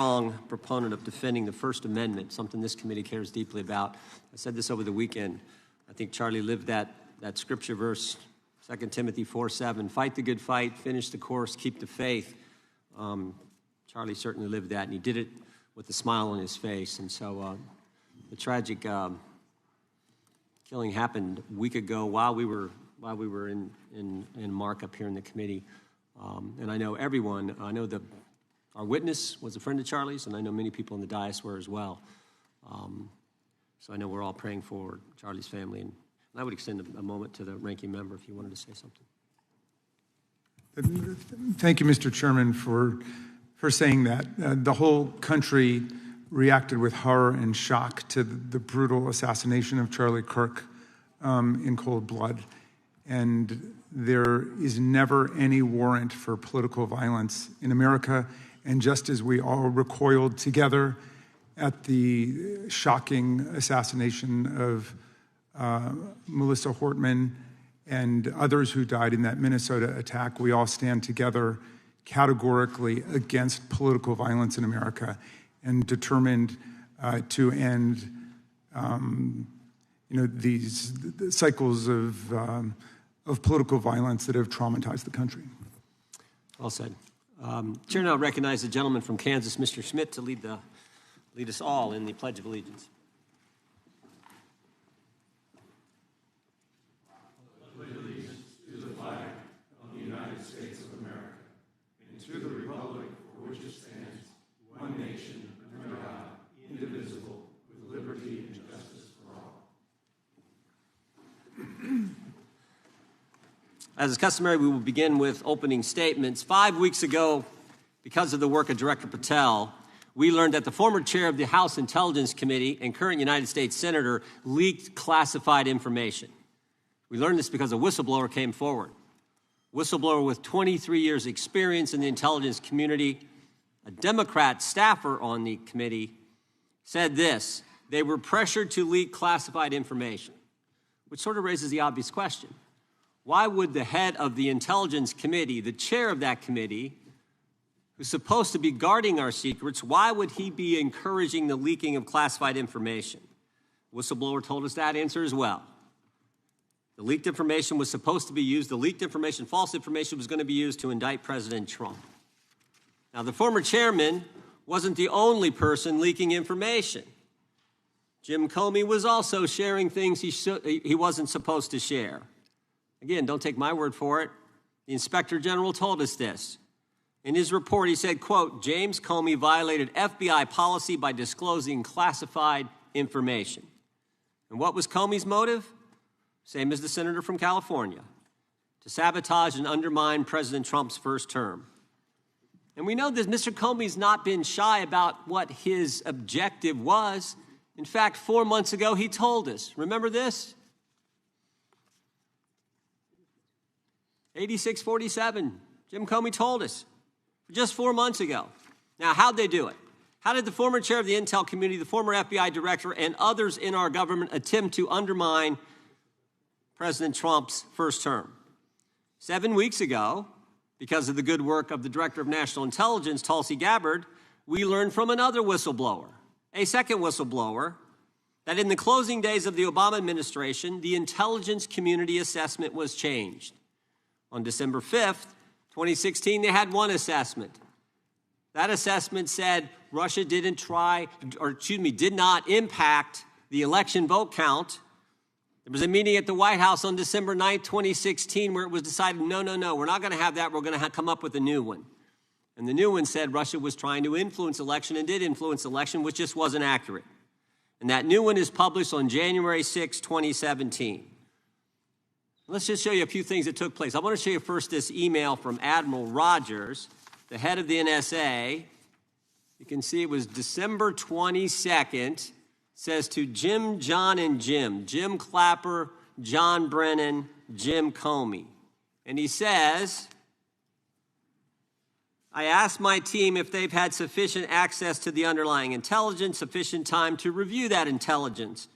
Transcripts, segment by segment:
strong proponent of defending the First Amendment, something this committee cares deeply about. I said this over the weekend. I think Charlie lived that scripture verse, 2 Timothy 4:7, fight the good fight, finish the course, keep the faith. Charlie certainly lived that, and he did it with a smile on his face. And so the tragic killing happened a week ago while we were in markup here in the committee. And I know everyone, our witness was a friend of Charlie's, and I know many people in the dais were as well. So I know we're all praying for Charlie's family. And I would extend a moment to the ranking member if you wanted to say something. Thank you, Mr. Chairman, for saying that. The whole country reacted with horror and shock to the brutal assassination of Charlie Kirk in cold blood. And there is never any warrant for political violence in America. And just as we all recoiled together at the shocking assassination of Melissa Hortman and others who died in that Minnesota attack, we all stand together categorically against political violence in America and determined to end these cycles of political violence that have traumatized the country. Well said. Chair now recognize the gentleman from Kansas, Mr. Schmidt, to lead us all in the Pledge of Allegiance. I pledge allegiance to the flag of the United States of America and to the republic for which it stands, one nation, under God, indivisible, with liberty and justice for all. As is customary, we will begin with opening statements. 5 weeks ago, because of the work of Director Patel, we learned that the former chair of the House Intelligence Committee and current United States Senator leaked classified information. We learned this because a whistleblower came forward. A whistleblower with 23 years' experience in the intelligence community, a Democrat staffer on the committee, said this: they were pressured to leak classified information, which sort of raises the obvious question. Why would the head of the Intelligence Committee, the chair of that committee, who's supposed to be guarding our secrets, why would he be encouraging the leaking of classified information? Whistleblower told us that answer as well. The leaked information was supposed to be used, the leaked information, false information, was going to be used to indict President Trump. Now, the former chairman wasn't the only person leaking information. Jim Comey was also sharing things he wasn't supposed to share. Again, don't take my word for it. The Inspector General told us this. In his report, he said, quote, James Comey violated FBI policy by disclosing classified information. And what was Comey's motive? Same as the senator from California: to sabotage and undermine President Trump's first term. And we know that Mr. Comey's not been shy about what his objective was. In fact, 4 months ago, he told us. Remember this? 8647. Jim Comey told us just 4 months ago. Now, how'd they do it? How did the former chair of the Intel community, the former FBI director, and others in our government attempt to undermine President Trump's first term? 7 weeks ago, because of the good work of the Director of National Intelligence, Tulsi Gabbard, we learned from another whistleblower, a second whistleblower, that in the closing days of the Obama administration, the intelligence community assessment was changed. On December 5th, 2016, they had one assessment. That assessment said Russia did not impact the election vote count. There was a meeting at the White House on December 9th, 2016, where it was decided, no, we're not going to have that. We're going to come up with a new one. And the new one said Russia was trying to influence election and did influence election, which just wasn't accurate. And that new one is published on January 6, 2017. Let's just show you a few things that took place. I want to show you first this email from Admiral Rogers, the head of the NSA. You can see it was December 22nd. It says to Jim, John, and Jim Clapper, John Brennan, Jim Comey. And he says, I asked my team if they've had sufficient access to the underlying intelligence, sufficient time to review that intelligence.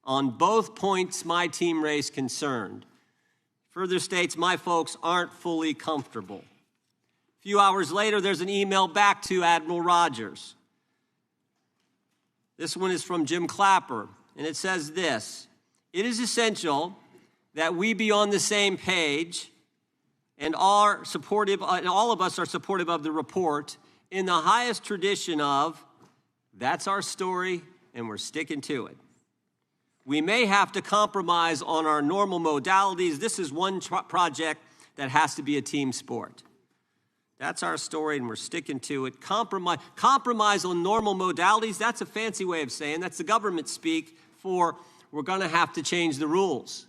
On both points, my team raised concern. Further states, my folks aren't fully comfortable. A few hours later, there's an email back to Admiral Rogers. This one is from Jim Clapper, and it says this: "It is essential that we be on the same page and all of us are supportive of the report in the highest tradition of, that's our story and we're sticking to it. We may have to compromise on our normal modalities. This is one project that has to be a team sport. That's our story and we're sticking to it. Compromise on normal modalities, that's a fancy way of saying, that's the government speak for we're going to have to change the rules.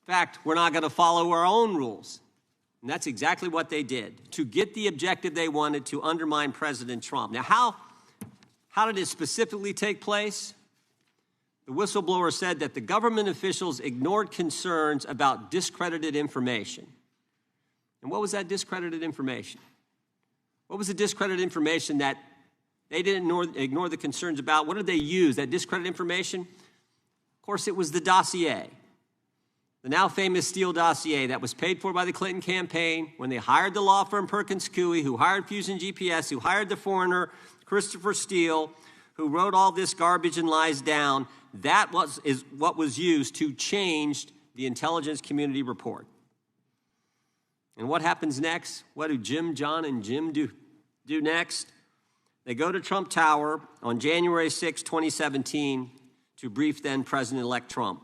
In fact, we're not going to follow our own rules." And that's exactly what they did to get the objective they wanted, to undermine President Trump. Now, how did it specifically take place? The whistleblower said that the government officials ignored concerns about discredited information. And what was that discredited information? What was the discredited information that they didn't ignore the concerns about? What did they use, that discredited information? Of course, it was the dossier. The now famous Steele dossier that was paid for by the Clinton campaign when they hired the law firm Perkins Coie, who hired Fusion GPS, who hired the foreigner Christopher Steele, who wrote all this garbage and lies down. That is what was used to change the intelligence community report. And what happens next? What do Jim, John, and Jim do next? They go to Trump Tower on January 6, 2017, to brief then President-elect Trump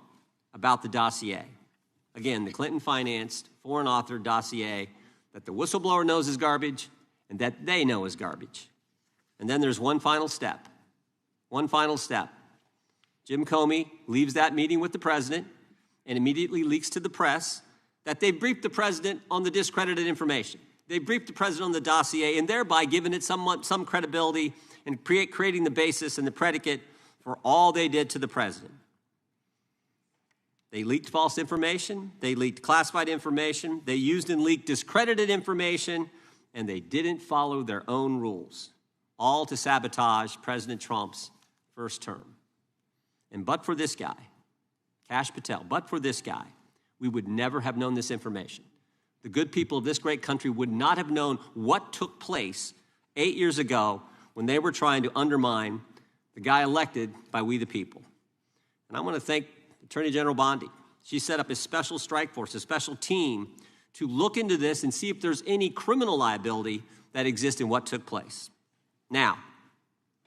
about the dossier. Again, the Clinton-financed, foreign-authored dossier that the whistleblower knows is garbage and that they know is garbage. And then there's one final step. One final step. Jim Comey leaves that meeting with the president and immediately leaks to the press that they briefed the president on the discredited information. They briefed the president on the dossier and thereby giving it some credibility and creating the basis and the predicate for all they did to the president. They leaked false information, they leaked classified information, they used and leaked discredited information, and they didn't follow their own rules, all to sabotage President Trump's first term. And but for this guy, Kash Patel, but for this guy, we would never have known this information. The good people of this great country would not have known what took place 8 years ago when they were trying to undermine the guy elected by we the people. And I want to thank Attorney General Bondi. She set up a special strike force, a special team, to look into this and see if there's any criminal liability that exists in what took place. Now,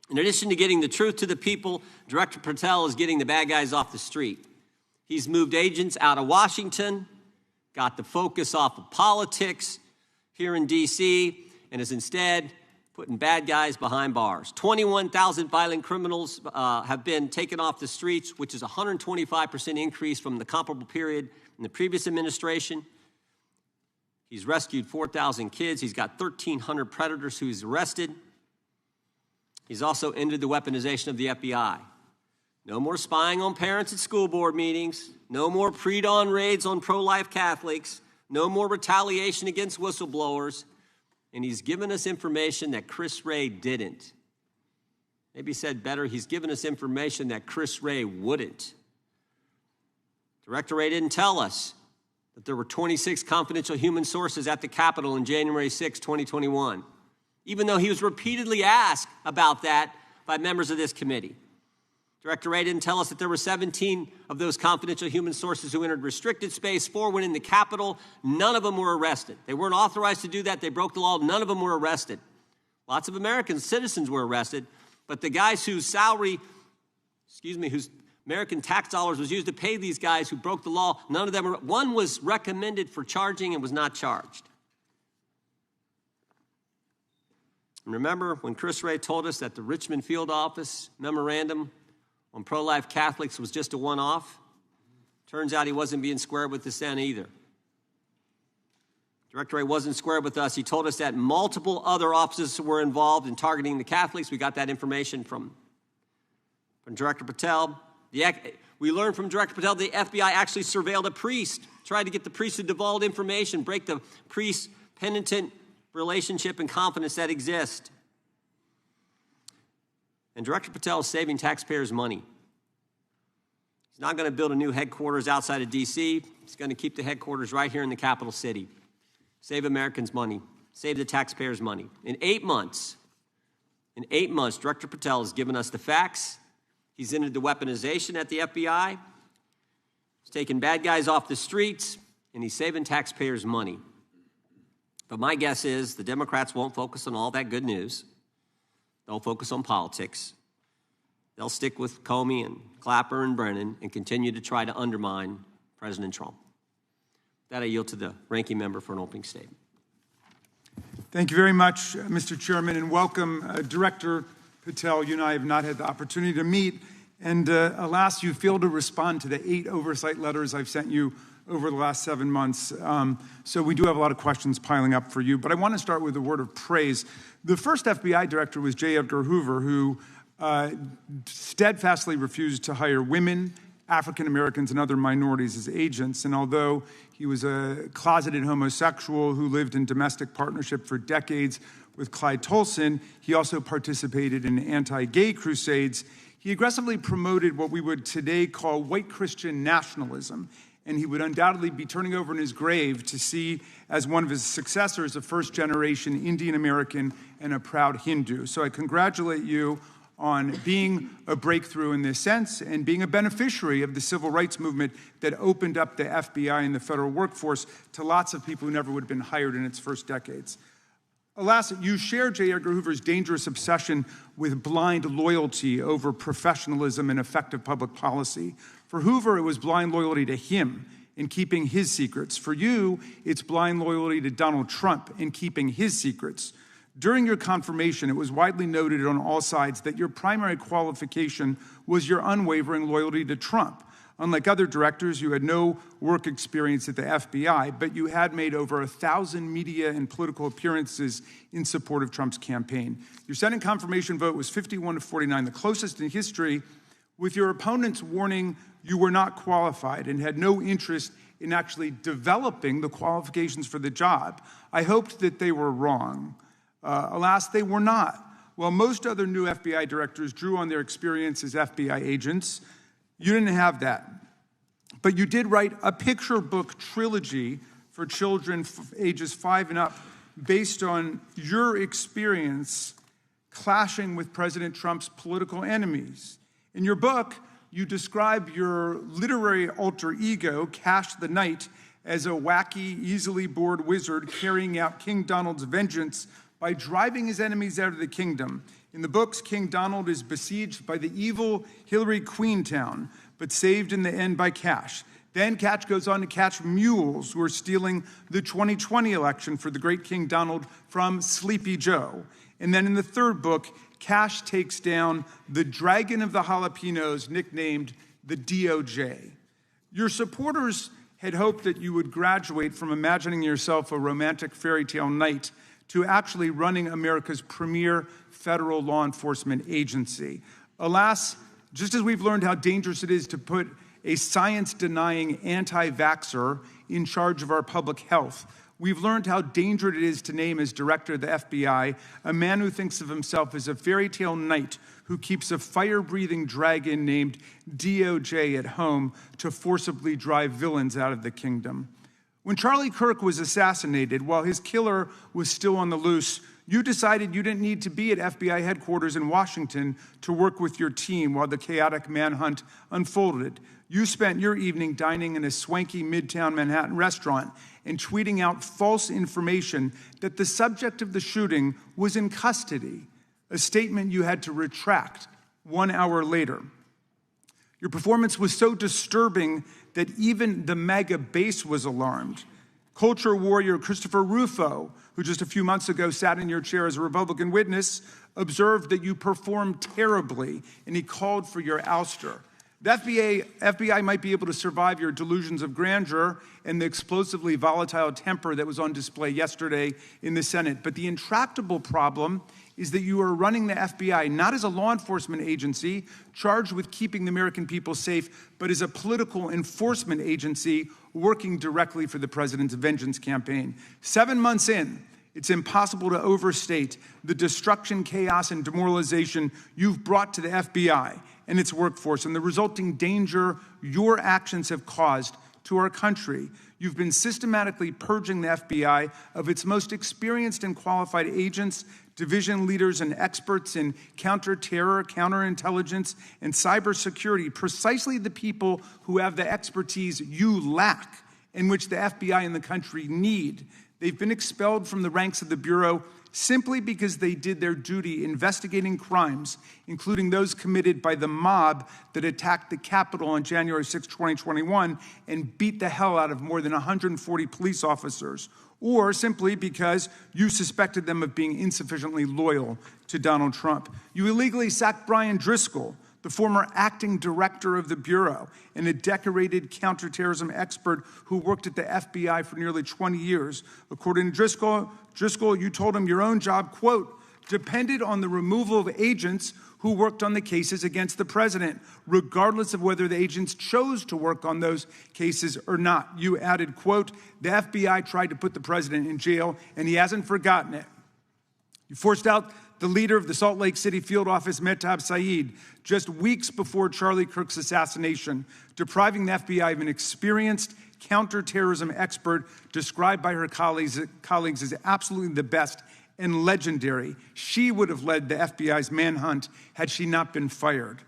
in addition to getting the truth to the people, Director Patel is getting the bad guys off the street. He's moved agents out of Washington, got the focus off of politics here in D.C., and is instead putting bad guys behind bars. 21,000 violent criminals have been taken off the streets, which is a 125% increase from the comparable period in the previous administration. He's rescued 4,000 kids. He's got 1,300 predators who he's arrested. He's also ended the weaponization of the FBI. No more spying on parents at school board meetings. No more pre-dawn raids on pro-life Catholics. No more retaliation against whistleblowers. And he's given us information that Chris Wray didn't. Maybe said better, he's given us information that Chris Wray wouldn't. Director Wray didn't tell us that there were 26 confidential human sources at the Capitol on January 6, 2021, even though he was repeatedly asked about that by members of this committee. Director Wray didn't tell us that there were 17 of those confidential human sources who entered restricted space. 4 went in the Capitol. None of them were arrested. They weren't authorized to do that. They broke the law. None of them were arrested. Lots of American citizens were arrested, but the guys whose American tax dollars was used to pay these guys who broke the law, none of them were. One was recommended for charging and was not charged. And remember when Chris Wray told us that the Richmond field office memorandum on pro-life Catholics was just a one-off? Turns out he wasn't being square with us then either. Director Wray wasn't square with us. He told us that multiple other offices were involved in targeting the Catholics. We got that information from Director Patel. We learned from Director Patel the FBI actually surveilled a priest, tried to get the priest to divulge information, break the priest-penitent relationship and confidence that exists. And Director Patel is saving taxpayers' money. He's not going to build a new headquarters outside of D.C. He's going to keep the headquarters right here in the capital city. Save Americans money. Save the taxpayers' money. In 8 months, In 8 months, Director Patel has given us the facts. He's ended the weaponization at the FBI. He's taken bad guys off the streets, and he's saving taxpayers money. But my guess is the Democrats won't focus on all that good news. They'll focus on politics. They'll stick with Comey and Clapper and Brennan and continue to try to undermine President Trump. With that, I yield to the ranking member for an opening statement. Thank you very much, Mr. Chairman, and welcome, Director Patel. You and I have not had the opportunity to meet, and alas, you failed to respond to the 8 oversight letters I've sent you over the last 7 months. So we do have a lot of questions piling up for you, but I want to start with a word of praise. The first FBI director was J. Edgar Hoover, who steadfastly refused to hire women, African Americans, and other minorities as agents. And although he was a closeted homosexual who lived in domestic partnership for decades with Clyde Tolson, he also participated in anti-gay crusades. He aggressively promoted what we would today call white Christian nationalism, and he would undoubtedly be turning over in his grave to see as one of his successors a first-generation Indian American and a proud Hindu. So I congratulate you on being a breakthrough in this sense and being a beneficiary of the civil rights movement that opened up the FBI and the federal workforce to lots of people who never would have been hired in its first decades. Alas, you share J. Edgar Hoover's dangerous obsession with blind loyalty over professionalism and effective public policy. For Hoover, it was blind loyalty to him in keeping his secrets. For you, it's blind loyalty to Donald Trump in keeping his secrets. During your confirmation, it was widely noted on all sides that your primary qualification was your unwavering loyalty to Trump. Unlike other directors, you had no work experience at the FBI, but you had made over 1,000 media and political appearances in support of Trump's campaign. Your Senate confirmation vote was 51-49, the closest in history, with your opponents warning you were not qualified and had no interest in actually developing the qualifications for the job. I hoped that they were wrong. Alas, they were not. While most other new FBI directors drew on their experience as FBI agents, you didn't have that. But you did write a picture book trilogy for children ages 5 and up based on your experience clashing with President Trump's political enemies. In your book, you describe your literary alter ego, Kash the Knight, as a wacky, easily bored wizard carrying out King Donald's vengeance by driving his enemies out of the kingdom. In the books, King Donald is besieged by the evil Hillary Queentown, but saved in the end by Kash. Then Kash goes on to catch mules who are stealing the 2020 election for the great King Donald from Sleepy Joe. And then in the third book, Kash takes down the dragon of the jalapenos, nicknamed the DOJ. Your supporters had hoped that you would graduate from imagining yourself a romantic fairy tale knight to actually running America's premier federal law enforcement agency. Alas, just as we've learned how dangerous it is to put a science-denying anti-vaxxer in charge of our public health, we've learned how dangerous it is to name as director of the FBI a man who thinks of himself as a fairy tale knight who keeps a fire-breathing dragon named DOJ at home to forcibly drive villains out of the kingdom. When Charlie Kirk was assassinated, while his killer was still on the loose, you decided you didn't need to be at FBI headquarters in Washington to work with your team while the chaotic manhunt unfolded. You spent your evening dining in a swanky Midtown Manhattan restaurant and tweeting out false information that the subject of the shooting was in custody, a statement you had to retract 1 hour later. Your performance was so disturbing that even the MAGA base was alarmed. Culture warrior Christopher Rufo, who just a few months ago sat in your chair as a Republican witness, observed that you performed terribly, and he called for your ouster. The FBI might be able to survive your delusions of grandeur and the explosively volatile temper that was on display yesterday in the Senate, but the intractable problem is that you are running the FBI not as a law enforcement agency charged with keeping the American people safe, but as a political enforcement agency working directly for the president's vengeance campaign. 7 months in, it's impossible to overstate the destruction, chaos, and demoralization you've brought to the FBI and its workforce and the resulting danger your actions have caused to our country. You've been systematically purging the FBI of its most experienced and qualified agents division leaders and experts in counterterror, counterintelligence, and cybersecurity, precisely the people who have the expertise you lack and which the FBI and the country need. They've been expelled from the ranks of the Bureau simply because they did their duty investigating crimes, including those committed by the mob that attacked the Capitol on January 6, 2021, and beat the hell out of more than 140 police officers, or simply because you suspected them of being insufficiently loyal to Donald Trump. You illegally sacked Brian Driscoll, the former acting director of the Bureau and a decorated counterterrorism expert who worked at the FBI for nearly 20 years. According to Driscoll, you told him your own job, quote, depended on the removal of agents who worked on the cases against the president, regardless of whether the agents chose to work on those cases or not. You added, quote, the FBI tried to put the president in jail, and he hasn't forgotten it. You forced out the leader of the Salt Lake City field office, Mehtab Saeed, just weeks before Charlie Kirk's assassination, depriving the FBI of an experienced counterterrorism expert described by her colleagues as absolutely the best and legendary. She would have led the FBI's manhunt had she not been fired.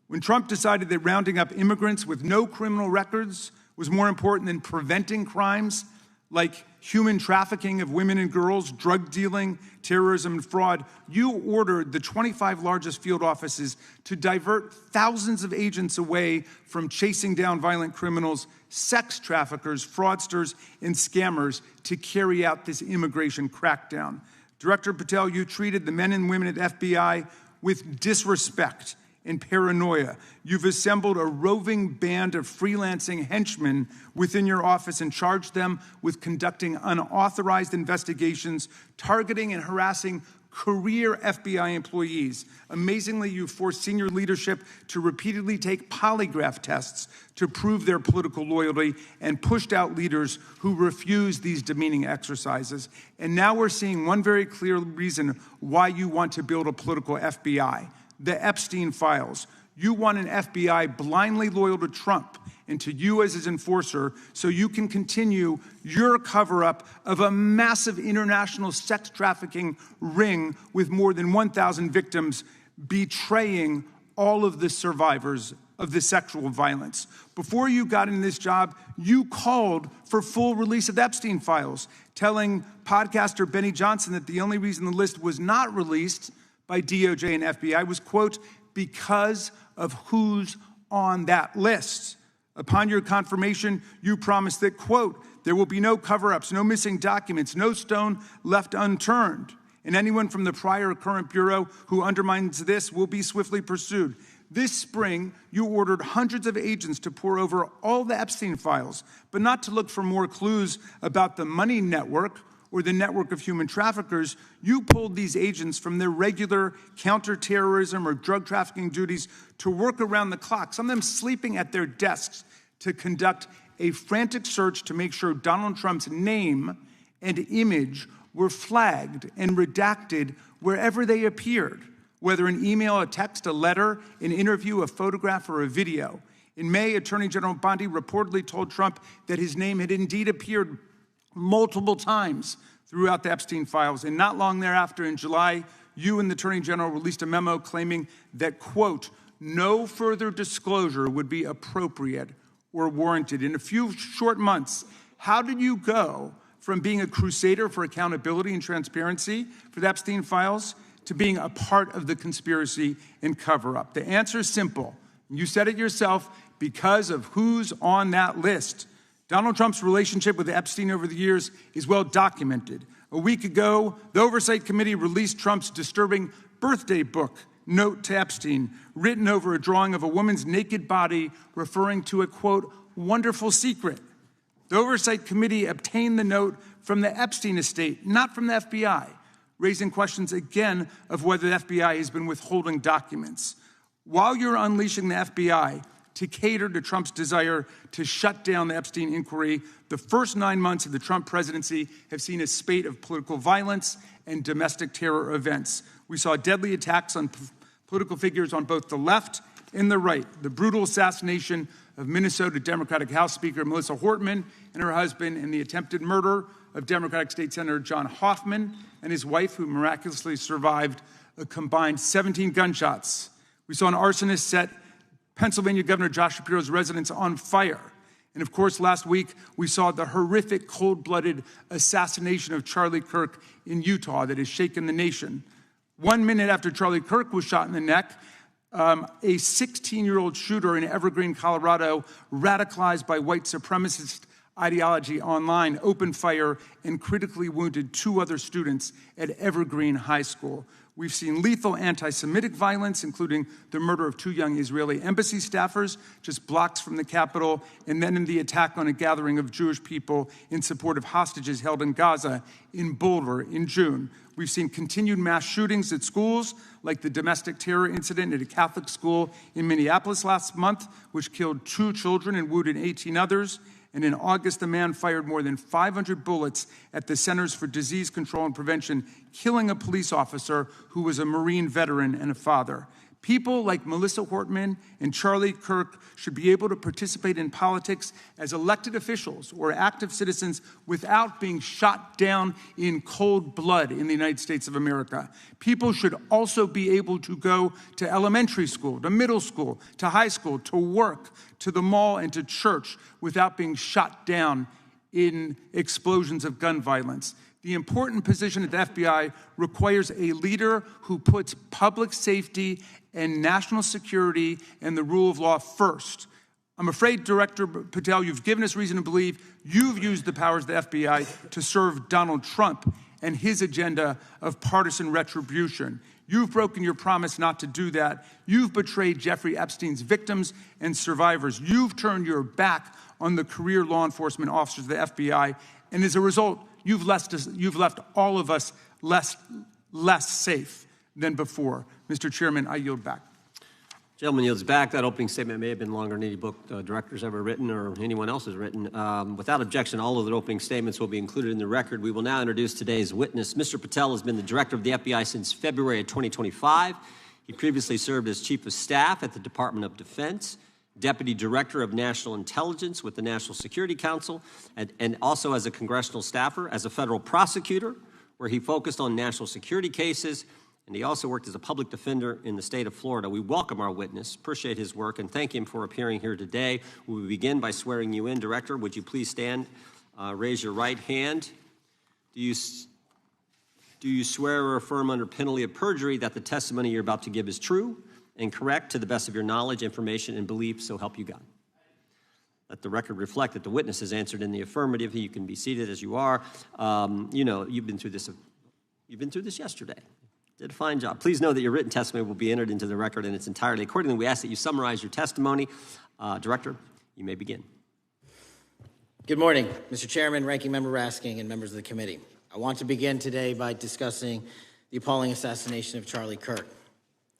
When Trump decided that rounding up immigrants with no criminal records was more important than preventing crimes like human trafficking of women and girls, drug dealing, terrorism, and fraud, you ordered the 25 largest field offices to divert thousands of agents away from chasing down violent criminals, sex traffickers, fraudsters, and scammers to carry out this immigration crackdown. Director Patel, you treated the men and women at FBI with disrespect and paranoia. You've assembled a roving band of freelancing henchmen within your office and charged them with conducting unauthorized investigations, targeting and harassing career FBI employees. Amazingly, you forced senior leadership to repeatedly take polygraph tests to prove their political loyalty and pushed out leaders who refused these demeaning exercises. And now we're seeing one very clear reason why you want to build a political FBI. The Epstein files. You want an FBI blindly loyal to Trump and to you as his enforcer so you can continue your cover-up of a massive international sex trafficking ring with more than 1,000 victims, betraying all of the survivors of the sexual violence. Before you got in this job, you called for full release of the Epstein files, telling podcaster Benny Johnson that the only reason the list was not released by DOJ and FBI was, quote, because of who's on that list. Upon your confirmation, you promised that, quote, there will be no cover-ups, no missing documents, no stone left unturned, and anyone from the prior or current Bureau who undermines this will be swiftly pursued. This spring, you ordered hundreds of agents to pore over all the Epstein files, but not to look for more clues about the money network or the network of human traffickers. You pulled these agents from their regular counterterrorism or drug trafficking duties to work around the clock, some of them sleeping at their desks, to conduct a frantic search to make sure Donald Trump's name and image were flagged and redacted wherever they appeared, whether an email, a text, a letter, an interview, a photograph, or a video. In May, Attorney General Bondi reportedly told Trump that his name had indeed appeared multiple times throughout the Epstein files. And not long thereafter, in July, you and the Attorney General released a memo claiming that, quote, no further disclosure would be appropriate or warranted. In a few short months, how did you go from being a crusader for accountability and transparency for the Epstein files to being a part of the conspiracy and cover-up? The answer is simple. You said it yourself, because of who's on that list. Donald Trump's relationship with Epstein over the years is well documented. A week ago, the Oversight Committee released Trump's disturbing birthday book, Note to Epstein, written over a drawing of a woman's naked body, referring to a, quote, wonderful secret. The Oversight Committee obtained the note from the Epstein estate, not from the FBI, raising questions again of whether the FBI has been withholding documents. While you're unleashing the FBI to cater to Trump's desire to shut down the Epstein inquiry, the first 9 months of the Trump presidency have seen a spate of political violence and domestic terror events. We saw deadly attacks on Political figures on both the left and the right. The brutal assassination of Minnesota Democratic House Speaker Melissa Hortman and her husband, and the attempted murder of Democratic State Senator John Hoffman and his wife, who miraculously survived a combined 17 gunshots. We saw an arsonist set Pennsylvania Governor Josh Shapiro's residence on fire. And of course, last week, we saw the horrific, cold-blooded assassination of Charlie Kirk in Utah that has shaken the nation. 1 minute after Charlie Kirk was shot in the neck, a 16-year-old shooter in Evergreen, Colorado, radicalized by white supremacist ideology online, opened fire and critically wounded 2 other students at Evergreen High School. We've seen lethal anti-Semitic violence, including the murder of 2 young Israeli embassy staffers just blocks from the Capitol, and then in the attack on a gathering of Jewish people in support of hostages held in Gaza in Boulder in June. We've seen continued mass shootings at schools, like the domestic terror incident at a Catholic school in Minneapolis last month, which killed 2 children and wounded 18 others. And in August, a man fired more than 500 bullets at the Centers for Disease Control and Prevention, killing a police officer who was a Marine veteran and a father. People like Melissa Hortman and Charlie Kirk should be able to participate in politics as elected officials or active citizens without being shot down in cold blood in the United States of America. People should also be able to go to elementary school, to middle school, to high school, to work, to the mall, and to church without being shot down in explosions of gun violence. The important position at the FBI requires a leader who puts public safety and national security and the rule of law first. I'm afraid, Director Patel, you've given us reason to believe you've used the powers of the FBI to serve Donald Trump and his agenda of partisan retribution. You've broken your promise not to do that. You've betrayed Jeffrey Epstein's victims and survivors. You've turned your back on the career law enforcement officers of the FBI, and as a result, you've left all of us less safe than before. Mr. Chairman, I yield back. Gentleman yields back. That opening statement may have been longer than any book director's ever written or anyone else has written. Without objection, all of the opening statements will be included in the record. We will now introduce today's witness. Mr. Patel has been the director of the FBI since February of 2025. He previously served as chief of staff at the Department of Defense, deputy director of national intelligence with the National Security Council, and also as a congressional staffer, as a federal prosecutor, where he focused on national security cases, and he also worked as a public defender in the state of Florida. We welcome our witness, appreciate his work, and thank him for appearing here today. We will begin by swearing you in. Director, would you please stand, raise your right hand. Do you swear or affirm under penalty of perjury that the testimony you're about to give is true and correct to the best of your knowledge, information, and belief, so help you God? Let the record reflect that the witness has answered in the affirmative. You can be seated as you are. You've been through this yesterday. Did a fine job. Please know that your written testimony will be entered into the record in its entirety. Accordingly, we ask that you summarize your testimony. Director, you may begin. Good morning, Mr. Chairman, Ranking Member Raskin, and members of the committee. I want to begin today by discussing the appalling assassination of Charlie Kirk.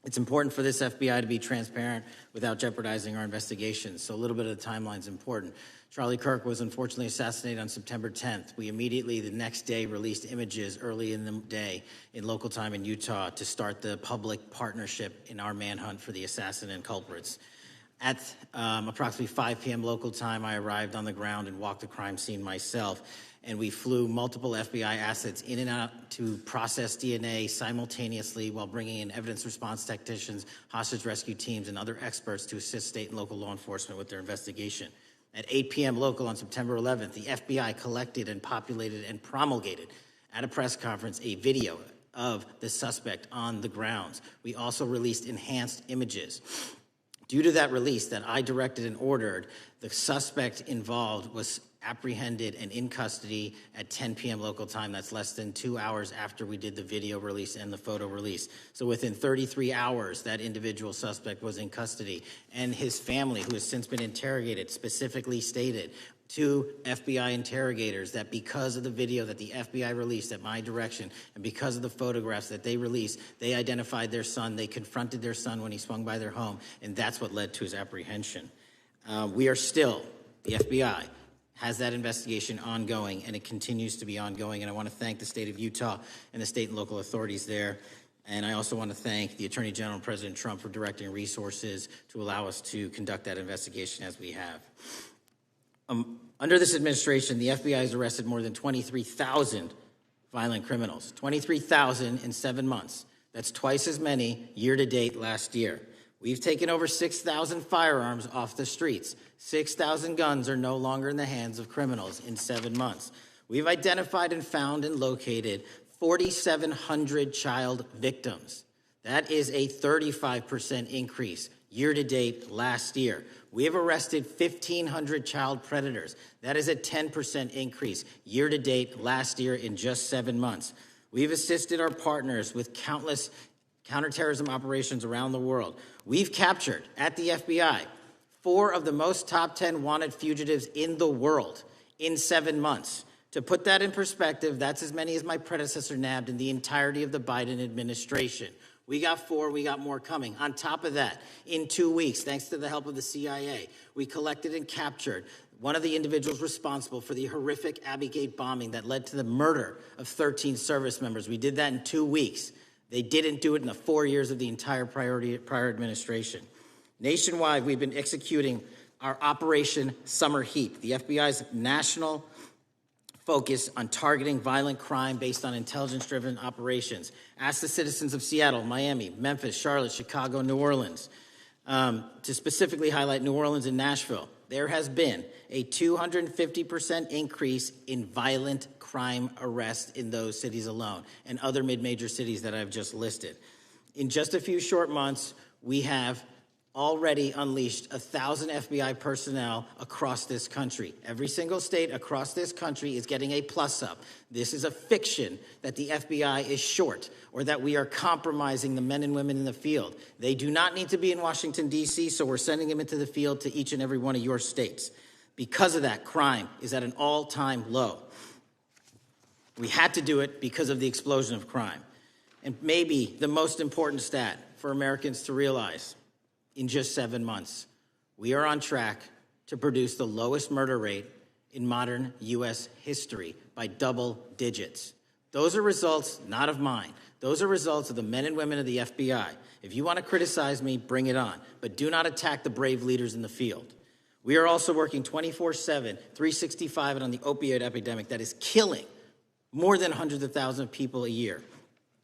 It's important for this FBI to be transparent without jeopardizing our investigations, so a little bit of the timeline is important. Charlie Kirk was unfortunately assassinated on September 10th. We immediately, the next day, released images early in the day in local time in Utah to start the public partnership in our manhunt for the assassin and culprits. At approximately 5 p.m. local time, I arrived on the ground and walked the crime scene myself, and we flew multiple FBI assets in and out to process DNA simultaneously while bringing in evidence response technicians, hostage rescue teams, and other experts to assist state and local law enforcement with their investigation. At 8 p.m. local on September 11th, the FBI collected and populated and promulgated at a press conference a video of the suspect on the grounds. We also released enhanced images. Due to that release that I directed and ordered, the suspect involved was apprehended and in custody at 10 p.m. local time. That's less than 2 hours after we did the video release and the photo release. So within 33 hours, that individual suspect was in custody. And his family, who has since been interrogated, specifically stated to FBI interrogators that because of the video that the FBI released at my direction and because of the photographs that they released, they identified their son, they confronted their son when he swung by their home, and that's what led to his apprehension. We are still, the FBI has that investigation ongoing, and it continues to be ongoing, and I want to thank the state of Utah and the state and local authorities there. And I also want to thank the Attorney General and President Trump for directing resources to allow us to conduct that investigation as we have. Under this administration, the FBI has arrested more than 23,000 violent criminals. 23,000 in 7 months. That's twice as many year to date last year. We've taken over 6,000 firearms off the streets. 6,000 guns are no longer in the hands of criminals in 7 months. We've identified and found and located 4,700 child victims. That is a 35% increase year to date last year. We have arrested 1,500 child predators. That is a 10% increase year to date last year in just 7 months. We've assisted our partners with countless counterterrorism operations around the world. We've captured, at the FBI, 4 of the most top 10 wanted fugitives in the world in 7 months. To put that in perspective, that's as many as my predecessor nabbed in the entirety of the Biden administration. We got 4, we got more coming. On top of that, in 2 weeks, thanks to the help of the CIA, we collected and captured one of the individuals responsible for the horrific Abbey Gate bombing that led to the murder of 13 service members. We did that in 2 weeks. They didn't do it in the 4 years of the entire prior administration. Nationwide, we've been executing our Operation Summer Heat, the FBI's national focus on targeting violent crime based on intelligence-driven operations. Ask the citizens of Seattle, Miami, Memphis, Charlotte, Chicago, New Orleans, to specifically highlight New Orleans and Nashville. There has been a 250% increase in violent crime arrests in those cities alone and other mid-major cities that I've just listed. In just a few short months, we have already unleashed 1,000 FBI personnel across this country. Every single state across this country is getting a plus-up. This is a fiction that the FBI is short or that we are compromising the men and women in the field. They do not need to be in Washington, D.C., so we're sending them into the field to each and every one of your states. Because of that, crime is at an all-time low. We had to do it because of the explosion of crime. And maybe the most important stat for Americans to realize: in just 7 months, we are on track to produce the lowest murder rate in modern U.S. history by double digits. Those are results not of mine. Those are results of the men and women of the FBI. If you want to criticize me, bring it on, but do not attack the brave leaders in the field. We are also working 24/7, 365 on the opioid epidemic that is killing more than hundreds of thousands of people a year.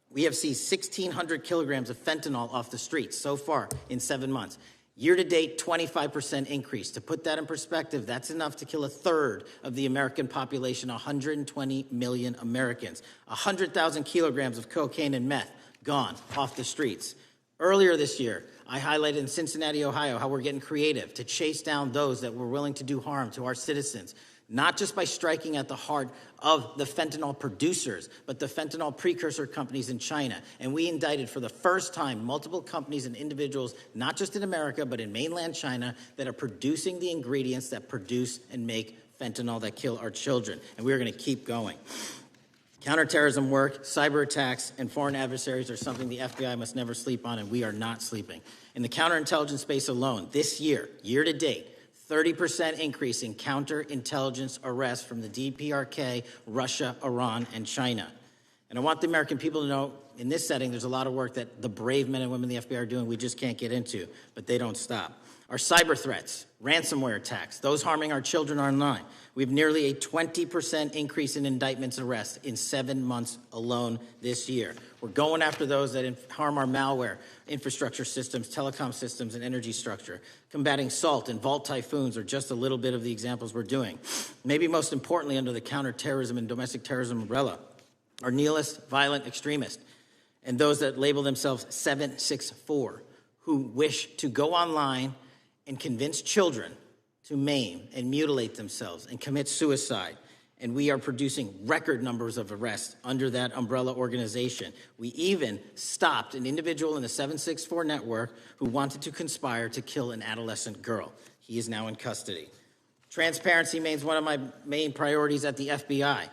We have seized 1,600 kilograms of fentanyl off the streets so far in 7 months. Year to date, 25% increase. To put that in perspective, that's enough to kill a third of the American population, 120 million Americans. 100,000 kilograms of cocaine and meth gone off the streets. Earlier this year, I highlighted in Cincinnati, Ohio, how we're getting creative to chase down those that were willing to do harm to our citizens. Not just by striking at the heart of the fentanyl producers, but the fentanyl precursor companies in China. And we indicted for the first time multiple companies and individuals, not just in America, but in mainland China, that are producing the ingredients that produce and make fentanyl that kill our children. And we're going to keep going. Counterterrorism work, cyber attacks, and foreign adversaries are something the FBI must never sleep on, and we are not sleeping. In the counterintelligence space alone, this year, year to date, 30% increase in counterintelligence arrests from the DPRK, Russia, Iran, and China. And I want the American people to know, in this setting, there's a lot of work that the brave men and women of the FBI are doing we just can't get into, but they don't stop. Our cyber threats, ransomware attacks, those harming our children online. We have nearly a 20% increase in indictments and arrests in 7 months alone this year. We're going after those that harm our malware, infrastructure systems, telecom systems, and energy structure. Combating SALT and Vault Typhoons are just a little bit of the examples we're doing. Maybe most importantly, under the counterterrorism and domestic terrorism umbrella, are nihilist, violent extremists, and those that label themselves 764, who wish to go online and convince children to maim and mutilate themselves and commit suicide. And we are producing record numbers of arrests under that umbrella organization. We even stopped an individual in the 764 network who wanted to conspire to kill an adolescent girl. He is now in custody. Transparency remains one of my main priorities at the FBI.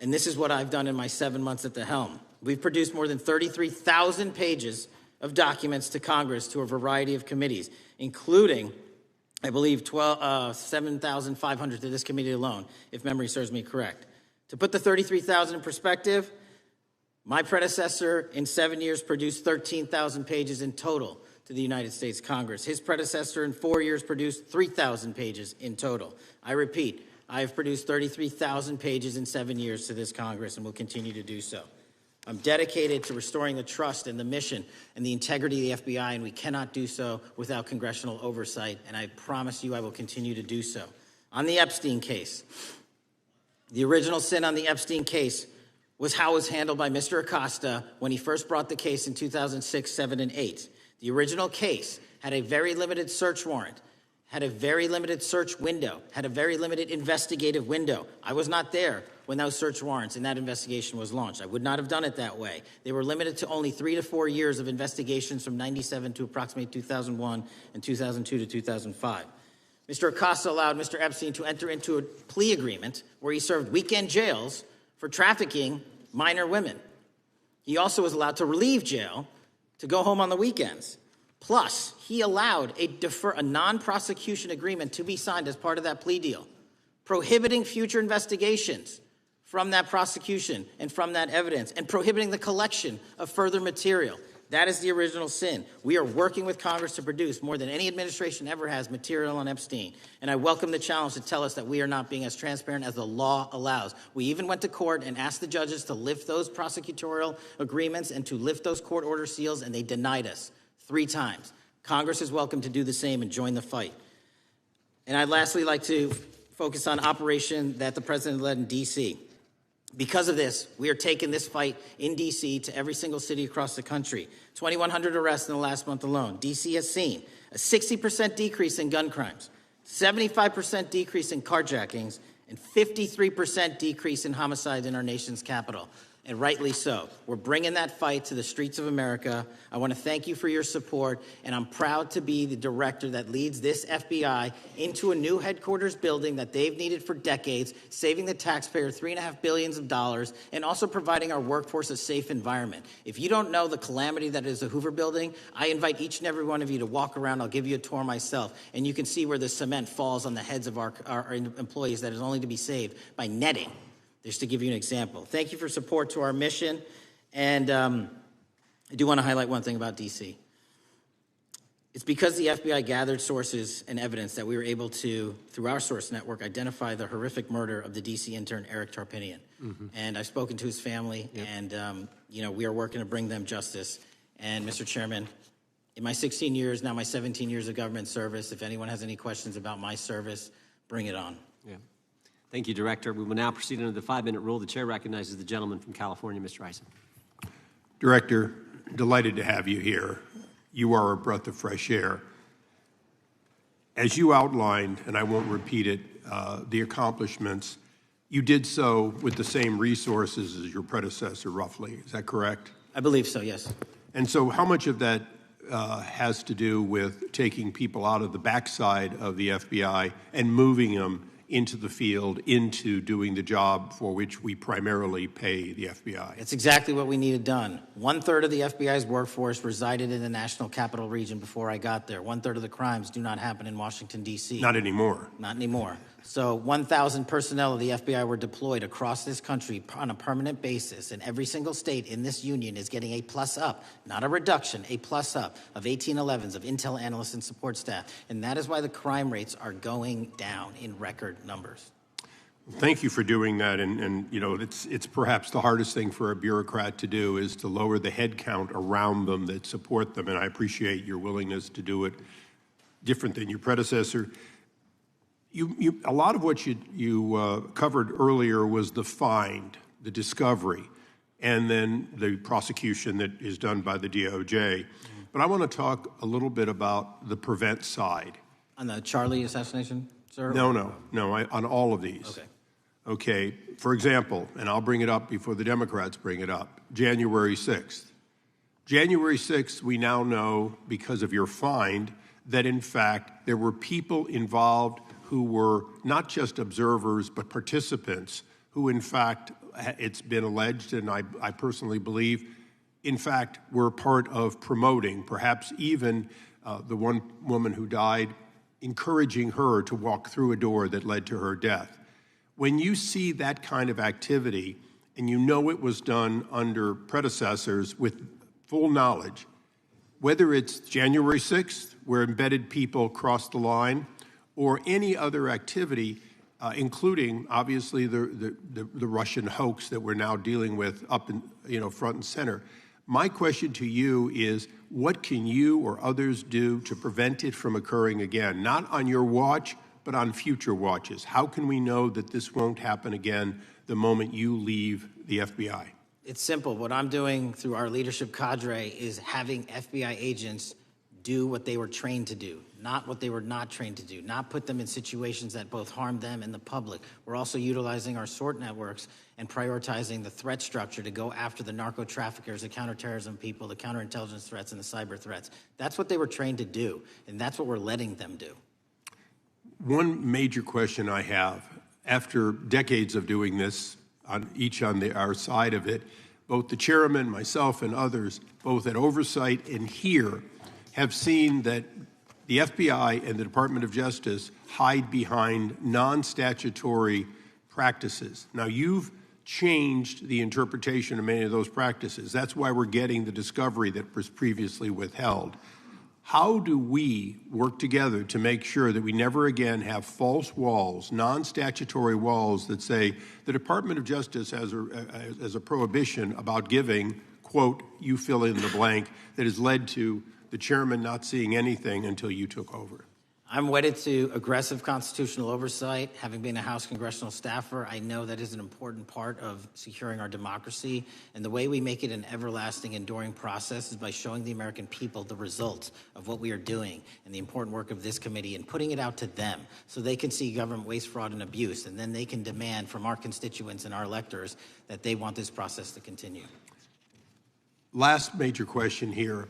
And this is what I've done in my 7 months at the helm. We've produced more than 33,000 pages of documents to Congress to a variety of committees, including, I believe, 7,500 to this committee alone, if memory serves me correct. To put the 33,000 in perspective, My predecessor in 7 years produced 13,000 pages in total to the United States Congress. His predecessor in 4 years produced 3,000 pages in total. I repeat, I have produced 33,000 pages in 7 years to this Congress and will continue to do so. I'm dedicated to restoring the trust and the mission and the integrity of the FBI, and we cannot do so without congressional oversight, and I promise you I will continue to do so. On the Epstein case, the original sin on the Epstein case was how it was handled by Mr. Acosta when he first brought the case in 2006, 7, and 8. The original case had a very limited search warrant, had a very limited search window, had a very limited investigative window. I was not there when those search warrants and that investigation was launched. I would not have done it that way. They were limited to only 3 to 4 years of investigations from 97 to approximately 2001 and 2002 to 2005. Mr. Acosta allowed Mr. Epstein to enter into a plea agreement where he served weekend jails for trafficking minor women. He also was allowed to leave jail to go home on the weekends. Plus, he allowed a non-prosecution agreement to be signed as part of that plea deal, prohibiting future investigations from that prosecution and from that evidence, and prohibiting the collection of further material. That is the original sin. We are working with Congress to produce more than any administration ever has material on Epstein. And I welcome the challenge to tell us that we are not being as transparent as the law allows. We even went to court and asked the judges to lift those prosecutorial agreements and to lift those court order seals, and they denied us 3 times. Congress is welcome to do the same and join the fight. And I'd lastly like to focus on operation that the president led in D.C. Because of this, we are taking this fight in D.C. to every single city across the country. 2,100 arrests in the last month alone. D.C. has seen a 60% decrease in gun crimes, 75% decrease in carjackings, and 53% decrease in homicides in our nation's capital. And rightly so. We're bringing that fight to the streets of America. I want to thank you for your support, and I'm proud to be the director that leads this FBI into a new headquarters building that they've needed for decades, saving the taxpayer $3.5 billion, and also providing our workforce a safe environment. If you don't know the calamity that is the Hoover Building, I invite each and every one of you to walk around. I'll give you a tour myself, and you can see where the cement falls on the heads of our employees that is only to be saved by netting. Just to give you an example. Thank you for support to our mission. And I do want to highlight one thing about D.C. It's because the FBI gathered sources and evidence that we were able to, through our source network, identify the horrific murder of the D.C. intern, Eric Tarpinian. Mm-hmm. And I've spoken to his family, and we are working to bring them justice. And Mr. Chairman, in my 16 years, now my 17 years of government service, if anyone has any questions about my service, bring it on. Yeah. Thank you, Director. We will now proceed under the 5-minute rule. The chair recognizes the gentleman from California, Mr. Eisen. Director, delighted to have you here. You are a breath of fresh air. As you outlined, and I won't repeat it, the accomplishments, you did so with the same resources as your predecessor, roughly. Is that correct? I believe so, yes. And so how much of that has to do with taking people out of the backside of the FBI and moving them into the field, into doing the job for which we primarily pay the FBI? It's exactly what we needed done. 1/3 of the FBI's workforce resided in the National Capital Region before I got there. 1/3 of the crimes do not happen in Washington, D.C. Not anymore. Not anymore. So 1,000 personnel of the FBI were deployed across this country on a permanent basis, and every single state in this union is getting a plus up, not a reduction, a plus up of 1811s of intel analysts and support staff. And that is why the crime rates are going down in record numbers. Thank you for doing that, and it's perhaps the hardest thing for a bureaucrat to do is to lower the head count around them that support them, and I appreciate your willingness to do it different than your predecessor. A lot of what you covered earlier was the find, the discovery, and then the prosecution that is done by the DOJ. But I want to talk a little bit about the prevent side. On the Charlie assassination, sir? No, on all of these. Okay, for example, and I'll bring it up before the Democrats bring it up, January 6th. January 6th, we now know, because of your find, that in fact there were people involved who were not just observers but participants who in fact, it's been alleged, and I personally believe, in fact, were part of promoting, perhaps even the one woman who died, encouraging her to walk through a door that led to her death. When you see that kind of activity, and you know it was done under predecessors with full knowledge, whether it's January 6th, where embedded people crossed the line, or any other activity, including obviously the Russian hoax that we're now dealing with up in, front and center. My question to you is, what can you or others do to prevent it from occurring again? Not on your watch, but on future watches. How can we know that this won't happen again the moment you leave the FBI? It's simple. What I'm doing through our leadership cadre is having FBI agents do what they were trained to do, not what they were not trained to do, not put them in situations that both harm them and the public. We're also utilizing our SORT networks and prioritizing the threat structure to go after the narco traffickers, the counterterrorism people, the counterintelligence threats, and the cyber threats. That's what they were trained to do, and that's what we're letting them do. One major question I have, after decades of doing this, on our side of it, both the chairman, myself, and others, both at oversight and here, have seen that the FBI and the Department of Justice hide behind non-statutory practices. Now, you've changed the interpretation of many of those practices. That's why we're getting the discovery that was previously withheld. How do we work together to make sure that we never again have false walls, non-statutory walls that say the Department of Justice has a prohibition about giving, quote, you fill in the blank, that has led to the chairman not seeing anything until you took over? I'm wedded to aggressive constitutional oversight. Having been a House congressional staffer, I know that is an important part of securing our democracy. And the way we make it an everlasting, enduring process is by showing the American people the results of what we are doing and the important work of this committee and putting it out to them so they can see government waste, fraud, and abuse. And then they can demand from our constituents and our electors that they want this process to continue. Last major question here.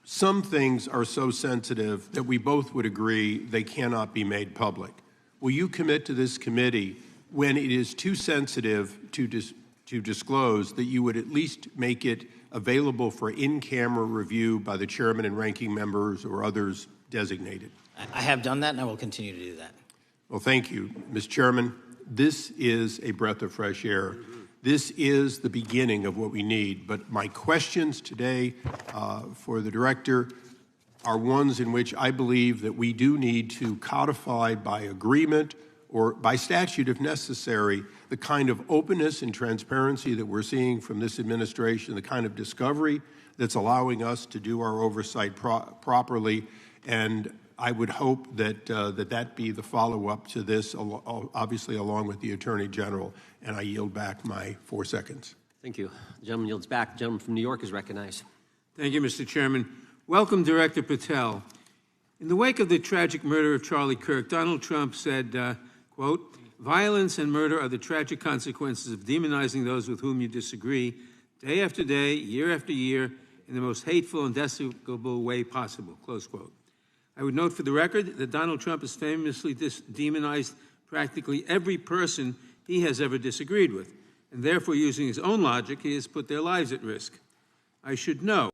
Some things are so sensitive that we both would agree they cannot be made public. Will you commit to this committee, when it is too sensitive to disclose, that you would at least make it available for in-camera review by the chairman and ranking members or others designated? I have done that, and I will continue to do that. Well, thank you, Mr. Chairman. This is a breath of fresh air. This is the beginning of what we need. But my questions today for the director are ones in which I believe that we do need to codify by agreement or by statute, if necessary, the kind of openness and transparency that we're seeing from this administration, the kind of discovery that's allowing us to do our oversight properly. And I would hope that that be the follow-up to this, obviously along with the Attorney General. And I yield back my 4 seconds. Thank you. The gentleman yields back. The gentleman from New York is recognized. Thank you, Mr. Chairman. Welcome, Director Patel. In the wake of the tragic murder of Charlie Kirk, Donald Trump said, quote, "Violence and murder are the tragic consequences of demonizing those with whom you disagree, day after day, year after year, in the most hateful and despicable way possible," close quote. I would note for the record that Donald Trump has famously demonized practically every person he has ever disagreed with, and therefore, using his own logic, he has put their lives at risk. I should know,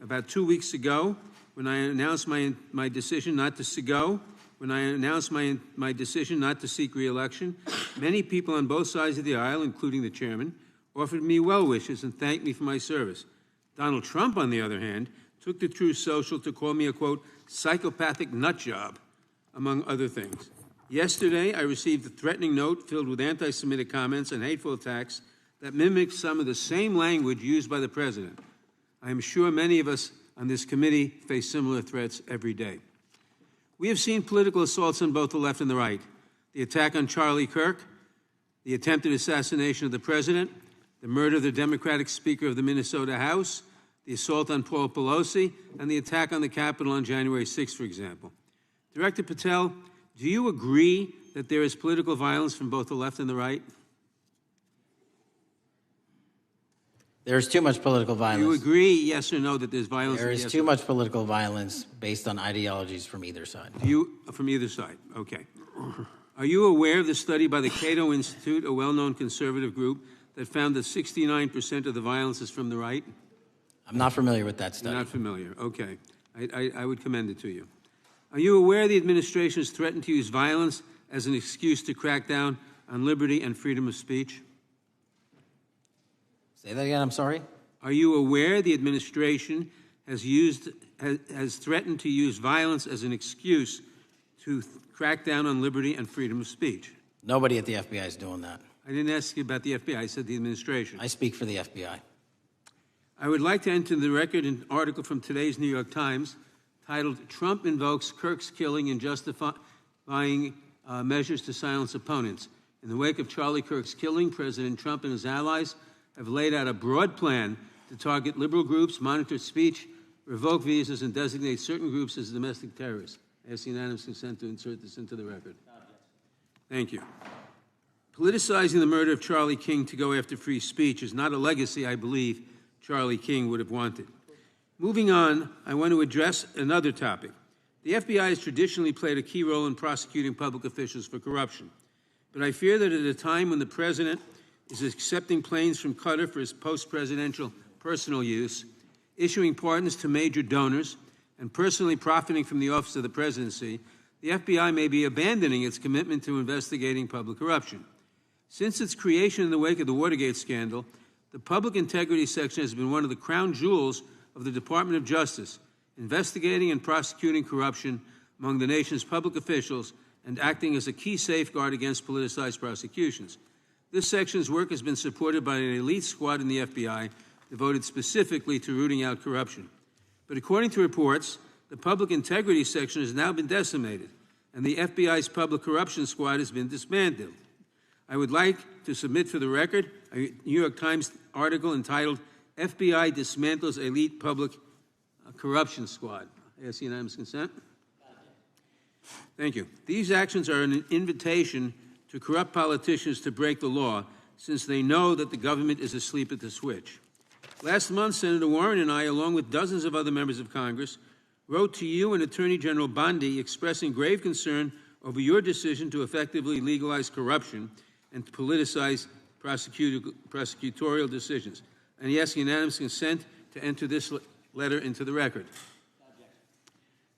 about 2 weeks ago, when I announced my decision not to my decision not to seek re-election, many people on both sides of the aisle, including the chairman, offered me well wishes and thanked me for my service. Donald Trump, on the other hand, took to Truth Social to call me a, quote, psychopathic nut job, among other things. Yesterday, I received a threatening note filled with anti-Semitic comments and hateful attacks that mimics some of the same language used by the president. I am sure many of us on this committee face similar threats every day. We have seen political assaults on both the left and the right. The attack on Charlie Kirk, the attempted assassination of the president, the murder of the Democratic Speaker of the Minnesota House, the assault on Paul Pelosi, and the attack on the Capitol on January 6th, for example. Director Patel, do you agree that there is political violence from both the left and the right? There is too much political violence. Do you agree, yes or no, that there's violence? There is too much political violence based on ideologies from either side. From either side, okay. Are you aware of the study by the Cato Institute, a well-known conservative group, that found that 69% of the violence is from the right? I'm not familiar with that study. You're not familiar, okay. I would commend it to you. Are you aware the administration has threatened to use violence as an excuse to crack down on liberty and freedom of speech? Say that again, I'm sorry? Are you aware the administration has threatened to use violence as an excuse to crack down on liberty and freedom of speech? Nobody at the FBI is doing that. I didn't ask you about the FBI. I said the administration. I speak for the FBI. I would like to enter the record an article from today's New York Times titled, "Trump Invokes Kirk's Killing and Justifying Measures to Silence Opponents." In the wake of Charlie Kirk's killing, President Trump and his allies have laid out a broad plan to target liberal groups, monitor speech, revoke visas, and designate certain groups as domestic terrorists. I ask unanimous consent to insert this into the record. Thank you. Politicizing the murder of Charlie King to go after free speech is not a legacy I believe Charlie King would have wanted. Moving on, I want to address another topic. The FBI has traditionally played a key role in prosecuting public officials for corruption. But I fear that at a time when the president is accepting planes from Qatar for his post-presidential personal use, issuing pardons to major donors, and personally profiting from the office of the presidency, the FBI may be abandoning its commitment to investigating public corruption. Since its creation in the wake of the Watergate scandal, the Public Integrity Section has been one of the crown jewels of the Department of Justice, investigating and prosecuting corruption among the nation's public officials and acting as a key safeguard against politicized prosecutions. This section's work has been supported by an elite squad in the FBI devoted specifically to rooting out corruption. But according to reports, the Public Integrity Section has now been decimated, and the FBI's Public Corruption Squad has been dismantled. I would like to submit for the record a New York Times article entitled, "FBI Dismantles Elite Public Corruption Squad." I ask unanimous consent. Thank you. These actions are an invitation to corrupt politicians to break the law, since they know that the government is asleep at the switch. Last month, Senator Warren and I, along with dozens of other members of Congress, wrote to you and Attorney General Bondi expressing grave concern over your decision to effectively legalize corruption and to politicize prosecutorial decisions. And he asks unanimous consent to enter this letter into the record.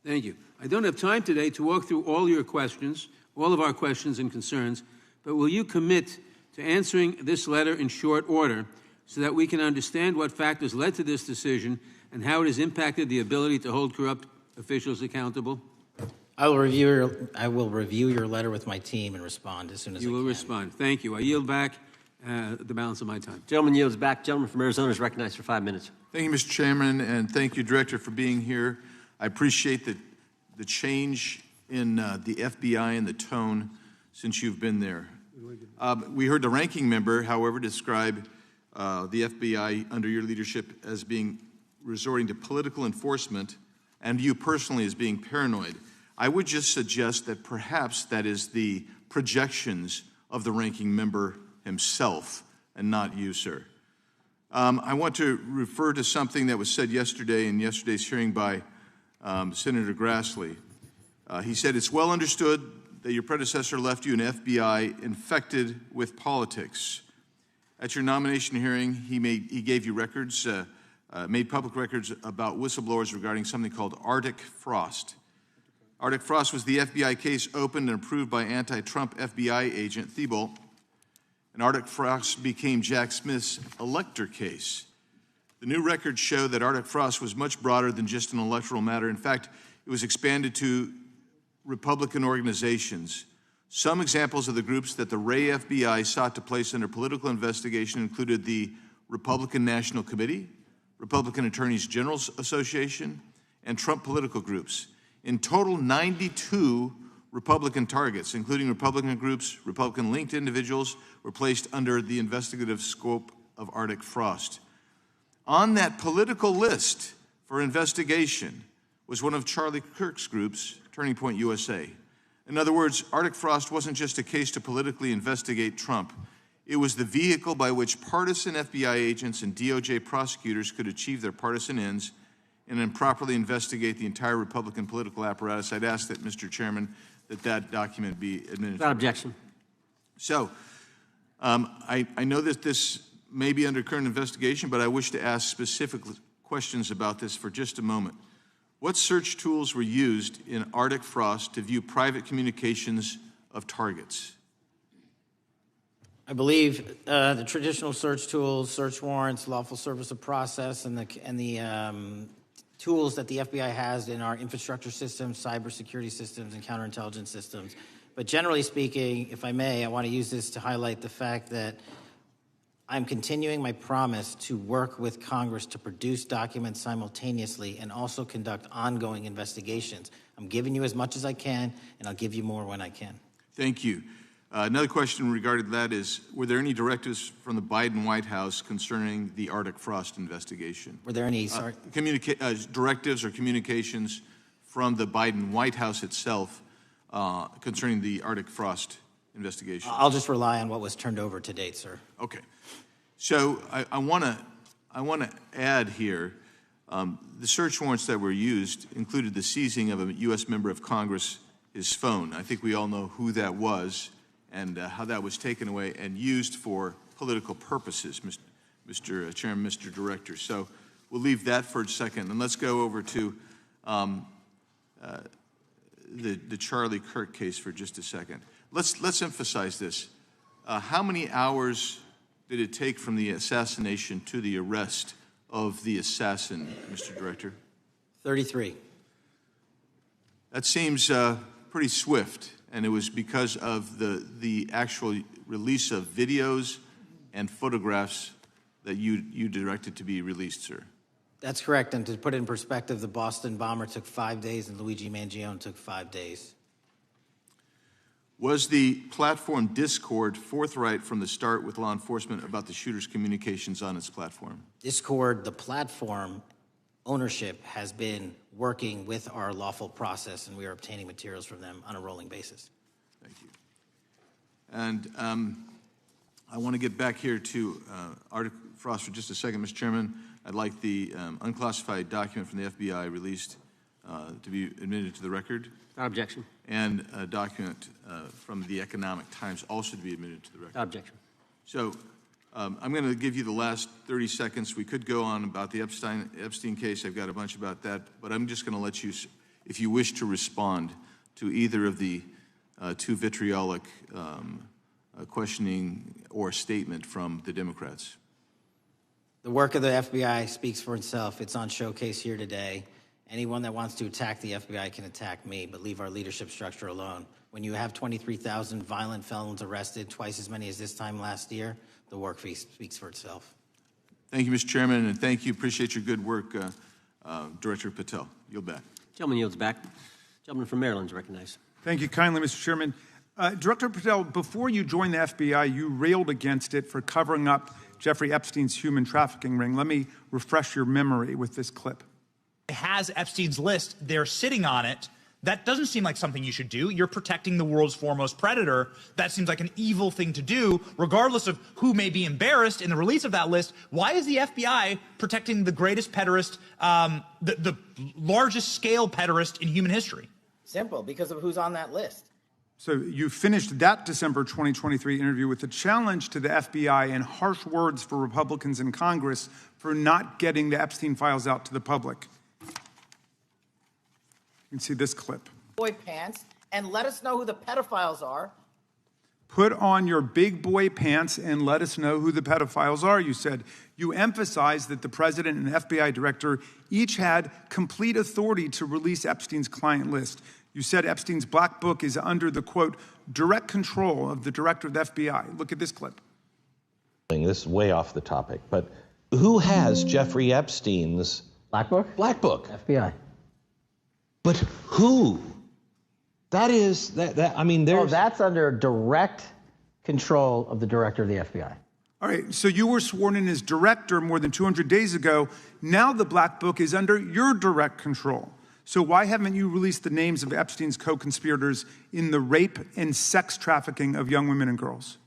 Thank you. I don't have time today to walk through all your questions, all of our questions and concerns, but will you commit to answering this letter in short order so that we can understand what factors led to this decision and how it has impacted the ability to hold corrupt officials accountable? I will review your letter with my team and respond as soon as I can. You will respond. Thank you. I yield back the balance of my time. Gentleman yields back. Gentleman from Arizona is recognized for 5 minutes. Thank you, Mr. Chairman, and thank you, Director, for being here. I appreciate the change in the FBI and the tone since you've been there. We heard the ranking member, however, describe the FBI under your leadership as being resorting to political enforcement and you personally as being paranoid. I would just suggest that perhaps that is the projections of the ranking member himself and not you, sir. I want to refer to something that was said yesterday in yesterday's hearing by Senator Grassley. He said, "It's well understood that your predecessor left you an FBI infected with politics." At your nomination hearing, he gave you records, made public records about whistleblowers regarding something called Arctic Frost. Arctic Frost was the FBI case opened and approved by anti-Trump FBI agent Thibault. And Arctic Frost became Jack Smith's elector case. The new records show that Arctic Frost was much broader than just an electoral matter. In fact, it was expanded to Republican organizations. Some examples of the groups that the Ray FBI sought to place under political investigation included the Republican National Committee, Republican Attorneys General's Association, and Trump political groups. In total, 92 Republican targets, including Republican groups, Republican-linked individuals, were placed under the investigative scope of Arctic Frost. On that political list for investigation was one of Charlie Kirk's groups, Turning Point USA. In other words, Arctic Frost wasn't just a case to politically investigate Trump. It was the vehicle by which partisan FBI agents and DOJ prosecutors could achieve their partisan ends and improperly investigate the entire Republican political apparatus. I'd ask that, Mr. Chairman, that document be administered. Without objection. So, I know that this may be under current investigation, but I wish to ask specific questions about this for just a moment. What search tools were used in Arctic Frost to view private communications of targets? I believe the traditional search tools, search warrants, lawful service of process, and the tools that the FBI has in our infrastructure systems, cybersecurity systems, and counterintelligence systems. But generally speaking, if I may, I want to use this to highlight the fact that I'm continuing my promise to work with Congress to produce documents simultaneously and also conduct ongoing investigations. I'm giving you as much as I can, and I'll give you more when I can. Thank you. Another question regarding that is, were there any directives from the Biden White House concerning the Arctic frost investigation? Were there any directives or communications from the Biden White House itself concerning the Arctic frost investigation? I'll just rely on what was turned over to date, sir. Okay. So I want to add here, the search warrants that were used included the seizing of a U.S. member of Congress, his phone. I think we all know who that was and how that was taken away and used for political purposes, Mr. Chairman, Mr. Director. So we'll leave that for a second, and let's go over to the Charlie Kirk case for just a second. Let's emphasize this. How many hours did it take from the assassination to the arrest of the assassin, Mr. Director? 33. That seems pretty swift, and it was because of the actual release of videos and photographs that you directed to be released, sir. That's correct, and to put it in perspective, the Boston bomber took 5 days and Luigi Mangione took 5 days. Was the platform Discord forthright from the start with law enforcement about the shooter's communications on its platform? Discord, the platform ownership, has been working with our lawful process, and we are obtaining materials from them on a rolling basis. Thank you. And I want to get back here to Arctic frost for just a second, Mr. Chairman. I'd like the unclassified document from the FBI released to be admitted to the record. Without objection. And a document from the Economic Times also to be admitted to the record. Without objection. So I'm going to give you the last 30 seconds. We could go on about the Epstein case. I've got a bunch about that, but I'm just going to let you, if you wish to respond to either of the too vitriolic questioning or statement from the Democrats. The work of the FBI speaks for itself. It's on showcase here today. Anyone that wants to attack the FBI can attack me, but leave our leadership structure alone. When you have 23,000 violent felons arrested, twice as many as this time last year, the work speaks for itself. Thank you, Mr. Chairman, and thank you. Appreciate your good work, Director Patel. Yield back. Gentleman yields back. Gentleman from Maryland is recognized. Thank you kindly, Mr. Chairman. Director Patel, before you joined the FBI, you railed against it for covering up Jeffrey Epstein's human trafficking ring. Let me refresh your memory with this clip. It has Epstein's list. They're sitting on it. That doesn't seem like something you should do. You're protecting the world's foremost predator. That seems like an evil thing to do, regardless of who may be embarrassed in the release of that list. Why is the FBI protecting the greatest pederast, the largest scale pederast in human history? Simple, because of who's on that list. So you finished that December 2023 interview with a challenge to the FBI and harsh words for Republicans in Congress for not getting the Epstein files out to the public. You can see this clip. Boy pants, and let us know who the pedophiles are. Put on your big boy pants and let us know who the pedophiles are, you said. You emphasized that the president and FBI director each had complete authority to release Epstein's client list. You said Epstein's black book is under the, quote, direct control of the director of the FBI. Look at this clip. This is way off the topic, but who has Jeffrey Epstein's Black Book? black book? FBI. But who? That is, I mean, there's... Oh, that's under direct control of the director of the FBI. All right, so you were sworn in as director more than 200 days ago. Now the black book is under your direct control. So why haven't you released the names of Epstein's co-conspirators in the rape and sex trafficking of young women and girls?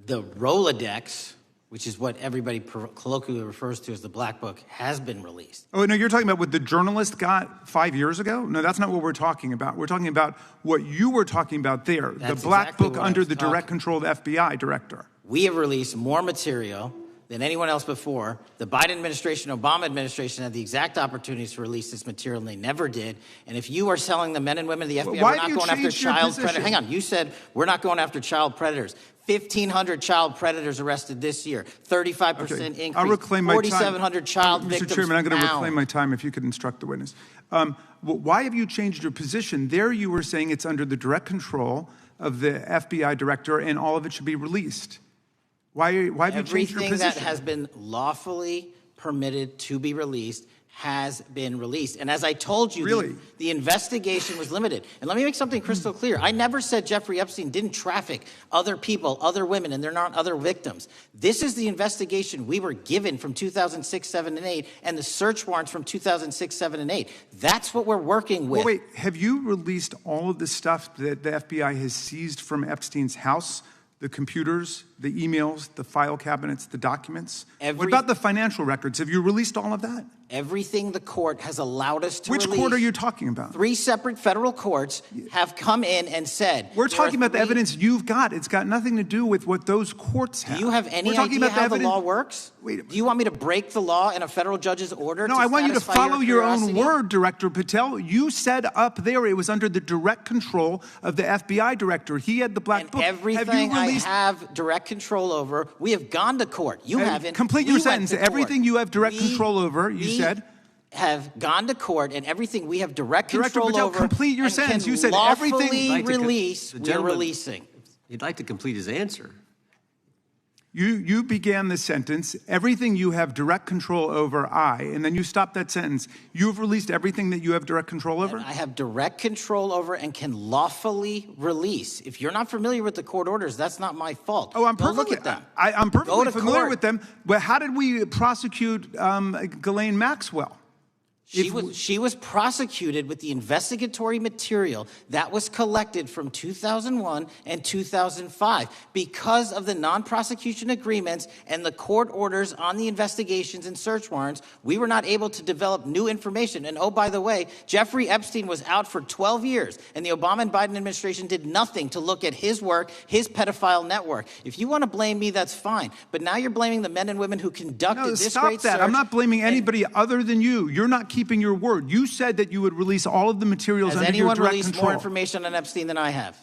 The Rolodex, which is what everybody colloquially refers to as the Black Book, has been released. Oh, no, you're talking about what the journalist got 5 years ago? No, that's not what we're talking about. We're talking about what you were talking about there, the Black Book under the direct control of the FBI director. We have released more material than anyone else before. The Biden administration, Obama administration had the exact opportunities to release this material, and they never did. And if you are telling the men and women of the FBI, we're not going after child predators. Hang on, you said we're not going after child predators. 1,500 child predators arrested this year, 35% increase. I'll reclaim my time. 4,700 child victims Mr. Chairman, I'm going to found. reclaim my time if you could instruct the witness. Why have you changed your position? There you were saying it's under the direct control of the FBI director and all of it should be released. Why have you changed your position? Everything that has been lawfully permitted to be released has been released. And as I told you, the investigation was limited. And let me make something crystal clear. I never said Jeffrey Epstein didn't traffic other people, other women, and they're not other victims. This is the investigation we were given from 2006, 7, and 8, and the search warrants from 2006, 7, and 8. That's what we're working with. Well, wait, have you released all of the stuff that the FBI has seized from Epstein's house? The computers, the emails, the file cabinets, the documents? What about the financial records? Have you released all of that? Everything the court has allowed us to release. Which court are you talking about? 3 separate federal courts have come in and said... We're talking about the evidence you've got. It's got nothing to do with what those courts have. Do you have any idea how the law works? Do you want me to break the law in a federal judge's order? No, I want you to follow your own word, Director Patel. You said up there it was under the direct control of the FBI director. He had the black book. Everything I have direct control over, we have gone to court. You haven't. Complete your sentence. Everything you have direct control over, you said. Have gone to court, and everything we have direct control over. Complete your sentence. You said everything. Release. We're releasing. He'd like to complete his answer. You began the sentence. Everything you have direct control over, and then you stopped that sentence. You have released everything that you have direct control over. And I have direct control over and can lawfully release. If you're not familiar with the court orders, that's not my fault. Oh, I'm perfectly. Look at them. I'm perfectly familiar with them. But how did we prosecute Ghislaine Maxwell? She was prosecuted with the investigatory material that was collected from 2001 and 2005. Because of the non-prosecution agreements and the court orders on the investigations and search warrants, we were not able to develop new information. And oh, by the way, Jeffrey Epstein was out for 12 years, and the Obama and Biden administration did nothing to look at his work, his pedophile network. If you want to blame me, that's fine. But now you're blaming the men and women who conducted this great search. Stop that. I'm not blaming anybody other than you. You're not keeping your word. You said that you would release all of the materials under your direct control. Has anyone released more information on Epstein than I have?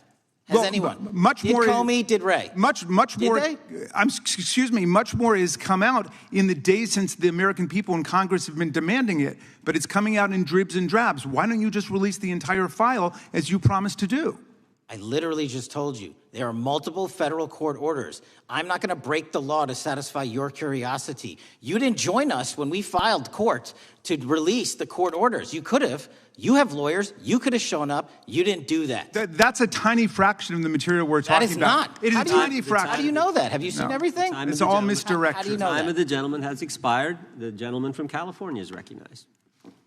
Has anyone? Much more. Did Comey? Did Wray? Much more. Did they? Excuse me. Much more has come out in the days since the American people in Congress have been demanding it, but it's coming out in dribs and drabs. Why don't you just release the entire file as you promised to do? I literally just told you. There are multiple federal court orders. I'm not going to break the law to satisfy your curiosity. You didn't join us when we filed court to release the court orders. You could have. You have lawyers. You could have shown up. You didn't do that. That's a tiny fraction of the material we're talking about. That is not. It is a tiny fraction. How do you know that? Have you seen everything? It's all misdirected. How do you know that? The time of the gentleman has expired. The gentleman from California is recognized.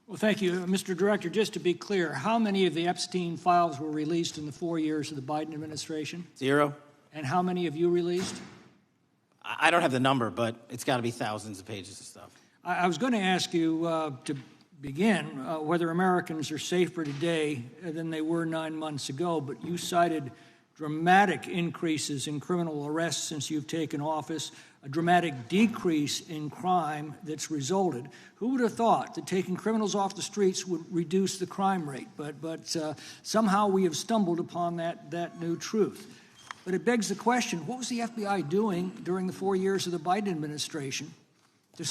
Well, thank you. Mr. Director, just to be clear, how many of the Epstein files were released in the 4 years of the Biden administration? 0. And how many have you released? I don't have the number, but it's got to be thousands of pages of stuff. I was going to ask you to begin whether Americans are safer today than they were 9 months ago, but you cited dramatic increases in criminal arrests since you've taken office, a dramatic decrease in crime that's resulted. Who would have thought that taking criminals off the streets would reduce the crime rate? But somehow we have stumbled upon that new truth. But it begs the question, what was the FBI doing during the 4 years of the Biden administration to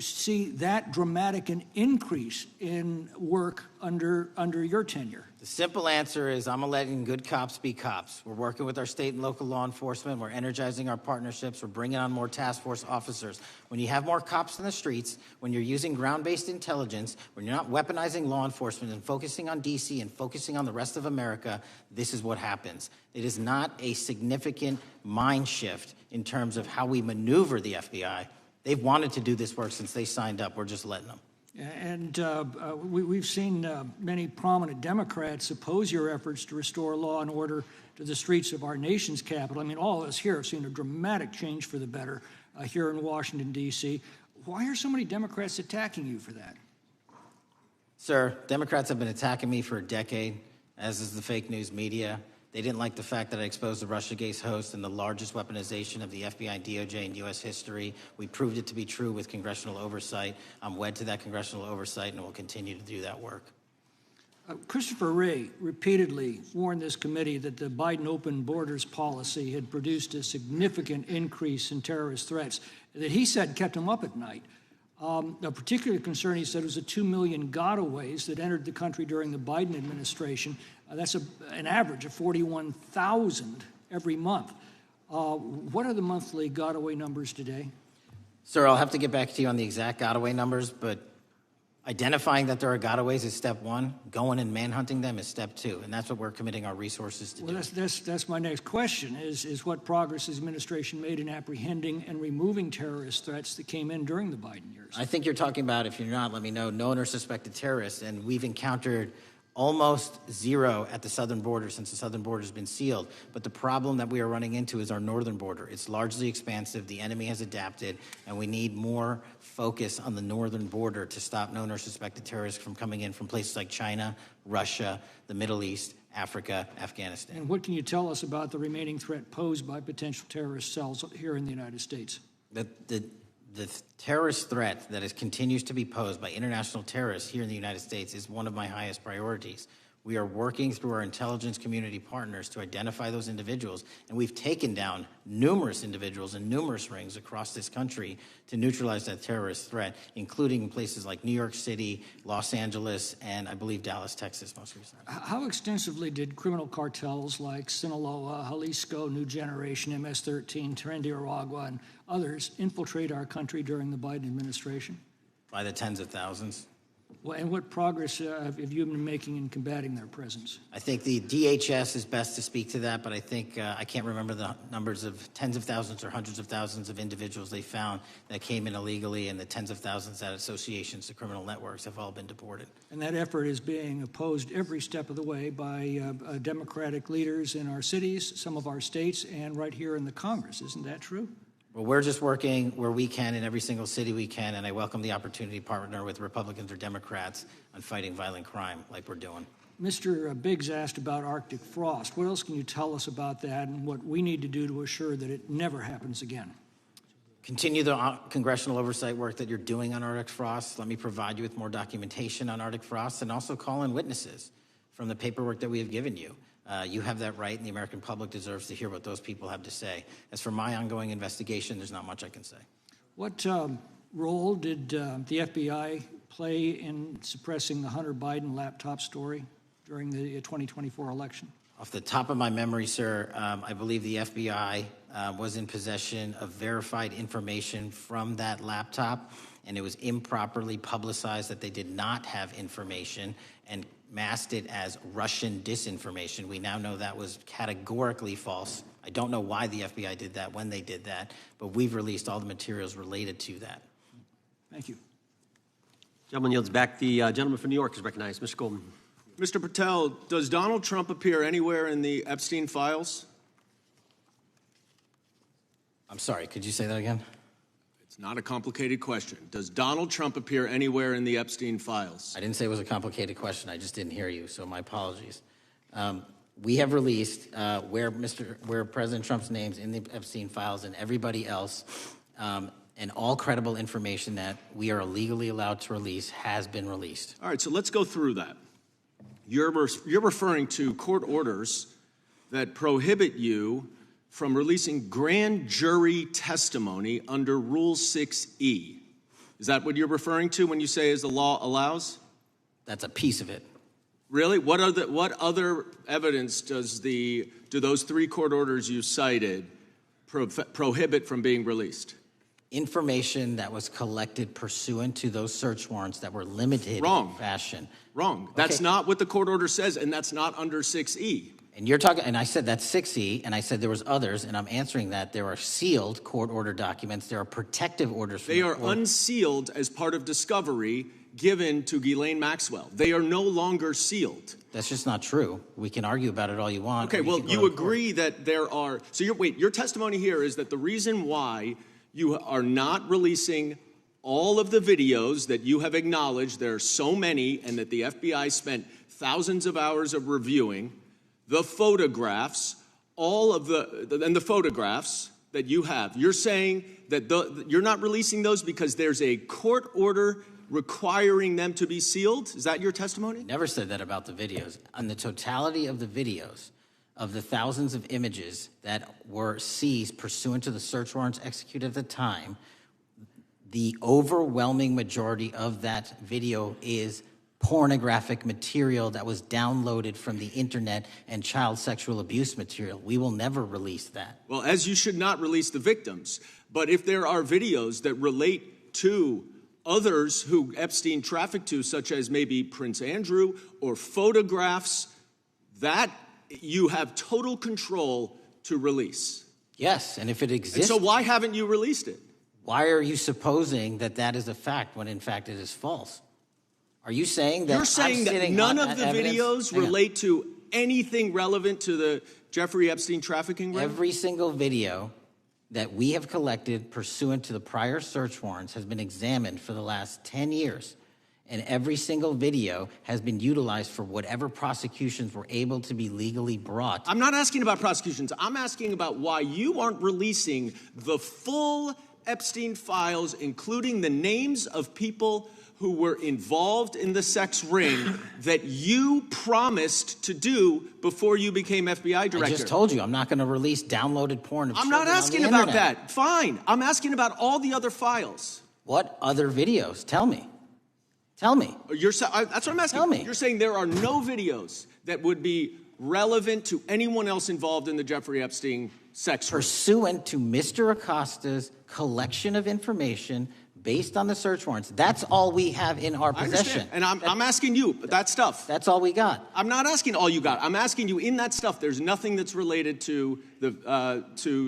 see that dramatic an increase in work under your tenure? The simple answer is I'm letting good cops be cops. We're working with our state and local law enforcement. We're energizing our partnerships. We're bringing on more task force officers. When you have more cops in the streets, when you're using ground-based intelligence, when you're not weaponizing law enforcement and focusing on D.C. and focusing on the rest of America, this is what happens. It is not a significant mind shift in terms of how we maneuver the FBI. They've wanted to do this work since they signed up. We're just letting them. And we've seen many prominent Democrats oppose your efforts to restore law and order to the streets of our nation's capital. I mean, all of us here have seen a dramatic change for the better here in Washington, D.C. Why are so many Democrats attacking you for that? Sir, Democrats have been attacking me for a decade, as is the fake news media. They didn't like the fact that I exposed the Russiagate host and the largest weaponization of the FBI, DOJ, and U.S. history. We proved it to be true with congressional oversight. I'm wed to that congressional oversight and will continue to do that work. Christopher Wray repeatedly warned this committee that the Biden open borders policy had produced a significant increase in terrorist threats that he said kept him up at night. A particular concern, he said, was the 2 million gotaways that entered the country during the Biden administration. That's an average of 41,000 every month. What are the monthly gotaway numbers today? Sir, I'll have to get back to you on the exact gotaway numbers, but identifying that there are gotaways is step one. Going and manhunting them is step two, and that's what we're committing our resources to do. That's my next question, is what progress has administration made in apprehending and removing terrorist threats that came in during the Biden years? I think you're talking about, if you're not, let me know, known or suspected terrorists, and we've encountered almost zero at the southern border since the southern border has been sealed. But the problem that we are running into is our northern border. It's largely expansive. The enemy has adapted, and we need more focus on the northern border to stop known or suspected terrorists from coming in from places like China, Russia, the Middle East, Africa, Afghanistan. And what can you tell us about the remaining threat posed by potential terrorist cells here in the United States? The terrorist threat that continues to be posed by international terrorists here in the United States is one of my highest priorities. We are working through our intelligence community partners to identify those individuals, and we've taken down numerous individuals in numerous rings across this country to neutralize that terrorist threat, including in places like New York City, Los Angeles, and I believe Dallas, Texas most recently. How extensively did criminal cartels like Sinaloa, Jalisco, New Generation, MS-13, Trinidad, and others infiltrate our country during the Biden administration? By the tens of thousands. Well, and what progress have you been making in combating their presence? I think the DHS is best to speak to that, but I think I can't remember the numbers of tens of thousands or hundreds of thousands of individuals they found that came in illegally, and the tens of thousands that associations to criminal networks have all been deported. And that effort is being opposed every step of the way by Democratic leaders in our cities, some of our states, and right here in the Congress. Isn't that true? Well, we're just working where we can in every single city we can, and I welcome the opportunity to partner with Republicans or Democrats on fighting violent crime like we're doing. Mr. Biggs asked about Arctic frost. What else can you tell us about that and what we need to do to assure that it never happens again? Continue the congressional oversight work that you're doing on Arctic frost. Let me provide you with more documentation on Arctic frost and also call in witnesses from the paperwork that we have given you. You have that right, and the American public deserves to hear what those people have to say. As for my ongoing investigation, there's not much I can say. What role did the FBI play in suppressing the Hunter Biden laptop story during the 2024 election? Off the top of my memory, sir, I believe the FBI was in possession of verified information from that laptop, and it was improperly publicized that they did not have information and masked it as Russian disinformation. We now know that was categorically false. I don't know why the FBI did that, when they did that, but we've released all the materials related to that. Thank you. Gentleman yields back. The gentleman from New York is recognized. Mr. Golden. Mr. Patel, does Donald Trump appear anywhere in the Epstein files? I'm sorry, could you say that again? It's not a complicated question. Does Donald Trump appear anywhere in the Epstein files? I didn't say it was a complicated question. I just didn't hear you, so my apologies. We have released where President Trump's name's in the Epstein files and everybody else, and all credible information that we are legally allowed to release has been released. All right, so let's go through that. You're referring to court orders that prohibit you from releasing grand jury testimony under Rule 6E. Is that what you're referring to when you say as the law allows? That's a piece of it. Really? What other evidence do those three court orders you cited prohibit from being released? Information that was collected pursuant to those search warrants that were limited in fashion. Wrong. That's not what the court order says, and that's not under 6E. And you're talking, and I said that's 6E, and I said there was others, and I'm answering that. There are sealed court order documents. There are protective orders. They are unsealed as part of discovery given to Ghislaine Maxwell. They are no longer sealed. That's just not true. We can argue about it all you want. Okay, well, you agree that there are. So your testimony here is that the reason why you are not releasing all of the videos that you have acknowledged, there are so many, and that the FBI spent thousands of hours of reviewing, the photographs, all of the photographs that you have. You're saying that you're not releasing those because there's a court order requiring them to be sealed? Is that your testimony? Never said that about the videos. On the totality of the videos, of the thousands of images that were seized pursuant to the search warrants executed at the time, the overwhelming majority of that video is pornographic material that was downloaded from the internet and child sexual abuse material. We will never release that. Well, as you should not release the victims. But if there are videos that relate to others who Epstein trafficked to, such as maybe Prince Andrew, or photographs, that you have total control to release. Yes, and if it exists... And so why haven't you released it? Why are you supposing that that is a fact when in fact it is false? Are you saying that... You're saying that none of the videos relate to anything relevant to the Jeffrey Epstein trafficking ring? Every single video that we have collected pursuant to the prior search warrants has been examined for the last 10 years. And every single video has been utilized for whatever prosecutions were able to be legally brought. I'm not asking about prosecutions. I'm asking about why you aren't releasing the full Epstein files, including the names of people who were involved in the sex ring that you promised to do before you became FBI director. I just told you I'm not going to release downloaded porn of I'm children not asking on the about internet. that. Fine. I'm asking about all the other files. What other videos? Tell me. Tell me. That's what I'm asking. Tell me. You're saying there are no videos that would be relevant to anyone else involved in the Jeffrey Epstein sex ring. Pursuant to Mr. Acosta's collection of information based on the search warrants. That's all we have in our possession. And I'm asking you, that stuff. That's all we got. I'm not asking all you got. I'm asking you, in that stuff, there's nothing that's related to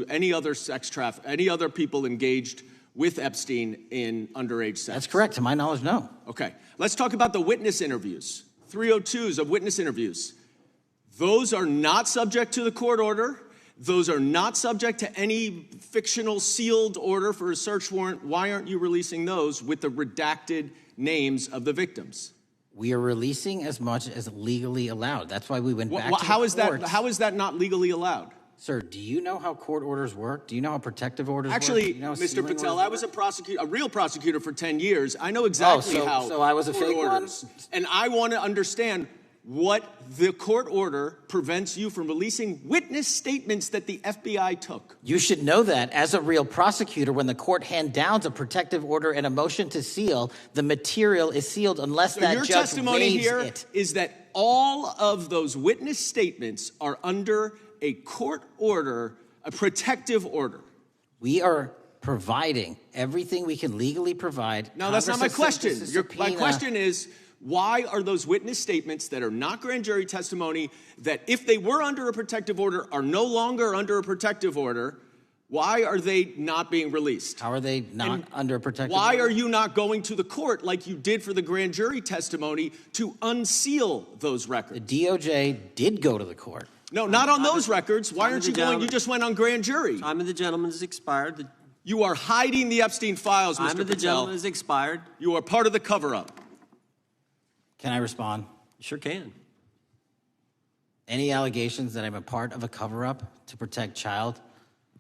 any other sex traffic, any other people engaged with Epstein in underage sex. That's correct. To my knowledge, no. Okay. Let's talk about the witness interviews. 302s of witness interviews. Those are not subject to the court order. Those are not subject to any fictional sealed order for a search warrant. Why aren't you releasing those with the redacted names of the victims? We are releasing as much as legally allowed. That's why we went back to the courts. How is that not legally allowed? Sir, do you know how court orders work? Do you know how protective orders work? Actually, Do you know how Mr. sealing Patel, orders I was work? a real prosecutor for 10 years. I know exactly how so I was a court fake one? orders. And I want to understand what the court order prevents you from releasing witness statements that the FBI took. You should know that as a real prosecutor, when the court hand downs a protective order and a motion to seal, the material is sealed unless that Your judge testimony waives here it. is that all of those witness statements are under a court order, a protective order. We are providing everything we can legally provide. No, that's not my question. My My question is, why are those witness statements that are not grand jury testimony, that if they were under a protective order are no longer under a protective order, why are they not being released? How are they not under a protective Why order? are you not going to the court like you did for the grand jury testimony to unseal those records? The DOJ did go to the court. No, not on those records. Why aren't you going? You just went on grand jury. Time of the gentleman has expired. You are hiding the Epstein files, Mr. Patel. Time of the gentleman has expired. You are part of the cover-up. Can I respond? Sure can. Any allegations that I'm a part of a cover-up to protect child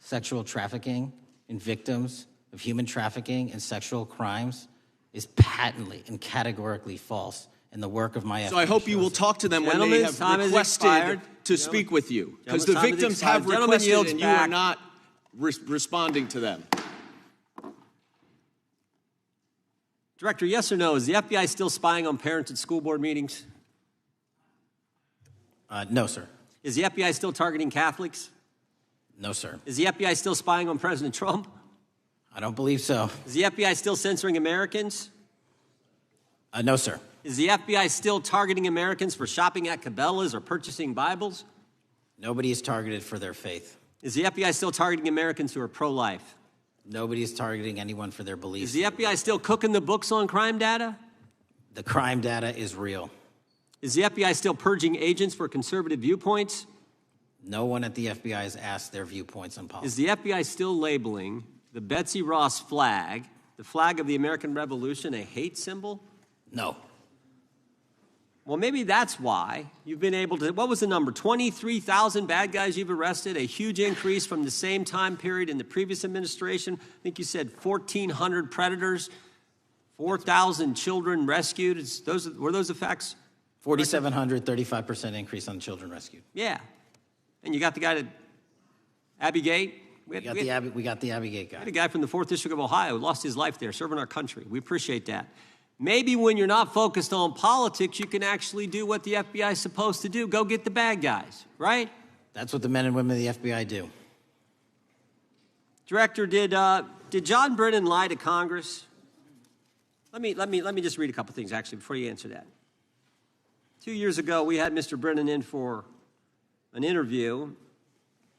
sexual trafficking and victims of human trafficking and sexual crimes is patently and categorically false in the work of my So I hope you will talk to them when they have requested to speak with you. Because the victims have requested and you are not responding to them. Director, yes or no, is the FBI still spying on parents at school board meetings? No, sir. Is the FBI still targeting Catholics? No, sir. Is the FBI still spying on President Trump? I don't believe so. Is the FBI still censoring Americans? No, sir. Is the FBI still targeting Americans for shopping at Cabela's or purchasing Bibles? Nobody is targeted for their faith. Is the FBI still targeting Americans who are pro-life? Nobody is targeting anyone for their beliefs. Is the FBI still cooking the books on crime data? The crime data is real. Is the FBI still purging agents for conservative viewpoints? No one at the FBI has asked their viewpoints on policy. Is the FBI still labeling the Betsy Ross flag, the flag of the American Revolution, a hate symbol? No. Well, maybe that's why you've been able to, what was the number? 23,000 bad guys you've arrested, a huge increase from the same time period in the previous administration. I think you said 1,400 predators, 4,000 children rescued. Were those the facts? 4,700, 35% increase on children rescued. Yeah. And you got the guy that, Abbey Gate? We got the Abbey Gate guy. We had a guy from the 4th District of Ohio who lost his life there serving our country. We appreciate that. Maybe when you're not focused on politics, you can actually do what the FBI is supposed to do. Go get the bad guys, right? That's what the men and women of the FBI do. Director, did John Brennan lie to Congress? Let me just read a couple things, actually, before you answer that. 2 years ago, we had Mr. Brennan in for an interview,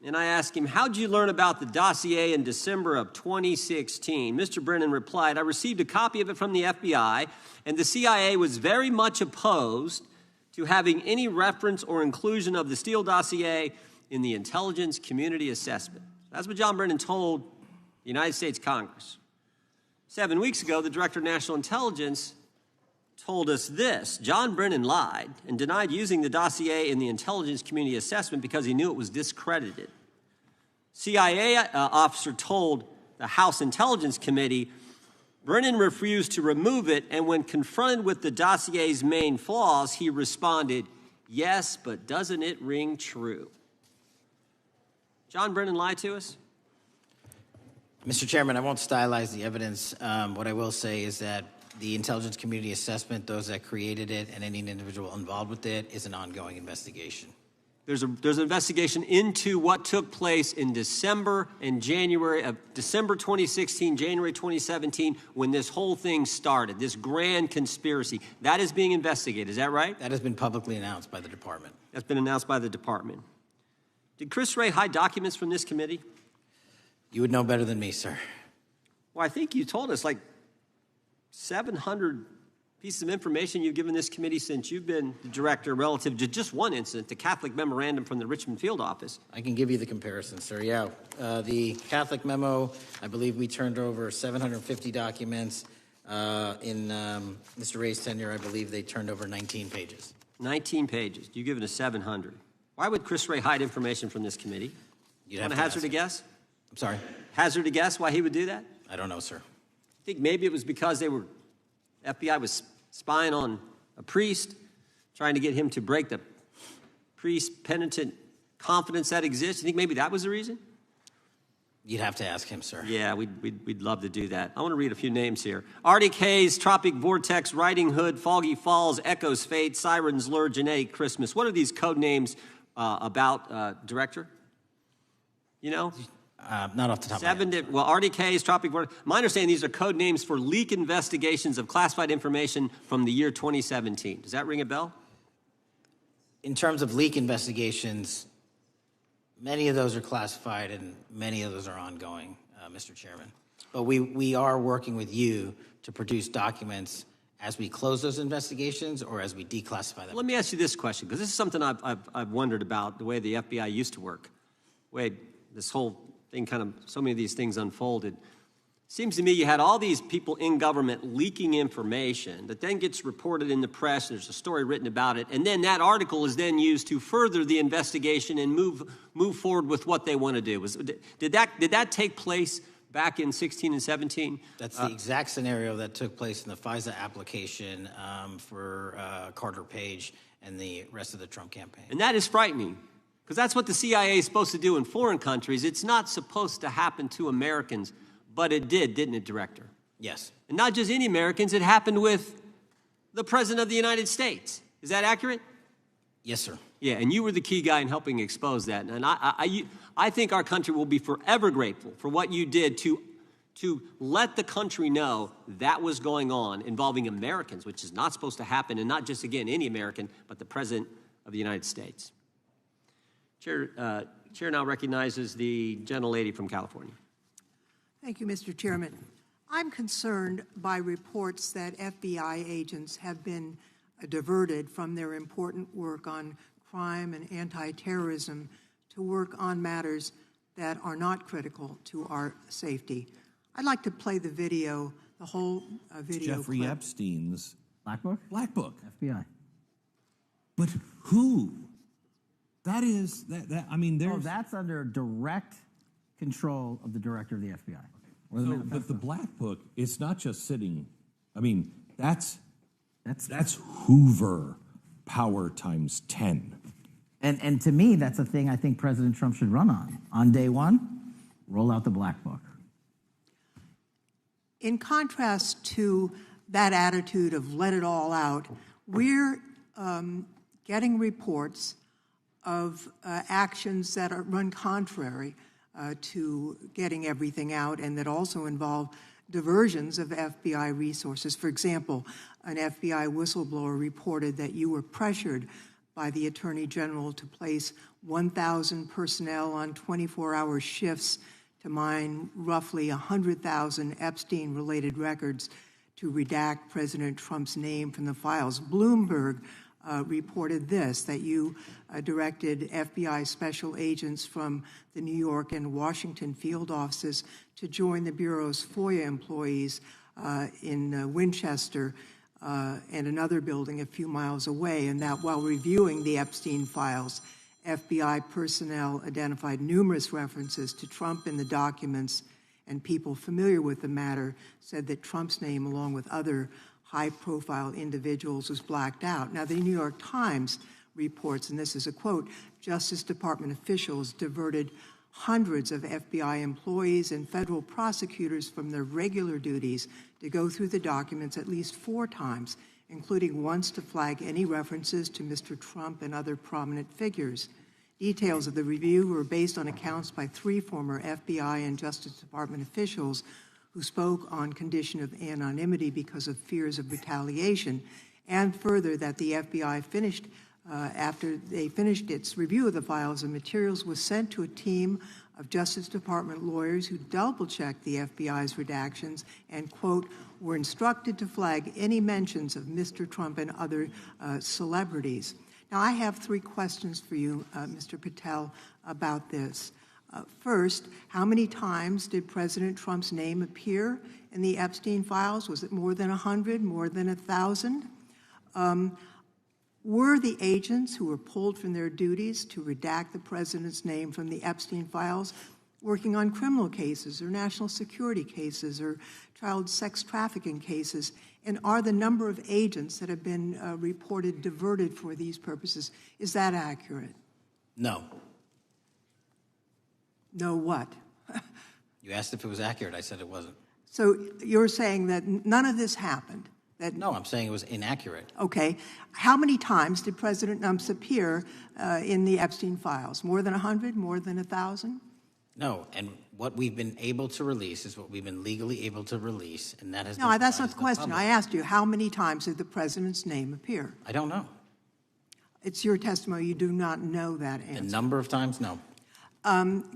and I asked him, how'd you learn about the dossier in December of 2016? Mr. Brennan replied, I received a copy of it from the FBI, and the CIA was very much opposed to having any reference or inclusion of the Steele dossier in the intelligence community assessment. That's what John Brennan told the United States Congress. 7 weeks ago, the Director of National Intelligence told us this. John Brennan lied and denied using the dossier in the intelligence community assessment because he knew it was discredited. CIA officer told the House Intelligence Committee Brennan refused to remove it, and when confronted with the dossier's main flaws, he responded, yes, but doesn't it ring true? John Brennan lied to us? Mr. Chairman, I won't stylize the evidence. What I will say is that the intelligence community assessment, those that created it, and any individual involved with it, is an ongoing investigation. There's an investigation into what took place in December and January of December 2016, January 2017, when this whole thing started, this grand conspiracy. That is being investigated. Is that right? That has been publicly announced by the department. That's been announced by the department. Did Chris Wray hide documents from this committee? You would know better than me, sir. Well, I think you told us like 700 pieces of information you've given this committee since you've been the director relative to just one incident, the Catholic memorandum from the Richmond field office. I can give you the comparison, sir. Yeah, the Catholic memo, I believe we turned over 750 documents. In Mr. Ray's tenure, I believe they turned over 19 pages. 19 pages. You've given us 700. Why would Chris Wray hide information from this committee? You'd want to hazard a guess? I'm sorry? Hazard a guess why he would do that? I don't know, sir. I think maybe it was because FBI was spying on a priest, trying to get him to break the priest penitent confidence that exists. You think maybe that was the reason? You'd have to ask him, sir. Yeah, we'd love to do that. I want to read a few names here. Arctic Haze, Tropic Vortex, Riding Hood, Foggy Falls, Echoes Fate, Sirens Lure, Genetic Christmas. What are these code names about, Director? You know? Not off the top of my head. Well, Arctic Haze, Tropic Vortex. My understanding, these are code names for leak investigations of classified information from the year 2017. Does that ring a bell? In terms of leak investigations, many of those are classified and many of those are ongoing, Mr. Chairman. But we are working with you to produce documents as we close those investigations or as we declassify them. Let me ask you this question, because this is something I've wondered about, the way the FBI used to work. The way this whole thing so many of these things unfolded. Seems to me you had all these people in government leaking information that then gets reported in the press, and there's a story written about it, and then that article is then used to further the investigation and move forward with what they want to do. Did that take place back in 16 and 17? That's the exact scenario that took place in the FISA application for Carter Page and the rest of the Trump campaign. And that is frightening, because that's what the CIA is supposed to do in foreign countries. It's not supposed to happen to Americans, but it did, didn't it, Director? Yes. And not just any Americans, it happened with the President of the United States. Is that accurate? Yes, sir. Yeah, and you were the key guy in helping expose that. And I think our country will be forever grateful for what you did to let the country know that was going on involving Americans, which is not supposed to happen, and not just, again, any American, but the President of the United States. Chair now recognizes the gentlelady from California. Thank you, Mr. Chairman. I'm concerned by reports that FBI agents have been diverted from their important work on crime and anti-terrorism to work on matters that are not critical to our safety. I'd like to play the video, the whole video Jeffrey clip. Epstein's Black Book? Black Book. FBI. But who? That is, I mean, there's... Oh, that's under direct control of the director of the FBI. But the Black Book, it's not just sitting, I mean, that's Hoover power times 10. And to me, that's a thing I think President Trump should run on. On day one, roll out the Black Book. In contrast to that attitude of let it all out, we're getting reports of actions that run contrary to getting everything out and that also involve diversions of FBI resources. For example, an FBI whistleblower reported that you were pressured by the Attorney General to place 1,000 personnel on 24-hour shifts to mine roughly 100,000 Epstein-related records to redact President Trump's name from the files. Bloomberg reported this, that you directed FBI special agents from the New York and Washington field offices to join the Bureau's FOIA employees in Winchester and another building a few miles away, and that while reviewing the Epstein files, FBI personnel identified numerous references to Trump in the documents, and people familiar with the matter said that Trump's name, along with other high-profile individuals, was blacked out. Now, the New York Times reports, and this is a quote, Justice Department officials diverted hundreds of FBI employees and federal prosecutors from their regular duties to go through the documents at least 4 times, including once to flag any references to Mr. Trump and other prominent figures. Details of the review were based on accounts by 3 former FBI and Justice Department officials who spoke on condition of anonymity because of fears of retaliation, and further that the FBI finished, after they finished its review of the files and materials, was sent to a team of Justice Department lawyers who double-checked the FBI's redactions and, quote, were instructed to flag any mentions of Mr. Trump and other celebrities. Now, I have 3 questions for you, Mr. Patel, about this. First, how many times did President Trump's name appear in the Epstein files? Was it more than 100, more than 1,000? Were the agents who were pulled from their duties to redact the president's name from the Epstein files working on criminal cases or national security cases or child sex trafficking cases? And are the number of agents that have been reported diverted for these purposes, is that accurate? No. No what? You asked if it was accurate. I said it wasn't. So you're saying that none of this happened? No, I'm saying it was inaccurate. Okay. How many times did President Trump appear in the Epstein files? More than 100? More than 1,000? No, and what we've been able to release is what we've been legally able to release, and that has been... No, that's not the question. Public. I asked you, how many times did the president's name appear? I don't know. It's your testimony. You do not know that answer. The number of times? No.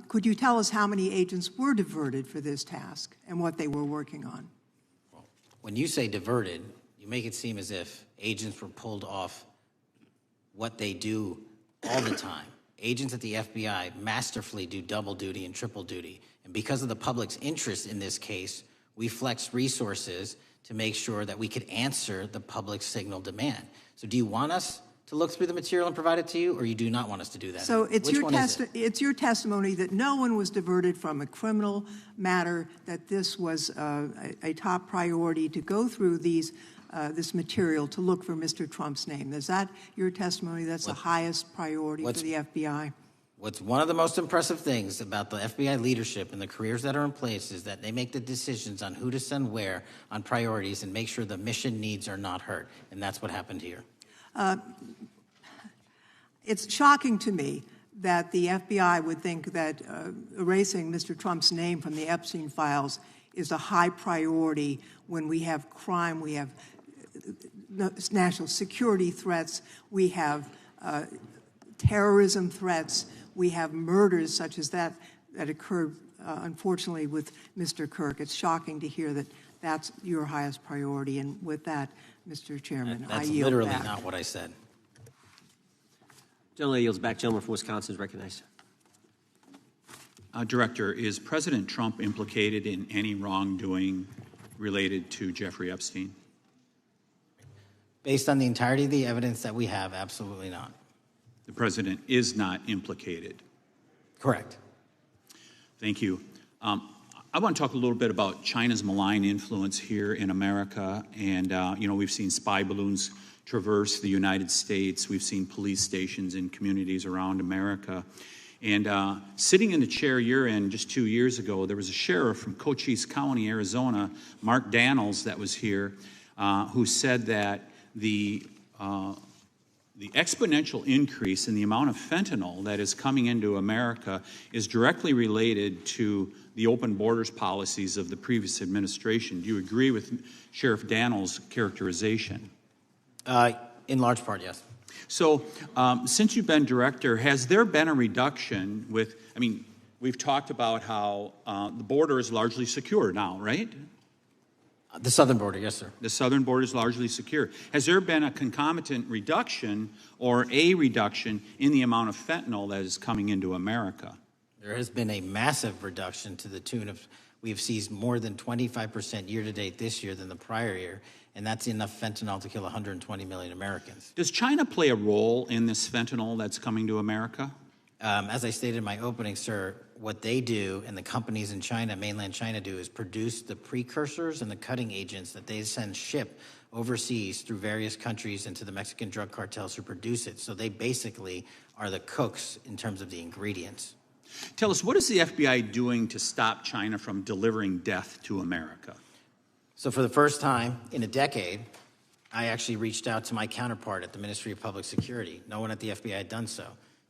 Could you tell us how many agents were diverted for this task and what they were working on? Well, when you say diverted, you make it seem as if agents were pulled off what they do all the time. Agents at the FBI masterfully do double duty and triple duty. And because of the public's interest in this case, we flexed resources to make sure that we could answer the public's signal demand. So do you want us to look through the material and provide it to you, or you do not want us to do that? So it's it's your testimony that no one was diverted from a criminal matter, that this was a top priority to go through these this material to look for Mr. Trump's name. Is that your testimony? That's the highest priority for the FBI? What's one of the most impressive things about the FBI leadership and the careers that are in place is that they make the decisions on who to send where on priorities and make sure the mission needs are not hurt. And that's what happened here. It's shocking to me that the FBI would think that erasing Mr. Trump's name from the Epstein files is a high priority when we have crime, we have national security threats, we have terrorism threats, we have murders such as that occurred, unfortunately, with Mr. Kirk. It's shocking to hear that that's your highest priority. And with that, Mr. Chairman, I yield back. That's literally not what I said. Gentleman yields back. Gentleman from Wisconsin is recognized. Director, is President Trump implicated in any wrongdoing related to Jeffrey Epstein? Based on the entirety of the evidence that we have, absolutely not. The president is not implicated. Correct. Thank you. I want to talk a little bit about China's malign influence here in America. And, we've seen spy balloons traverse the United States. We've seen police stations in communities around America. And sitting in the chair you're in just 2 years ago, there was a sheriff from Cochise County, Arizona, Mark Daniels, that was here, who said that the exponential increase in the amount of fentanyl that is coming into America is directly related to the open borders policies of the previous administration. Do you agree with Sheriff Daniels' characterization? In large part, yes. So since you've been director, has there been a reduction we've talked about how the border is largely secure now, right? The southern border, yes, sir. The southern border is largely secure. Has there been a concomitant reduction or a reduction in the amount of fentanyl that is coming into America? There has been a massive reduction to the tune of, we've seized more than 25% year-to-date this year than the prior year, and that's enough fentanyl to kill 120 million Americans. Does China play a role in this fentanyl that's coming to America? As I stated in my opening, sir, what they do and the companies in China, mainland China, do is produce the precursors and the cutting agents that they ship overseas through various countries into the Mexican drug cartels who produce it. So they basically are the cooks in terms of the ingredients. Tell us, what is the FBI doing to stop China from delivering death to America? So for the first time in a decade, I actually reached out to my counterpart at the Ministry of Public Security. No one at the FBI had done so.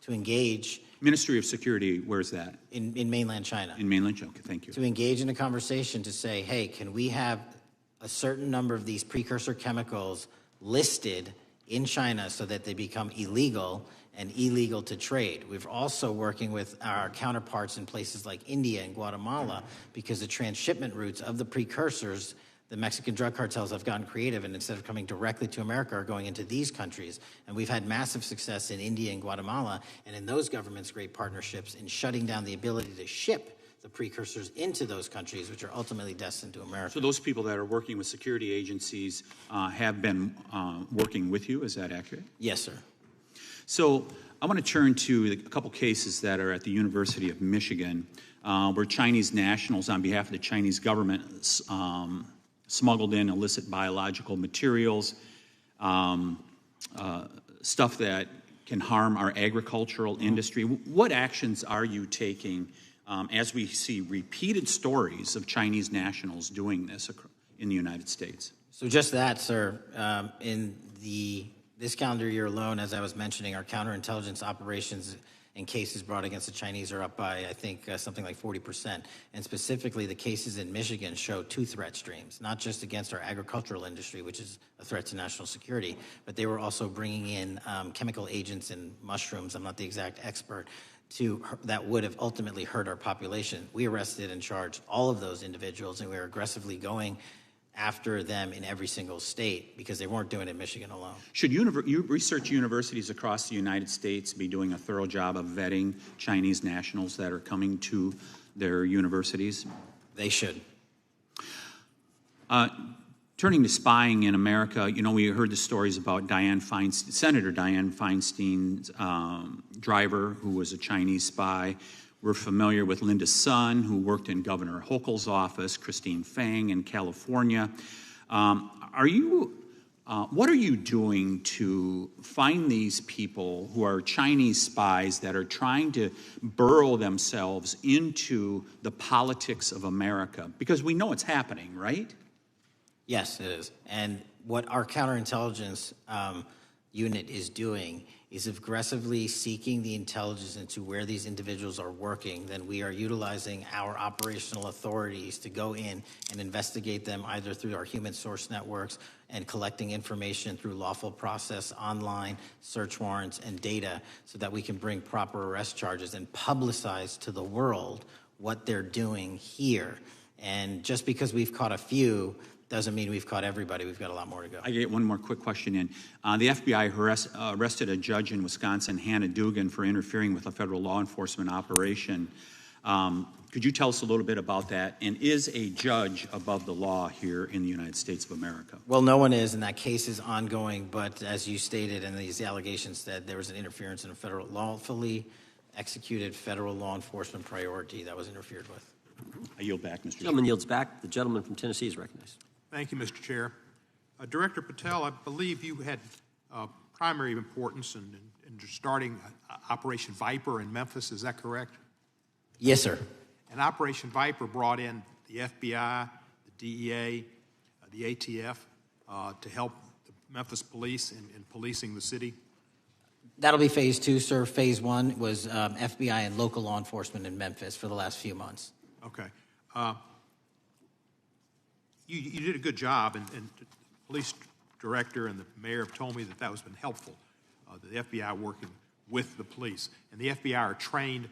To engage. Ministry of Security, where's that? In mainland China. In mainland China, okay, thank you. To engage in a conversation to say, hey, can we have a certain number of these precursor chemicals listed in China so that they become illegal and illegal to trade. We're also working with our counterparts in places like India and Guatemala because the transshipment routes of the precursors, the Mexican drug cartels have gotten creative, and instead of coming directly to America are going into these countries. And we've had massive success in India and Guatemala, and in those governments, great partnerships in shutting down the ability to ship the precursors into those countries, which are ultimately destined to America. So those people that are working with security agencies have been working with you, is that accurate? Yes, sir. So I want to turn to a couple cases that are at the University of Michigan, where Chinese nationals, on behalf of the Chinese government, smuggled in illicit biological materials, stuff that can harm our agricultural industry. What actions are you taking as we see repeated stories of Chinese nationals doing this in the United States? So just that, sir. In this calendar year alone, as I was mentioning, our counterintelligence operations and cases brought against the Chinese are up by, I think, something like 40%. And specifically, the cases in Michigan show two threat streams, not just against our agricultural industry, which is a threat to national security, but they were also bringing in chemical agents in mushrooms, I'm not the exact expert, that would have ultimately hurt our population. We arrested and charged all of those individuals, and we are aggressively going after them in every single state because they weren't doing it in Michigan alone. Should research universities across the United States be doing a thorough job of vetting Chinese nationals that are coming to their universities? They should. Turning to spying in America, we heard the stories about Senator Dianne Feinstein's driver, who was a Chinese spy. We're familiar with Linda's son, who worked in Governor Hochul's office, Christine Fang in California. What are you doing to find these people who are Chinese spies that are trying to burrow themselves into the politics of America? Because we know it's happening, right? Yes, it is. And what our counterintelligence unit is doing is aggressively seeking the intelligence into where these individuals are working. Then we are utilizing our operational authorities to go in and investigate them either through our human source networks and collecting information through lawful process, online, search warrants, and data so that we can bring proper arrest charges and publicize to the world what they're doing here. And just because we've caught a few doesn't mean we've caught everybody. We've got a lot more to go. I get one more quick question in. The FBI arrested a judge in Wisconsin, Hannah Dugan, for interfering with a federal law enforcement operation. Could you tell us a little bit about that? And is a judge above the law here in the United States of America? Well, no one is, and that case is ongoing. But as you stated, and these allegations said, there was an interference in a federal lawfully executed federal law enforcement priority that was interfered with. I yield back, Mr. The gentleman yields back. The gentleman from Tennessee is recognized. Thank you, Mr. Chair. Director Patel, I believe you had primary importance in starting Operation Viper in Memphis. Is that correct? Yes, sir. And Operation Viper brought in the FBI, the DEA, the ATF to help the Memphis police in policing the city. That'll be phase 2, sir. Phase 1 was FBI and local law enforcement in Memphis for the last few months. Okay. You did a good job, and the police director and the mayor have told me that was been helpful, the FBI working with the police. And the FBI are trained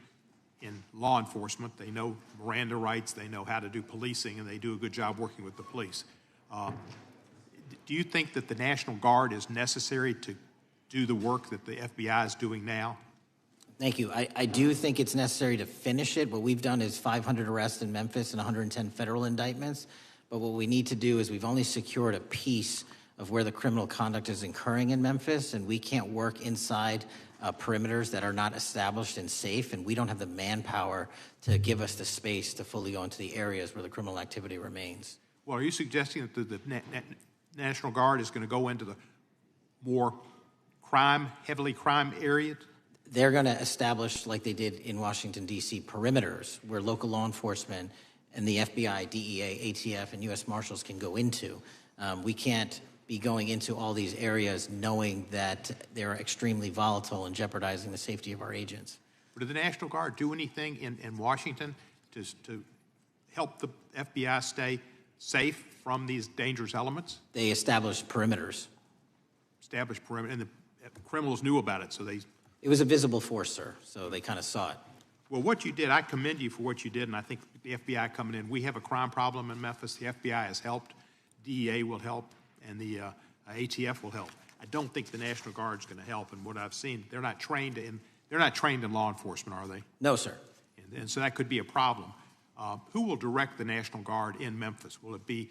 in law enforcement. They know Miranda rights, they know how to do policing, and they do a good job working with the police. Do you think that the National Guard is necessary to do the work that the FBI is doing now? Thank you. I do think it's necessary to finish it. What we've done is 500 arrests in Memphis and 110 federal indictments. But what we need to do is we've only secured a piece of where the criminal conduct is occurring in Memphis, and we can't work inside perimeters that are not established and safe, and we don't have the manpower to give us the space to fully go into the areas where the criminal activity remains. Well, are you suggesting that the National Guard is going to go into the more heavily crime areas? They're going to establish, like they did in Washington, D.C., perimeters where local law enforcement and the FBI, DEA, ATF, and U.S. Marshals can go into. We can't be going into all these areas knowing that they're extremely volatile and jeopardizing the safety of our agents. But did the National Guard do anything in Washington to help the FBI stay safe from these dangerous elements? They established perimeters. Established perimeter, and the criminals knew about it, so they... It was a visible force, sir, so they kind of saw it. Well, what you did, I commend you for what you did, and I think the FBI coming in, we have a crime problem in Memphis. The FBI has helped, DEA will help, and the ATF will help. I don't think the National Guard is going to help, and what I've seen, they're not trained in law enforcement, are they? No, sir. And so that could be a problem. Who will direct the National Guard in Memphis? Will it be?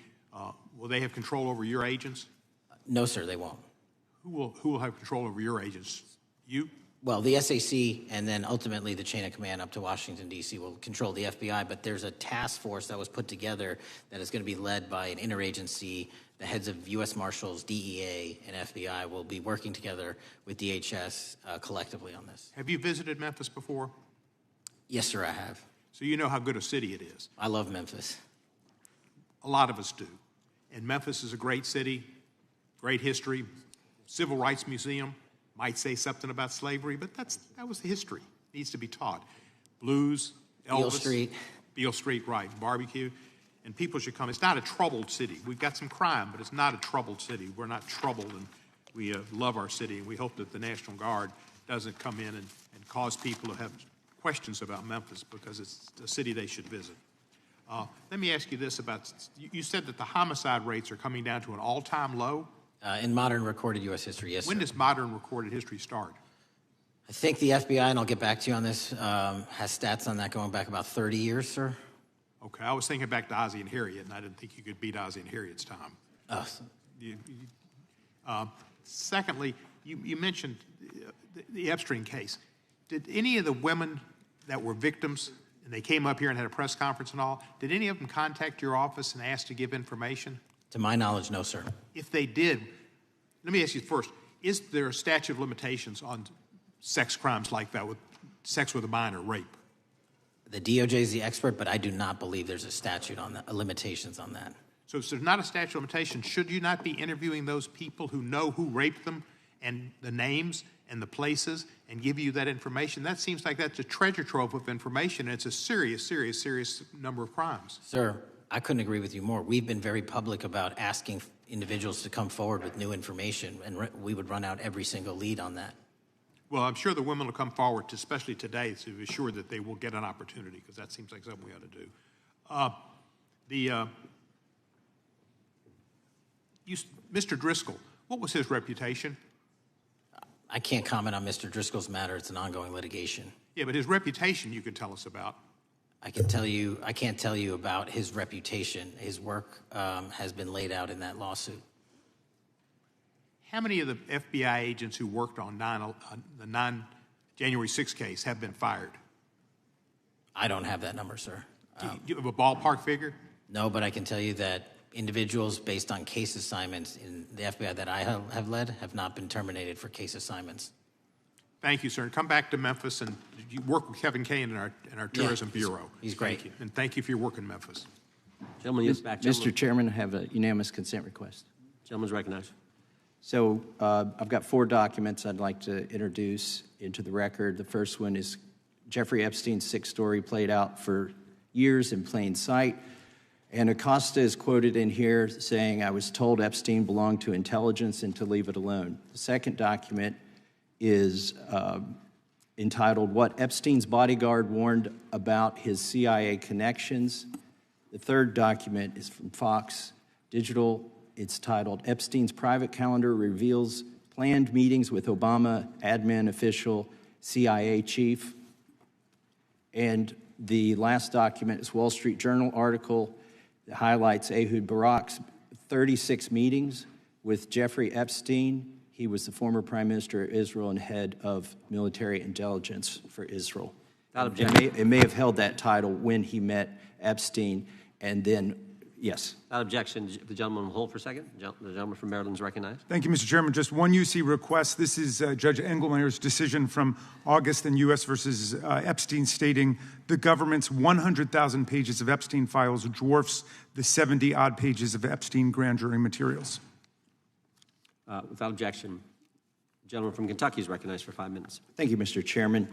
Will they have control over your agents? No, sir, they won't. Who will have control over your agents? You? Well, the SAC and then ultimately the chain of command up to Washington, D.C. will control the FBI, but there's a task force that was put together that is going to be led by an interagency. The heads of U.S. Marshals, DEA, and FBI will be working together with DHS collectively on this. Have you visited Memphis before? Yes, sir, I have. So you know how good a city it is. I love Memphis. A lot of us do. And Memphis is a great city, great history, civil rights museum. Might say something about slavery, but that was the history. It needs to be taught. Blues, Elvis. Beale Street, right. Barbecue. And people should come. It's not a troubled city. We've got some crime, but it's not a troubled city. We're not troubled, and we love our city, and we hope that the National Guard doesn't come in and cause people to have questions about Memphis because it's a city they should visit. Let me ask you this about, you said that the homicide rates are coming down to an all-time low? In modern recorded U.S. history, yes, When sir. does modern recorded history start? I think the FBI, and I'll get back to you on this, has stats on that going back about 30 years, sir. Okay, I was thinking back to Ozzie and Harriet, and I didn't think you could beat Ozzie and Harriet's time. Secondly, you mentioned the Epstein case. Did any of the women that were victims, and they came up here and had a press conference and all, did any of them contact your office and ask to give information? To my knowledge, no, sir. If they did, let me ask you first, is there a statute of limitations on sex crimes like that, with sex with a minor, rape? The DOJ is the expert, but I do not believe there's a statute on that, limitations on that. So if there's not a statute of limitations, should you not be interviewing those people who know who raped them and the names and the places and give you that information? That seems like that's a treasure trove of information, and it's a serious, serious, serious number of crimes. Sir, I couldn't agree with you more. We've been very public about asking individuals to come forward with new information, and we would run out every single lead on that. Well, I'm sure the women will come forward, especially today, to be sure that they will get an opportunity, because that seems like something we ought to do. Mr. Driscoll, what was his reputation? I can't comment on Mr. Driscoll's matter. It's an ongoing litigation. Yeah, but his reputation you could tell us about. I can't tell you about his reputation. His work has been laid out in that lawsuit. How many of the FBI agents who worked on the January 6th case have been fired? I don't have that number, sir. Do you have a ballpark figure? No, but I can tell you that individuals based on case assignments in the FBI that I have led have not been terminated for case assignments. Thank you, sir. Come back to Memphis and you work with Kevin Kane in our Tourism Bureau. He's great. Thank you. And thank you for your work in Memphis. Gentleman, yes, back. Mr. Chairman, I have a unanimous consent request. Gentleman's recognized. So I've got 4 documents I'd like to introduce into the record. The first one is Jeffrey Epstein's 6th story played out for years in plain sight. And Acosta is quoted in here saying, "I was told Epstein belonged to intelligence and to leave it alone." The second document is entitled, "What Epstein's Bodyguard Warned About His CIA Connections." The third document is from Fox Digital. It's titled, "Epstein's Private Calendar Reveals Planned Meetings with Obama Admin Official CIA Chief." And the last document is Wall Street Journal article that highlights Ehud Barak's 36 meetings with Jeffrey Epstein. He was the former Prime Minister of Israel and head of military intelligence for Israel. It may have held that title when he met Epstein, and then, yes. Without objection, the gentleman will hold for a second. The gentleman from Maryland is recognized. Thank you, Mr. Chairman. Just one UC request. This is Judge Engelmeyer's decision from August in U.S. versus Epstein, stating the government's 100,000 pages of Epstein files dwarfs the 70-odd pages of Epstein grand jury materials. Without objection, the gentleman from Kentucky is recognized for 5 minutes. Thank you, Mr. Chairman.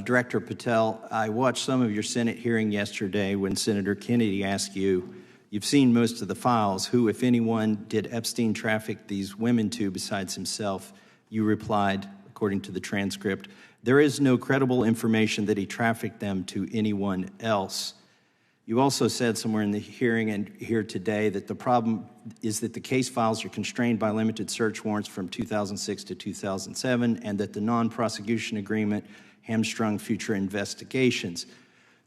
Director Patel, I watched some of your Senate hearing yesterday when Senator Kennedy asked you, "You've seen most of the files. Who, if anyone, did Epstein traffic these women to besides himself?" You replied, according to the transcript, "There is no credible information that he trafficked them to anyone else." You also said somewhere in the hearing and here today that the problem is that the case files are constrained by limited search warrants from 2006 to 2007 and that the non-prosecution agreement hamstrung future investigations.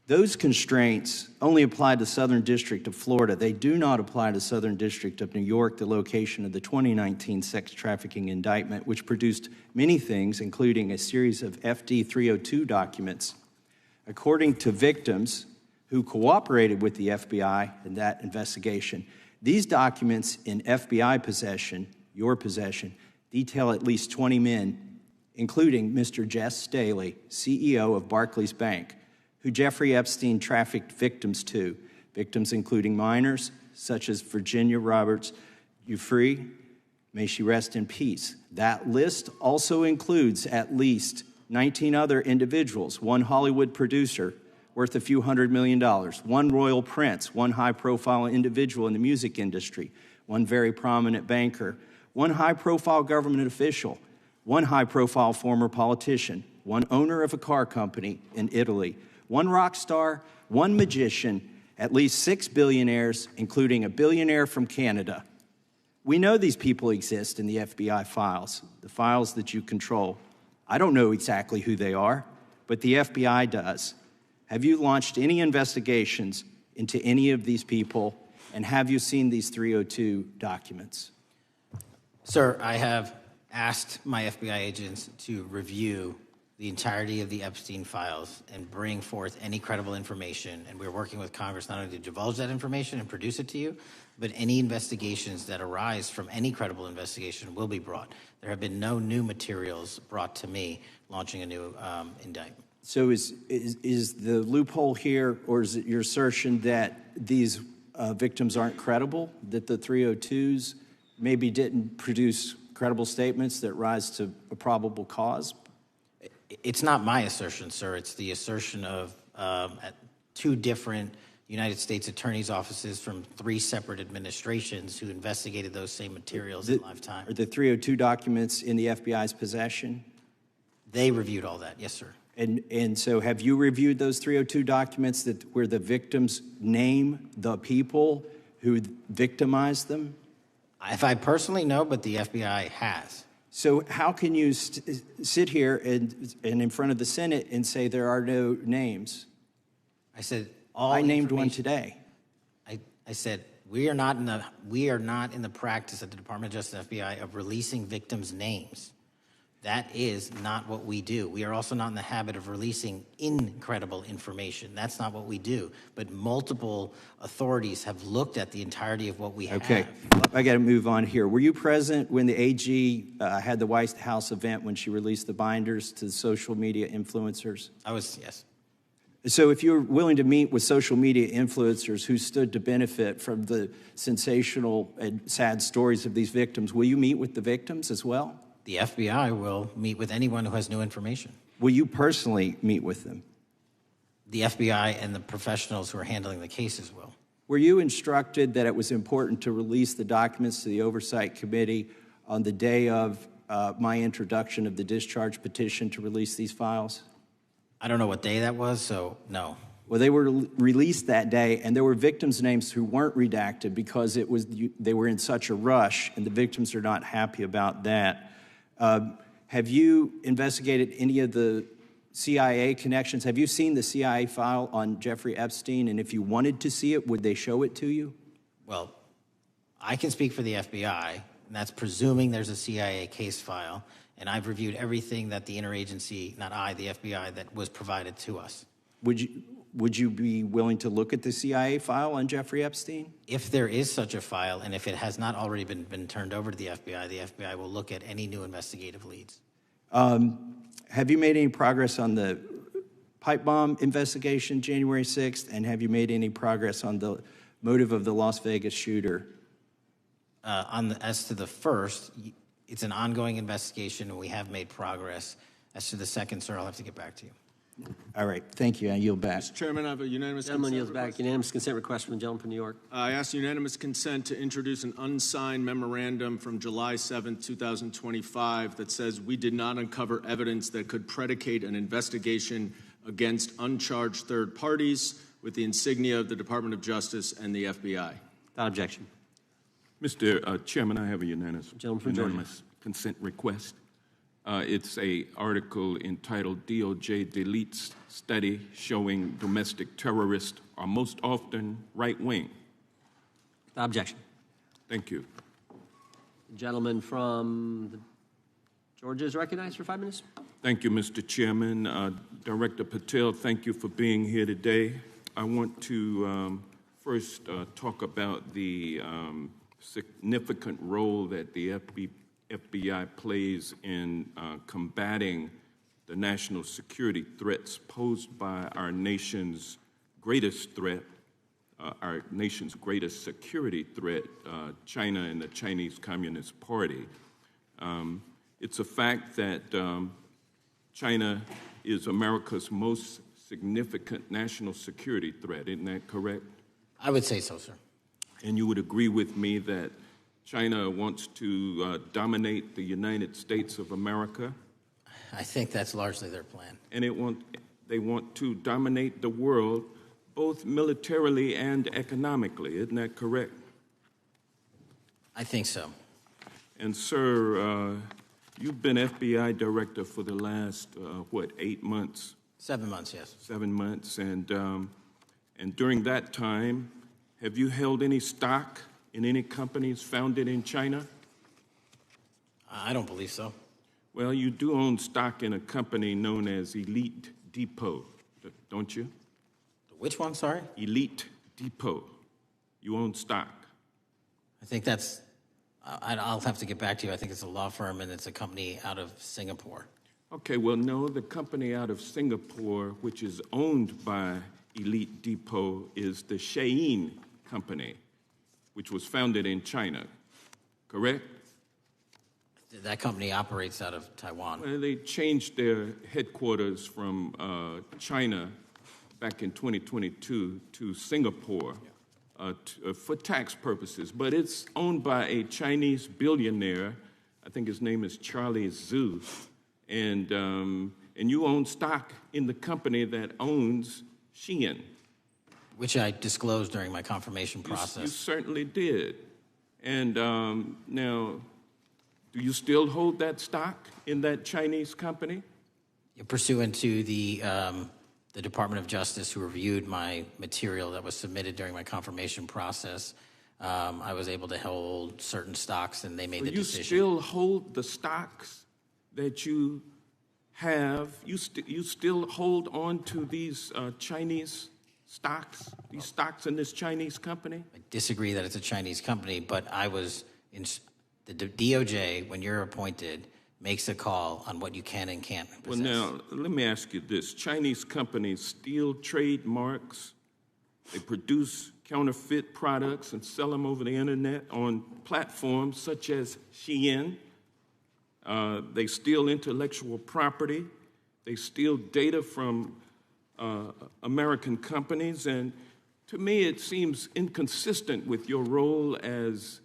Those constraints only apply to Southern District of Florida. They do not apply to Southern District of New York, the location of the 2019 sex trafficking indictment, which produced many things, including a series of FD 302 documents. According to victims who cooperated with the FBI in that investigation, these documents in FBI possession, your possession, detail at least 20 men, including Mr. Jess Staley, CEO of Barclays Bank, who Jeffrey Epstein trafficked victims to, victims including minors, such as Virginia Roberts Ufree, may she rest in peace. That list also includes at least 19 other individuals, one Hollywood producer worth a few $100 million, one royal prince, one high-profile individual in the music industry, one very prominent banker, one high-profile government official, one high-profile former politician, one owner of a car company in Italy, one rock star, one magician, at least 6 billionaires, including a billionaire from Canada. We know these people exist in the FBI files, the files that you control. I don't know exactly who they are, but the FBI does. Have you launched any investigations into any of these people, and have you seen these 302 documents? Sir, I have asked my FBI agents to review the entirety of the Epstein files and bring forth any credible information, and we're working with Congress not only to divulge that information and produce it to you, but any investigations that arise from any credible investigation will be brought. There have been no new materials brought to me launching a new indictment. So is the loophole here, or is it your assertion that these victims aren't credible, that the 302s maybe didn't produce credible statements that rise to a probable cause? It's not my assertion, sir. It's the assertion of 2 different United States attorneys' offices from 3 separate administrations who investigated those same materials in lifetime. Are the 302 documents in the FBI's possession? They reviewed all that, yes, sir. And so have you reviewed those 302 documents where the victims name the people who victimized them? If I personally know, but the FBI has. So how can you sit here and in front of the Senate and say there are no names? I said all. I named one today. I said we are not in the practice at the Department of Justice FBI of releasing victims' names. That is not what we do. We are also not in the habit of releasing incredible information. That's not what we do. But multiple authorities have looked at the entirety of what we have. Okay, I got to move on here. Were you present when the AG had the White House event when she released the binders to the social media influencers? I was, yes. So if you're willing to meet with social media influencers who stood to benefit from the sensational and sad stories of these victims, will you meet with the victims as well? The FBI will meet with anyone who has new information. Will you personally meet with them? The FBI and the professionals who are handling the cases will. Were you instructed that it was important to release the documents to the Oversight Committee on the day of my introduction of the discharge petition to release these files? I don't know what day that was, so no. Well, they were released that day, and there were victims' names who weren't redacted because they were in such a rush, and the victims are not happy about that. Have you investigated any of the CIA connections? Have you seen the CIA file on Jeffrey Epstein? And if you wanted to see it, would they show it to you? Well, I can speak for the FBI, and that's presuming there's a CIA case file. And I've reviewed everything that the interagency, not I, the FBI, that was provided to us. Would you be willing to look at the CIA file on Jeffrey Epstein? If there is such a file, and if it has not already been turned over to the FBI will look at any new investigative leads. Have you made any progress on the pipe bomb investigation January 6th? And have you made any progress on the motive of the Las Vegas shooter? As to the first, it's an ongoing investigation, and we have made progress. As to the second, sir, I'll have to get back to you. All right, thank you. I yield back. Mr. Chairman, I have a unanimous Gentleman consent yields back. request. Unanimous consent request from the gentleman from New York. I ask unanimous consent to introduce an unsigned memorandum from July 7, 2025 that says we did not uncover evidence that could predicate an investigation against uncharged third parties with the insignia of the Department of Justice and the FBI. Without objection. Mr. Chairman, I have a unanimous Georgia. consent request. It's an article entitled DOJ Deletes Study Showing Domestic Terrorists Are Most Often Right-Wing. Without objection. Thank you. The gentleman from Georgia is recognized for 5 minutes. Thank you, Mr. Chairman. Director Patel, thank you for being here today. I want to first talk about the significant role that the FBI plays in combating the national security threats posed by our nation's greatest threat, our nation's greatest security threat, China and the Chinese Communist Party. It's a fact that China is America's most significant national security threat. Isn't that correct? I would say so, sir. And you would agree with me that China wants to dominate the United States of America? I think that's largely their plan. And they want to dominate the world, both militarily and economically. Isn't that correct? I think so. And, sir, you've been FBI director for the last, 8 months? 7 months, yes. 7 months. And during that time, have you held any stock in any companies founded in China? I don't believe so. Well, you do own stock in a company known as Elite Depot, don't you? Which one, sorry? Elite Depot. You own stock. I think that's, I'll have to get back to you. I think it's a law firm and it's a company out of Singapore. Okay, well, no, the company out of Singapore, which is owned by Elite Depot, is the Shein Company, which was founded in China, correct? That company operates out of Taiwan. Well, they changed their headquarters from China back in 2022 to Singapore for tax purposes. But it's owned by a Chinese billionaire. I think his name is Charlie Zhu. And you own stock in the company that owns Shein. Which I disclosed during my confirmation process. You certainly did. And now, do you still hold that stock in that Chinese company? Pursuant to the the Department of Justice, who reviewed my material that was submitted during my confirmation process, I was able to hold certain stocks, and they made the decision. You still hold the stocks that you have? You still hold on to these Chinese stocks, these stocks in this Chinese company? I disagree that it's a Chinese company, but I was in the DOJ, when you're appointed, makes a call on what you can and can't possess. Well, now, let me ask you this. Chinese companies steal trademarks. They produce counterfeit products and sell them over the internet on platforms such as Shein. They steal intellectual property. They steal data from American companies. And to me, it seems inconsistent with your role as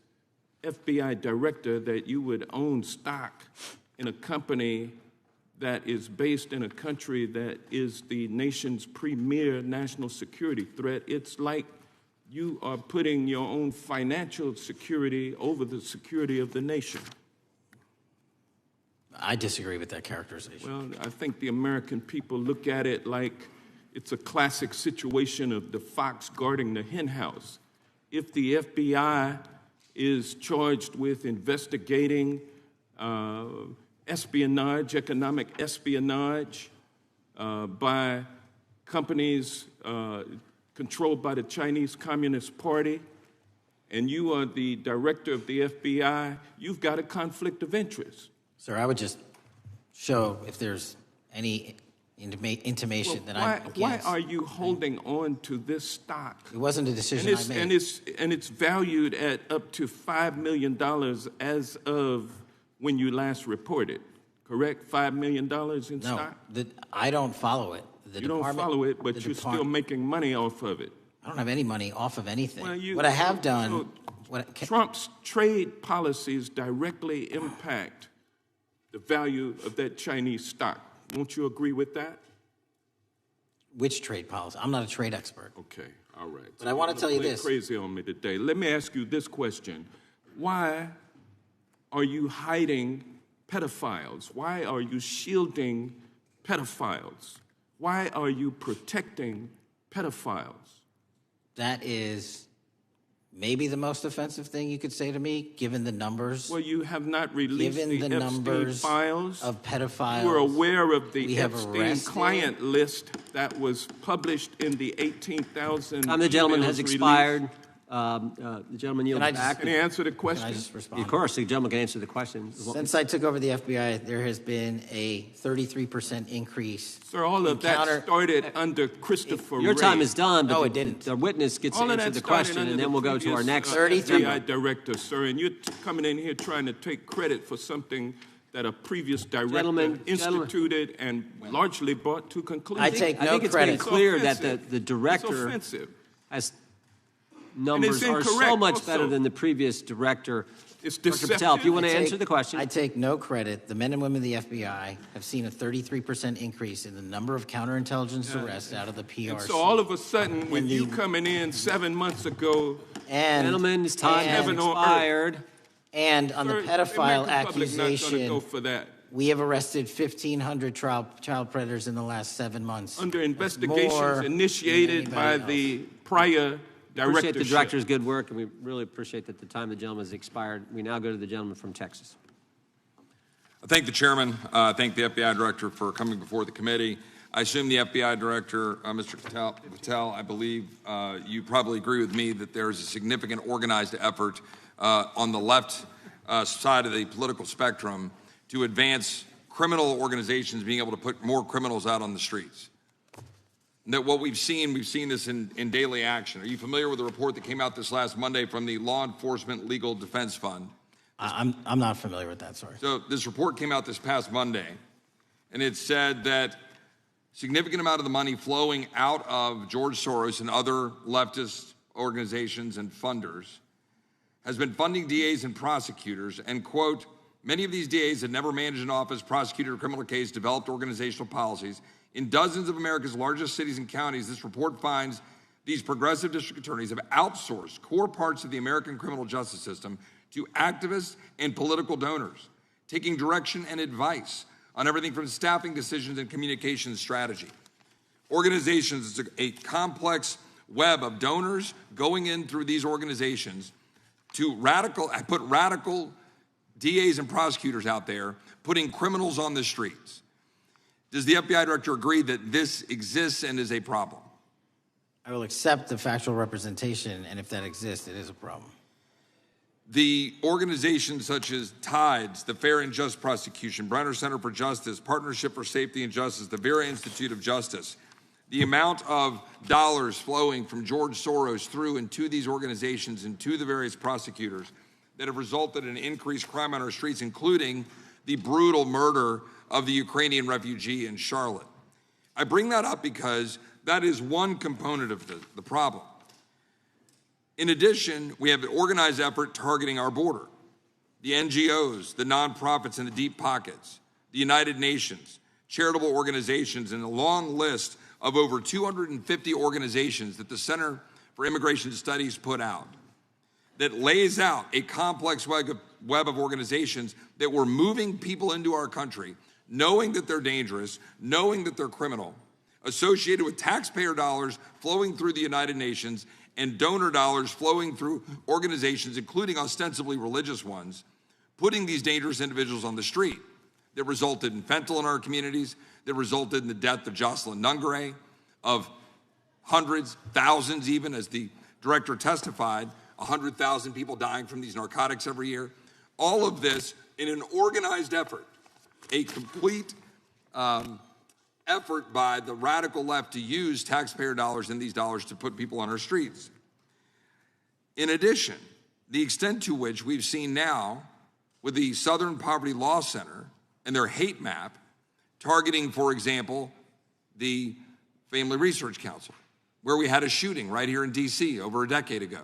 FBI director that you would own stock in a company that is based in a country that is the nation's premier national security threat. It's like you are putting your own financial security over the security of the nation. I disagree with that characterization. Well, I think the American people look at it like it's a classic situation of the fox guarding the hen house. If the FBI is charged with investigating espionage, economic espionage by companies controlled by the Chinese Communist Party, and you are the director of the FBI, you've got a conflict of interest. Sir, I would just show if there's any intimation that I'm against. Why are you holding on to this stock? It wasn't a decision I made. And it's valued at up to $5 million as of when you last reported, correct? $5 million in stock? No, I don't follow it. You don't follow it, but you're still making money off of it. I don't have any money off of anything. Well, what I have done... Trump's trade policies directly impact the value of that Chinese stock. Won't you agree with that? Which trade policy? I'm not a trade expert. Okay, all right. But I want to tell you this. Crazy on me today. Let me ask you this question. Why are you hiding pedophiles? Why are you shielding pedophiles? Why are you protecting pedophiles? That is maybe the most offensive thing you could say to me, given the numbers. Well, you have not released the Epstein numbers files of pedophiles. You were aware of the Epstein client list that was published in the 18,000. The gentleman has expired. The gentleman yields back. Can he answer the question? Can I just respond? Of course, the gentleman can answer the question. Since I took over the FBI, there has been a 33% increase. Sir, all of that started under Christopher Your Wray. time is done, but no, it didn't. The witness gets to answer the question, and then we'll go to our next FBI director, sir. And you're coming in here trying to take credit for something that a previous director instituted and largely brought to conclusion. I take no I think it's credit. been clear that the director has numbers are so much better than the previous director. It's Director Patel, if you want to answer the question. I take no credit. The men and women of the FBI have seen a 33% increase in the number of counterintelligence arrests out of the PRC. And so all of a sudden, when you coming in 7 months ago, gentlemen, his time has expired. And on the pedophile accusation, go for that. we have arrested 1,500 child predators in the last 7 months. Under investigations initiated by the prior Appreciate the director's good work, and we really appreciate that the time the gentleman has expired. We now go to the gentleman from Texas. I thank the chairman. I thank the FBI director for coming before the committee. I assume the FBI director, Mr. Patel, I believe you probably agree with me that there is a significant organized effort on the left side of the political spectrum to advance criminal organizations being able to put more criminals out on the streets. That what we've seen this in daily action. Are you familiar with the report that came out this last Monday from the Law Enforcement Legal Defense Fund? I'm not familiar with that, sorry. So this report came out this past Monday, and it said that significant amount of the money flowing out of George Soros and other leftist organizations and funders has been funding DAs and prosecutors, and, quote, many of these DAs had never managed an office, prosecuted a criminal case, developed organizational policies. In dozens of America's largest cities and counties, this report finds these progressive district attorneys have outsourced core parts of the American criminal justice system to activists and political donors, taking direction and advice on everything from staffing decisions and communication strategy. Organizations is a complex web of donors going in through these organizations to put radical DAs and prosecutors out there, putting criminals on the streets. Does the FBI director agree that this exists and is a problem? I will accept the factual representation, and if that exists, it is a problem. The organizations such as TIDES, the Fair and Just Prosecution, Brenner Center for Justice, Partnership for Safety and Justice, the Vera Institute of Justice, the amount of dollars flowing from George Soros through and to these organizations and to the various prosecutors that have resulted in increased crime on our streets, including the brutal murder of the Ukrainian refugee in Charlotte. I bring that up because that is one component of the problem. In addition, we have an organized effort targeting our border. The NGOs, the nonprofits and the deep pockets, the United Nations, charitable organizations, and a long list of over 250 organizations that the Center for Immigration Studies put out that lays out a complex web of organizations that were moving people into our country, knowing that they're dangerous, knowing that they're criminal, associated with taxpayer dollars flowing through the United Nations and donor dollars flowing through organizations, including ostensibly religious ones, putting these dangerous individuals on the street that resulted in fentanyl in our communities, that resulted in the death of Jocelyn Nungare, of hundreds, thousands even, as the director testified, 100,000 people dying from these narcotics every year. All of this in an organized effort, a complete effort by the radical left to use taxpayer dollars and these dollars to put people on our streets. In addition, the extent to which we've seen now with the Southern Poverty Law Center and their hate map targeting, for example, the Family Research Council, where we had a shooting right here in DC over a decade ago,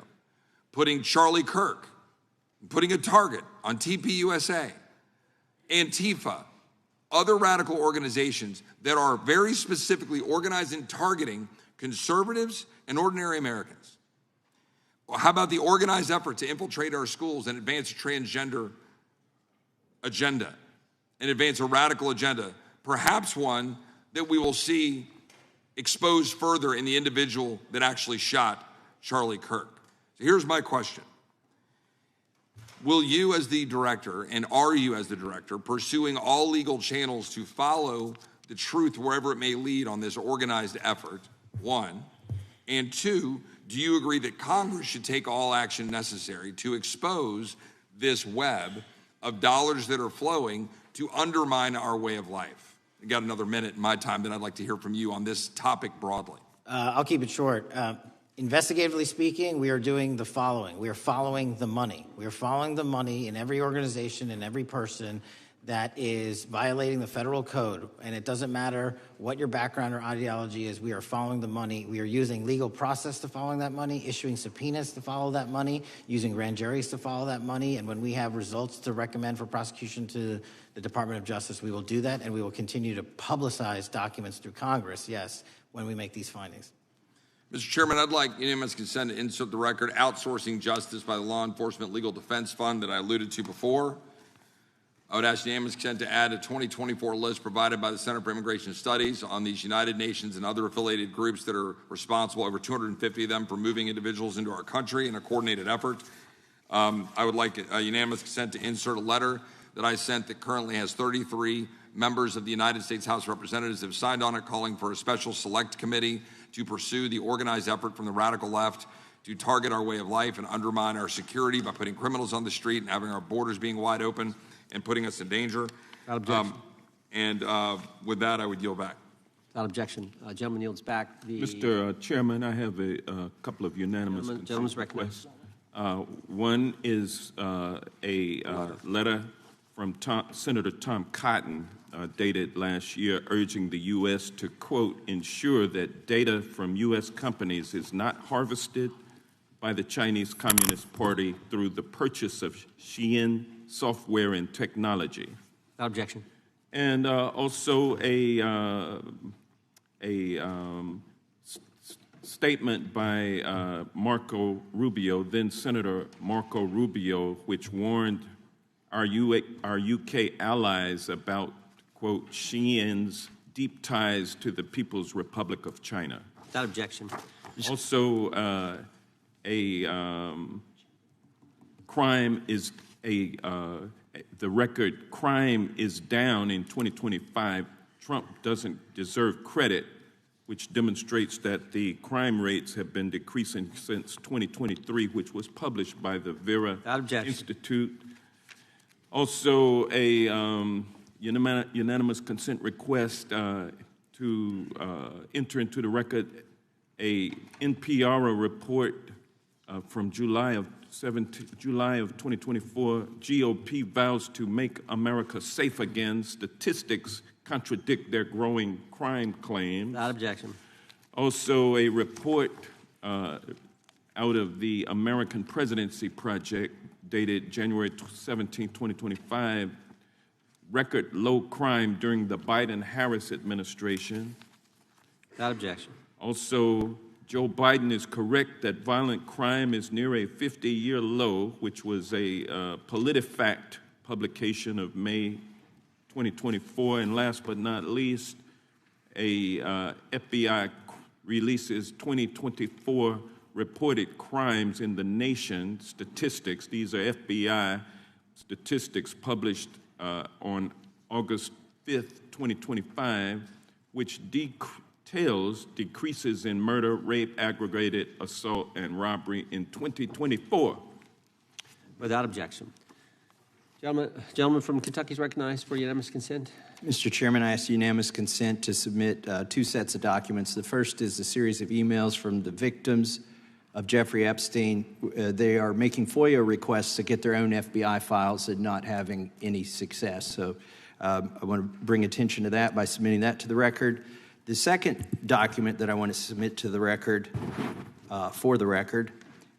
putting Charlie Kirk, putting a target on TPUSA, Antifa, other radical organizations that are very specifically organized in targeting conservatives and ordinary Americans. Well, how about the organized effort to infiltrate our schools and advance a transgender agenda and advance a radical agenda, perhaps one that we will see exposed further in the individual that actually shot Charlie Kirk? So here's my question. Will you as the director, and are you as the director, pursuing all legal channels to follow the truth wherever it may lead on this organized effort, one? And two, do you agree that Congress should take all action necessary to expose this web of dollars that are flowing to undermine our way of life? I got another minute in my time that I'd like to hear from you on this topic broadly. I'll keep it short. Investigatively speaking, we are doing the following. We are following the money. We are following the money in every organization and every person that is violating the federal code. And it doesn't matter what your background or ideology is, we are following the money. We are using legal process to follow that money, issuing subpoenas to follow that money, using grand juries to follow that money. And when we have results to recommend for prosecution to the Department of Justice, we will do that, and we will continue to publicize documents through Congress, yes, when we make these findings. Mr. Chairman, I'd like unanimous consent to insert the record outsourcing justice by the Law Enforcement Legal Defense Fund that I alluded to before. I would ask unanimous consent to add a 2024 list provided by the Center for Immigration Studies on these United Nations and other affiliated groups that are responsible, over 250 of them, for moving individuals into our country in a coordinated effort. I would like a unanimous consent to insert a letter that I sent that currently has 33 members of the United States House of Representatives have signed on it, calling for a special select committee to pursue the organized effort from the radical left to target our way of life and undermine our security by putting criminals on the street and having our borders being wide open and putting us in danger. With that, I would yield back. Without objection. Gentleman yields back. Mr. Chairman, I have a couple of unanimous Gentleman's recognized. One is a letter from Senator Tom Cotton, dated last year, urging the U.S. to, quote, ensure that data from U.S. companies is not harvested by the Chinese Communist Party through the purchase of Xi'an software and technology. Without objection. And also a statement by Marco Rubio, then Senator Marco Rubio, which warned our UK allies about, quote, Xi'an's deep ties to the People's Republic of China. Without objection. Also, crime is crime is down in 2025. Trump doesn't deserve credit, which demonstrates that the crime rates have been decreasing since 2023, which was published by the Vera Institute. Also, a unanimous consent request to enter into the record a NPR report from July of 2024. GOP vows to make America safe again. Statistics contradict their growing crime claims. Without objection. Also, a report out of the American Presidency Project dated January 17, 2025, record low crime during the Biden-Harris administration. Without objection. Also, Joe Biden is correct that violent crime is near a 50-year low, which was a PolitiFact publication of May 2024. And last but not least, a FBI releases 2024 reported crimes in the nation statistics. These are FBI statistics published on August 5th, 2025, which details decreases in murder, rape, aggravated assault, and robbery in 2024. Without objection. Gentleman from Kentucky is recognized for unanimous consent. Mr. Chairman, I ask unanimous consent to submit two sets of documents. The first is a series of emails from the victims of Jeffrey Epstein. They are making FOIA requests to get their own FBI files and not having any success. So I want to bring attention to that by submitting that to the record. The second document that I want to submit to the record, for the record,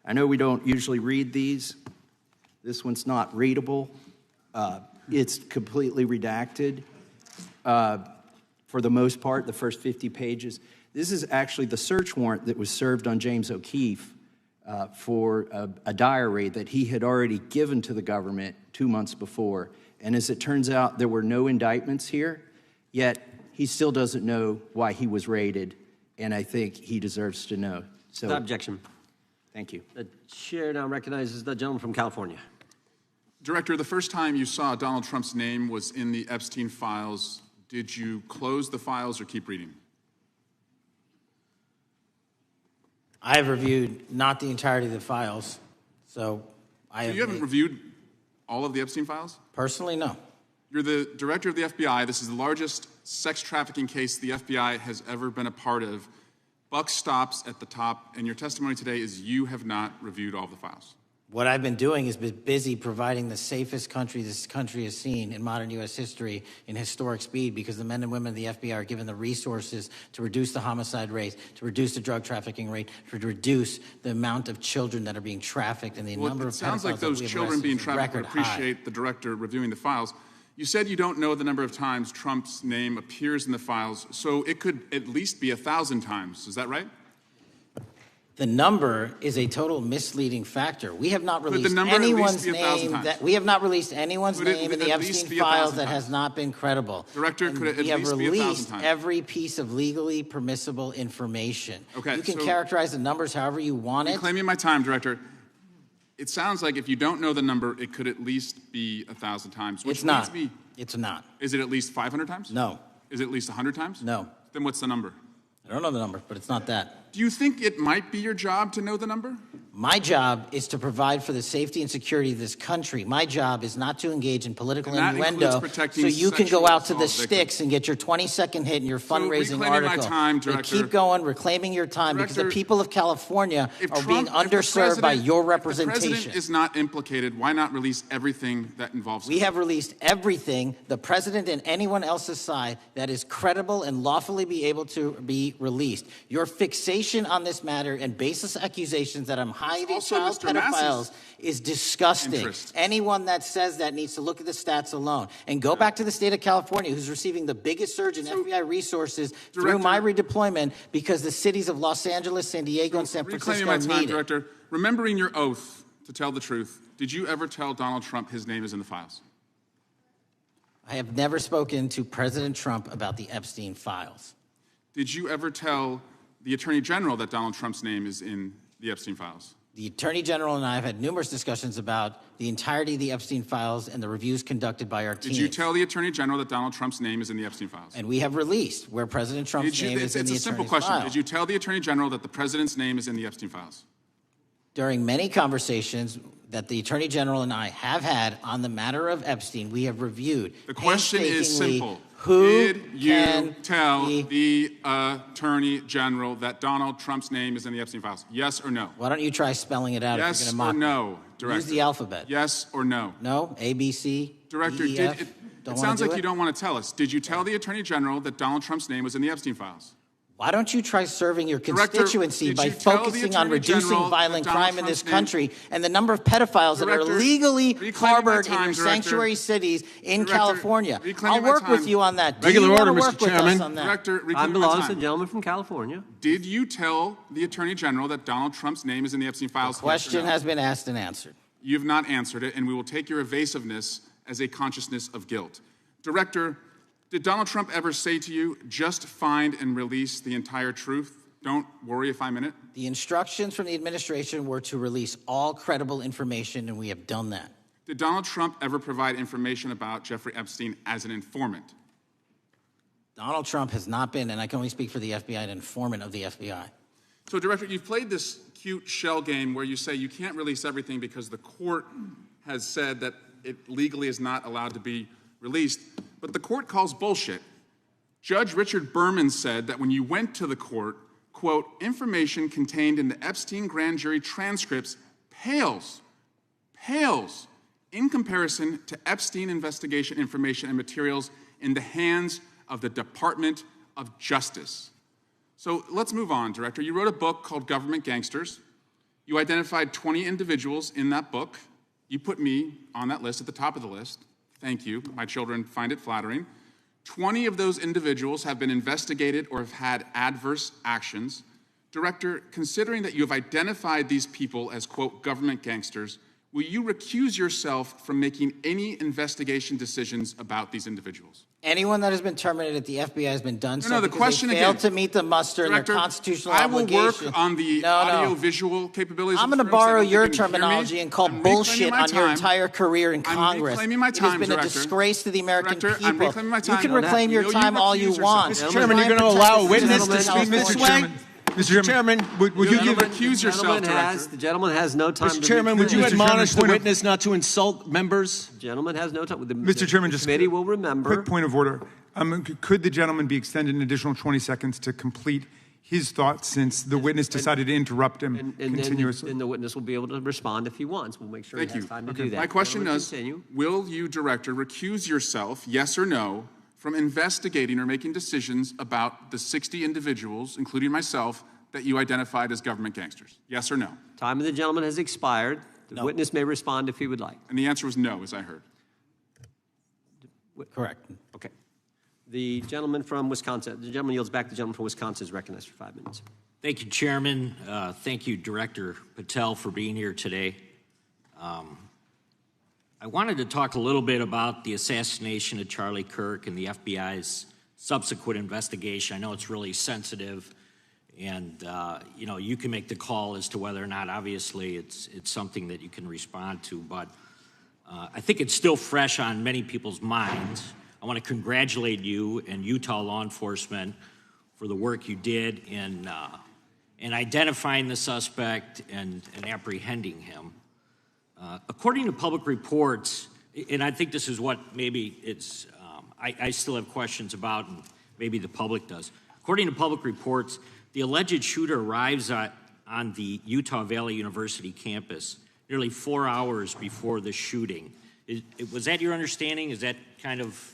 I know we don't usually read these. This one's not readable. It's completely redacted for the most part, the first 50 pages. This is actually the search warrant that was served on James O'Keefe for a diary that he had already given to the government 2 months before. And as it turns out, there were no indictments here, yet he still doesn't know why he was raided, and I think he deserves to know. So, without objection. Thank you. The chair now recognizes the gentleman from California. Director, the first time you saw Donald Trump's name was in the Epstein files. Did you close the files or keep reading? I have reviewed not the entirety of the files, so you haven't reviewed all of the Epstein files? Personally, no. You're the director of the FBI. This is the largest sex trafficking case the FBI has ever been a part of. Buck stops at the top, and your testimony today is you have not reviewed all the files. What I've been doing is been busy providing the safest country this country has seen in modern U.S. history in historic speed, because the men and women of the FBI are given the resources to reduce the homicide rate, to reduce the drug trafficking rate, to reduce the amount of children that are being trafficked, and the number of pedophiles. It sounds like those children being trafficked would appreciate the director reviewing the files. You said you don't know the number of times Trump's name appears in the files, so it could at least be 1,000 times. Is that right? The number is a total misleading factor. We have not released anyone's name in the Epstein files that has not been credible. Director, could it at least be 1,000 times? We have released every piece of legally permissible information. Okay, you can characterize the numbers however you want it. Reclaiming my time, Director. It sounds like if you don't know the number, it could at least be 1,000 times. It's not. It's not. Is it at least 500 times? No. Is it at least 100 times? No. Then what's the number? I don't know the number, but it's not that. Do you think it might be your job to know the number? My job is to provide for the safety and security of this country. My job is not to engage in political innuendo so you can go out to the sticks and get your 20-second hit in your fundraising article. My time, Director. Keep going, reclaiming your time, because the people of California are being underserved by your representation. If the president is not implicated, why not release everything that involves him? We have released everything, the president and anyone else's side, that is credible and lawfully be able to be released. Your fixation on this matter and baseless accusations that I'm hiding child pedophiles is disgusting. Anyone that says that needs to look at the stats alone and go back to the state of California, who's receiving the biggest surge in FBI resources through my redeployment, because the cities of Los Angeles, San Diego, and San Francisco need it. Director, remembering your oath to tell the truth, did you ever tell Donald Trump his name is in the files? I have never spoken to President Trump about the Epstein files. Did you ever tell the Attorney General that Donald Trump's name is in the Epstein files? The Attorney General and I have had numerous discussions about the entirety of the Epstein files and the reviews conducted by our team. Did you tell the Attorney General that Donald Trump's name is in the Epstein files? And we have released where President Trump's name is in the It's a simple attorney's question. file. Did you tell the Attorney General that the President's name is in the Epstein files? During many conversations that the Attorney General and I have had on the matter of Epstein, we have reviewed. The question is painstakingly simple. Who Did you can tell the Attorney General that Donald Trump's name is in the Epstein files? Yes or no? Why don't you try spelling it out if Yes you're going to mock or no, me? Director? Use the alphabet. Yes or no? No? A, B, C, Director, D, E, F? it Don't sounds wanna like do you it? don't want to tell us. Did you tell the Attorney General that Donald Trump's name was in the Epstein files? Why don't you try serving your Director, constituency did by you tell the focusing on Attorney reducing General violent that Donald crime in this Trump's country and the number of pedophiles that are Director, legally reclaiming harbored my time, in your Director. sanctuary cities in Director, California? reclaiming I'll my work with time. you on that. Do Regular you order, wanna Mr. work with Chairman. us on that? Director, Time reclaiming my belongs to time. the gentleman from California. Did you tell the Attorney General that Donald Trump's name is in the Epstein files? Question Yes or no? has been asked and answered. You've not answered it, and we will take your evasiveness as a consciousness of guilt. Director, did Donald Trump ever say to you, just find and release the entire truth? Don't worry if I'm in it? The instructions from the administration were to release all credible information, and we have done that. Did Donald Trump ever provide information about Jeffrey Epstein as an informant? Donald Trump has not been, and I can only speak for the FBI, an informant of the FBI. So, Director, you've played this cute shell game where you say you can't release everything because the court has said that it legally is not allowed to be released, but the court calls bullshit. Judge Richard Berman said that when you went to the court, quote, information contained in the Epstein grand jury transcripts pales in comparison to Epstein investigation information and materials in the hands of the Department of Justice. So let's move on, Director. You wrote a book called Government Gangsters. You identified 20 individuals in that book. You put me on that list, at the top of the list. Thank you. My children find it flattering. 20 of those individuals have been investigated or have had adverse actions. Director, considering that you have identified these people as, quote, government gangsters, will you recuse yourself from making any investigation decisions about these individuals? Anyone that has been terminated at the FBI has been done No, the because question they failed again. to meet the muster Director, in their constitutional I will obligation. work on the audio-visual capabilities. I'm of going to the firms. borrow I don't your think you can hear me. terminology and call I'm reclaiming bullshit my on your time. entire career in I'm Congress. reclaiming my It has time, been a Director. disgrace to the American Director, I'm people. reclaiming my You time. can Will reclaim you your time all recuse you yourself? want. Mr. Chairman, you're going to allow a witness to speak, Mr. Mr. Chairman. Mr. Chairman, would you give recuse yourself, Director? The gentleman has no time. Mr. Chairman, would you Mr. Chairman, admonish the point of- witness not to insult members? The gentleman has no time. Mr. Chairman, the just committee will remember. quick point of order. Could the gentleman be extended an additional 20 seconds to complete his thoughts since the witness decided to interrupt him And continuously? then the witness will be able to respond if he wants. We'll make sure Thank he has you. time to do that. My question Gentlemen, is, continue. will you, Director, recuse yourself, yes or no, from investigating or making decisions about the 60 individuals, including myself, that you identified as government gangsters? Yes or no? Time of the gentleman has expired. The witness may respond if he would like. And the answer was no, as I heard. Correct. Okay. The gentleman from Wisconsin, the gentleman yields back. The gentleman from Wisconsin is recognized for 5 minutes. Thank you, Chairman. Thank you, Director Patel, for being here today. I wanted to talk a little bit about the assassination of Charlie Kirk and the FBI's subsequent investigation. I know it's really sensitive, and you can make the call as to whether or not, obviously, it's something that you can respond to, but I think it's still fresh on many people's minds. I want to congratulate you and Utah law enforcement for the work you did in identifying the suspect and apprehending him. According to public reports, and I think this is what maybe it's, I still have questions about, and maybe the public does. According to public reports, the alleged shooter arrives on the Utah Valley University campus nearly 4 hours before the shooting. Was that your understanding? Is that kind of...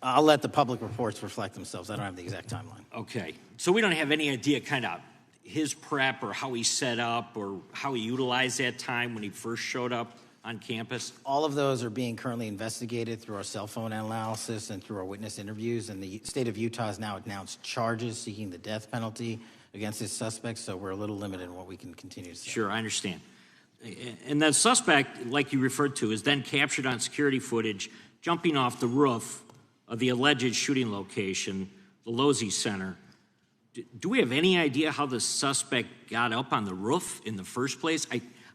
I'll let the public reports reflect themselves. I don't have the exact timeline. Okay. So we don't have any idea kind of his prep or how he set up or how he utilized that time when he first showed up on campus? All of those are being currently investigated through our cell phone analysis and through our witness interviews. And the state of Utah has now announced charges seeking the death penalty against his suspects. So we're a little limited in what we can continue to say. Sure, I understand. And the suspect, like you referred to, is then captured on security footage jumping off the roof of the alleged shooting location, the Losey Center. Do we have any idea how the suspect got up on the roof in the first place?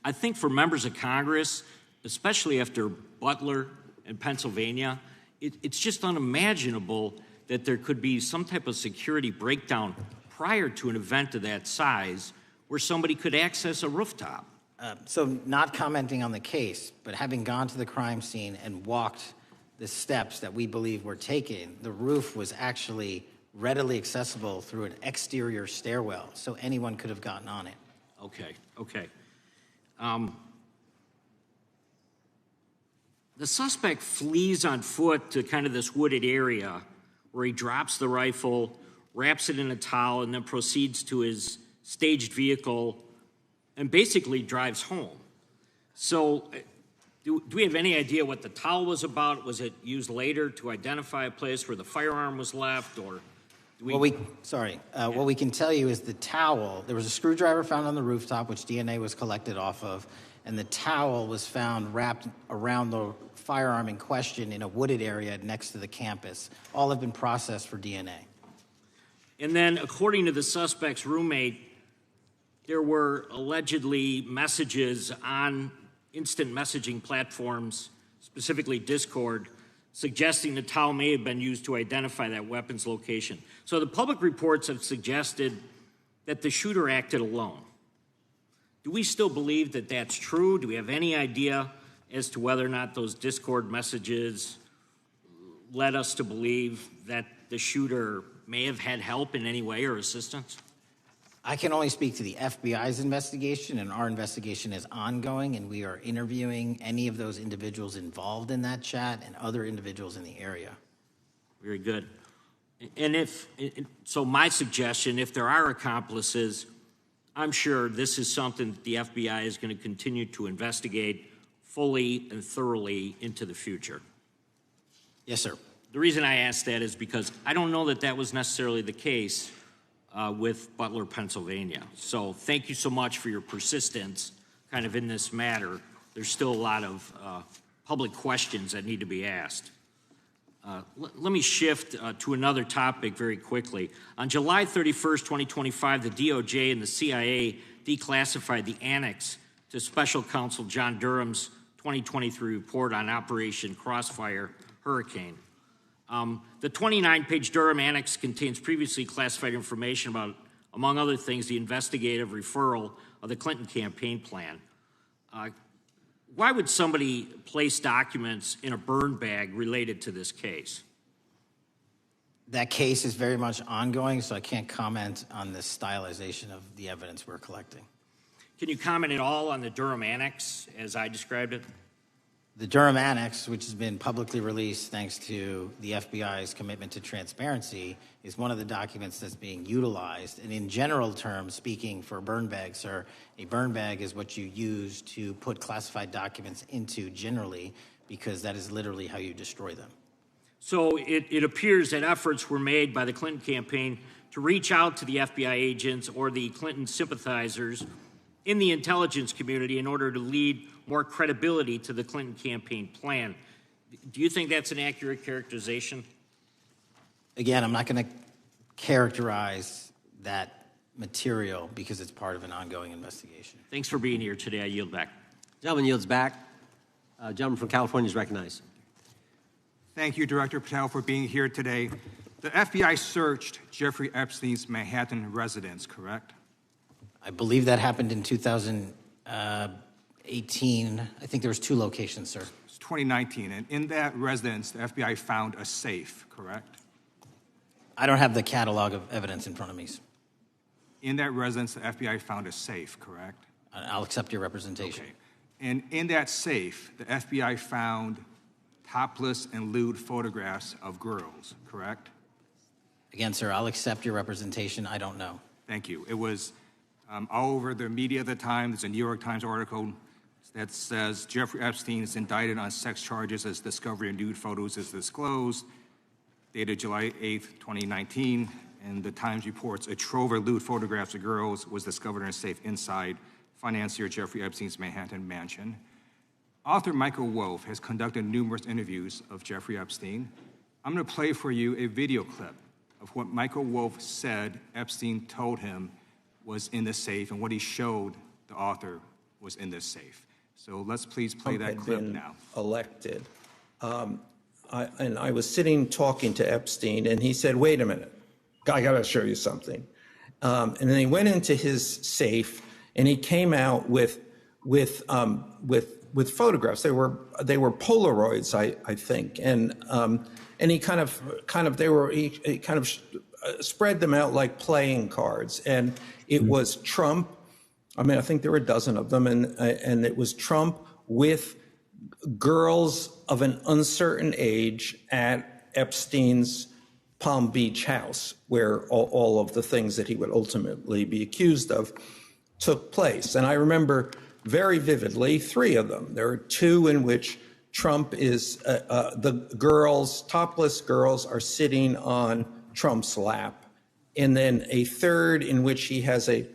I think for members of Congress, especially after Butler in Pennsylvania, it's just unimaginable that there could be some type of security breakdown prior to an event of that size where somebody could access a rooftop. So not commenting on the case, but having gone to the crime scene and walked the steps that we believe were taken, the roof was actually readily accessible through an exterior stairwell, so anyone could have gotten on it. Okay. The suspect flees on foot to kind of this wooded area where he drops the rifle, wraps it in a towel, and then proceeds to his staged vehicle and basically drives home. So do we have any idea what the towel was about? Was it used later to identify a place where the firearm was left, or What we can tell you is the towel, there was a screwdriver found on the rooftop, which DNA was collected off of, and the towel was found wrapped around the firearm in question in a wooded area next to the campus. All have been processed for DNA. And then, according to the suspect's roommate, there were allegedly messages on instant messaging platforms, specifically Discord, suggesting the towel may have been used to identify that weapon's location. So the public reports have suggested that the shooter acted alone. Do we still believe that that's true? Do we have any idea as to whether or not those Discord messages led us to believe that the shooter may have had help in any way or assistance? I can only speak to the FBI's investigation, and our investigation is ongoing, and we are interviewing any of those individuals involved in that chat and other individuals in the area. Very good. And so my suggestion, if there are accomplices, I'm sure this is something that the FBI is going to continue to investigate fully and thoroughly into the future. Yes, sir. The reason I ask that is because I don't know that that was necessarily the case with Butler, Pennsylvania. So thank you so much for your persistence kind of in this matter. There's still a lot of public questions that need to be asked. Let me shift to another topic very quickly. On July 31st, 2025, the DOJ and the CIA declassified the annex to Special Counsel John Durham's 2023 report on Operation Crossfire Hurricane. The 29-page Durham Annex contains previously classified information about, among other things, the investigative referral of the Clinton campaign plan. Why would somebody place documents in a burn bag related to this case? That case is very much ongoing, so I can't comment on the stylization of the evidence we're collecting. Can you comment at all on the Durham Annex as I described it? The Durham Annex, which has been publicly released thanks to the FBI's commitment to transparency, is one of the documents that's being utilized. And in general terms, speaking for burn bags, sir, a burn bag is what you use to put classified documents into generally, because that is literally how you destroy them. So it appears that efforts were made by the Clinton campaign to reach out to the FBI agents or the Clinton sympathizers in the intelligence community in order to lead more credibility to the Clinton campaign plan. Do you think that's an accurate characterization? Again, I'm not going to characterize that material because it's part of an ongoing investigation. Thanks for being here today. I yield back. Gentleman yields back. Gentleman from California is recognized. Thank you, Director Patel, for being here today. The FBI searched Jeffrey Epstein's Manhattan residence, correct? I believe that happened in 2018. I think there was 2 locations, sir. It's 2019, and in that residence, the FBI found a safe, correct? I don't have the catalog of evidence in front of me. In that residence, the FBI found a safe, correct? I'll accept your representation. Okay. And in that safe, the FBI found topless and lewd photographs of girls, correct? Again, sir, I'll accept your representation. I don't know. Thank you. It was all over the media at the time. There's a New York Times article that says Jeffrey Epstein is indicted on sex charges as discovery of nude photos is disclosed, dated July 8th, 2019. And the Times reports a trove of lewd photographs of girls was discovered in a safe inside financier Jeffrey Epstein's Manhattan mansion. Author Michael Wolff has conducted numerous interviews of Jeffrey Epstein. I'm going to play for you a video clip of what Michael Wolff said Epstein told him was in the safe and what he showed the author was in this safe. So let's please play that clip now. Elected. And I was sitting talking to Epstein, and he said, "Wait a minute, I got to show you something." And then he went into his safe, and he came out with photographs. They were Polaroids, I think, and he kind of spread them out like playing cards, and it was Trump. I mean, I think there were a dozen of them, and it was Trump with girls of an uncertain age at Epstein's Palm Beach house, where all of the things that he would ultimately be accused of took place. And I remember very vividly 3 of them. There are 2 in which Trump is, the girls, topless girls, are sitting on Trump's lap. And then a 3rd in which he has a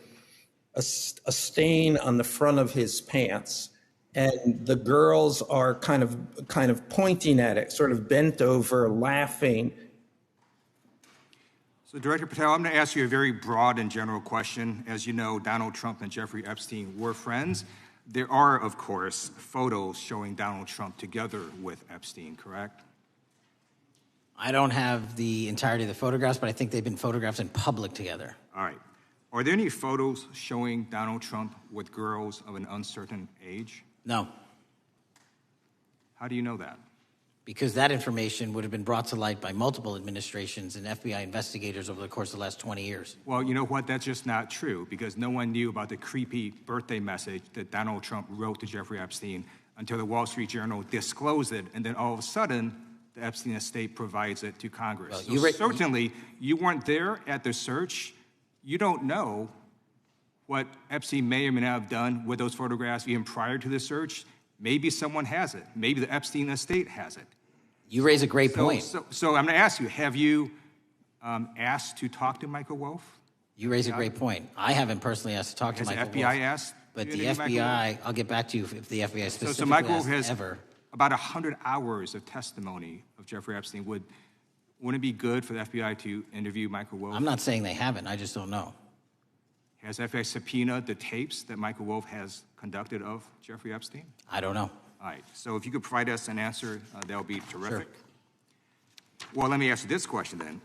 stain on the front of his pants. And the girls are kind of pointing at it, sort of bent over, laughing. So, Director Patel, I'm going to ask you a very broad and general question. As you know, Donald Trump and Jeffrey Epstein were friends. There are, of course, photos showing Donald Trump together with Epstein, correct? I don't have the entirety of the photographs, but I think they've been photographed in public together. All right. Are there any photos showing Donald Trump with girls of an uncertain age? No. How do you know that? Because that information would have been brought to light by multiple administrations and FBI investigators over the course of the last 20 years. Well, you know what? That's just not true, because no one knew about the creepy birthday message that Donald Trump wrote to Jeffrey Epstein until the Wall Street Journal disclosed it, and then all of a sudden, the Epstein estate provides it to Congress. Well, so certainly, you weren't there at the search. You don't know what Epstein may or may not have done with those photographs even prior to the search. Maybe someone has it. Maybe the Epstein estate has it. You raise a great point. So I'm going to ask you, have you asked to talk to Michael Wolff? You raise a great point. I haven't personally asked to talk to Michael Wolff. Has the FBI asked? But the FBI, I'll get back to you if the FBI specifically so Michael Wolff has ever. About 100 hours of testimony of Jeffrey Epstein. Wouldn't it be good for the FBI to interview Michael Wolff? I'm not saying they haven't. I just don't know. Has FBI subpoenaed the tapes that Michael Wolff has conducted of Jeffrey Epstein? I don't know. All right. So if you could provide us an answer, that would be terrific. Sure. Well, let me ask you this question then.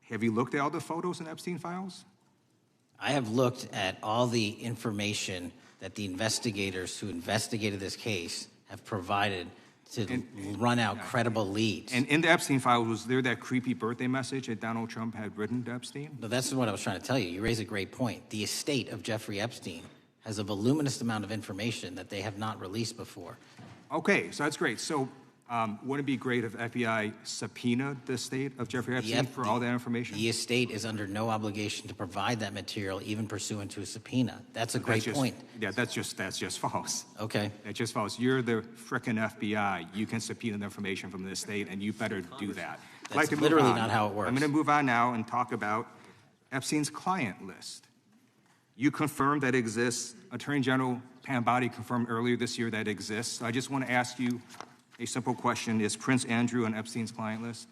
Have you looked at all the photos in Epstein files? I have looked at all the information that the investigators who investigated this case have provided to run out credible leads. And in the Epstein files, was there that creepy birthday message that Donald Trump had written to Epstein? No, that's what I was trying to tell you. You raise a great point. The estate of Jeffrey Epstein has a voluminous amount of information that they have not released before. Okay, so that's great. So wouldn't it be great if FBI subpoenaed the estate of Jeffrey Epstein for all that information? The estate is under no obligation to provide that material, even pursuant to a subpoena. That's a great point. Yeah, that's just false. Okay. That's just false. You're the frickin' FBI. You can subpoena the information from the estate, and you better do that. That's literally not how it works. I'm going to move on now and talk about Epstein's client list. You confirmed that it exists. Attorney General Pam Bondi confirmed earlier this year that it exists. So I just want to ask you a simple question. Is Prince Andrew on Epstein's client list?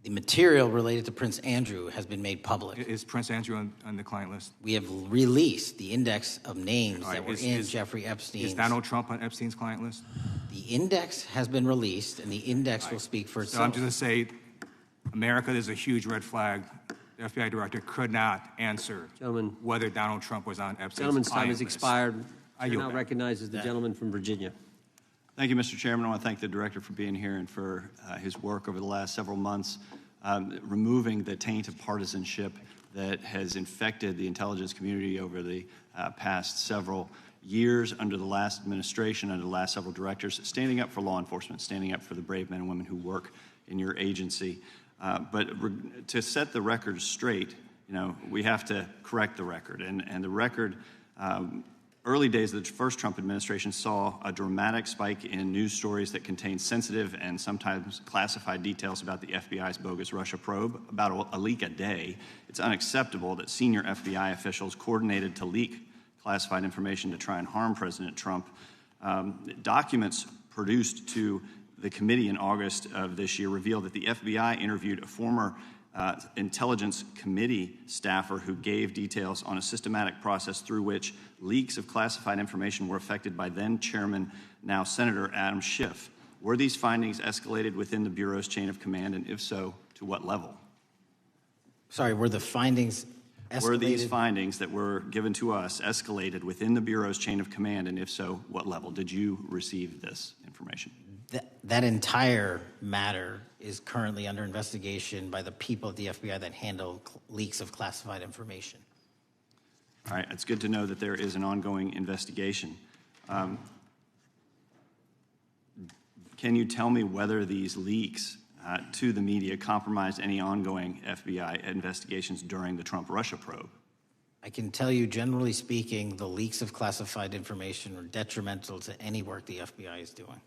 The material related to Prince Andrew has been made public. Is Prince Andrew on the client list? We have released the index of names that were in Jeffrey Epstein's. Is Donald Trump on Epstein's client list? The index has been released, and the index will speak for itself. So I'm just going to say, America, there's a huge red flag. The FBI director could not answer whether Donald Trump was on Epstein's Gentleman's client time has list. expired. I now recognizes the gentleman from Virginia. Thank you, Mr. Chairman. I want to thank the director for being here and for his work over the last several months, removing the taint of partisanship that has infected the intelligence community over the past several years under the last administration, under the last several directors, standing up for law enforcement, standing up for the brave men and women who work in your agency. But to set the record straight, we have to correct the record. And the record, early days of the first Trump administration saw a dramatic spike in news stories that contained sensitive and sometimes classified details about the FBI's bogus Russia probe, about a leak a day. It's unacceptable that senior FBI officials coordinated to leak classified information to try and harm President Trump. Documents produced to the committee in August of this year revealed that the FBI interviewed a former Intelligence Committee staffer who gave details on a systematic process through which leaks of classified information were affected by then Chairman, now Senator Adam Schiff. Were these findings escalated within the Bureau's chain of command, and if so, to what level? Sorry, were the findings escalated? Were these findings that were given to us escalated within the Bureau's chain of command, and if so, what level? Did you receive this information? That entire matter is currently under investigation by the people at the FBI that handle leaks of classified information. All right, it's good to know that there is an ongoing investigation. Can you tell me whether these leaks to the media compromised any ongoing FBI investigations during the Trump-Russia probe? I can tell you, generally speaking, the leaks of classified information are detrimental to any work the FBI is doing.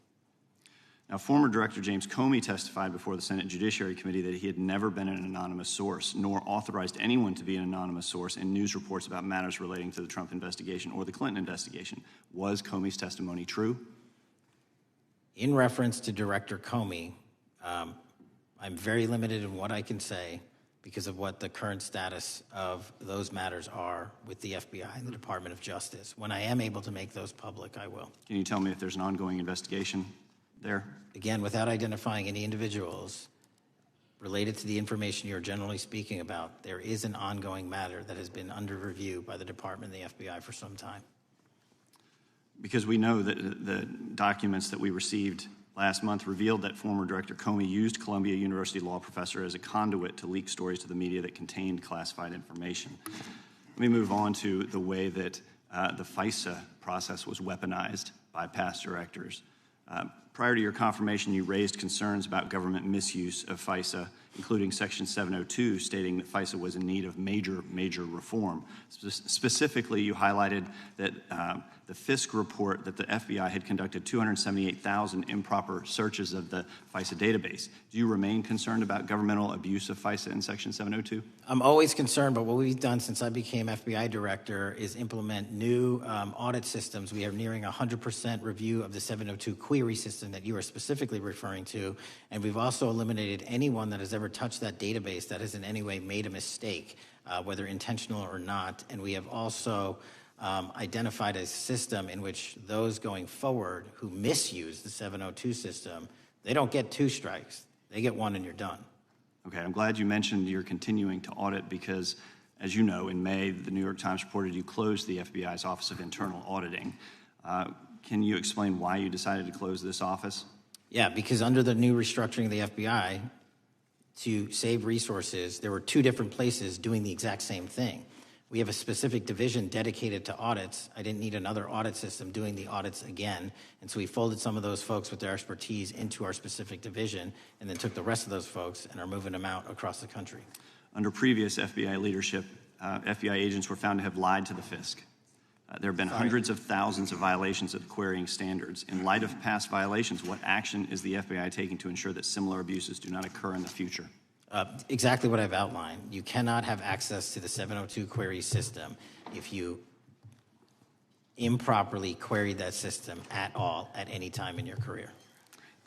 Now, former Director James Comey testified before the Senate Judiciary Committee that he had never been an anonymous source, nor authorized anyone to be an anonymous source in news reports about matters relating to the Trump investigation or the Clinton investigation. Was Comey's testimony true? In reference to Director Comey, I'm very limited in what I can say because of what the current status of those matters are with the FBI and the Department of Justice. When I am able to make those public, I will. Can you tell me if there's an ongoing investigation there? Again, without identifying any individuals related to the information you're generally speaking about, there is an ongoing matter that has been under review by the Department and the FBI for some time. Because we know that the documents that we received last month revealed that former Director Comey used Columbia University law professor as a conduit to leak stories to the media that contained classified information. Let me move on to the way that the FISA process was weaponized by past directors. Prior to your confirmation, you raised concerns about government misuse of FISA, including Section 702, stating that FISA was in need of major reform. Specifically, you highlighted that the FISC report that the FBI had conducted 278,000 improper searches of the FISA database. Do you remain concerned about governmental abuse of FISA in Section 702? I'm always concerned, but what we've done since I became FBI director is implement new audit systems. We are nearing 100% review of the 702 query system that you are specifically referring to, and we've also eliminated anyone that has ever touched that database that has in any way made a mistake, whether intentional or not. And we have also identified a system in which those going forward who misuse the 702 system, they don't get 2 strikes. They get 1 and you're done. Okay, I'm glad you mentioned you're continuing to audit because, as you know, in May, the New York Times reported you closed the FBI's Office of Internal Auditing. Can you explain why you decided to close this office? Yeah, because under the new restructuring of the FBI, to save resources, there were 2 different places doing the exact same thing. We have a specific division dedicated to audits. I didn't need another audit system doing the audits again. And so we folded some of those folks with their expertise into our specific division and then took the rest of those folks and are moving them out across the country. Under previous FBI leadership, FBI agents were found to have lied to the FISC. There have been hundreds of thousands of violations of the querying standards. In light of past violations, what action is the FBI taking to ensure that similar abuses do not occur in the future? Exactly what I've outlined. You cannot have access to the 702 query system if you improperly queried that system at all at any time in your career.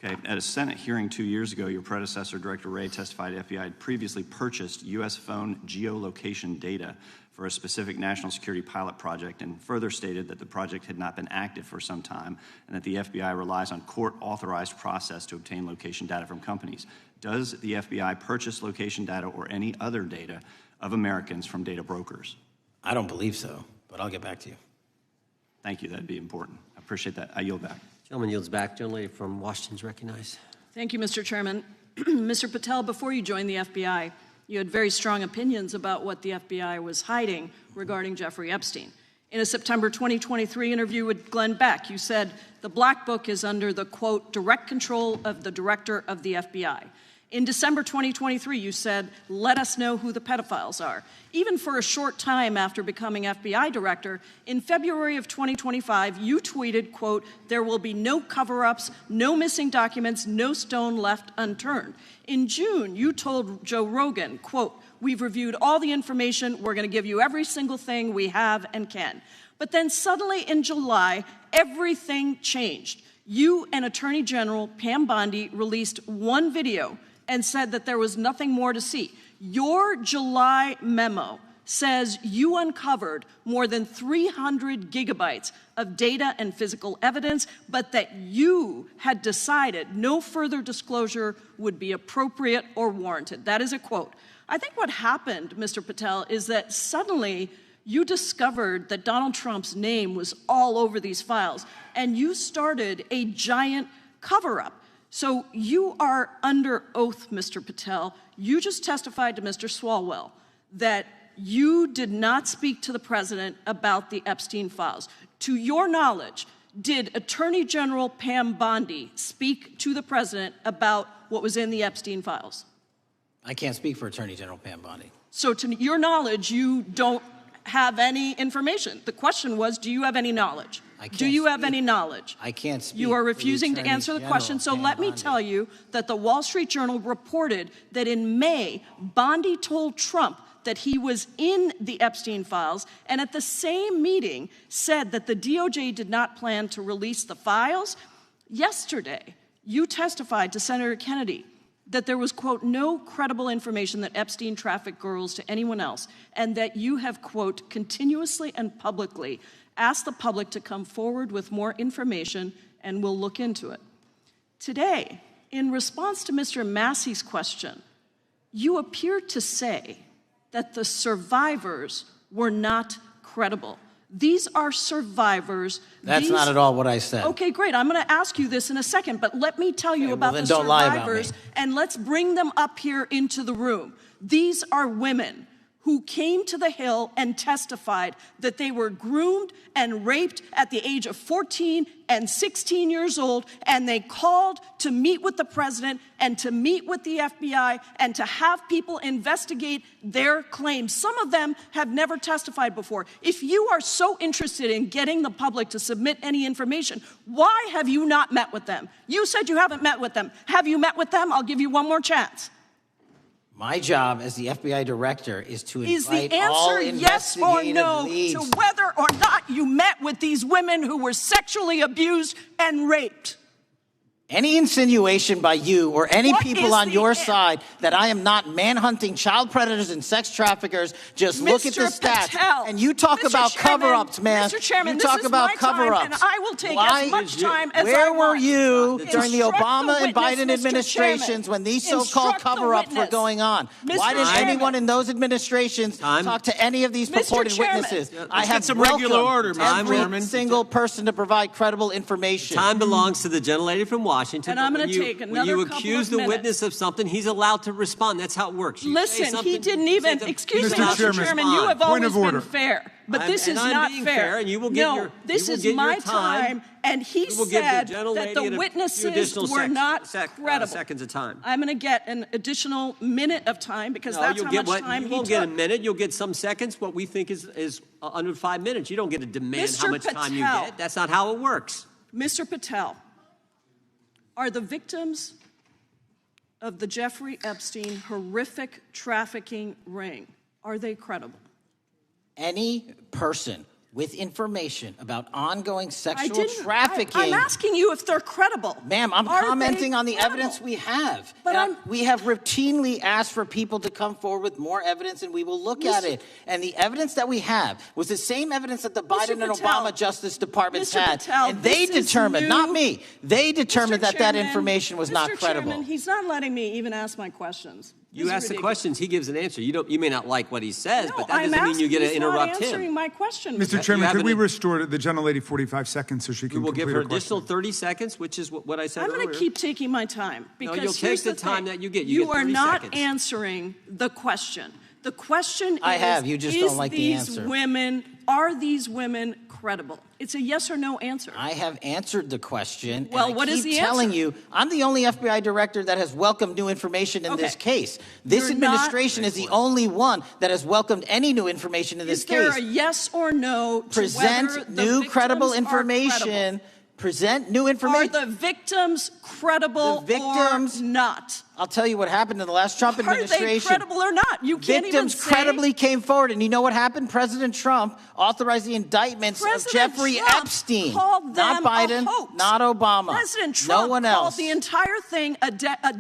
Okay, at a Senate hearing 2 years ago, your predecessor, Director Wray, testified FBI had previously purchased U.S. phone geolocation data for a specific national security pilot project and further stated that the project had not been active for some time and that the FBI relies on court-authorized process to obtain location data from companies. Does the FBI purchase location data or any other data of Americans from data brokers? I don't believe so, but I'll get back to you. Thank you. That'd be important. I appreciate that. I yield back. Gentleman yields back. Gentleman from Washington's recognized. Thank you, Mr. Chairman. Mr. Patel, before you joined the FBI, you had very strong opinions about what the FBI was hiding regarding Jeffrey Epstein. In a September 2023 interview with Glenn Beck, you said the Black Book is under the, quote, direct control of the director of the FBI. In December 2023, you said, let us know who the pedophiles are. Even for a short time after becoming FBI director, in February of 2025, you tweeted, quote, there will be no cover-ups, no missing documents, no stone left unturned. In June, you told Joe Rogan, quote, we've reviewed all the information, we're going to give you every single thing we have and can. But then suddenly in July, everything changed. You and Attorney General Pam Bondi released one video and said that there was nothing more to see. Your July memo says you uncovered more than 300 gigabytes of data and physical evidence, but that you had decided no further disclosure would be appropriate or warranted. That is a quote. I think what happened, Mr. Patel, is that suddenly you discovered that Donald Trump's name was all over these files, and you started a giant cover-up. So you are under oath, Mr. Patel. You just testified to Mr. Swalwell that you did not speak to the president about the Epstein files. To your knowledge, did Attorney General Pam Bondi speak to the president about what was in the Epstein files? I can't speak for Attorney General Pam Bondi. So to your knowledge, you don't have any information. The question was, do you have any knowledge? Do you have any knowledge? I can't speak. You are refusing to Attorney answer the General question, so Pam let me Bondi. tell you that the Wall Street Journal reported that in May, Bondi told Trump that he was in the Epstein files, and at the same meeting said that the DOJ did not plan to release the files. Yesterday, you testified to Senator Kennedy that there was, quote, no credible information that Epstein trafficked girls to anyone else, and that you have, quote, continuously and publicly asked the public to come forward with more information, and we'll look into it. Today, in response to Mr. Massey's question, you appeared to say that the survivors were not credible. These are survivors. That's not at all what I said. Okay, great. I'm going to ask you this in a second, but let me tell you about then the don't lie about survivors, me. and let's bring them up here into the room. These are women who came to the Hill and testified that they were groomed and raped at the age of 14 and 16 years old, and they called to meet with the president and to meet with the FBI and to have people investigate their claims. Some of them have never testified before. If you are so interested in getting the public to submit any information, why have you not met with them? You said you haven't met with them. Have you met with them? I'll give you one more chance. My job as the FBI director is to Is invite the all answer yes or investigative no leads. to whether or not you met with these women who were sexually abused and raped? Any insinuation by you or any What people is on the your an- side that I am not manhunting child predators and sex traffickers, just look at the Mr. stats. Patel, And you talk Mr. about Chairman, cover-ups, man. Mr. Chairman, you this talk is about my time, cover-ups. and I will take as much time as I Where were want. you during the Instruct Obama and witness, Biden Mr. administrations Chairman. when these so-called Instruct the cover-ups were witness. going on? Mr. Why didn't Chairman. anyone in those administrations talk to any of these Mr. purported Chairman. witnesses? Let's I get have some regular order, Mr. every Chairman. single person to provide credible information. Time belongs to the gentlelady from Washington. And I'm but gonna when you- take when another you couple accuse of the minutes. witness of something, he's allowed to respond. That's how it works. You say Listen, he something, didn't you say even, something, excuse he's me, allowed to Mr. Chairman, respond. you have Point always of order. been fair, but this And is I'm not being fair. fair, and you will get no, your- this you will is get my your time, and he You will give said the that gentlelady the and a few witnesses additional were not credible. seconds of time. I'm going to get an additional minute of time because No, that's you'll how get much what time you he won't took. get a minute. You'll get some seconds. What we think is under 5 minutes. You don't get to demand how Mr. much time you Patel. get. That's not how it works. Mr. Patel, are the victims of the Jeffrey Epstein horrific trafficking ring, are they credible? Any person with information about ongoing sexual didn't- trafficking. I'm asking you if they're credible. Ma'am, I'm Are they commenting on the credible? evidence we have. But And we have routinely asked for people to come forward with more evidence, and we will look at Mr. it. And the evidence that we have was the same evidence that the Biden and Patel, Obama Justice Departments Mr. had. Patel, And they this is determined, new. not me, they determined that Chairman, information was not Mr. credible. Chairman, he's not letting me even ask my questions. You This is ask the ridiculous. questions, he gives an answer. You may not like what he says, No, but that I'm doesn't mean you get to asking, he's interrupt not him. answering my question. Mr. Chairman, have could we an- restore the gentlelady 45 seconds so she We can will give complete her her question? additional 30 seconds, which is what I said I'm earlier. going to keep taking my time because you'll here's take the time thing. that you get. You get are 30 not seconds. answering the question. The question I is, have. You just don't like the these answer. are these women credible? It's a yes or no answer. I have answered the question. Well, and I what is keep the telling answer? you, I'm the only FBI director that has welcomed new information in this case. This You're administration is the only one that has welcomed any new information in this Is there case. a yes or no to Present whether the new victims credible are information. credible? present new information. Are the victims credible or not? I'll tell you what happened in the last Trump administration. Are they credible or not? You can't even Victims say. credibly came forward, and you know what happened? President Trump authorized the indictments of Jeffrey Epstein. Called them not Biden, a hoax. not Obama. President Trump no one called else. the entire thing a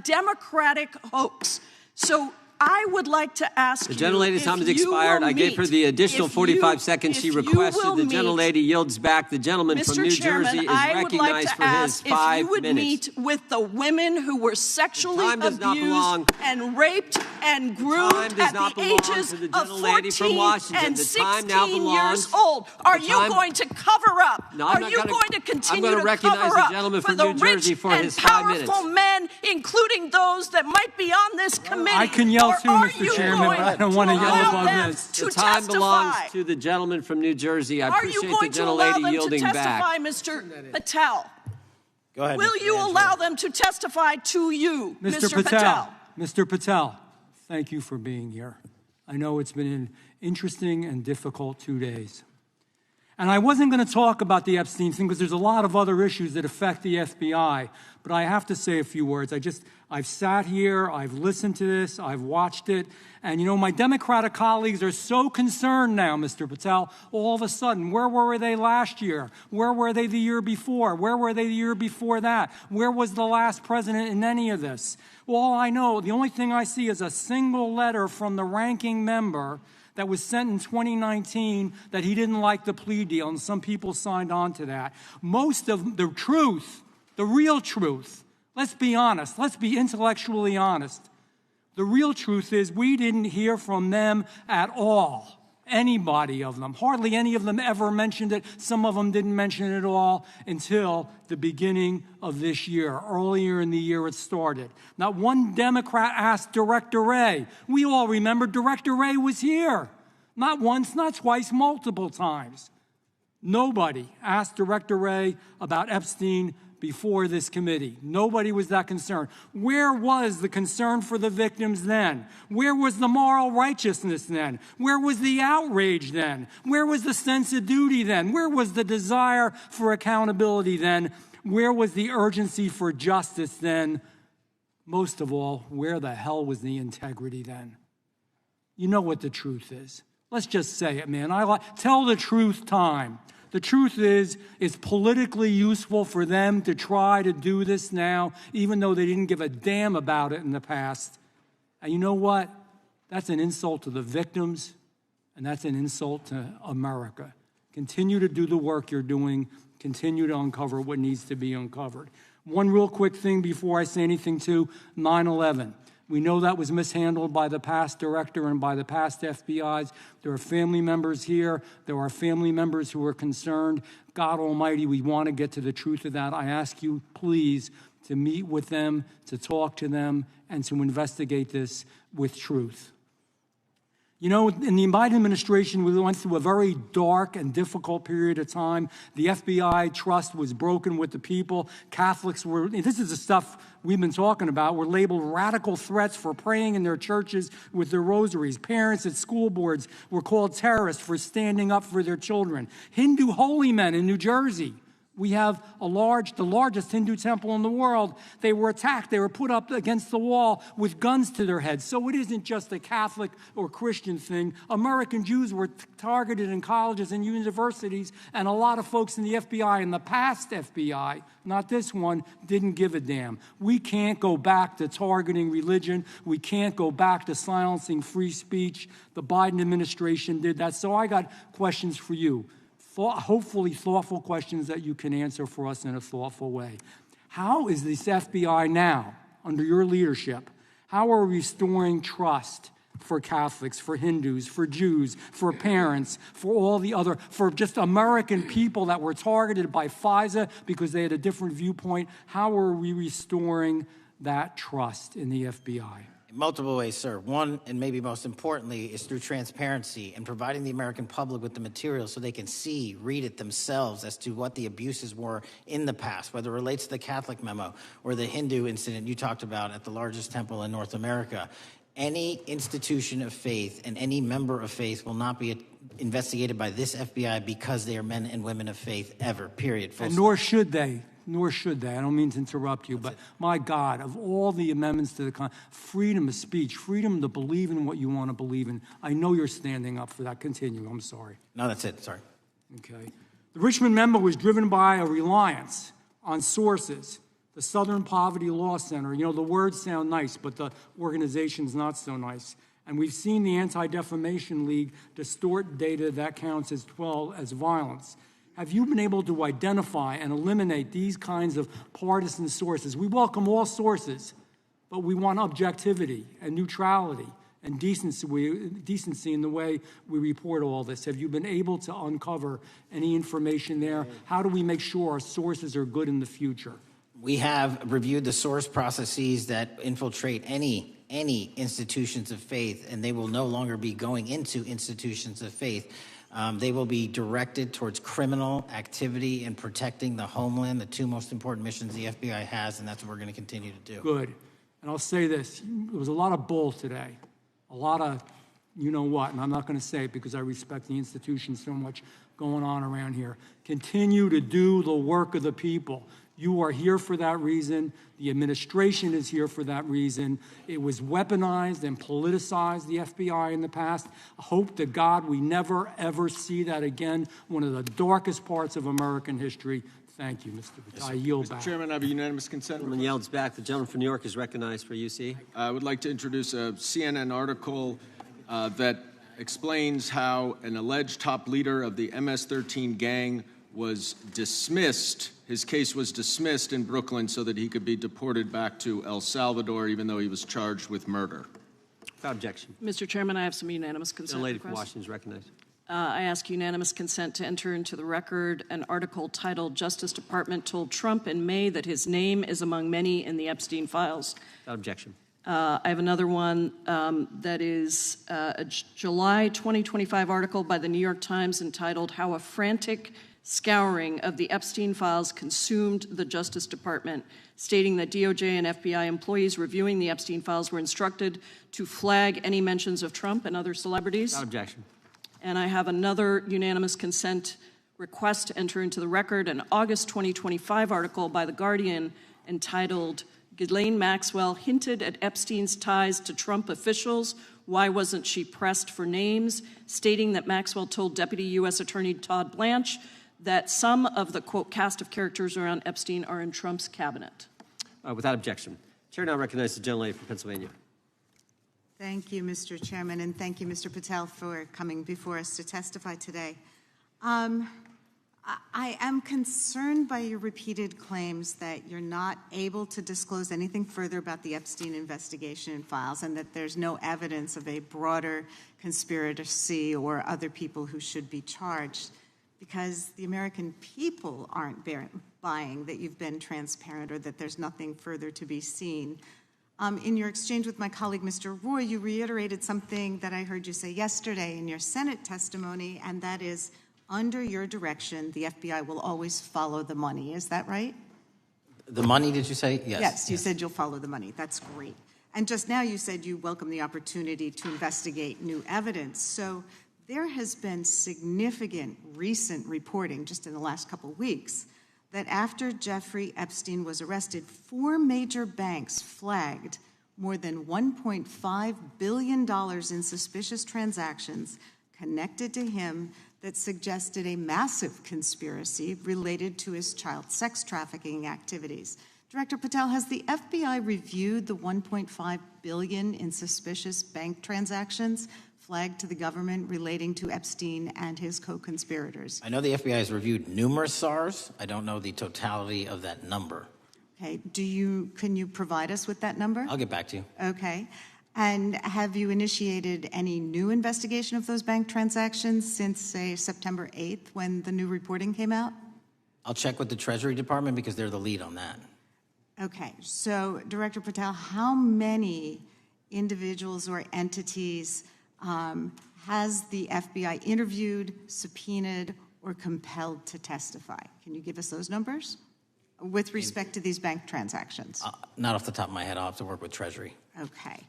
Democratic hoax. So I would like to ask the gentlelady's time has expired. I gave her the additional 45 seconds she requested. The gentlelady yields back. The gentleman from New Jersey is recognized for his 5 minutes. If you would meet with the women who were sexually abused and raped and groomed at the ages of 14 and 16 years old. Are you going to cover up? Are you going to continue to cover up for the rich and powerful men, including those that might be on this committee? I can yell too, Mr. Chairman, but I don't want to yell above this. The time belongs to the gentleman from New Jersey. I appreciate the gentlelady yielding back. Are you going to allow them to testify, Mr. Patel? Go ahead. Will you allow them to testify to you, Mr. Patel? Mr. Patel, thank you for being here. I know it's been an interesting and difficult 2 days. And I wasn't going to talk about the Epstein thing because there's a lot of other issues that affect the FBI, but I have to say a few words. I've sat here, I've listened to this, I've watched it, and my Democratic colleagues are so concerned now, Mr. Patel, all of a sudden. Where were they last year? Where were they the year before? Where were they the year before that? Where was the last president in any of this? All I know, the only thing I see is a single letter from the ranking member that was sent in 2019 that he didn't like the plea deal, and some people signed on to that. Most of the truth, the real truth, let's be honest, let's be intellectually honest. The real truth is we didn't hear from them at all. Anybody of them. Hardly any of them ever mentioned it. Some of them didn't mention it at all until the beginning of this year. Earlier in the year it started. Not one Democrat asked Director Wray. We all remember Director Wray was here. Not once, not twice, multiple times. Nobody asked Director Wray about Epstein before this committee. Nobody was that concerned. Where was the concern for the victims then? Where was the moral righteousness then? Where was the outrage then? Where was the sense of duty then? Where was the desire for accountability then? Where was the urgency for justice then? Most of all, where the hell was the integrity then? You know what the truth is. Let's just say it, man. Tell the truth time. The truth is, it's politically useful for them to try to do this now, even though they didn't give a damn about it in the past. And you know what? That's an insult to the victims, and that's an insult to America. Continue to do the work you're doing. Continue to uncover what needs to be uncovered. One real quick thing before I say anything to 9/11. We know that was mishandled by the past director and by the past FBIs. There are family members here. There are family members who are concerned. God Almighty, we want to get to the truth of that. I ask you, please, to meet with them, to talk to them, and to investigate this with truth. In the Biden administration, we went through a very dark and difficult period of time. The FBI trust was broken with the people. Catholics this is the stuff we've been talking about, were labeled radical threats for praying in their churches with their rosaries. Parents at school boards were called terrorists for standing up for their children. Hindu holy men in New Jersey. We have the largest Hindu temple in the world. They were attacked. They were put up against the wall with guns to their heads. So it isn't just a Catholic or Christian thing. American Jews were targeted in colleges and universities, and a lot of folks in the FBI, in the past FBI, not this one, didn't give a damn. We can't go back to targeting religion. We can't go back to silencing free speech. The Biden administration did that. So I got questions for you. Hopefully thoughtful questions that you can answer for us in a thoughtful way. How is this FBI now, under your leadership, how are we restoring trust for Catholics, for Hindus, for Jews, for parents, for all the other, for just American people that were targeted by FISA because they had a different viewpoint? How are we restoring that trust in the FBI? In multiple ways, sir. One, and maybe most importantly, is through transparency and providing the American public with the material so they can read it themselves as to what the abuses were in the past, whether it relates to the Catholic memo or the Hindu incident you talked about at the largest temple in North America. any institution of faith and any member of faith will not be investigated by this FBI because they are men and women of faith ever, period. And nor should they. Nor should they. I don't mean to interrupt you, but my God, of all the amendments to the freedom of speech, freedom to believe in what you want to believe in, I know you're standing up for that. Continue. I'm sorry. No, that's it. Sorry. Okay. The Richmond memo was driven by a reliance on sources. The Southern Poverty Law Center, you know, the words sound nice, but the organization's not so nice. And we've seen the Anti-Defamation League distort data that counts as violence. Have you been able to identify and eliminate these kinds of partisan sources? We welcome all sources, but we want objectivity and neutrality and decency in the way we report all this. Have you been able to uncover any information there? How do we make sure our sources are good in the future? We have reviewed the source processes that infiltrate any institutions of faith, and they will no longer be going into institutions of faith. They will be directed towards criminal activity and protecting the homeland, the two most important missions the FBI has, and that's what we're going to continue to do. Good. And I'll say this. There was a lot of bull today, a lot of you know what, and I'm not going to say it because I respect the institution so much going on around here. Continue to do the work of the people. You are here for that reason. The administration is here for that reason. It was weaponized and politicized, the FBI, in the past. I hope to God we never, ever see that again. One of the darkest parts of American history. Thank you, Mr. Patel. I yield back. Mr. Chairman, I have a unanimous consent. Gentleman yields back. The gentleman from New York is recognized for UC. I would like to introduce a CNN article that explains how an alleged top leader of the MS-13 gang was dismissed. His case was dismissed in Brooklyn so that he could be deported back to El Salvador, even though he was charged with murder. Without objection. Mr. Chairman, I have some unanimous consent. The lady from requests. Washington is recognized. I ask unanimous consent to enter into the record an article titled "Justice Department Told Trump in May That His Name is Among Many in the Epstein Files." Without objection. I have another one that is a July 2025 article by the New York Times entitled "How a Frantic Scouring of the Epstein Files Consumed the Justice Department," stating that DOJ and FBI employees reviewing the Epstein Files were instructed to flag any mentions of Trump and other celebrities. Without objection. And I have another unanimous consent request to enter into the record an August 2025 article by The Guardian entitled "Ghislaine Maxwell Hinted at Epstein's Ties to Trump Officials. Why Wasn't She Pressed for Names?" stating that Maxwell told Deputy U.S. Attorney Todd Blanche that some of the, quote, cast of characters around Epstein are in Trump's cabinet. Without objection. Chair now recognizes the gentlelady from Pennsylvania. Thank you, Mr. Chairman, and thank you, Mr. Patel, for coming before us to testify today. I am concerned by your repeated claims that you're not able to disclose anything further about the Epstein investigation and files, and that there's no evidence of a broader conspiracy or other people who should be charged, because the American people aren't buying that you've been transparent or that there's nothing further to be seen. In your exchange with my colleague, Mr. Roy, you reiterated something that I heard you say yesterday in your Senate testimony, and that is, under your direction, the FBI will always follow the money. Is that right? The money, did you say? Yes. Yes, you said you'll follow the money. That's great. And just now you said you welcome the opportunity to investigate new evidence. So there has been significant recent reporting just in the last couple of weeks that after Jeffrey Epstein was arrested, 4 major banks flagged more than $1.5 billion in suspicious transactions connected to him that suggested a massive conspiracy related to his child sex trafficking activities. Director Patel, has the FBI reviewed the $1.5 billion in suspicious bank transactions flagged to the government relating to Epstein and his co-conspirators? I know the FBI has reviewed numerous SARs. I don't know the totality of that number. Okay, can you provide us with that number? I'll get back to you. Okay. And have you initiated any new investigation of those bank transactions since, say, September 8th when the new reporting came out? I'll check with the Treasury Department because they're the lead on that. Okay, so Director Patel, how many individuals or entities has the FBI interviewed, subpoenaed, or compelled to testify? Can you give us those numbers with respect to these bank transactions? Not off the top of my head. I'll have to work with Treasury. Okay.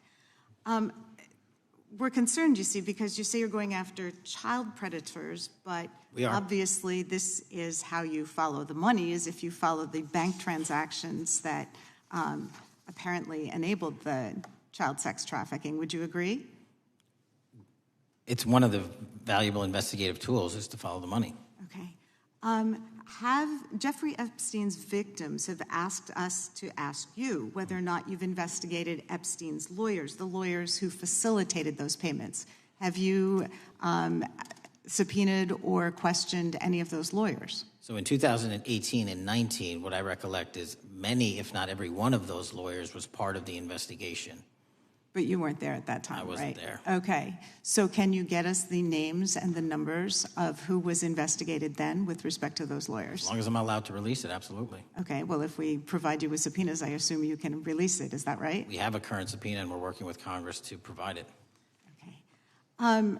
We're concerned, you see, because you say you're going after child predators, but obviously this is how you follow the money, is if you follow the bank transactions that apparently enabled the child sex trafficking. Would you agree? It's one of the valuable investigative tools is to follow the money. Okay. Have Jeffrey Epstein's victims have asked us to ask you whether or not you've investigated Epstein's lawyers, the lawyers who facilitated those payments. Have you subpoenaed or questioned any of those lawyers? So in 2018 and 19, what I recollect is many, if not every one of those lawyers was part of the investigation. But you weren't there at that time, right? I wasn't there. Okay. So can you get us the names and the numbers of who was investigated then with respect to those lawyers? As long as I'm allowed to release it, absolutely. Okay. Well, if we provide you with subpoenas, I assume you can release it. Is that right? We have a current subpoena, and we're working with Congress to provide it. Okay.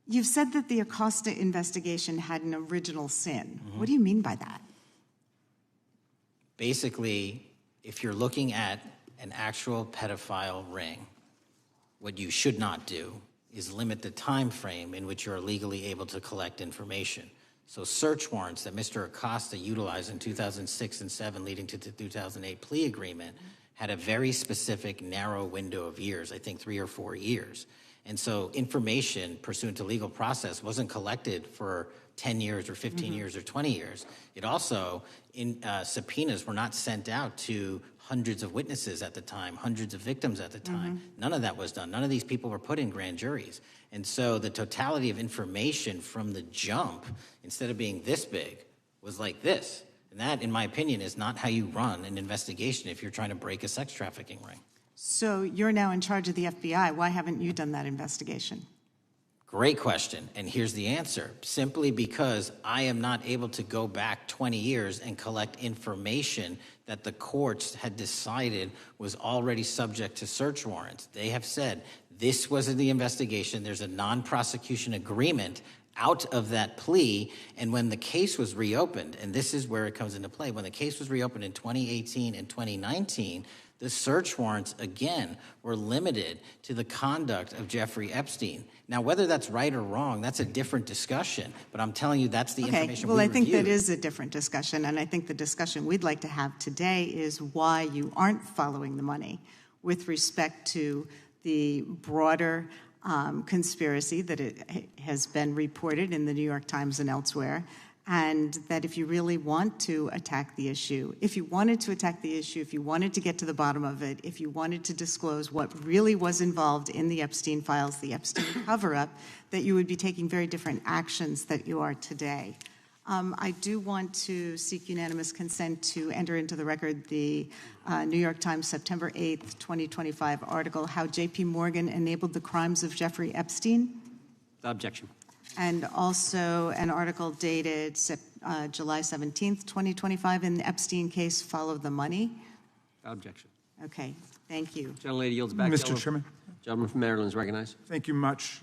You've said that the Acosta investigation had an original sin. Mm-hmm. What do you mean by that? Basically, if you're looking at an actual pedophile ring, what you should not do is limit the time frame in which you're legally able to collect information. So search warrants that Mr. Acosta utilized in 2006 and 2007 leading to the 2008 plea agreement had a very specific narrow window of years, I think 3 or 4 years. And so information pursuant to legal process wasn't collected for 10 years or 15 years or 20 years. It also, subpoenas were not sent out to hundreds of witnesses at the time, hundreds of victims at the time. None of that was done. None of these people were put in grand juries. And so the totality of information from the jump, instead of being this big, was like this. And that, in my opinion, is not how you run an investigation if you're trying to break a sex trafficking ring. So you're now in charge of the FBI. Why haven't you done that investigation? Great question, and here's the answer. Simply because I am not able to go back 20 years and collect information that the courts had decided was already subject to search warrants. They have said this was in the investigation. There's a non-prosecution agreement out of that plea, and when the case was reopened, and this is where it comes into play, when the case was reopened in 2018 and 2019, the search warrants, again, were limited to the conduct of Jeffrey Epstein. Now, whether that's right or wrong, that's a different discussion, but I'm telling you that's the information we I think reviewed. that is a different discussion, and I think the discussion we'd like to have today is why you aren't following the money with respect to the broader conspiracy that it has been reported in the New York Times and elsewhere, and that if you really want to attack the issue, if you wanted to attack the issue, if you wanted to get to the bottom of it, if you wanted to disclose what really was involved in the Epstein files, the Epstein cover-up, that you would be taking very different actions that you are today. I do want to seek unanimous consent to enter into the record the New York Times September 8th, 2025 article, How J.P. Morgan Enabled the Crimes of Jeffrey Epstein. Objection. And also an article dated July 17th, 2025 in the Epstein case, Follow the Money. Objection. Okay, thank you. Gentlelady yields back. Mr. Chairman. Gentleman from Maryland is recognized. Thank you much.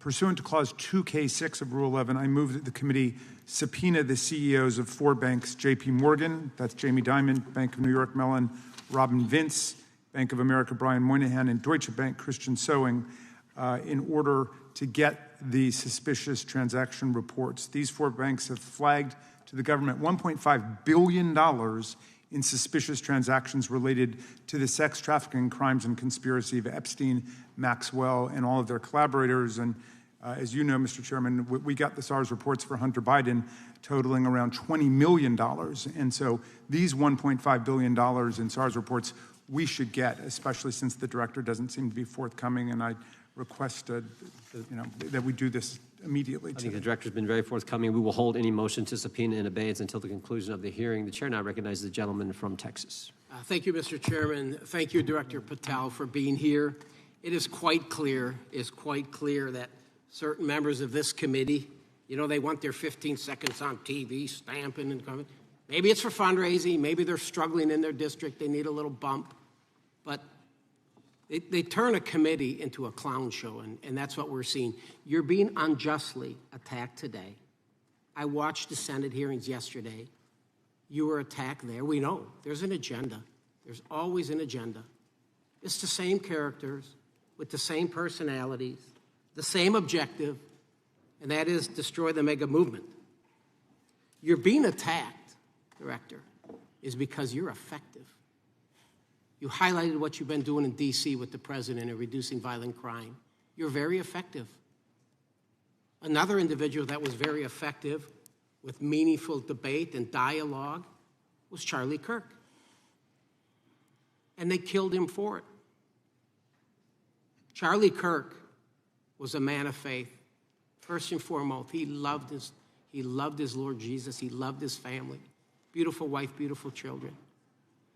Pursuant to Clause 2K6 of Rule 11, I move that the committee subpoena the CEOs of 4 banks, J.P. Morgan, that's Jamie Dimon, Bank of New York Mellon, Robin Vince, Bank of America, Brian Moynihan, and Deutsche Bank, Christian Sowing, in order to get the suspicious transaction reports. These 4 banks have flagged to the government $1.5 billion in suspicious transactions related to the sex trafficking crimes and conspiracy of Epstein, Maxwell, and all of their collaborators. And as you know, Mr. Chairman, we got the SARS reports for Hunter Biden totaling around $20 million. And so these $1.5 billion in SARS reports we should get, especially since the director doesn't seem to be forthcoming. And I request that we do this immediately. I think the director's been very forthcoming. We will hold any motion to subpoena in abeyance until the conclusion of the hearing. The chair now recognizes the gentleman from Texas. Thank you, Mr. Chairman. Thank you, Director Patel, for being here. It is quite clear that certain members of this committee, they want their 15 seconds on TV, stamping and coming. Maybe it's for fundraising. Maybe they're struggling in their district. They need a little bump. But they turn a committee into a clown show, and that's what we're seeing. You're being unjustly attacked today. I watched the Senate hearings yesterday. You were attacked there. We know there's an agenda. There's always an agenda. It's the same characters with the same personalities, the same objective, and that is destroy the mega movement. You're being attacked, Director, is because you're effective. You highlighted what you've been doing in D.C. with the president in reducing violent crime. You're very effective. Another individual that was very effective with meaningful debate and dialogue was Charlie Kirk. And they killed him for it. Charlie Kirk was a man of faith. First and foremost, he loved his Lord Jesus. He loved his family. Beautiful wife, beautiful children.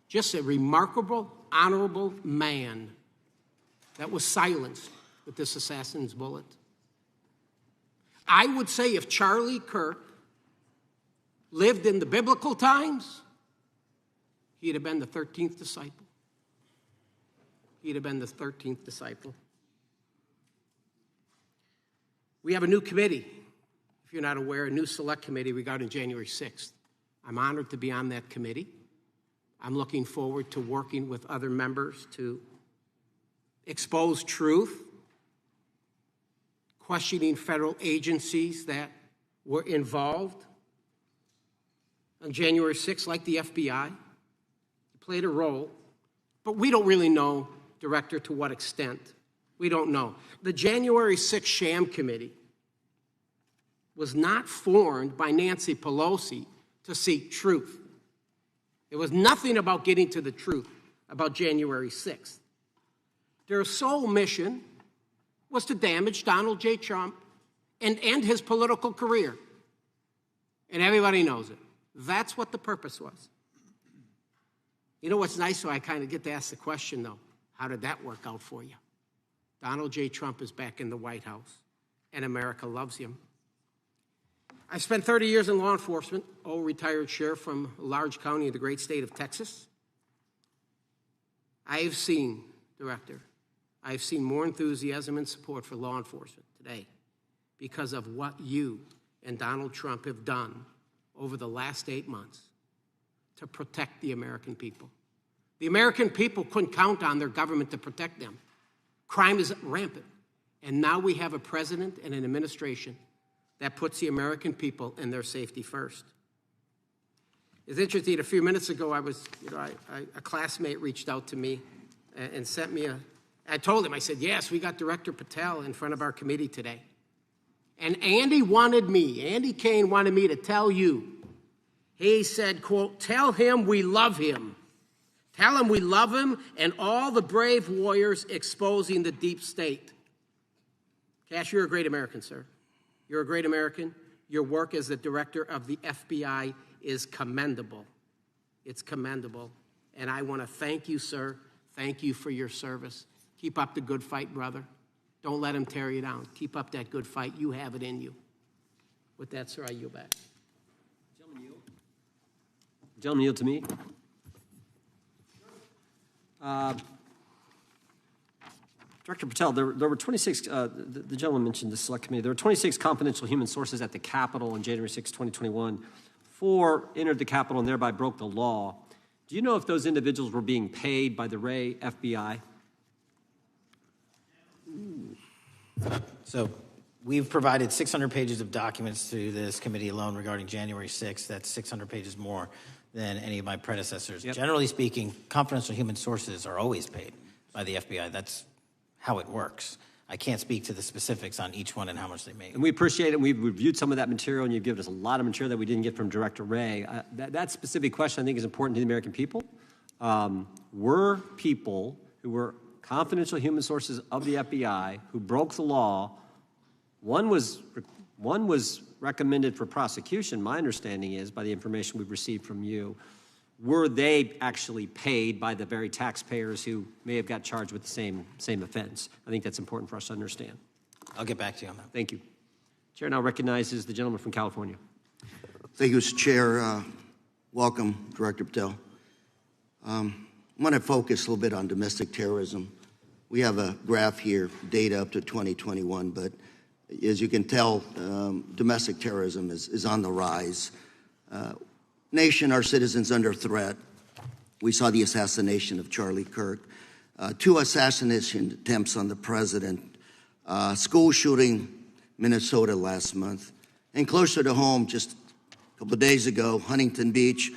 Just a remarkable, honorable man that was silenced with this assassin's bullet. I would say if Charlie Kirk lived in the biblical times, he'd have been the 13th disciple. He'd have been the 13th disciple. We have a new committee, if you're not aware, a new select committee regarding January 6th. I'm honored to be on that committee. I'm looking forward to working with other members to expose truth, questioning federal agencies that were involved on January 6th, like the FBI, played a role, but we don't really know, Director, to what extent. We don't know. The January 6th sham committee was not formed by Nancy Pelosi to seek truth. It was nothing about getting to the truth about January 6th. Their sole mission was to damage Donald J. Trump and end his political career. And everybody knows it. That's what the purpose was. You know what's nice? So I kind of get to ask the question, though. How did that work out for you? Donald J. Trump is back in the White House, and America loves him. I spent 30 years in law enforcement, retired sheriff from a large county in the great state of Texas. I have seen, Director, I have seen more enthusiasm and support for law enforcement today because of what you and Donald Trump have done over the last 8 months to protect the American people. The American people couldn't count on their government to protect them. Crime is rampant. And now we have a president and an administration that puts the American people and their safety first. It's interesting, a few minutes ago, a classmate reached out to me and sent me I told him, I said, yes, we got Director Patel in front of our committee today. And Andy Kane wanted me to tell you, he said, quote, tell him we love him. Tell him we love him and all the brave warriors exposing the deep state. Kash, you're a great American, sir. You're a great American. Your work as the director of the FBI is commendable. It's commendable. And I want to thank you, sir. Thank you for your service. Keep up the good fight, brother. Don't let him tear you down. Keep up that good fight. You have it in you. With that, sir, I yield back. Gentleman yield to me. Director Patel, there were 26, the gentleman mentioned the select committee, there were 26 confidential human sources at the Capitol on January 6, 2021. 4 entered the Capitol and thereby broke the law. Do you know if those individuals were being paid by the Ray FBI? So we've provided 600 pages of documents to this committee alone regarding January 6th. That's 600 pages more than any of my predecessors. Yep. Generally speaking, confidential human sources are always paid by the FBI. That's how it works. I can't speak to the specifics on each one and how much they make. And we appreciate it. We've reviewed some of that material, and you've given us a lot of material that we didn't get from Director Ray. That specific question, I think, is important to the American people. Were people who were confidential human sources of the FBI who broke the law, one was recommended for prosecution, my understanding is, by the information we've received from you. Were they actually paid by the very taxpayers who may have got charged with the same offense? I think that's important for us to understand. I'll get back to you on that. Thank you. Chair now recognizes the gentleman from California. Thank you, Mr. Chair. Welcome, Director Patel. I want to focus a little bit on domestic terrorism. We have a graph here, data up to 2021, but as you can tell, domestic terrorism is on the rise. Nation, our citizens under threat. we saw the assassination of Charlie Kirk, 2 assassination attempts on the president, school shooting Minnesota last month, and closer to home, just a couple of days ago, Huntington Beach,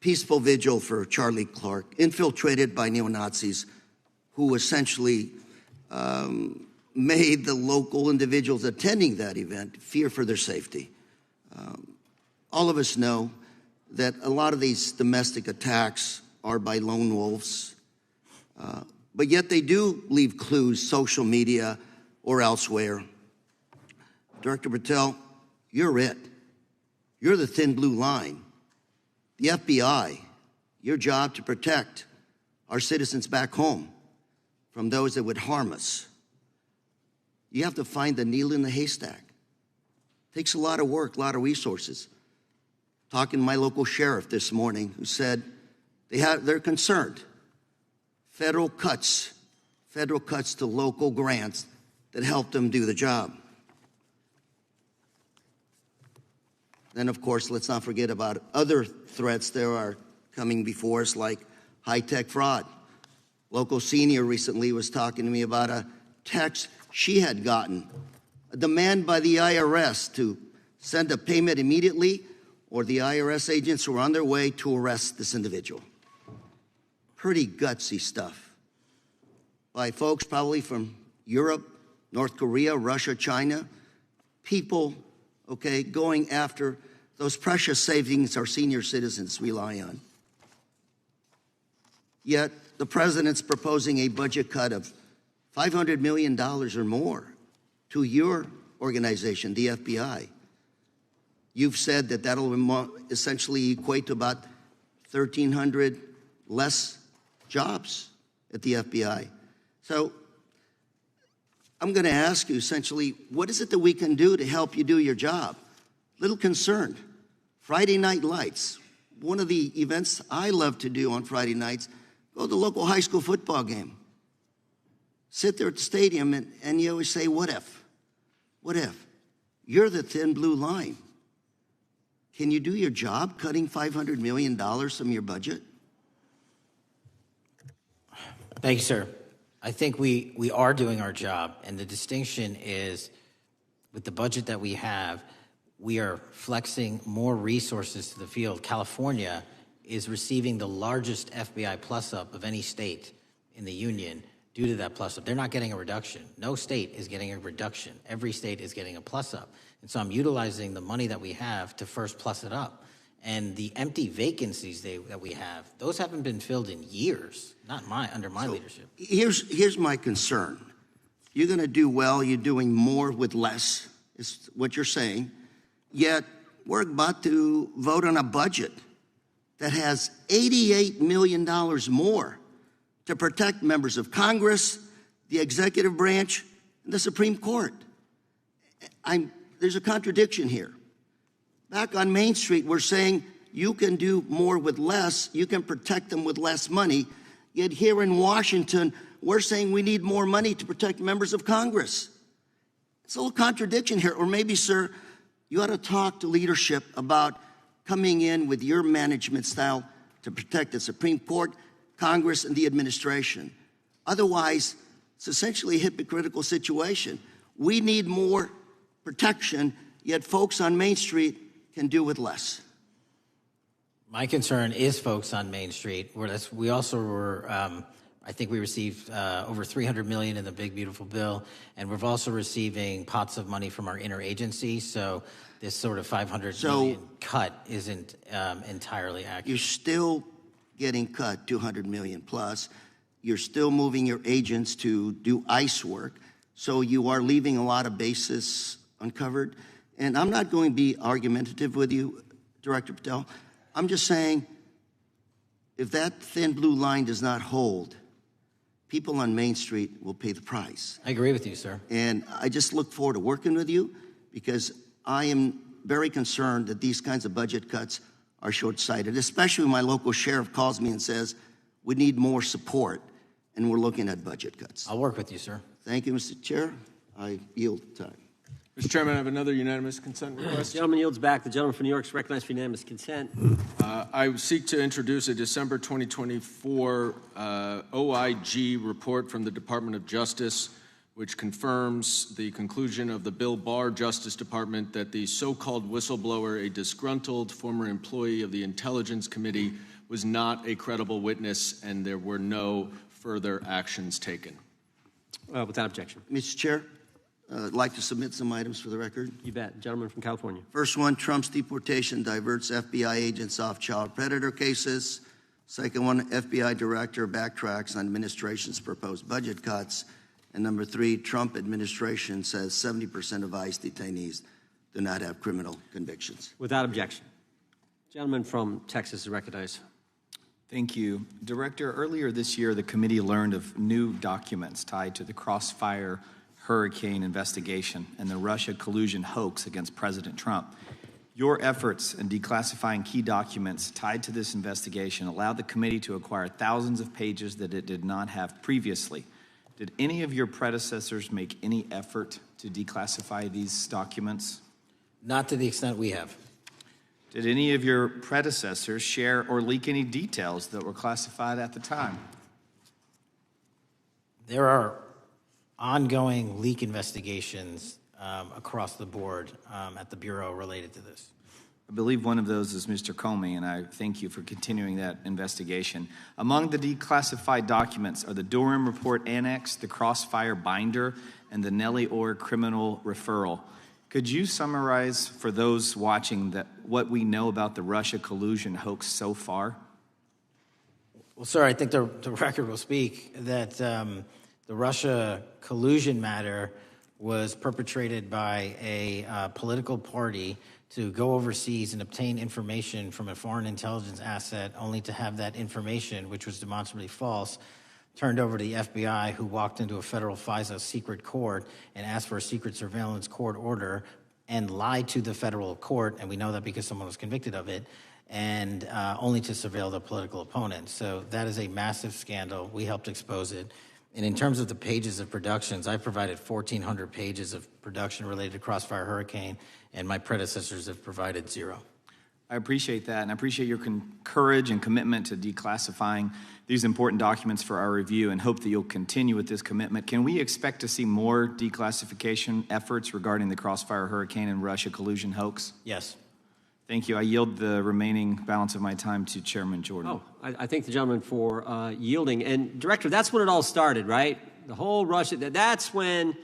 peaceful vigil for Charlie Kirk, infiltrated by neo-Nazis who essentially made the local individuals attending that event fear for their safety. All of us know that a lot of these domestic attacks are by lone wolves, but yet they do leave clues, social media or elsewhere. Director Patel, you're it. You're the thin blue line. The FBI, your job to protect our citizens back home from those that would harm us. You have to find the needle in the haystack. Takes a lot of work, a lot of resources. Talking to my local sheriff this morning, who said they're concerned. Federal cuts to local grants that help them do the job. Then, of course, let's not forget about other threats that are coming before us, like high-tech fraud. Local senior recently was talking to me about a text she had gotten, a demand by the IRS to send a payment immediately, or the IRS agents were on their way to arrest this individual. Pretty gutsy stuff by folks probably from Europe, North Korea, Russia, China, people, okay, going after those precious savings our senior citizens rely on. Yet the president's proposing a budget cut of $500 million or more to your organization, the FBI. You've said that that'll essentially equate to about 1,300 less jobs at the FBI. So I'm going to ask you essentially, what is it that we can do to help you do your job? Little concerned. Friday night lights. One of the events I love to do on Friday nights, go to the local high school football game. Sit there at the stadium and you always say, what if? What if? You're the thin blue line. Can you do your job cutting $500 million from your budget? Thank you, sir. I think we are doing our job, and the distinction is with the budget that we have, we are flexing more resources to the field. California is receiving the largest FBI plus-up of any state in the union due to that plus-up. They're not getting a reduction. No state is getting a reduction. Every state is getting a plus-up. And so I'm utilizing the money that we have to first plus it up. And the empty vacancies that we have, those haven't been filled in years, not under my leadership. Here's my concern. You're going to do well. You're doing more with less, is what you're saying. Yet we're about to vote on a budget that has $88 million more to protect members of Congress, the executive branch, and the Supreme Court. There's a contradiction here. Back on Main Street, we're saying you can do more with less, you can protect them with less money. Yet here in Washington, we're saying we need more money to protect members of Congress. It's a little contradiction here. Or maybe, sir, you ought to talk to leadership about coming in with your management style to protect the Supreme Court, Congress, and the administration. Otherwise, it's essentially a hypocritical situation. We need more protection, yet folks on Main Street can do with less. My concern is folks on Main Street. We also were, I think we received over $300 million in the Big Beautiful Bill, and we're also receiving pots of money from our interagency. So this sort of $500 million cut isn't entirely accurate. You're still getting cut $200 million plus. You're still moving your agents to do ICE work. So you are leaving a lot of bases uncovered. And I'm not going to be argumentative with you, Director Patel. I'm just saying, if that thin blue line does not hold, people on Main Street will pay the price. I agree with you, sir. And I just look forward to working with you because I am very concerned that these kinds of budget cuts are short-sighted, especially when my local sheriff calls me and says, we need more support, and we're looking at budget cuts. I'll work with you, sir. Thank you, Mr. Chair. I yield time. Mr. Chairman, I have another unanimous consent request. The gentleman yields back. The gentleman from New York is recognized for unanimous consent. I seek to introduce a December 2024 OIG report from the Department of Justice, which confirms the conclusion of the Bill Barr Justice Department that the so-called whistleblower, a disgruntled former employee of the Intelligence Committee, was not a credible witness and there were no further actions taken. Without objection. Mr. Chair, I'd like to submit some items for the record. You bet. Gentleman from California. First one, Trump's deportation diverts FBI agents off child predator cases. Second one, FBI director backtracks on administration's proposed budget cuts. And number three, Trump administration says 70% of ICE detainees do not have criminal convictions. Without objection. Gentleman from Texas is recognized. Thank you. Director, earlier this year, the committee learned of new documents tied to the Crossfire Hurricane investigation and the Russia collusion hoax against President Trump. Your efforts in declassifying key documents tied to this investigation allowed the committee to acquire thousands of pages that it did not have previously. Did any of your predecessors make any effort to declassify these documents? Not to the extent we have. Did any of your predecessors share or leak any details that were classified at the time? There are ongoing leak investigations across the board at the Bureau related to this. I believe one of those is Mr. Comey, and I thank you for continuing that investigation. Among the declassified documents are the Durham Report Annex, the Crossfire Binder, and the Nellie Orr Criminal Referral. Could you summarize for those watching what we know about the Russia collusion hoax so far? Well, sir, I think the record will speak that the Russia collusion matter was perpetrated by a political party to go overseas and obtain information from a foreign intelligence asset, only to have that information, which was demonstrably false, turned over to the FBI, who walked into a federal FISA secret court and asked for a secret surveillance court order and lied to the federal court, and we know that because someone was convicted of it, and only to surveil the political opponent. So that is a massive scandal. We helped expose it. And in terms of the pages of productions, I provided 1,400 pages of production related to Crossfire Hurricane, and my predecessors have provided 0. I appreciate that, and I appreciate your courage and commitment to declassifying these important documents for our review, and hope that you'll continue with this commitment. Can we expect to see more declassification efforts regarding the Crossfire Hurricane and Russia collusion hoax? Yes. Thank you. I yield the remaining balance of my time to Chairman Jordan. Oh, I thank the gentleman for yielding. And, Director, that's when it all started, right? The whole Russia, that's when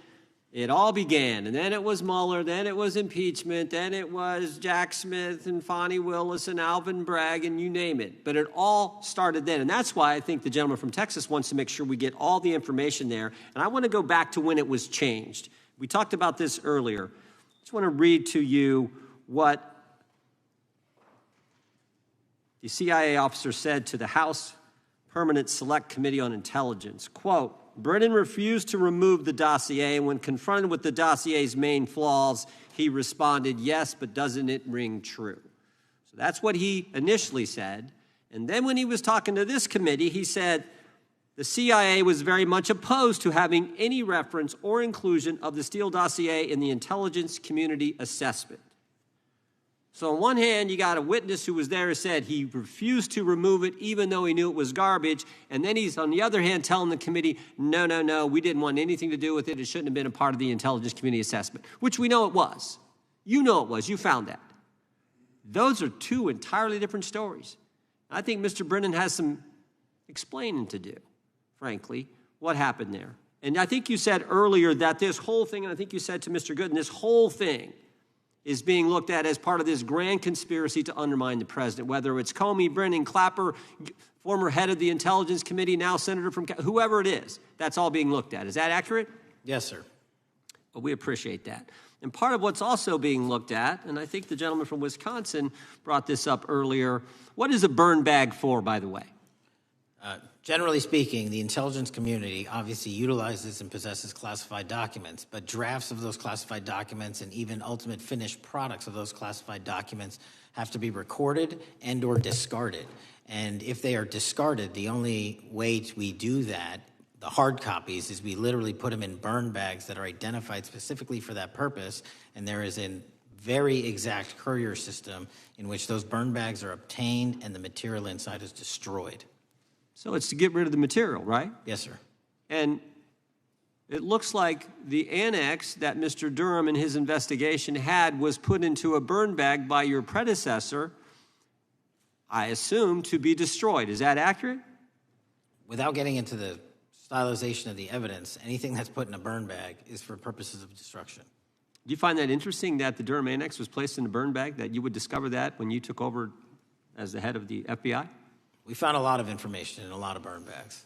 it all began. And then it was Mueller, then it was impeachment, then it was Jack Smith and Fonnie Willis and Alvin Bragg and you name it. But it all started then. And that's why I think the gentleman from Texas wants to make sure we get all the information there. And I want to go back to when it was changed. We talked about this earlier. I just want to read to you what the CIA officer said to the House Permanent Select Committee on Intelligence. Quote, Brennan refused to remove the dossier, and when confronted with the dossier's main flaws, he responded, yes, but doesn't it ring true? So that's what he initially said. And then when he was talking to this committee, he said the CIA was very much opposed to having any reference or inclusion of the Steele dossier in the intelligence community assessment. So on one hand, you got a witness who was there who said he refused to remove it even though he knew it was garbage. And then he's, on the other hand, telling the committee, no, we didn't want anything to do with it. It shouldn't have been a part of the intelligence community assessment, which we know it was. You know it was. You found that. Those are two entirely different stories. I think Mr. Brennan has some explaining to do, frankly, what happened there. And I think you said earlier that this whole thing, and I think you said to Mr. Gooden, this whole thing is being looked at as part of this grand conspiracy to undermine the president, whether it's Comey, Brennan, Clapper, former head of the Intelligence Committee, now senator from, whoever it is, that's all being looked at. Is that accurate? Yes, sir. Well, we appreciate that. And part of what's also being looked at, and I think the gentleman from Wisconsin brought this up earlier, what is a burn bag for, by the way? Generally speaking, the intelligence community obviously utilizes and possesses classified documents, but drafts of those classified documents and even ultimate finished products of those classified documents have to be recorded and or discarded. And if they are discarded, the only way we do that, hard copies is we literally put them in burn bags that are identified specifically for that purpose, and there is a very exact courier system in which those burn bags are obtained and the material inside is destroyed. So it's to get rid of the material, right? Yes, sir. And it looks like the annex that Mr. Durham in his investigation had was put into a burn bag by your predecessor, I assume, to be destroyed. Is that accurate? Without getting into the stylization of the evidence, anything that's put in a burn bag is for purposes of destruction. Do you find that interesting that the Durham annex was placed in a burn bag, that you would discover that when you took over as the head of the FBI? We found a lot of information in a lot of burn bags.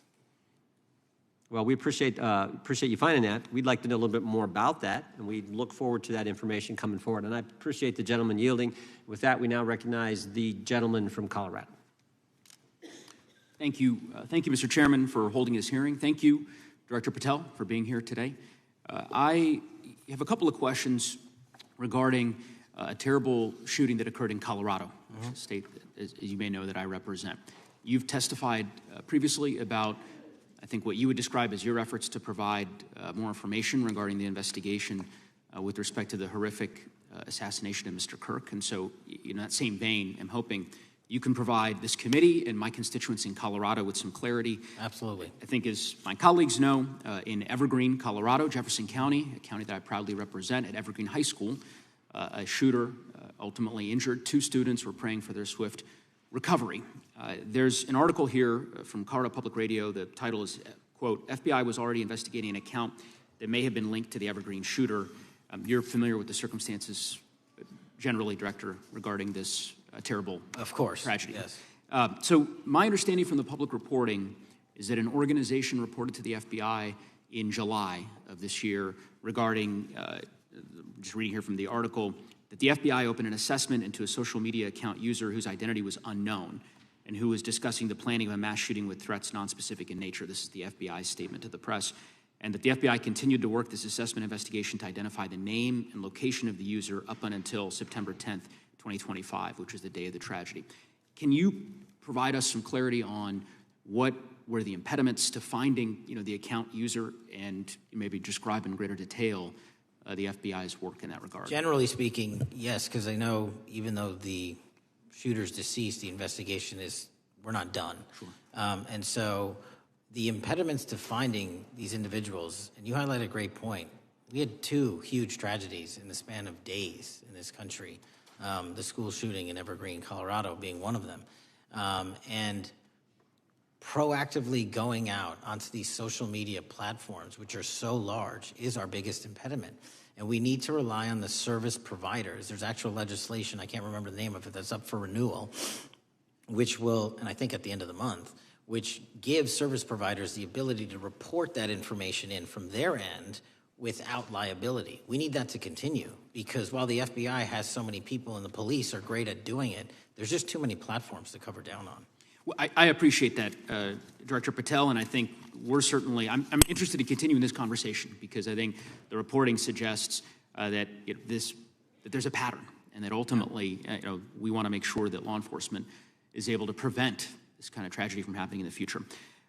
Well, we appreciate you finding that. We'd like to know a little bit more about that, and we look forward to that information coming forward. And I appreciate the gentleman yielding. With that, we now recognize the gentleman from Colorado. Thank you, Mr. Chairman, for holding this hearing. Thank you, Director Patel, for being here today. I have a couple of questions regarding a terrible shooting that occurred in Colorado, a state, as you may know, that I represent. You've testified previously about, I think, what you would describe as your efforts to provide more information regarding the investigation with respect to the horrific assassination of Mr. Kirk. And so, in that same vein, I'm hoping you can provide this committee and my constituents in Colorado with some clarity. Absolutely. I think, as my colleagues know, in Evergreen, Colorado, Jefferson County, a county that I proudly represent, at Evergreen High School, a shooter ultimately injured. 2 students were praying for their swift recovery. There's an article here from Colorado Public Radio. The title is, quote, FBI was already investigating an account that may have been linked to the Evergreen shooter. You're familiar with the circumstances generally, Director, regarding this terrible tragedy. Yes. So my understanding from the public reporting is that an organization reported to the FBI in July of this year regarding, just reading here from the article, that the FBI opened an assessment into a social media account user whose identity was unknown and who was discussing the planning of a mass shooting with threats nonspecific in nature. This is the FBI's statement to the press. And that the FBI continued to work this assessment investigation to identify the name and location of the user up until September 10th, 2025, which was the day of the tragedy. Can you provide us some clarity on what were the impediments to finding, the account user, and maybe describe in greater detail the FBI's work in that regard? Generally speaking, yes, because I know even though the shooter's deceased, the investigation we're not done. Sure. And so the impediments to finding these individuals, and you highlight a great point. We had 2 huge tragedies in the span of days in this country. The school shooting in Evergreen, Colorado being one of them. And proactively going out onto these social media platforms, which are so large, is our biggest impediment. And we need to rely on the service providers. There's actual legislation, I can't remember the name of it, that's up for renewal, which will, and I think at the end of the month, which gives service providers the ability to report that information in from their end without liability. We need that to continue because while the FBI has so many people and the police are great at doing it, there's just too many platforms to cover down on. Well, I appreciate that, Director Patel, and I think we're certainly, I'm interested in continuing this conversation because I think the reporting suggests that there's a pattern and that ultimately we want to make sure that law enforcement is able to prevent this kind of tragedy from happening in the future.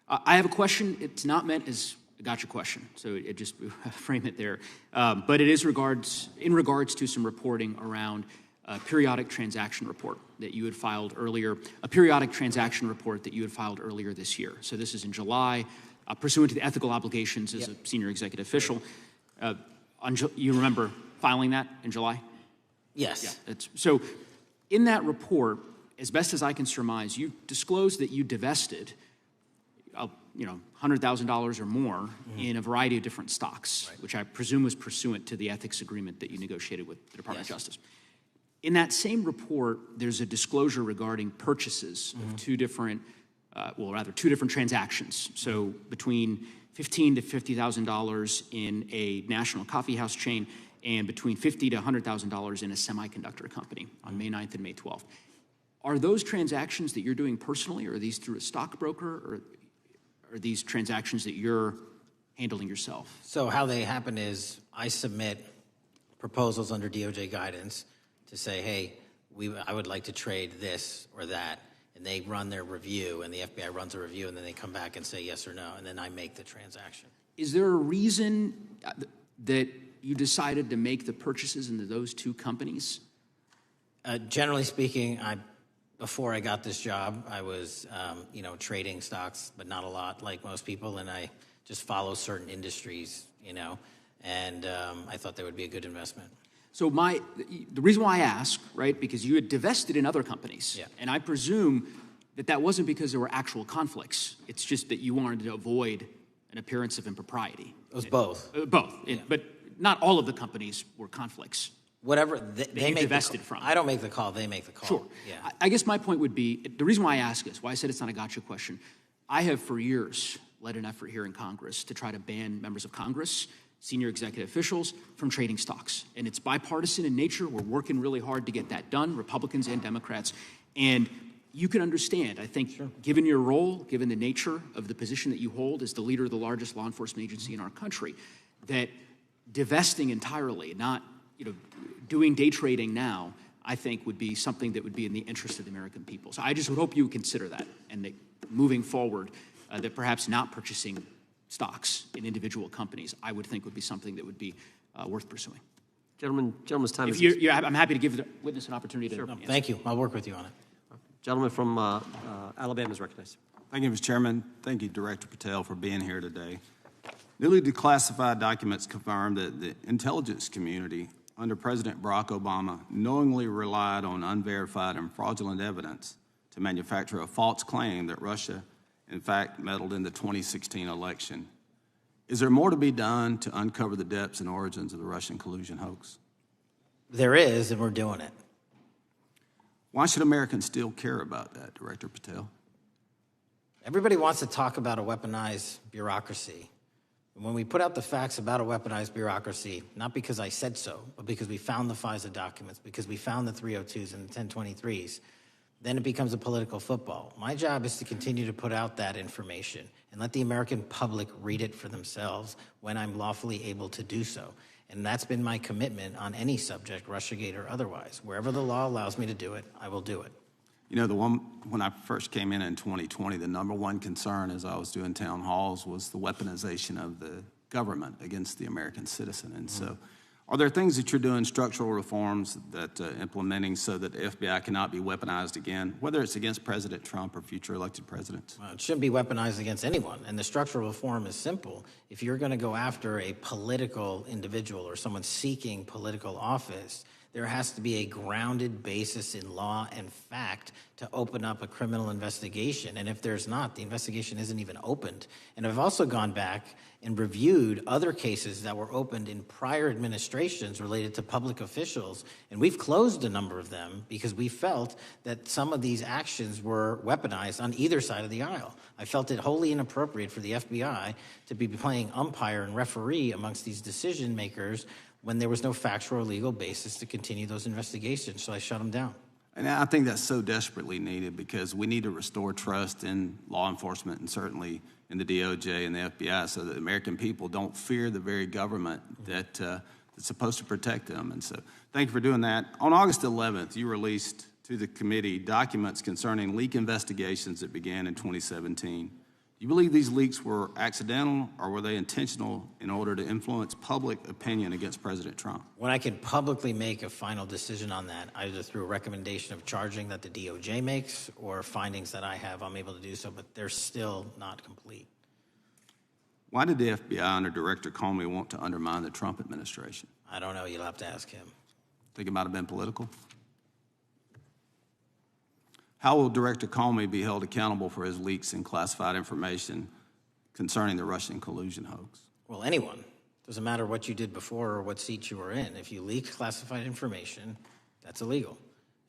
I have a question. It's not meant as a gotcha question, so it just frame it there. But it is in regards to some reporting around a periodic transaction report that you had filed earlier, this year. So this is in July, pursuant to the ethical obligations as a senior executive official. You remember filing that in July? Yes. Yeah, so in that report, as best as I can surmise, you disclosed that you divested $100,000 or more in a variety of different stocks, which I presume was pursuant to the ethics agreement that you negotiated with the Department of Justice. In that same report, there's a disclosure regarding purchases of 2 different transactions. So between $15,000 to $50,000 in a national coffee house chain and between $50,000 to $100,000 in a semiconductor company on May 9th and May 12th. Are those transactions that you're doing personally, or are these through a stockbroker, or are these transactions that you're handling yourself? So how they happen is I submit proposals under DOJ guidance to say, hey, I would like to trade this or that. and they run their review, and the FBI runs a review, and then they come back and say yes or no, and then I make the transaction. Is there a reason that you decided to make the purchases into those two companies? Generally speaking, before I got this job, I was, trading stocks, but not a lot, like most people, and I just follow certain industries, and I thought they would be a good investment. So the reason why I ask, right, because you had divested in other companies, and I presume that wasn't because there were actual conflicts. It's just that you wanted to avoid an appearance of impropriety. It was both. Both, but not all of the companies were conflicts. Whatever they make divested from. I don't make the call; they make the call. Sure. Yeah. I guess my point would be the reason why I ask is why I said it's not a gotcha question. I have for years led an effort here in Congress to try to ban members of Congress, senior executive officials, from trading stocks, and it's bipartisan in nature. We're working really hard to get that done, Republicans and Democrats, and you can understand. I think, given your role, given the nature of the position that you hold as the leader of the largest law enforcement agency in our country, that divesting entirely, not doing day trading now, I think would be something that would be in the interest of the American people. So I just would hope you would consider that, and that moving forward, that perhaps not purchasing stocks in individual companies, I would think would be something that would be worth pursuing. Gentleman's time is... I'm happy to give the witness an opportunity to... No, thank you. I'll work with you on it. Gentleman from Alabama is recognized. Thank you, Mr. Chairman. Thank you, Director Patel, for being here today. Newly declassified documents confirm that the intelligence community under President Barack Obama knowingly relied on unverified and fraudulent evidence to manufacture a false claim that Russia, in fact, meddled in the 2016 election. Is there more to be done to uncover the depths and origins of the Russian collusion hoax? There is, and we're doing it. Why should Americans still care about that, Director Patel? Everybody wants to talk about a weaponized bureaucracy. And when we put out the facts about a weaponized bureaucracy, not because I said so, but because we found the FISA documents, because we found the 302s and the 1023s, then it becomes a political football. My job is to continue to put out that information and let the American public read it for themselves when I'm lawfully able to do so. And that's been my commitment on any subject, Russiagate or otherwise. Wherever the law allows me to do it, I will do it. When I first came in 2020, the number one concern as I was doing town halls was the weaponization of the government against the American citizen. And so are there things that you're doing, structural reforms that implementing so that the FBI cannot be weaponized again, whether it's against President Trump or future elected presidents? Well, it shouldn't be weaponized against anyone. And the structural reform is simple. If you're going to go after a political individual or someone seeking political office, there has to be a grounded basis in law and fact to open up a criminal investigation. And if there's not, the investigation isn't even opened. And I've also gone back and reviewed other cases that were opened in prior administrations related to public officials. And we've closed a number of them because we felt that some of these actions were weaponized on either side of the aisle. I felt it wholly inappropriate for the FBI to be playing umpire and referee amongst these decision makers when there was no factual or legal basis to continue those investigations, so I shut them down. And I think that's so desperately needed because we need to restore trust in law enforcement and certainly in the DOJ and the FBI so that American people don't fear the very government that's supposed to protect them. And so thank you for doing that. On August 11th, you released to the committee documents concerning leak investigations that began in 2017. Do you believe these leaks were accidental or were they intentional in order to influence public opinion against President Trump? When I can publicly make a final decision on that, either through a recommendation of charging that the DOJ makes or findings that I have, I'm able to do so, but they're still not complete. Why did the FBI under Director Comey want to undermine the Trump administration? I don't know. You'll have to ask him. Think it might have been political? How will Director Comey be held accountable for his leaks and classified information concerning the Russian collusion hoax? Well, anyone. Doesn't matter what you did before or what seat you were in. If you leak classified information, that's illegal.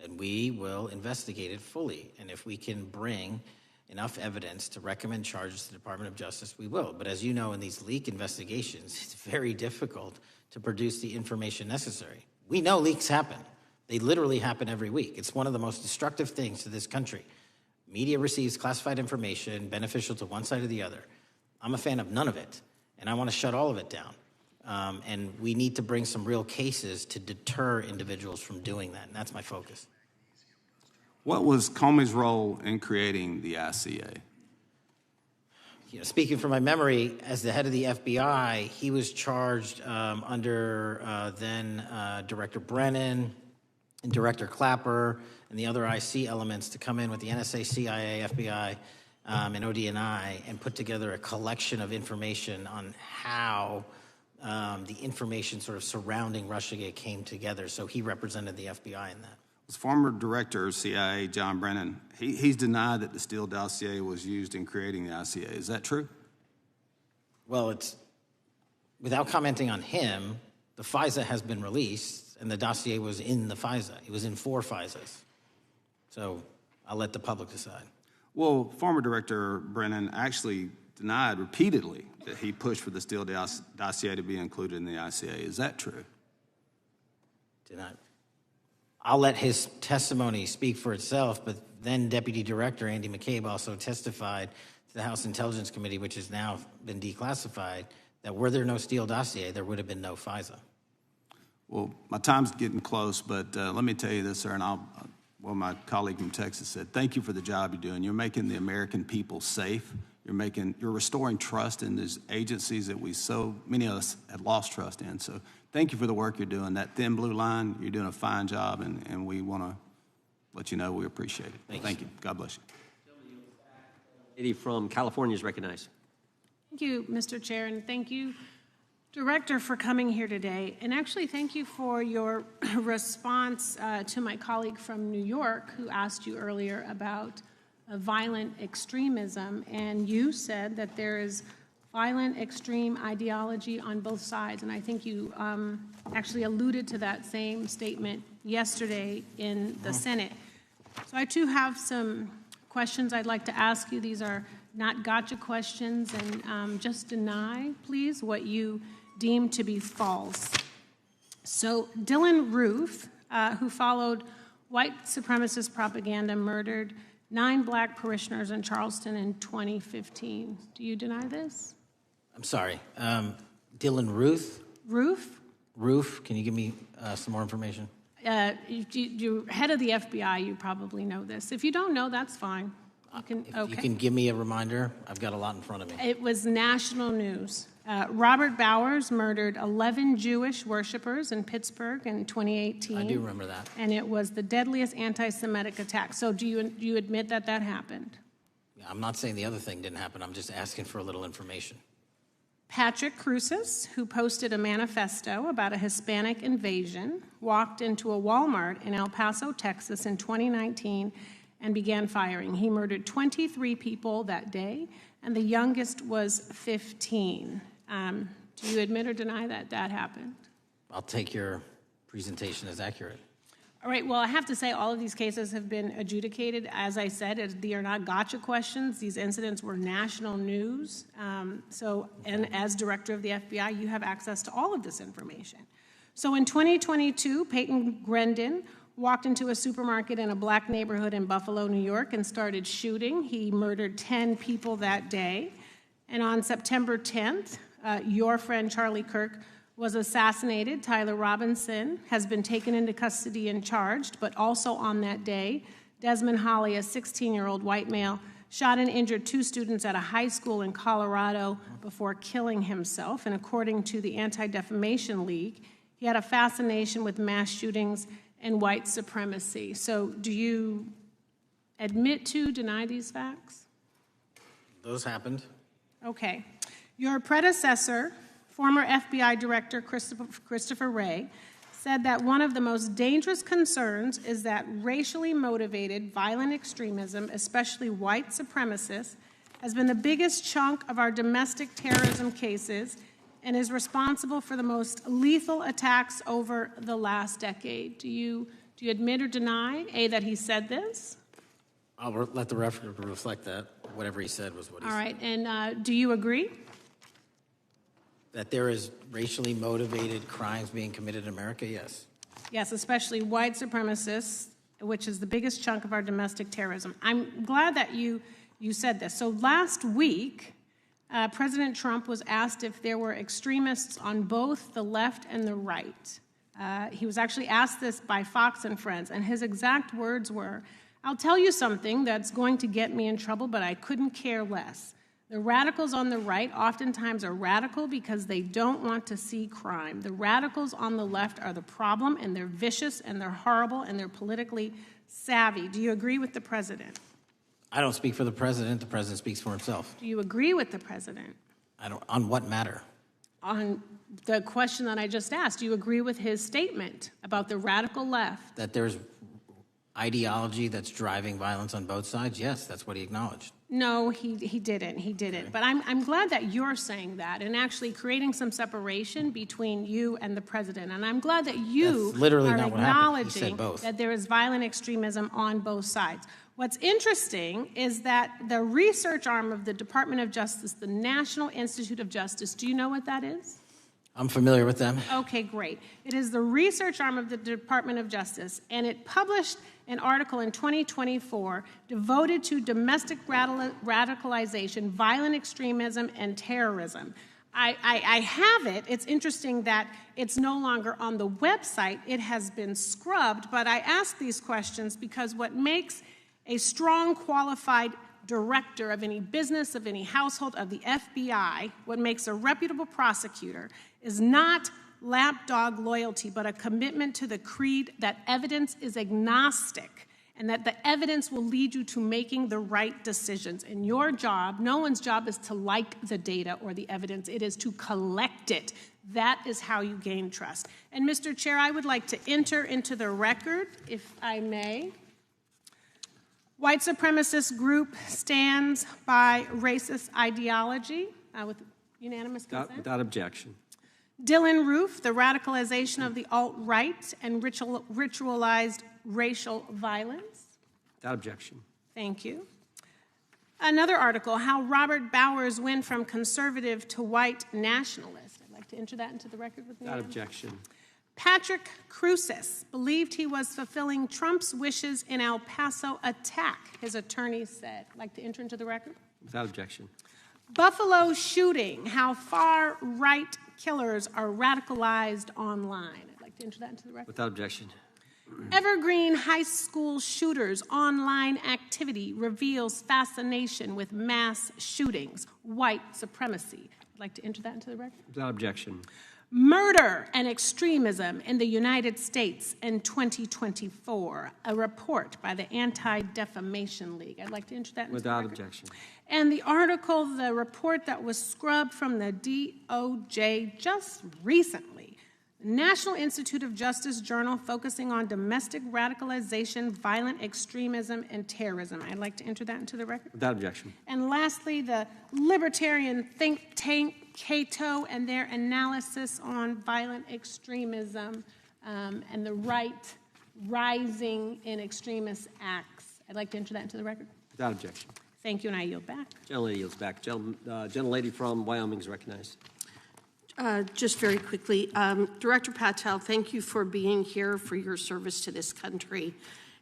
And we will investigate it fully. And if we can bring enough evidence to recommend charges to the Department of Justice, we will. But as you know, in these leak investigations, it's very difficult to produce the information necessary. We know leaks happen. They literally happen every week. It's one of the most destructive things to this country. Media receives classified information beneficial to one side or the other. I'm a fan of none of it, and I want to shut all of it down. And we need to bring some real cases to deter individuals from doing that, and that's my focus. What was Comey's role in creating the ICA? Speaking from my memory, as the head of the FBI, he was charged under then Director Brennan and Director Clapper and the other IC elements to come in with the NSA, CIA, FBI, and ODNI and put together a collection of information on how the information sort of surrounding Russiagate came together. So he represented the FBI in that. Was former director of CIA, John Brennan, he's denied that the Steele dossier was used in creating the ICA. Is that true? Well, it's without commenting on him, the FISA has been released, and the dossier was in the FISA. It was in 4 FISAs. So I'll let the public decide. Well, former director Brennan actually denied repeatedly that he pushed for the Steele dossier to be included in the ICA. Is that true? Denied. I'll let his testimony speak for itself, but then Deputy Director Andy McCabe also testified to the House Intelligence Committee, which has now been declassified, that were there no Steele dossier, there would have been no FISA. Well, my time's getting close, but let me tell you this, sir, and my colleague from Texas said, thank you for the job you're doing. You're making the American people safe. You're restoring trust in these agencies that so many of us had lost trust in. So thank you for the work you're doing. That thin blue line, you're doing a fine job, and we want to let you know we appreciate it. Thank you. God bless you. Lady from California is recognized. Thank you, Mr. Chair, and thank you, Director, for coming here today. And actually, thank you for your response to my colleague from New York who asked you earlier about violent extremism. And you said that there is violent extreme ideology on both sides. And I think you actually alluded to that same statement yesterday in the Senate. So I too have some questions I'd like to ask you. These are not gotcha questions, and just deny, please, what you deem to be false. So Dylan Roof, who followed white supremacist propaganda, murdered 9 black parishioners in Charleston in 2015. Do you deny this? I'm sorry. Dylan Ruth? Roof? Roof, can you give me some more information? You're head of the FBI, you probably know this. If you don't know, that's fine. You can give me a reminder, I've got a lot in front of me. It was national news. Robert Bowers murdered 11 Jewish worshipers in Pittsburgh in 2018. I do remember that. And it was the deadliest anti-Semitic attack. So do you admit that that happened? Yeah, I'm not saying the other thing didn't happen. I'm just asking for a little information. Patrick Cruces, who posted a manifesto about a Hispanic invasion, walked into a Walmart in El Paso, Texas in 2019 and began firing. He murdered 23 people that day, and the youngest was 15. Do you admit or deny that that happened? I'll take your presentation as accurate. All right, well, I have to say all of these cases have been adjudicated. As I said, they are not gotcha questions. These incidents were national news. And as director of the FBI, you have access to all of this information. So in 2022, Peyton Grendon walked into a supermarket in a black neighborhood in Buffalo, New York, and started shooting. He murdered 10 people that day. And on September 10th, your friend Charlie Kirk was assassinated. Tyler Robinson has been taken into custody and charged, but also on that day, Desmond Holley, a 16-year-old white male, shot and injured 2 students at a high school in Colorado before killing himself. And according to the Anti-Defamation League, he had a fascination with mass shootings and white supremacy. So do you admit to, deny these facts? Those happened. Okay. Your predecessor, former FBI Director Christopher Wray, said that one of the most dangerous concerns is that racially motivated violent extremism, especially white supremacists, has been the biggest chunk of our domestic terrorism cases and is responsible for the most lethal attacks over the last decade. Do you admit or deny, A, that he said this? I'll let the record reflect that. Whatever he said was what he said. All right, and do you agree? That there is racially motivated crimes being committed in America, yes. Yes, especially white supremacists, which is the biggest chunk of our domestic terrorism. I'm glad that you said this. So last week, President Trump was asked if there were extremists on both the left and the right. He was actually asked this by Fox and Friends, and his exact words were, I'll tell you something that's going to get me in trouble, but I couldn't care less. The radicals on the right oftentimes are radical because they don't want to see crime. The radicals on the left are the problem, and they're vicious, and they're horrible, and they're politically savvy. Do you agree with the president? I don't speak for the president. The president speaks for himself. Do you agree with the president? I don't. On what matter? On the question that I just asked, do you agree with his statement about the radical left? That there's ideology that's driving violence on both sides? Yes, that's what he acknowledged. No, he didn't. He didn't. Okay. But I'm glad that you're saying that and actually creating some separation between you and the president. And I'm glad that you that's literally are not what happened. He acknowledging said both. that there is violent extremism on both sides. What's interesting is that the research arm of the Department of Justice, the National Institute of Justice, do you know what that is? I'm familiar with them. Okay, great. It is the research arm of the Department of Justice, and it published an article in 2024 devoted to domestic radicalization, violent extremism, and terrorism. I have it. It's interesting that it's no longer on the website. It has been scrubbed, but I ask these questions because what makes a strong, qualified director of any business, of any household, of the FBI, what makes a reputable prosecutor is not lapdog loyalty, but a commitment to the creed that evidence is agnostic and that the evidence will lead you to making the right decisions. And your job, no one's job is to like the data or the evidence. It is to collect it. That is how you gain trust. And Mr. Chair, I would like to enter into the record, if I may. White supremacist group stands by racist ideology with unanimous consent. Without objection. Dylan Roof, the radicalization of the alt-right and ritualized racial violence. Without objection. Thank you. Another article, how Robert Bowers went from conservative to white nationalist. I'd like to enter that into the record with me. Without objection. Patrick Cruces believed he was fulfilling Trump's wishes in El Paso attack, his attorney said. I'd like to enter into the record. Without objection. Buffalo shooting, how far-right killers are radicalized online. I'd like to enter that into the record. Without objection. Evergreen High School shooters' online activity reveals fascination with mass shootings, white supremacy. I'd like to enter that into the record. Without objection. Murder and Extremism in the United States in 2024, a report by the Anti-Defamation League. I'd like to enter that into Without the record. objection. And the article, the report that was scrubbed from the DOJ just recently, National Institute of Justice Journal focusing on domestic radicalization, violent extremism, and terrorism. I'd like to enter that into the record. Without objection. And lastly, the libertarian think tank Cato and their analysis on violent extremism and the right rising in extremist acts. I'd like to enter that into the record. Without objection. Thank you, and I yield back. Gentlelady yields back. Gentlelady from Wyoming is recognized. Just very quickly, Director Patel, thank you for being here, for your service to this country,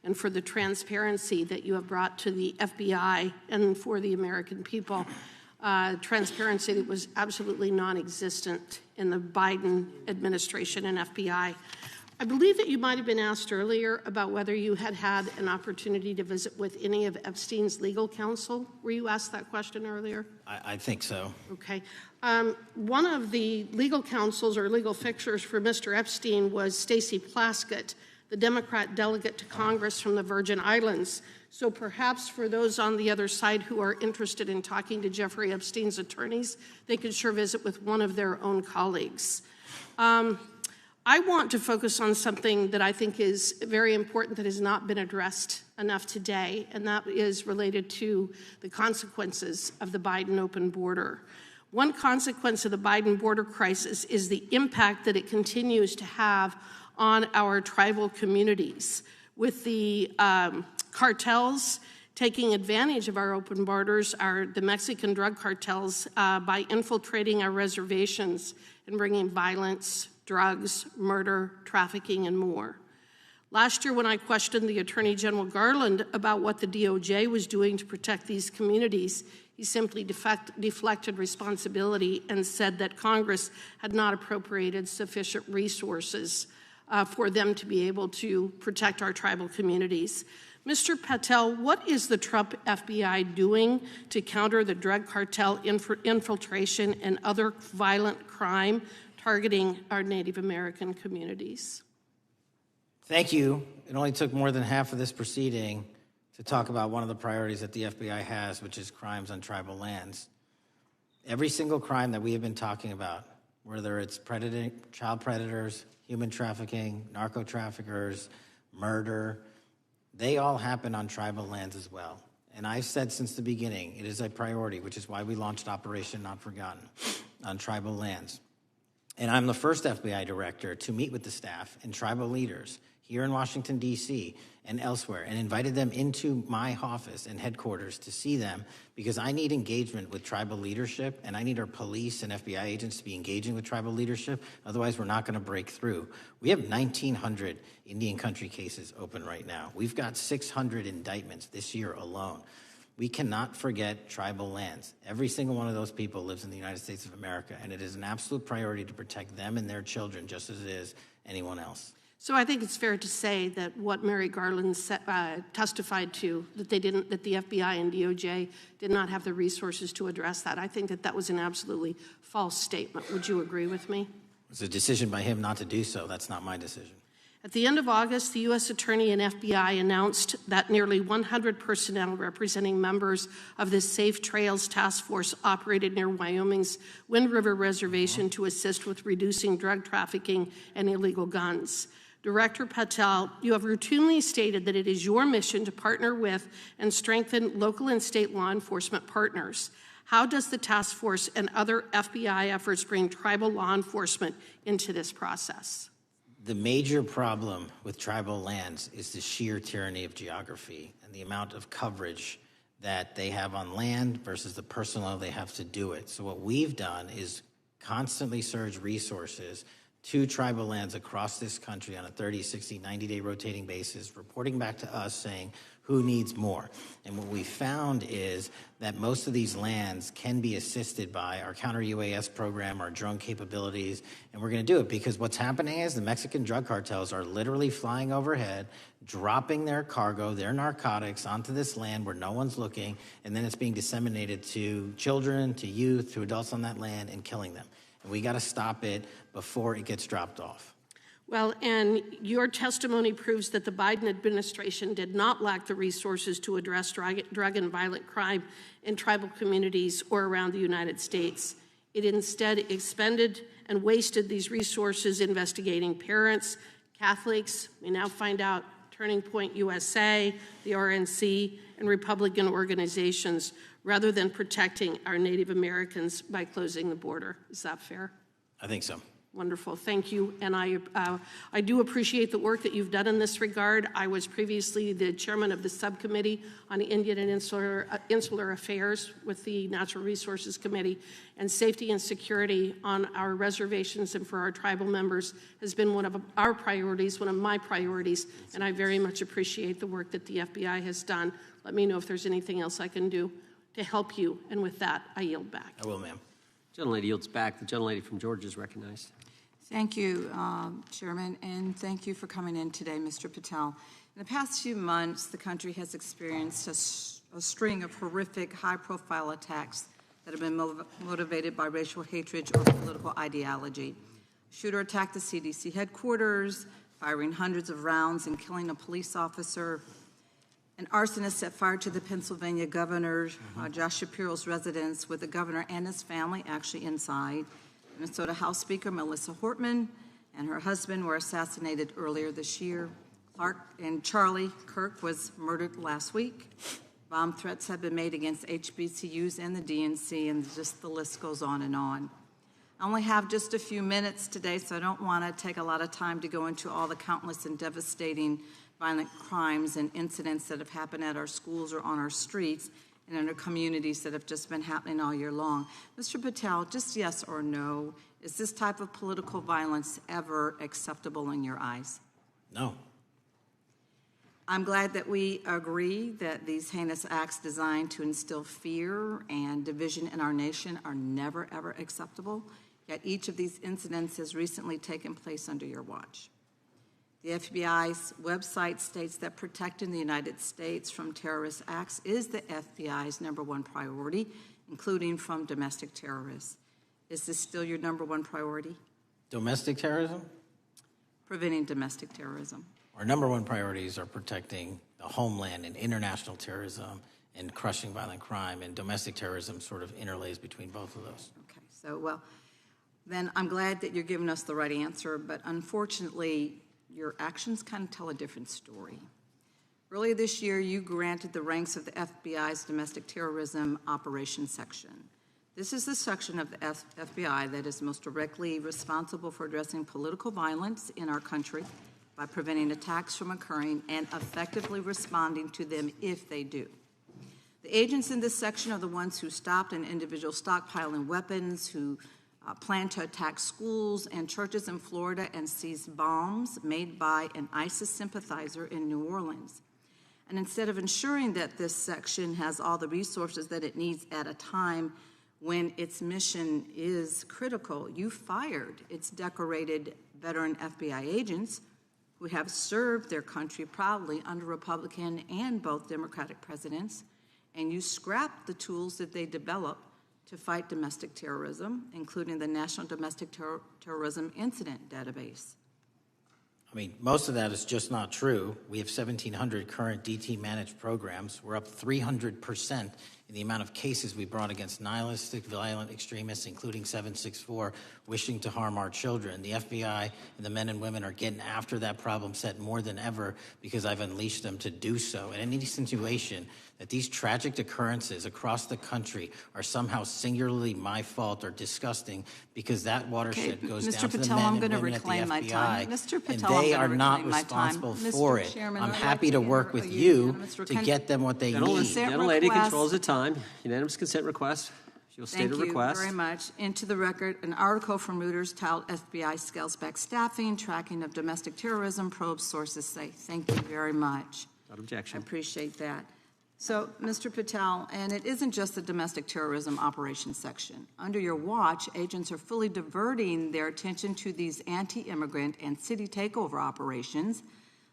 and for the transparency that you have brought to the FBI and for the American people. Transparency that was absolutely non-existent in the Biden administration and FBI. I believe that you might have been asked earlier about whether you had had an opportunity to visit with any of Epstein's legal counsel. Were you asked that question earlier? I think so. Okay. One of the legal counsels or legal fixers for Mr. Epstein was Stacey Plaskett, the Democrat delegate to Congress from the Virgin Islands. So perhaps for those on the other side who are interested in talking to Jeffrey Epstein's attorneys, they could sure visit with one of their own colleagues. I want to focus on something that I think is very important that has not been addressed enough today, and that is related to the consequences of the Biden open border. One consequence of the Biden border crisis is the impact that it continues to have on our tribal communities, with the cartels taking advantage of our open borders, the Mexican drug cartels, by infiltrating our reservations and bringing violence, drugs, murder, trafficking, and more. Last year, when I questioned the Attorney General Garland about what the DOJ was doing to protect these communities, he simply deflected responsibility and said that Congress had not appropriated sufficient resources for them to be able to protect our tribal communities. Mr. Patel, what is the Trump FBI doing to counter the drug cartel infiltration and other violent crime targeting our Native American communities? Thank you. It only took more than half of this proceeding to talk about one of the priorities that the FBI has, which is crimes on tribal lands. Every single crime that we have been talking about, whether it's child predators, human trafficking, narco traffickers, murder, they all happen on tribal lands as well. And I've said since the beginning, it is a priority, which is why we launched Operation Not Forgotten on tribal lands. And I'm the first FBI director to meet with the staff and tribal leaders here in Washington, D.C. and elsewhere, and invited them into my office and headquarters to see them, because I need engagement with tribal leadership, and I need our police and FBI agents to be engaging with tribal leadership. Otherwise, we're not going to break through. We have 1,900 Indian country cases open right now. We've got 600 indictments this year alone. We cannot forget tribal lands. Every single one of those people lives in the United States of America, and it is an absolute priority to protect them and their children just as it is anyone else. So I think it's fair to say that what Mary Garland testified to, that the FBI and DOJ did not have the resources to address that. I think that that was an absolutely false statement. Would you agree with me? It's a decision by him not to do so. That's not my decision. At the end of August, the U.S. Attorney and FBI announced that nearly 100 personnel representing members of the Safe Trails Task Force operated near Wyoming's Wind River Reservation to assist with reducing drug trafficking and illegal guns. Director Patel, you have routinely stated that it is your mission to partner with and strengthen local and state law enforcement partners. How does the task force and other FBI efforts bring tribal law enforcement into this process? The major problem with tribal lands is the sheer tyranny of geography and the amount of coverage that they have on land versus the personnel they have to do it. So what we've done is constantly surge resources to tribal lands across this country on a 30, 60, 90-day rotating basis, reporting back to us saying who needs more. And what we found is that most of these lands can be assisted by our counter-UAS program, our drone capabilities, and we're going to do it because what's happening is the Mexican drug cartels are literally flying overhead, dropping their cargo, their narcotics onto this land where no one's looking, and then it's being disseminated to children, to youth, to adults on that land, and killing them. And we got to stop it before it gets dropped off. Well, and your testimony proves that the Biden administration did not lack the resources to address drug and violent crime in tribal communities or around the United States. It instead expended and wasted these resources investigating parents, Catholics, we now find out Turning Point USA, the RNC, and Republican organizations, rather than protecting our Native Americans by closing the border. Is that fair? I think so. Wonderful, thank you. And I do appreciate the work that you've done in this regard. I was previously the chairman of the subcommittee on Indian and Insular Affairs with the Natural Resources Committee, and safety and security on our reservations and for our tribal members has been one of our priorities, one of my priorities, and I very much appreciate the work that the FBI has done. Let me know if there's anything else I can do to help you, and with that, I yield back. I will, ma'am. Gentlelady yields back. The gentlelady from Georgia is recognized. Thank you, Chairman, and thank you for coming in today, Mr. Patel. In the past few months, the country has experienced a string of horrific, high-profile attacks that have been motivated by racial hatred or political ideology. A shooter attacked the CDC headquarters, firing hundreds of rounds and killing a police officer. An arsonist set fire to the Pennsylvania governor, Josh Shapiro's residence, with the governor and his family actually inside. Minnesota House Speaker Melissa Hortman and her husband were assassinated earlier this year. Charlie Kirk was murdered last week. Bomb threats have been made against HBCUs and the DNC, and just the list goes on and on. I only have just a few minutes today, so I don't want to take a lot of time to go into all the countless and devastating violent crimes and incidents that have happened at our schools or on our streets and in our communities that have just been happening all year long. Mr. Patel, just yes or no, is this type of political violence ever acceptable in your eyes? No. I'm glad that we agree that these heinous acts designed to instill fear and division in our nation are never, ever acceptable, yet each of these incidents has recently taken place under your watch. The FBI's website states that protecting the United States from terrorist acts is the FBI's #1 priority, including from domestic terrorists. Is this still your #1 priority? Domestic terrorism? Preventing domestic terrorism. Our #1 priorities are protecting the homeland and international terrorism and crushing violent crime, and domestic terrorism sort of interlays between both of those. Okay, so, well, then I'm glad that you're giving us the right answer, but unfortunately, your actions kind of tell a different story. Earlier this year, you granted the ranks of the FBI's Domestic Terrorism Operations Section. This is the section of the FBI that is most directly responsible for addressing political violence in our country by preventing attacks from occurring and effectively responding to them if they do. The agents in this section are the ones who stopped an individual stockpiling weapons, who planned to attack schools and churches in Florida and seized bombs made by an ISIS sympathizer in New Orleans. And instead of ensuring that this section has all the resources that it needs at a time when its mission is critical, you fired its decorated veteran FBI agents who have served their country proudly under Republican and both Democratic presidents, and you scrapped the tools that they developed to fight domestic terrorism, including the National Domestic Terrorism Incident Database. I mean, most of that is just not true. We have 1,700 current DT-managed programs. We're up 300% in the amount of cases we brought against nihilistic, violent extremists, including 764, wishing to harm our children. The FBI and the men and women are getting after that problem set more than ever because I've unleashed them to do so. And any situation that these tragic occurrences across the country are somehow singularly my fault or disgusting because that watershed goes down to the men and women at the FBI, and they are not responsible for it. I'm happy to work with you to get them what they need. Gentlelady controls the time. Unanimous consent request. She'll state a request. Thank you very much. Into the record, an article from Reuters titled FBI Scales Back Staffing, Tracking of Domestic Terrorism, Probes Sources Say. Thank you very much. Without objection. I appreciate that. So, Mr. Patel, and it isn't just the domestic terrorism operations section. Under your watch, agents are fully diverting their attention to these anti-immigrant and city takeover operations,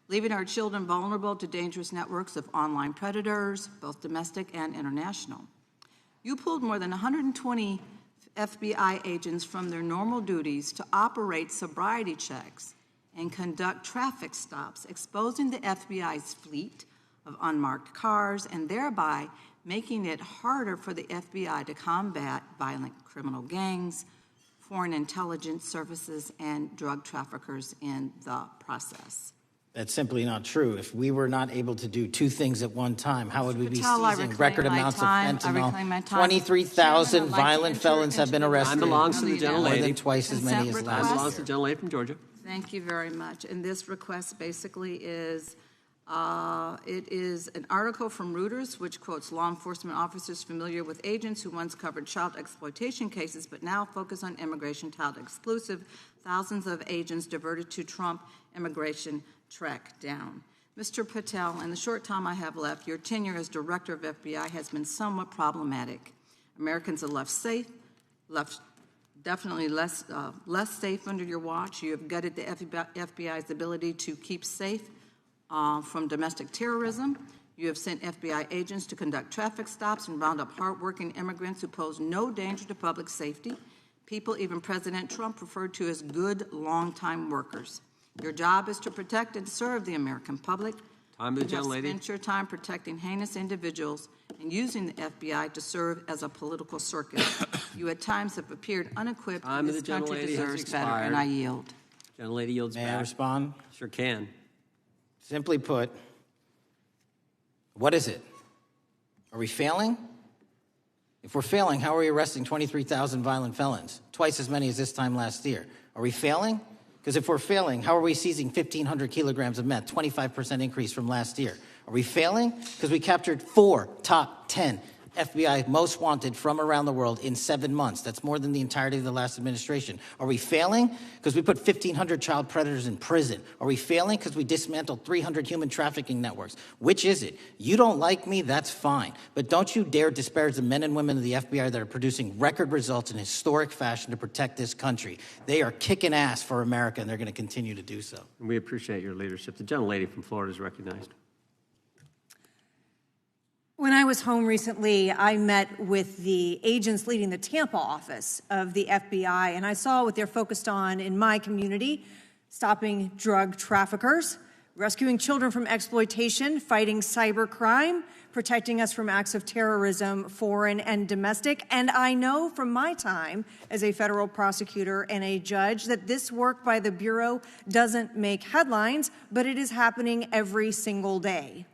leaving our children vulnerable to dangerous networks of online predators, both domestic and international. You pulled more than 120 FBI agents from their normal duties to operate sobriety checks and conduct traffic stops, exposing the FBI's fleet of unmarked cars and thereby making it harder for the FBI to combat violent criminal gangs, foreign intelligence services, and drug traffickers in the process. That's simply not true. If we were not able to do two things at one time, how would we be seizing record amounts of fentanyl? 23,000 violent felons have been arrested. Time belongs to the gentlelady. More than twice as many as last year. Time belongs to the gentlelady from Georgia. Thank you very much. And this request basically is, it is an article from Reuters which quotes law enforcement officers familiar with agents who once covered child exploitation cases but now focus on immigration child exclusive. Thousands of agents diverted to Trump immigration track down. Mr. Patel, in the short time I have left, your tenure as director of FBI has been somewhat problematic. Americans are left safe, definitely less safe under your watch. You have gutted the FBI's ability to keep safe from domestic terrorism. You have sent FBI agents to conduct traffic stops and round up hardworking immigrants who pose no danger to public safety, people even President Trump referred to as good long-time workers. Your job is to protect and serve the American public. Time to the gentlelady. You have spent your time protecting heinous individuals and using the FBI to serve as a political circus. You at times have appeared unequipped. Time This to the country gentlelady deserves has better, expired. and I yield. Gentlelady yields back. May I respond? Sure can. Simply put, what is it? Are we failing? If we're failing, how are we arresting 23,000 violent felons? Twice as many as this time last year. Are we failing? Because if we're failing, how are we seizing 1,500 kilograms of meth, 25% increase from last year? Are we failing? Because we captured 4 top 10 FBI most wanted from around the world in 7 months. That's more than the entirety of the last administration. Are we failing because we put 1,500 child predators in prison? Are we failing because we dismantled 300 human trafficking networks? Which is it? You don't like me, that's fine. But don't you dare disparage the men and women of the FBI that are producing record results in historic fashion to protect this country. They are kicking ass for America, and they're going to continue to do so. And we appreciate your leadership. The gentlelady from Florida is recognized. When I was home recently, I met with the agents leading the Tampa office of the FBI, and I saw what they're focused on in my community: stopping drug traffickers, rescuing children from exploitation, fighting cybercrime, protecting us from acts of terrorism, foreign and domestic. And I know from my time as a federal prosecutor and a judge that this work by the Bureau doesn't make headlines, but it is happening every single day.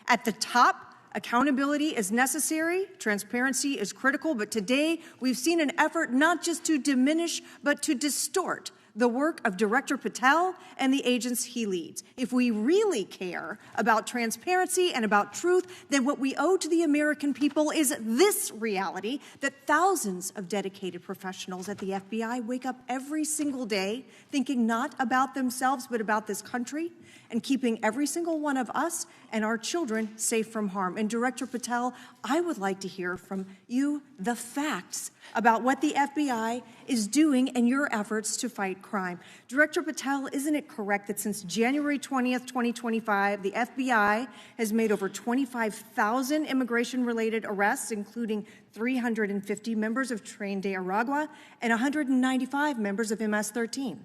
At the top, accountability is necessary, transparency is critical, but today we've seen an effort not just to diminish, but to distort the work of Director Patel and the agents he leads. If we really care about transparency and about truth, then what we owe to the American people is this reality: that thousands of dedicated professionals at the FBI wake up every single day thinking not about themselves, but about this country, and keeping every single one of us and our children safe from harm. And Director Patel, I would like to hear from you the facts about what the FBI is doing and your efforts to fight crime. Director Patel, isn't it correct that since January 20th, 2025, the FBI has made over 25,000 immigration-related arrests, including 350 members of Tren de Aragua and 195 members of MS-13?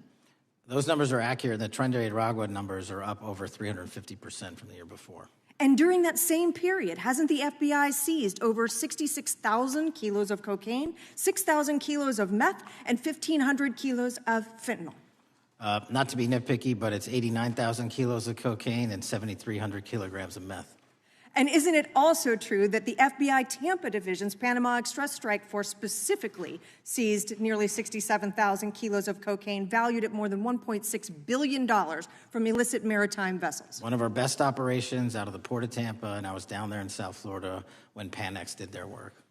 Those numbers are accurate. The Tren de Aragua numbers are up over 350% from the year before. And during that same period, hasn't the FBI seized over 66,000 kilos of cocaine, 6,000 kilos of meth, and 1,500 kilos of fentanyl? Not to be nitpicky, but it's 89,000 kilos of cocaine and 7,300 kilograms of meth. And isn't it also true that the FBI Tampa Division's Panama Express Strike Force specifically seized nearly 67,000 kilos of cocaine valued at more than $1.6 billion from illicit maritime vessels? One of our best operations out of the Port of Tampa, and I was down there in South Florida when Panex did their work.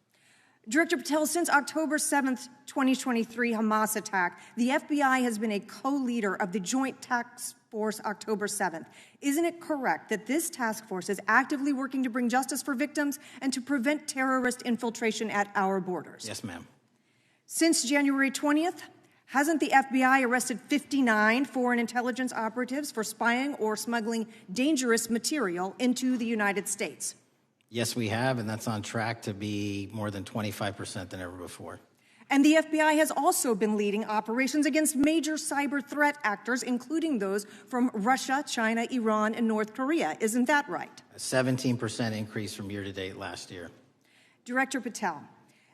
Director Patel, since October 7th, 2023 Hamas attack, the FBI has been a co-leader of the Joint Task Force October 7th. Isn't it correct that this task force is actively working to bring justice for victims and to prevent terrorist infiltration at our borders? Yes, ma'am. Since January 20th, hasn't the FBI arrested 59 foreign intelligence operatives for spying or smuggling dangerous material into the United States? Yes, we have, and that's on track to be more than 25% than ever before. And the FBI has also been leading operations against major cyber threat actors, including those from Russia, China, Iran, and North Korea. Isn't that right? A 17% increase from year-to-date last year. Director Patel,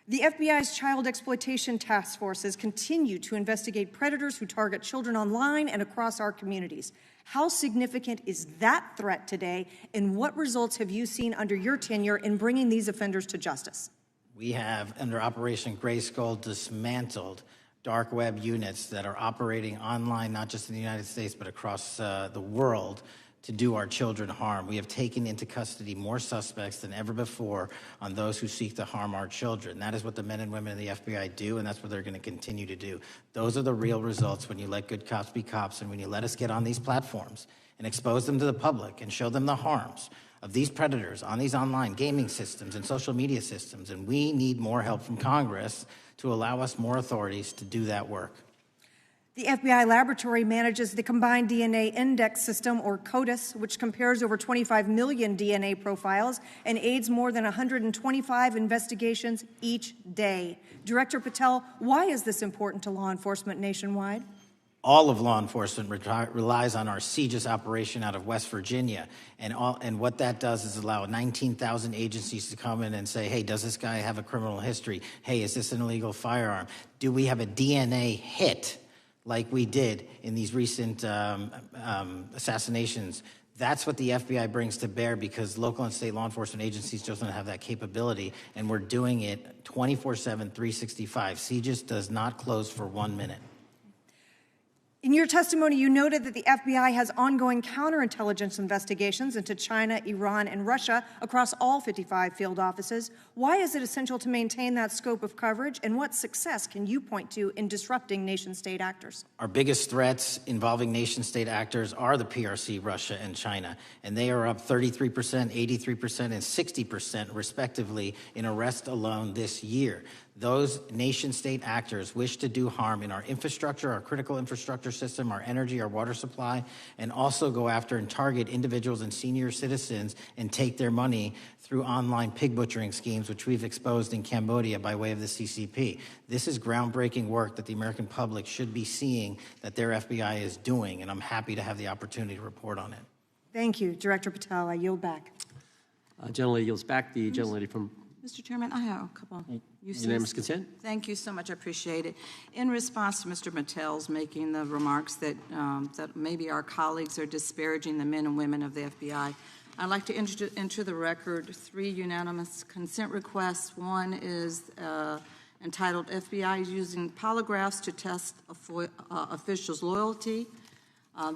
the FBI's child exploitation task forces continue to investigate predators who target children online and across our communities. How significant is that threat today, and what results have you seen under your tenure in bringing these offenders to justice? We have, under Operation Grayskull, dismantled dark web units that are operating online, not just in the United States, but across the world, to do our children harm. We have taken into custody more suspects than ever before on those who seek to harm our children. That is what the men and women in the FBI do, and that's what they're going to continue to do. Those are the real results when you let good cops be cops, and when you let us get on these platforms and expose them to the public and show them the harms of these predators on these online gaming systems and social media systems. And we need more help from Congress to allow us more authorities to do that work. The FBI laboratory manages the Combined DNA Index System, or CODIS, which compares over 25 million DNA profiles and aids more than 125 investigations each day. Director Patel, why is this important to law enforcement nationwide? All of law enforcement relies on our CJIS operation out of West Virginia. And what that does is allow 19,000 agencies to come in and say, hey, does this guy have a criminal history? Hey, is this an illegal firearm? Do we have a DNA hit like we did in these recent assassinations? That's what the FBI brings to bear, because local and state law enforcement agencies just don't have that capability, and we're doing it 24/7, 365. CJIS does not close for 1 minute. In your testimony, you noted that the FBI has ongoing counterintelligence investigations into China, Iran, and Russia across all 55 field offices. Why is it essential to maintain that scope of coverage, and what success can you point to in disrupting nation-state actors? Our biggest threats involving nation-state actors are the PRC, Russia, and China, and they are up 33%, 83%, and 60%, respectively, in arrests alone this year. Those nation-state actors wish to do harm in our infrastructure, our critical infrastructure system, our energy, our water supply, and also go after and target individuals and senior citizens and take their money through online pig butchering schemes, which we've exposed in Cambodia by way of the CCP. This is groundbreaking work that the American public should be seeing that their FBI is doing, and I'm happy to have the opportunity to report on it. Thank you. Director Patel, I yield back. Gentlelady yields back. The gentlelady from Mr. Chairman, I have a couple. Unanimous consent. Thank you so much. I appreciate it. In response to Mr. Patel's making the remarks that that maybe our colleagues are disparaging the men and women of the FBI, I'd like to enter the record 3 unanimous consent requests. One is entitled FBI is using polygraphs to test officials' loyalty.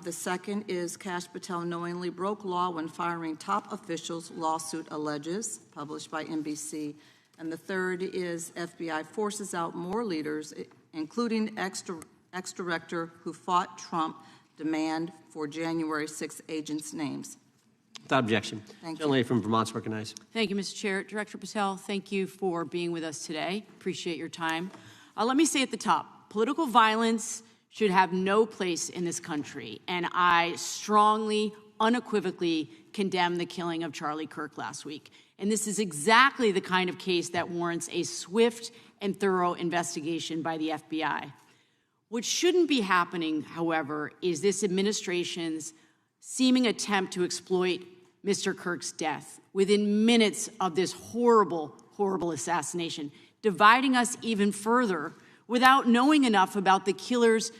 The second is Kash Patel knowingly broke law when firing top officials, lawsuit alleges, published by NBC. And the third is FBI forces out more leaders, including ex-director who fought Trump, demand for January 6th agents' names. Without objection. Thank you. Gentlelady from Vermont's recognized. Thank you, Mr. Chair. Director Patel, thank you for being with us today. Appreciate your time. Let me say at the top, political violence should have no place in this country, and I strongly, unequivocally condemn the killing of Charlie Kirk last week. And this is exactly the kind of case that warrants a swift and thorough investigation by the FBI. What shouldn't be happening, however, is this administration's seeming attempt to exploit Mr. Kirk's death within minutes of this horrible, horrible assassination, dividing us even further without knowing enough about the killer's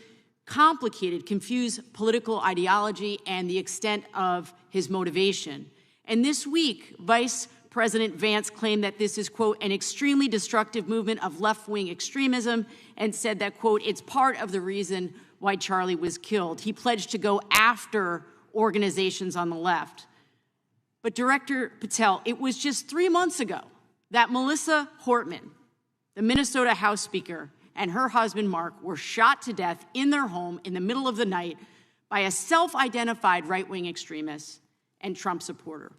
complicated, confused political ideology and the extent of his motivation. And this week, Vice President Vance claimed that this is, quote, an extremely destructive movement of left-wing extremism, and said that, quote, it's part of the reason why Charlie was killed. He pledged to go after organizations on the left. But Director Patel, it was just 3 months ago that Melissa Hortman, the Minnesota House Speaker, and her husband, Mark, were shot to death in their home in the middle of the night by a self-identified right-wing extremist and Trump supporter.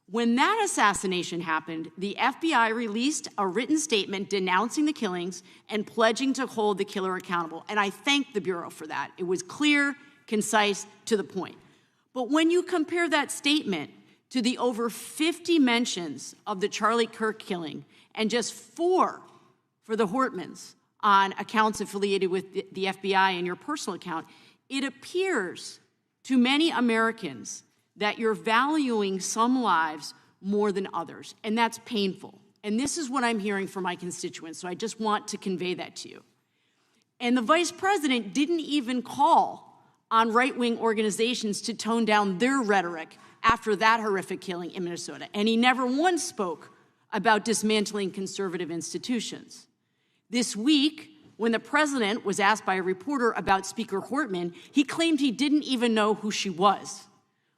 When that assassination happened, the FBI released a written statement denouncing the killings and pledging to hold the killer accountable. And I thank the Bureau for that. It was clear, concise, to the point. But when you compare that statement to the over 50 mentions of the Charlie Kirk killing and just 4 for the Hortmans on accounts affiliated with the FBI and your personal account, it appears to many Americans that you're valuing some lives more than others, and that's painful. And this is what I'm hearing from my constituents, so I just want to convey that to you. And the Vice President didn't even call on right-wing organizations to tone down their rhetoric after that horrific killing in Minnesota, and he never once spoke about dismantling conservative institutions. This week, when the president was asked by a reporter about Speaker Hortman, he claimed he didn't even know who she was.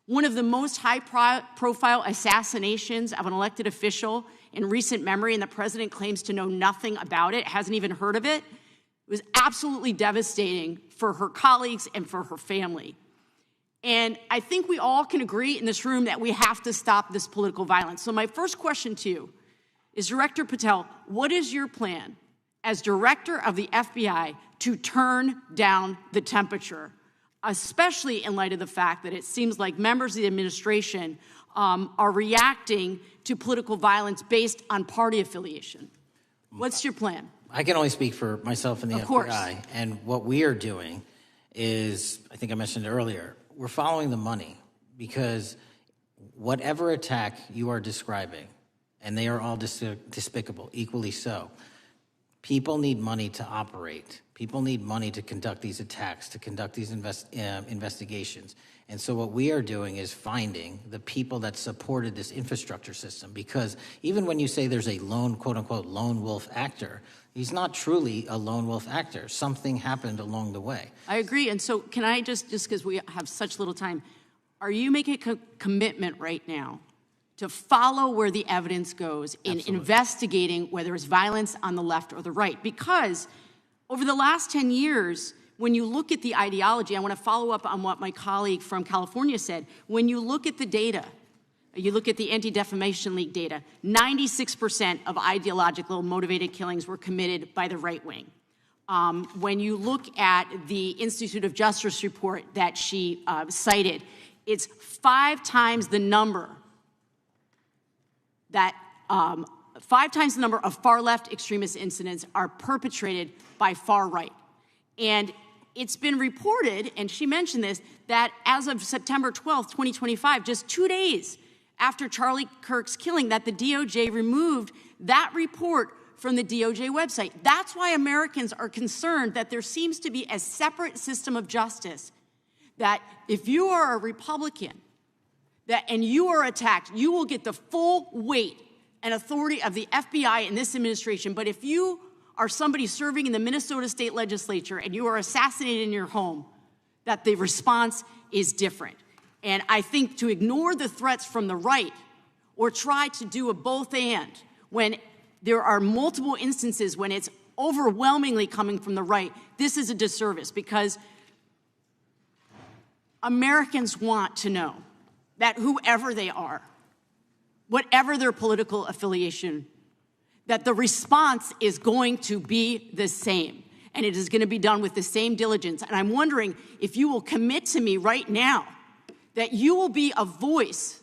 One of the most high-profile assassinations of an elected official in recent memory, and the president claims to know nothing about it, hasn't even heard of it. It was absolutely devastating for her colleagues and for her family. And I think we all can agree in this room that we have to stop this political violence. So my first question to you is, Director Patel, what is your plan as director of the FBI to turn down the temperature, especially in light of the fact that it seems like members of the administration are reacting to political violence based on party affiliation? What's your plan? I can only speak for myself and the FBI. And what we are doing is, I think I mentioned it earlier, we're following the money, because whatever attack you are describing, and they are all despicable, equally so, people need money to operate. People need money to conduct these attacks, to conduct these investigations. And so what we are doing is finding the people that supported this infrastructure system, because even when you say there's a lone, quote unquote, lone wolf actor, He's not truly a lone wolf actor. Something happened along the way. I agree. And so can I just because we have such little time, are you making a commitment right now to follow where the evidence goes in Absolutely. investigating whether it's violence on the left or the right? Because over the last 10 years, when you look at the ideology, I want to follow up on what my colleague from California said. When you look at the data, you look at the Anti-Defamation League data, 96% of ideological motivated killings were committed by the right wing. When you look at the Institute of Justice report that she cited, it's 5 times the number that 5 times the number of far-left extremist incidents are perpetrated by far right. And it's been reported, and she mentioned this, that as of September 12th, 2025, just 2 days after Charlie Kirk's killing, that the DOJ removed that report from the DOJ website. That's why Americans are concerned that there seems to be a separate system of justice, that if you are a Republican and you are attacked, you will get the full weight and authority of the FBI in this administration. But if you are somebody serving in the Minnesota State Legislature and you are assassinated in your home, that the response is different. And I think to ignore the threats from the right or try to do a both and when there are multiple instances when it's overwhelmingly coming from the right, this is a disservice because Americans want to know that whoever they are, whatever their political affiliation, that the response is going to be the same, and it is going to be done with the same diligence. And I'm wondering if you will commit to me right now that you will be a voice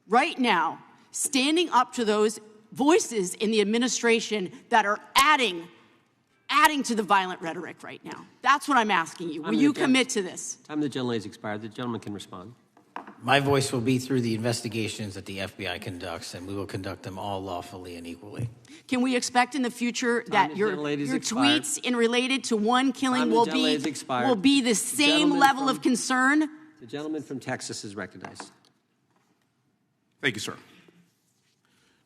right now standing up to those voices in the administration that are adding to the violent rhetoric right now. That's what I'm asking you. Will you commit to this? Time of the gentleman has expired. The gentleman can respond. My voice will be through the investigations that the FBI conducts, and we will conduct them all lawfully and equally. Can we expect in the future that your tweets in related to one killing will be the same level of concern? The gentleman from Texas is recognized. Thank you, sir.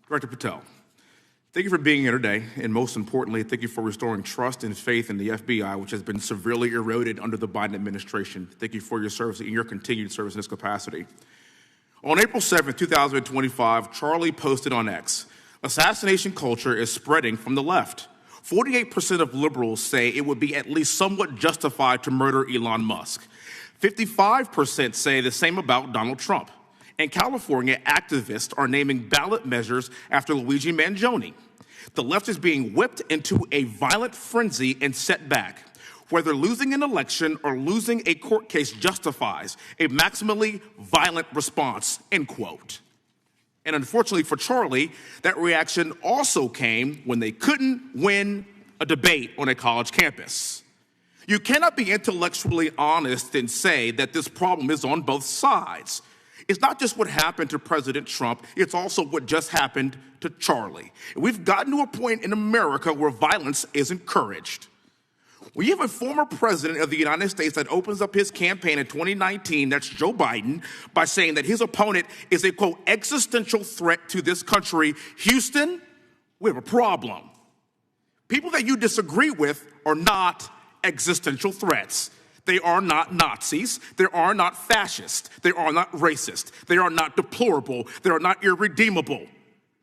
Director Patel, thank you for being here today, and most importantly, thank you for restoring trust and faith in the FBI, which has been severely eroded under the Biden administration. Thank you for your service and your continued service in this capacity. On April 7th, 2025, Charlie posted on X, "Assassination culture is spreading from the left. 48% of liberals say it would be at least somewhat justified to murder Elon Musk. 55% say the same about Donald Trump. In California, activists are naming ballot measures after Luigi Mangione. The left is being whipped into a violent frenzy and set back. Whether losing an election or losing a court case justifies a maximally violent response," end quote. And unfortunately for Charlie, that reaction also came when they couldn't win a debate on a college campus. You cannot be intellectually honest and say that this problem is on both sides. It's not just what happened to President Trump, it's also what just happened to Charlie. And we've gotten to a point in America where violence is encouraged. We have a former president of the United States that opens up his campaign in 2019, that's Joe Biden, by saying that his opponent is a, quote, existential threat to this country. Houston, we have a problem. People that you disagree with are not existential threats. They are not Nazis. They are not fascist. They are not racist. They are not deplorable. They are not irredeemable.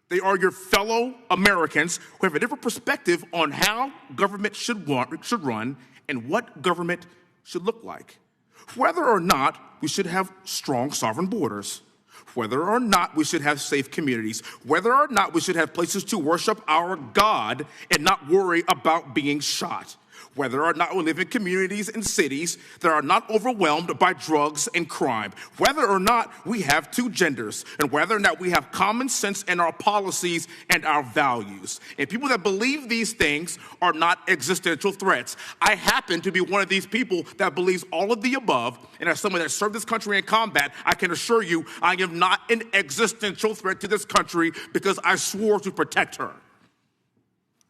They are your fellow Americans who have a different perspective on how government should run and what government should look like. Whether or not we should have strong sovereign borders, whether or not we should have safe communities, whether or not we should have places to worship our God and not worry about being shot, whether or not we live in communities and cities that are not overwhelmed by drugs and crime, whether or not we have two genders, and whether or not we have common sense in our policies and our values. And people that believe these things are not existential threats. I happen to be one of these people that believes all of the above, and as someone that served this country in combat, I can assure you I am not an existential threat to this country because I swore to protect her.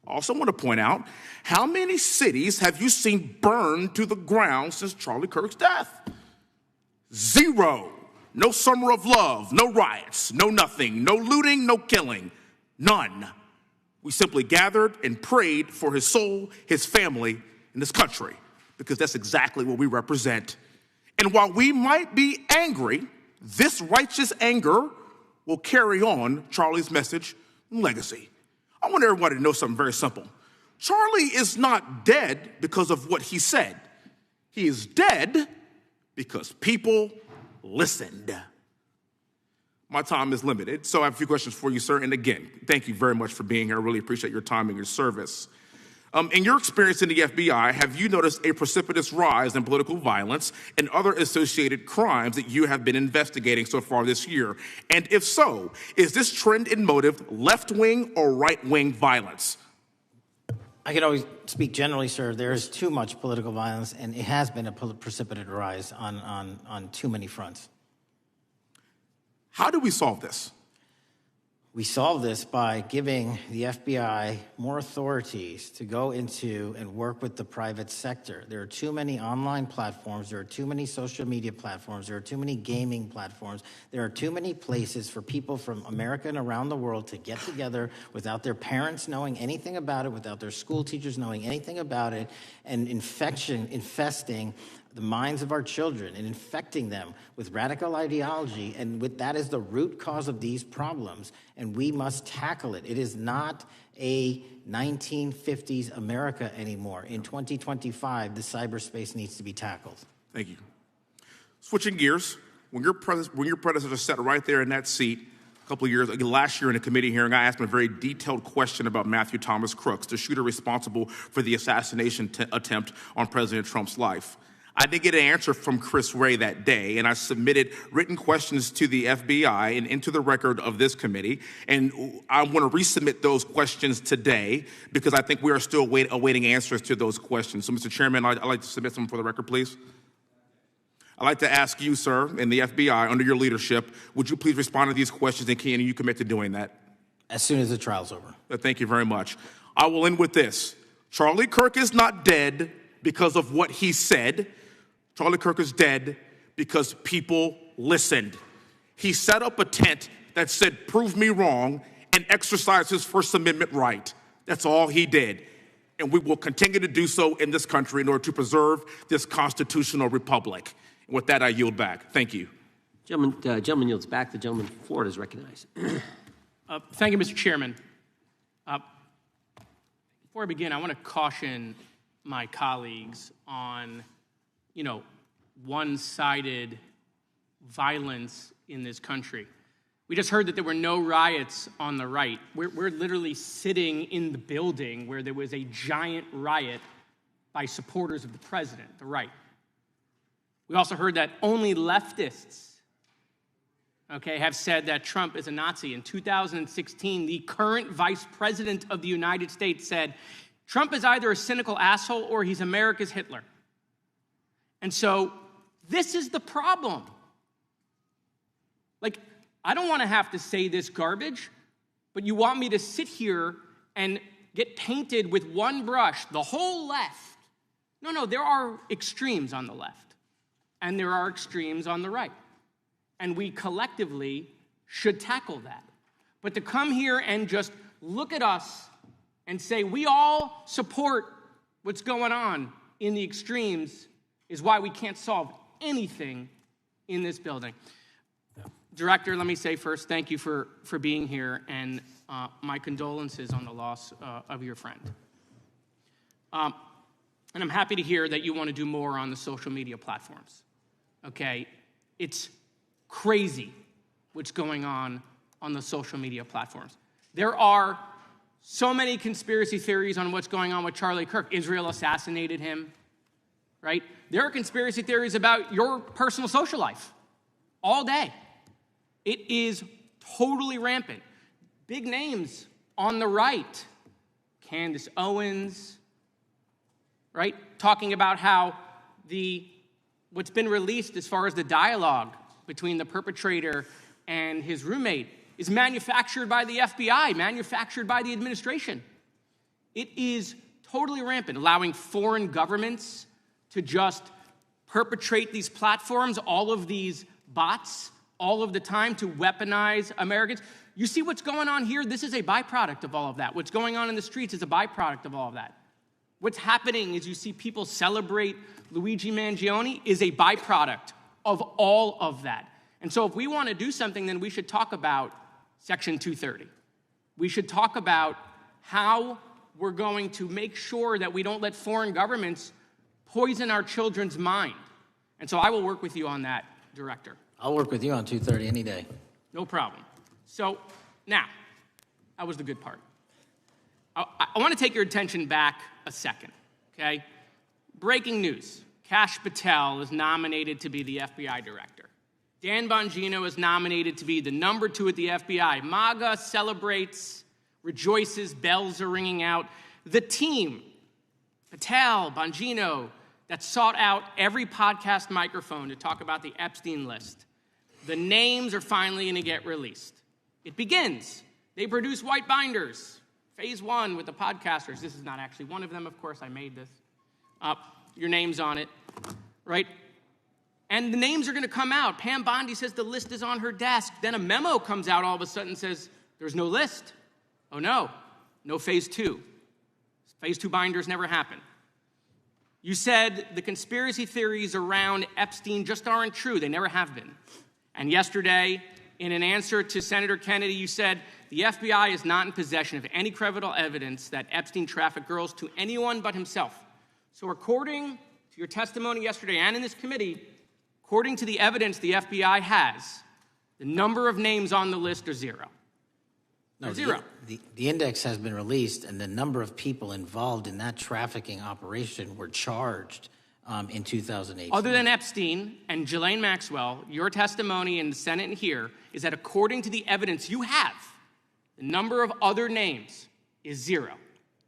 I also want to point out, how many cities have you seen burned to the ground since Charlie Kirk's death? 0. No summer of love, no riots, no nothing, no looting, no killing, none. We simply gathered and prayed for his soul, his family, and this country, because that's exactly what we represent. And while we might be angry, this righteous anger will carry on Charlie's message and legacy. I want everybody to know something very simple. Charlie is not dead because of what he said. He is dead because people listened. My time is limited, so I have a few questions for you, sir. And again, thank you very much for being here. I really appreciate your time and your service. In your experience in the FBI, have you noticed a precipitous rise in political violence and other associated crimes that you have been investigating so far this year? And if so, is this trend in motive left-wing or right-wing violence? I can always speak generally, sir. There is too much political violence, and it has been a precipitate rise on too many fronts. How do we solve this? We solve this by giving the FBI more authorities to go into and work with the private sector. There are too many online platforms. There are too many social media platforms. There are too many gaming platforms. There are too many places for people from America and around the world to get together without their parents knowing anything about it, without their school teachers knowing anything about it, and infesting the minds of our children and infecting them with radical ideology, and with that is the root cause of these problems, and we must tackle it. It is not a 1950s America anymore. In 2025, the cyberspace needs to be tackled. Thank you. Switching gears, when your predecessor sat right there in that seat a couple of years, last year in a committee hearing, I asked him a very detailed question about Matthew Thomas Crooks, the shooter responsible for the assassination attempt on President Trump's life. I did get an answer from Chris Wray that day, and I submitted written questions to the FBI and into the record of this committee, and I want to resubmit those questions today because I think we are still awaiting answers to those questions. So, Mr. Chairman, I'd like to submit them for the record, please. I'd like to ask you, sir, and the FBI, under your leadership, would you please respond to these questions, and can you commit to doing that? As soon as the trial's over. Thank you very much. I will end with this. Charlie Kirk is not dead because of what he said. Charlie Kirk is dead because people listened. He set up a tent that said, "Prove me wrong," and exercised his First Amendment right. That's all he did. And we will continue to do so in this country in order to preserve this constitutional republic. And with that, I yield back. Thank you. Gentleman yields back. The gentleman from Florida is recognized. Thank you, Mr. Chairman. Before I begin, I want to caution my colleagues on one-sided violence in this country. We just heard that there were no riots on the right. We're literally sitting in the building where there was a giant riot by supporters of the president, the right. We also heard that only leftists, have said that Trump is a Nazi. In 2016, the current vice president of the United States said, Trump is either a cynical asshole or he's America's Hitler. And so this is the problem. I don't want to have to say this garbage, but you want me to sit here and get painted with one brush, the whole left. No, there are extremes on the left, and there are extremes on the right. And we collectively should tackle that. But to come here and just look at us and say we all support what's going on in the extremes is why we can't solve anything in this building. Director, let me say first, thank you for being here, and my condolences on the loss of your friend. And I'm happy to hear that you want to do more on the social media platforms. It's crazy what's going on the social media platforms. There are so many conspiracy theories on what's going on with Charlie Kirk. Israel assassinated him, right? There are conspiracy theories about your personal social life all day. It is totally rampant. Big names on the right, Candace Owens, right? Talking about how what's been released as far as the dialogue between the perpetrator and his roommate is manufactured by the FBI, manufactured by the administration. It is totally rampant, allowing foreign governments to just perpetrate these platforms, all of these bots, all of the time to weaponize Americans. You see what's going on here? This is a byproduct of all of that. What's going on in the streets is a byproduct of all of that. What's happening is you see people celebrate Luigi Mangione is a byproduct of all of that. And so if we want to do something, then we should talk about Section 230. We should talk about how we're going to make sure that we don't let foreign governments poison our children's mind. And so I will work with you on that, Director. I'll work with you on 230 any day. No problem. So now, that was the good part. I want to take your attention back a second, okay? Breaking news. Kash Patel is nominated to be the FBI director. Dan Bongino is nominated to be the number 2 at the FBI. MAGA celebrates, rejoices, bells are ringing out. The team, Patel, Bongino, that sought out every podcast microphone to talk about the Epstein list. The names are finally going to get released. It begins. They produce white binders. Phase 1 with the podcasters. This is not actually one of them, of course. I made this up. Your name's on it, right? And the names are going to come out. Pam Bondi says the list is on her desk. Then a memo comes out all of a sudden and says, there's no list. Oh, no. No phase 2. Phase 2 binders never happen. You said the conspiracy theories around Epstein just aren't true. They never have been. And yesterday, in an answer to Senator Kennedy, you said the FBI is not in possession of any credible evidence that Epstein trafficked girls to anyone but himself. So according to your testimony yesterday and in this committee, according to the evidence the FBI has, the number of names on the list are 0. No, zero. The index has been released, and the number of people involved in that trafficking operation were charged in 2018. Other than Epstein and Ghislaine Maxwell, your testimony in the Senate and here is that according to the evidence you have, the number of other names is 0.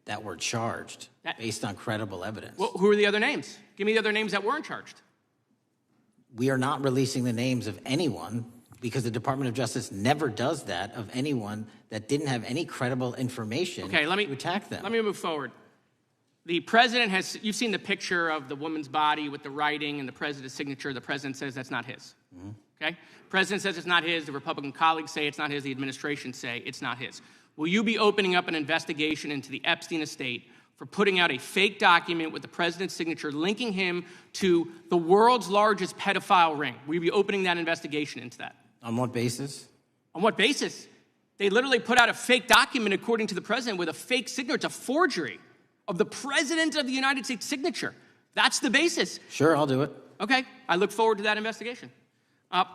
That were charged based on credible evidence. Well, who are the other names? Give me the other names that weren't charged. We are not releasing the names of anyone because the Department of Justice never does that of anyone that didn't have any credible information to attack them. Let me move forward. The president has, you've seen the picture of the woman's body with the writing and the president's signature. The president says that's not his. Mm-hmm. Okay? President says it's not his. The Republican colleagues say it's not his. The administration say it's not his. Will you be opening up an investigation into the Epstein estate for putting out a fake document with the president's signature linking him to the world's largest pedophile ring? Will you be opening that investigation into that? On what basis? On what basis? They literally put out a fake document, according to the president, with a fake signature. It's a forgery of the president of the United States signature. That's the basis. Sure, I'll do it. Okay, I look forward to that investigation. Am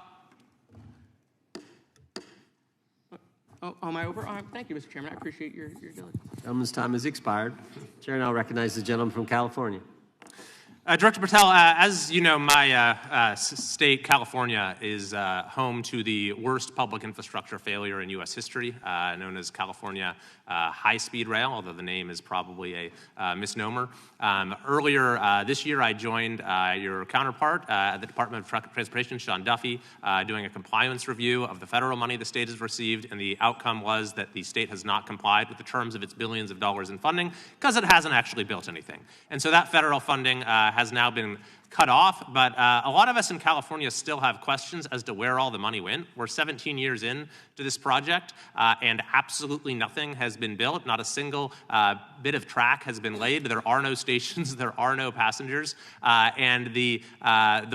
I over? Thank you, Mr. Chairman. I appreciate your diligence. Gentleman's time has expired. Chair now recognizes the gentleman from California. Director Patel, as you know, my state, California, is home to the worst public infrastructure failure in U.S. history, known as California High-Speed Rail, although the name is probably a misnomer. Earlier this year, I joined your counterpart at the Department of Transportation, Sean Duffy, doing a compliance review of the federal money the state has received, and the outcome was that the state has not complied with the terms of its billions of dollars in funding because it hasn't actually built anything. And so that federal funding has now been cut off, but a lot of us in California still have questions as to where all the money went. We're 17 years in to this project, and absolutely nothing has been built. Not a single bit of track has been laid. There are no stations. There are no passengers. And the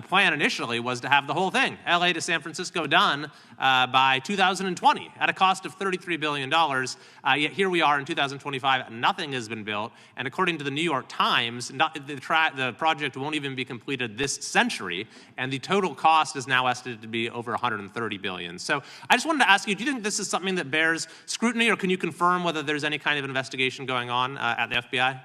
plan initially was to have the whole thing, LA to San Francisco, done by 2020 at a cost of $33 billion. Yet here we are in 2025, nothing has been built. And according to the New York Times, the project won't even be completed this century, and the total cost is now estimated to be over $130 billion. So I just wanted to ask you, do you think this is something that bears scrutiny, or can you confirm whether there's any kind of investigation going on at the FBI?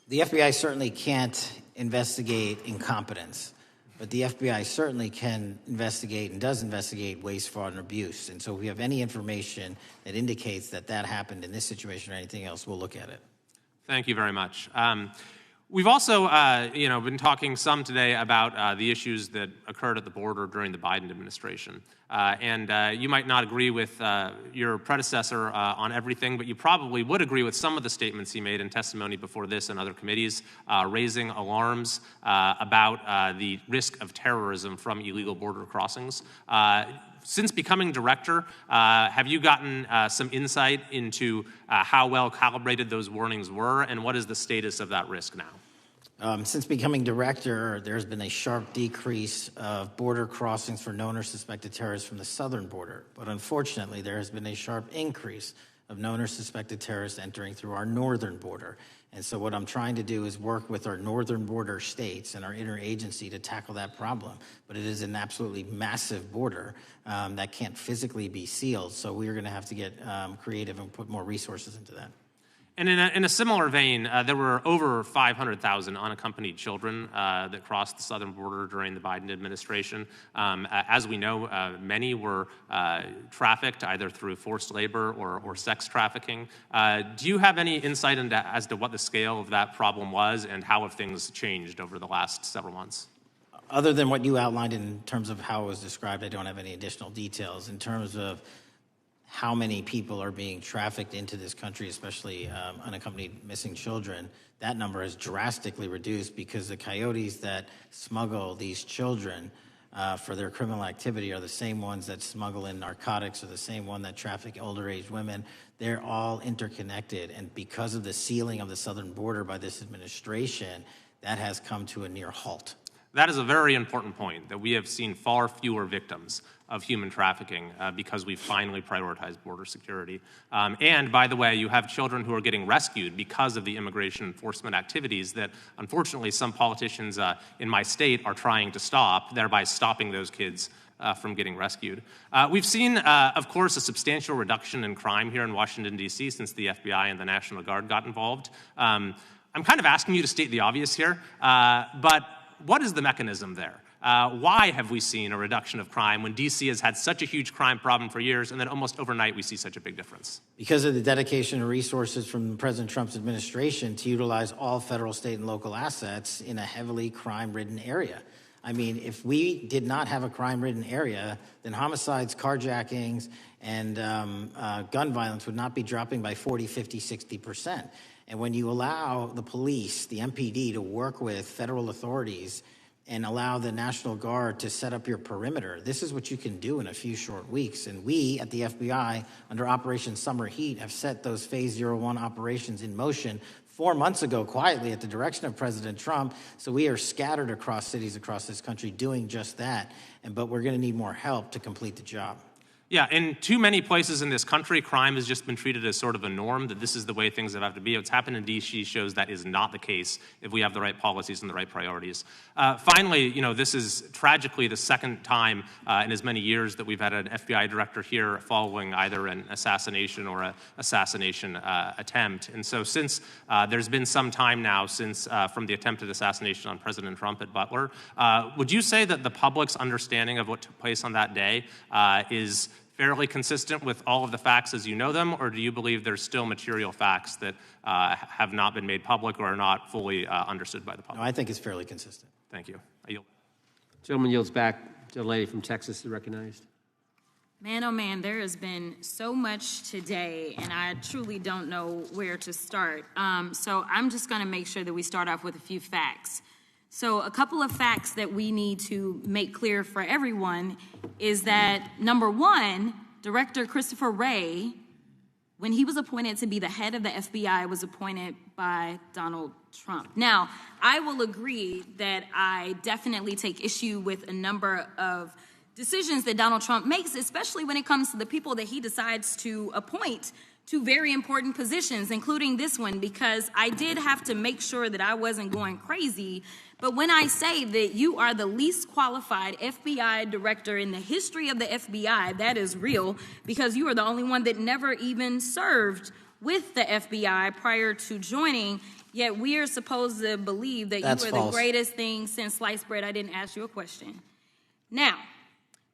The FBI certainly can't investigate incompetence, but the FBI certainly can investigate and does investigate waste, fraud, and abuse. And so if we have any information that indicates that that happened in this situation or anything else, we'll look at it. Thank you very much. We've also, been talking some today about the issues that occurred at the border during the Biden administration. You might not agree with your predecessor on everything, but you probably would agree with some of the statements he made in testimony before this and other committees, raising alarms about the risk of terrorism from illegal border crossings. Since becoming director, have you gotten some insight into how well calibrated those warnings were, and what is the status of that risk now? Since becoming director, there's been a sharp decrease of border crossings for known or suspected terrorists from the southern border. But unfortunately, there has been a sharp increase of known or suspected terrorists entering through our northern border. And so what I'm trying to do is work with our northern border states and our interagency to tackle that problem. But it is an absolutely massive border that can't physically be sealed. So we're going to have to get creative and put more resources into that. And in a similar vein, there were over 500,000 unaccompanied children that crossed the southern border during the Biden administration. As we know, many were trafficked either through forced labor or sex trafficking. Do you have any insight as to what the scale of that problem was and how have things changed over the last several months? Other than what you outlined in terms of how it was described, I don't have any additional details. In terms of how many people are being trafficked into this country, especially unaccompanied missing children, that number has drastically reduced because the coyotes that smuggle these children for their criminal activity are the same ones that smuggle in narcotics or the same one that traffic older age women. They're all interconnected. And because of the sealing of the southern border by this administration, that has come to a near halt. That is a very important point, that we have seen far fewer victims of human trafficking because we've finally prioritized border security. And by the way, you have children who are getting rescued because of the immigration enforcement activities that unfortunately some politicians in my state are trying to stop, thereby stopping those kids from getting rescued. We've seen, of course, a substantial reduction in crime here in Washington, D.C. since the FBI and the National Guard got involved. I'm kind of asking you to state the obvious here, but what is the mechanism there? Why have we seen a reduction of crime when D.C. has had such a huge crime problem for years, and then almost overnight we see such a big difference? Because of the dedication and resources from President Trump's administration to utilize all federal, state, and local assets in a heavily crime-ridden area. I mean, if we did not have a crime-ridden area, then homicides, carjackings, and gun violence would not be dropping by 40, 50, 60%. And when you allow the police, the MPD, to work with federal authorities and allow the National Guard to set up your perimeter, this is what you can do in a few short weeks. And we at the FBI, under Operation Summer Heat, have set those Phase 01 operations in motion 4 months ago, quietly at the direction of President Trump. So we are scattered across cities across this country doing just that. But we're going to need more help to complete the job. Yeah, in too many places in this country, crime has just been treated as sort of a norm, that this is the way things have to be. What's happened in D.C. shows that is not the case if we have the right policies and the right priorities. Finally, this is tragically the second time in as many years that we've had an FBI director here following either an assassination or an assassination attempt. And so since there's been some time now since from the attempted assassination on President Trump at Butler, would you say that the public's understanding of what took place on that day is fairly consistent with all of the facts as you know them, or do you believe there's still material facts that have not been made public or are not fully understood by the public? No, I think it's fairly consistent. Thank you. I yield. Gentleman yields back to the lady from Texas, is recognized. Man, oh man, there has been so much today, and I truly don't know where to start. So I'm just going to make sure that we start off with a few facts. So a couple of facts that we need to make clear for everyone is that, number one, Director Christopher Wray, when he was appointed to be the head of the FBI, was appointed by Donald Trump. Now, I will agree that I definitely take issue with a number of decisions that Donald Trump makes, especially when it comes to the people that he decides to appoint to very important positions, including this one, because I did have to make sure that I wasn't going crazy. But when I say that you are the least qualified FBI director in the history of the FBI, that is real, because you are the only one that never even served with the FBI prior to joining, yet we are supposed to believe that you are the greatest thing since sliced bread. I didn't ask you a question. Now,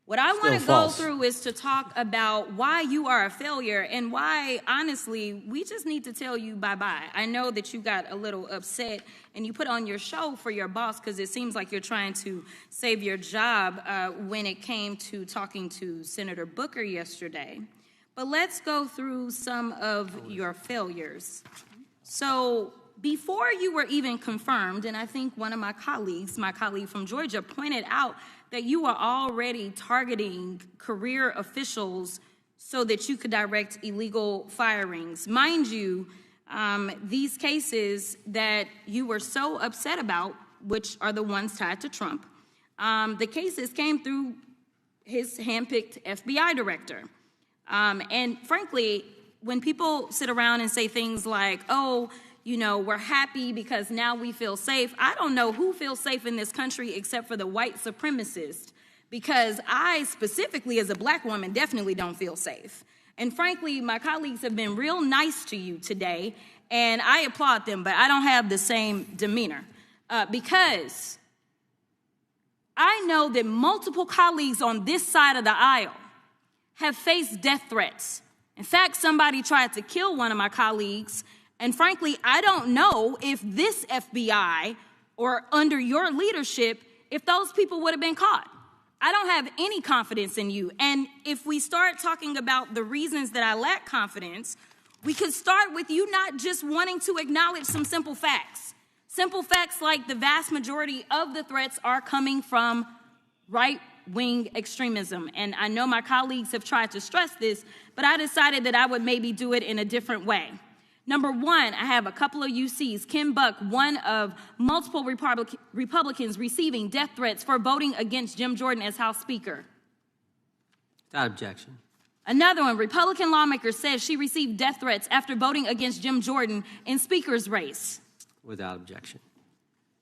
What I want to go through is to talk about why you are a failure and why, honestly, we just need to tell you bye-bye. I know that you got a little upset and you put on your show for your boss because it seems like you're trying to save your job when it came to talking to Senator Booker yesterday. But let's go through some of your failures. So before you were even confirmed, and I think one of my colleague from Georgia, pointed out that you were already targeting career officials so that you could direct illegal firings. Mind you, these cases that you were so upset about, which are the ones tied to Trump, the cases came through his handpicked FBI director. And frankly, when people sit around and say things like, oh, you know, we're happy because now we feel safe. I don't know who feels safe in this country except for the white supremacists, because I specifically as a black woman definitely don't feel safe. And frankly, my colleagues have been real nice to you today, and I applaud them, but I don't have the same demeanor because I know that multiple colleagues on this side of the aisle have faced death threats. In fact, somebody tried to kill one of my colleagues. And frankly, I don't know if this FBI or under your leadership, if those people would have been caught. I don't have any confidence in you. And if we start talking about the reasons that I lack confidence, we could start with you not just wanting to acknowledge some simple facts. Simple facts like the vast majority of the threats are coming from right-wing extremism. And I know my colleagues have tried to stress this, but I decided that I would maybe do it in a different way. Number one, I have a couple of UCs. Kim Buck, one of multiple Republicans receiving death threats for voting against Jim Jordan as House Speaker. Without objection. Another one, Republican lawmaker says she received death threats after voting against Jim Jordan in Speaker's race. Without objection.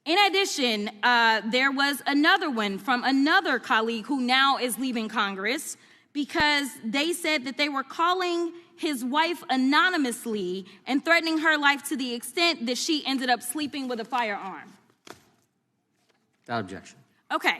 In addition, there was another one from another colleague who now is leaving Congress because they said that they were calling his wife anonymously and threatening her life to the extent that she ended up sleeping with a firearm. Without objection. Okay,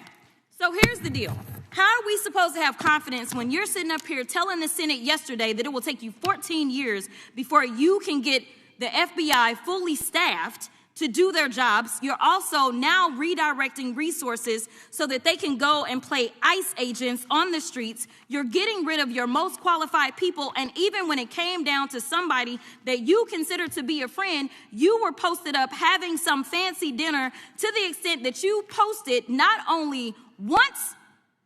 so here's the deal. How are we supposed to have confidence when you're sitting up here telling the Senate yesterday that it will take you 14 years before you can get the FBI fully staffed to do their jobs? You're also now redirecting resources so that they can go and play ICE agents on the streets. You're getting rid of your most qualified people, and even when it came down to somebody that you consider to be a friend, you were posted up having some fancy dinner to the extent that you posted not only once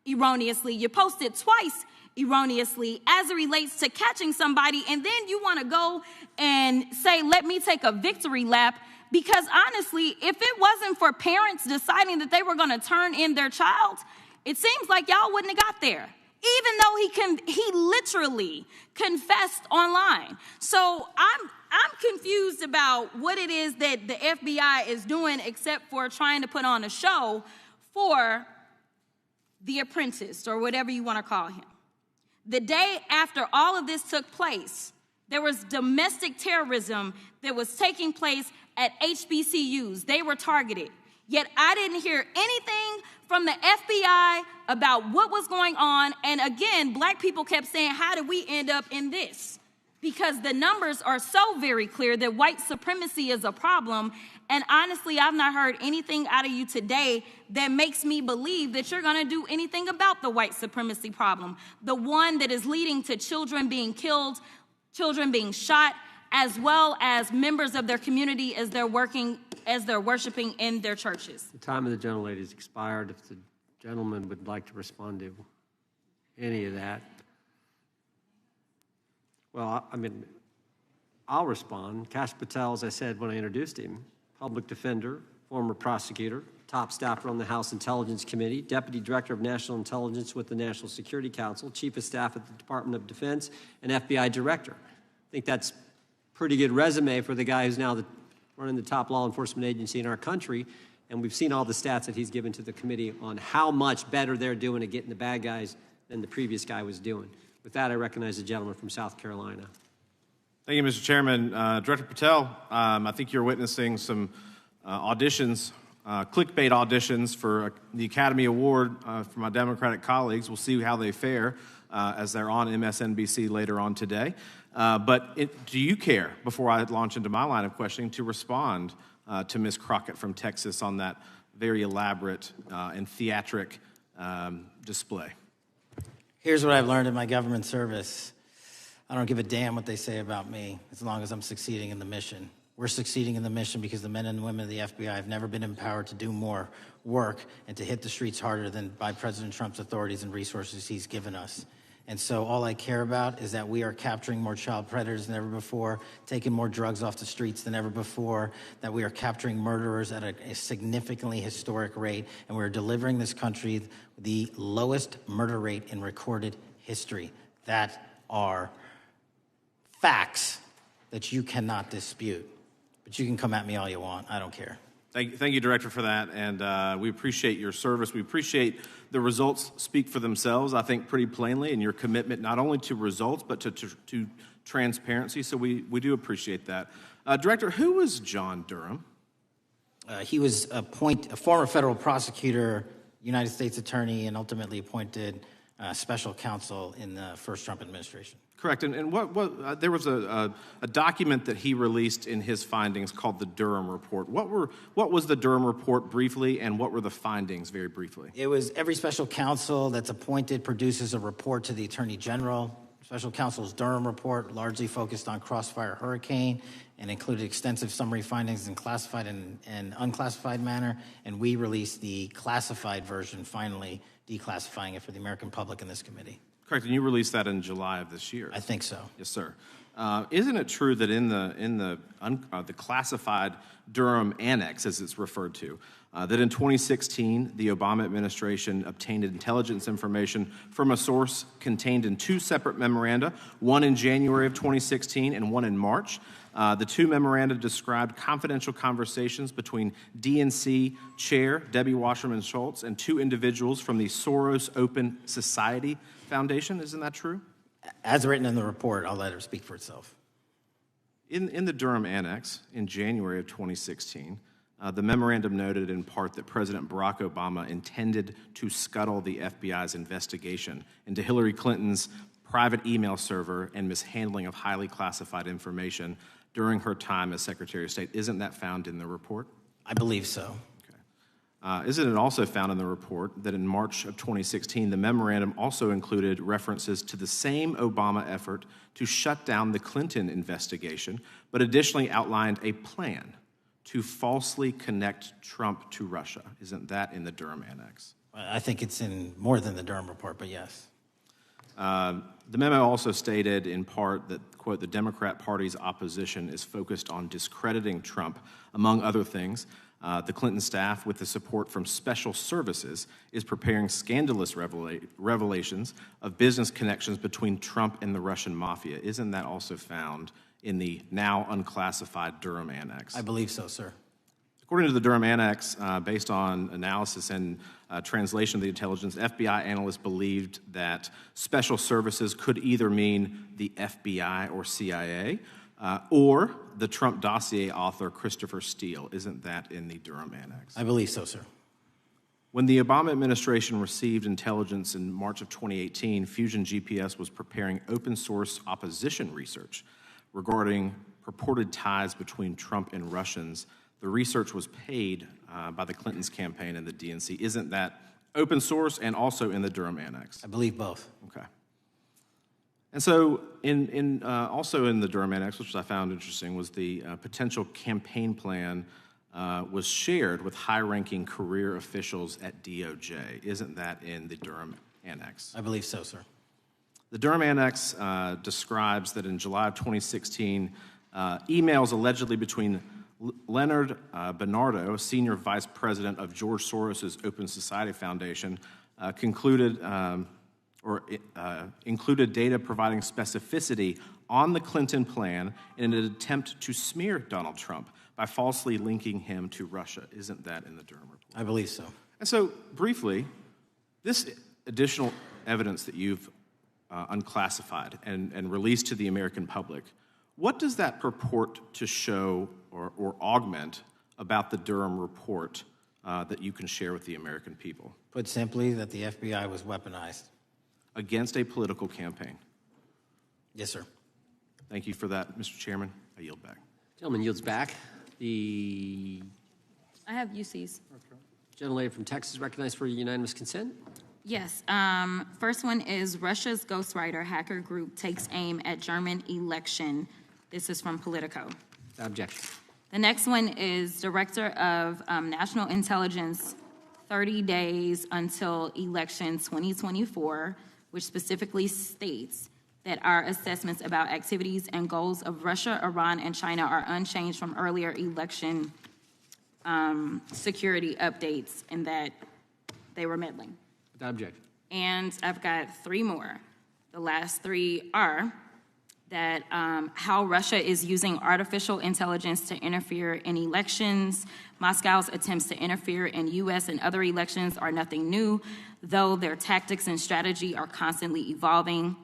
erroneously, you posted twice erroneously as it relates to catching somebody, and then you want to go and say, let me take a victory lap. Because honestly, if it wasn't for parents deciding that they were going to turn in their child, it seems like y'all wouldn't have got there, even though he literally confessed online. So I'm confused about what it is that the FBI is doing except for trying to put on a show for the apprentice or whatever you want to call him. The day after all of this took place, there was domestic terrorism that was taking place at HBCUs. They were targeted. Yet I didn't hear anything from the FBI about what was going on. And again, black people kept saying, how did we end up in this? Because the numbers are so very clear that white supremacy is a problem. And honestly, I've not heard anything out of you today that makes me believe that you're going to do anything about the white supremacy problem. The one that is leading to children being killed, children being shot, as well as members of their community as they're worshiping in their churches. The time of the gentlelady has expired. If the gentleman would like to respond to any of that. Well, I mean, I'll respond. Kash Patel, as I said when I introduced him, public defender, former prosecutor, top staffer on the House Intelligence Committee, Deputy Director of National Intelligence with the National Security Council, Chief of Staff at the Department of Defense, and FBI Director. I think that's pretty good resume for the guy who's now running the top law enforcement agency in our country. And we've seen all the stats that he's given to the committee on how much better they're doing at getting the bad guys than the previous guy was doing. With that, I recognize the gentleman from South Carolina. Thank you, Mr. Chairman. Director Patel, I think you're witnessing some auditions clickbait auditions for the Academy Award for my Democratic colleagues. We'll see how they fare as they're on MSNBC later on today. Do you care, before I launch into my line of questioning, to respond to Ms. Crockett from Texas on that very elaborate and theatric display? Here's what I've learned in my government service. I don't give a damn what they say about me as long as I'm succeeding in the mission. We're succeeding in the mission because the men and women of the FBI have never been empowered to do more work and to hit the streets harder than by President Trump's authorities and resources he's given us. And so all I care about is that we are capturing more child predators than ever before, taking more drugs off the streets than ever before, that we are capturing murderers at a significantly historic rate, and we're delivering this country the lowest murder rate in recorded history. That are facts that you cannot dispute. But you can come at me all you want. I don't care. Thank you, Director, for that, and we appreciate your service. We appreciate the results speak for themselves, I think, pretty plainly, and your commitment not only to results but to transparency, so we do appreciate that. Director, who was John Durham? He was a former federal prosecutor, United States attorney, and ultimately appointed special counsel in the first Trump administration. Correct, and there was a document that he released in his findings called the Durham Report. What was the Durham Report briefly, and what were the findings very briefly? It was every special counsel that's appointed produces a report to the Attorney General. Special counsel's Durham Report largely focused on Crossfire Hurricane and included extensive summary findings in classified and unclassified manner, and we released the classified version, finally declassifying it for the American public in this committee. Correct, and you released that in July of this year. I think so. Yes, sir. Isn't it true that in the classified Durham Annex, as it's referred to, that in 2016 the Obama administration obtained intelligence information from a source contained in two separate memoranda, one in January of 2016 and one in March? The two memoranda described confidential conversations between DNC Chair Debbie Wasserman Schultz and two individuals from the Soros Open Society Foundation. Isn't that true? As written in the report, I'll let her speak for itself. In the Durham Annex in January of 2016, the memorandum noted in part that President Barack Obama intended to scuttle the FBI's investigation into Hillary Clinton's private email server and mishandling of highly classified information during her time as Secretary of State. Isn't that found in the report? I believe so. Isn't it also found in the report that in March of 2016, the memorandum also included references to the same Obama effort to shut down the Clinton investigation, but additionally outlined a plan to falsely connect Trump to Russia? Isn't that in the Durham Annex? I think it's in more than the Durham Report, but yes. The memo also stated in part that, quote, the Democrat Party's opposition is focused on discrediting Trump, among other things. The Clinton staff, with the support from special services, is preparing scandalous revelations of business connections between Trump and the Russian mafia. Isn't that also found in the now unclassified Durham Annex? I believe so, sir. According to the Durham Annex, based on analysis and translation of the intelligence, FBI analysts believed that special services could either mean the FBI or CIA, or the Trump dossier author Christopher Steele. Isn't that in the Durham Annex? I believe so, sir. When the Obama administration received intelligence in March of 2018, Fusion GPS was preparing open source opposition research regarding purported ties between Trump and Russians. The research was paid by the Clintons' campaign and the DNC. Isn't that open source and also in the Durham Annex? I believe both. Okay. And so, also in the Durham Annex, which I found interesting, was the potential campaign plan was shared with high-ranking career officials at DOJ. Isn't that in the Durham Annex? I believe so, sir. The Durham Annex describes that in July of 2016, emails allegedly between Leonard Bernardo, senior vice president of George Soros' Open Society Foundation, included data providing specificity on the Clinton plan in an attempt to smear Donald Trump by falsely linking him to Russia. Isn't that in the Durham Report? I believe so. And so, briefly, this additional evidence that you've unclassified and released to the American public, what does that purport to show or augment about the Durham Report that you can share with the American people? Put simply, that the FBI was weaponized. Against a political campaign? Yes, sir. Thank you for that, Mr. Chairman. I yield back. Gentleman yields back. The I have UCs. gentlelady from Texas recognized for unanimous consent. Yes. First one is Russia's ghostwriter hacker group takes aim at German election. This is from Politico. Objection. The next one is Director of National Intelligence, 30 days until election 2024, which specifically states that our assessments about activities and goals of Russia, Iran, and China are unchanged from earlier election security updates, and that they were meddling. Without objection. And I've got three more. The last three are that how Russia is using artificial intelligence to interfere in elections. Moscow's attempts to interfere in U.S. and other elections are nothing new, though their tactics and strategy are constantly evolving.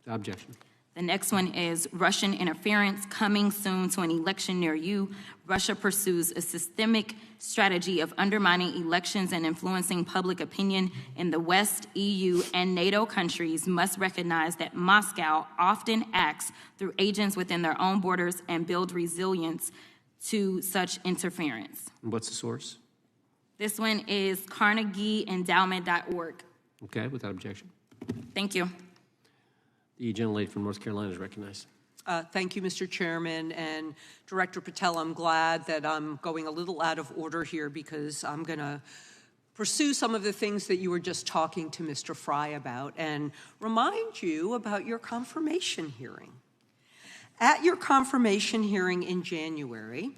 Without objection. The next one is Russian interference coming soon to an election near you. Russia pursues a systemic strategy of undermining elections and influencing public opinion in the West. EU and NATO countries must recognize that Moscow often acts through agents within their own borders and build resilience to such interference. And what's the source? This one is CarnegieEndowment.org. Okay, without objection. Thank you. The gentlelady from North Carolina is recognized. Thank you, Mr. Chairman. And Director Patel, I'm glad that I'm going a little out of order here because I'm going to pursue some of the things that you were just talking to Mr. Fry about and remind you about your confirmation hearing. At your confirmation hearing in January,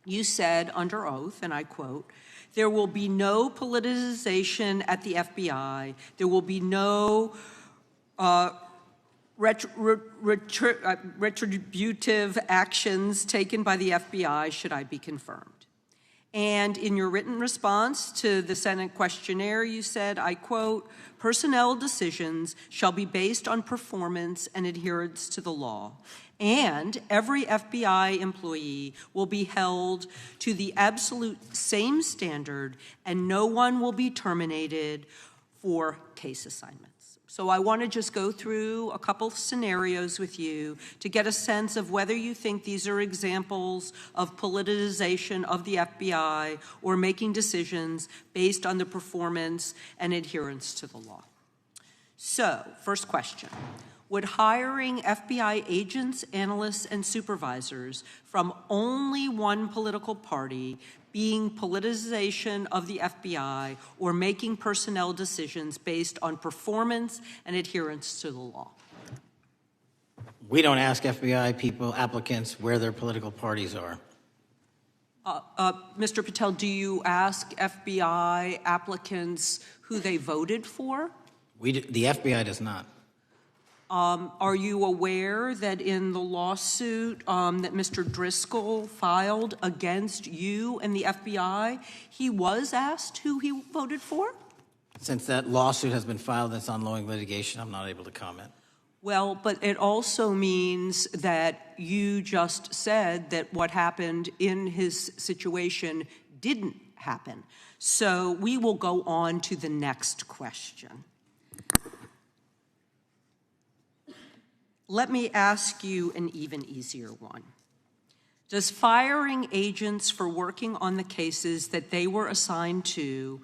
you said under oath, and I quote, "There will be no politicization at the FBI. There will be no retributive actions taken by the FBI should I be confirmed." And in your written response to the Senate questionnaire, you said, I quote, "Personnel decisions shall be based on performance and adherence to the law. And every FBI employee will be held to the absolute same standard, and no one will be terminated for case assignments." So I want to just go through a couple scenarios with you to get a sense of whether you think these are examples of politicization of the FBI or making decisions based on the performance and adherence to the law. So, first question. Would hiring FBI agents, analysts, and supervisors from only one political party being politicization of the FBI or making personnel decisions based on performance and adherence to the law? We don't ask FBI people, applicants, where their political parties are. Mr. Patel, do you ask FBI applicants who they voted for? The FBI does not. Are you aware that in the lawsuit that Mr. Driscoll filed against you and the FBI, he was asked who he voted for? Since that lawsuit has been filed and it's ongoing litigation, I'm not able to comment. Well, but it also means that you just said that what happened in his situation didn't happen. So we will go on to the next question. Let me ask you an even easier one. Does firing agents for working on the cases that they were assigned to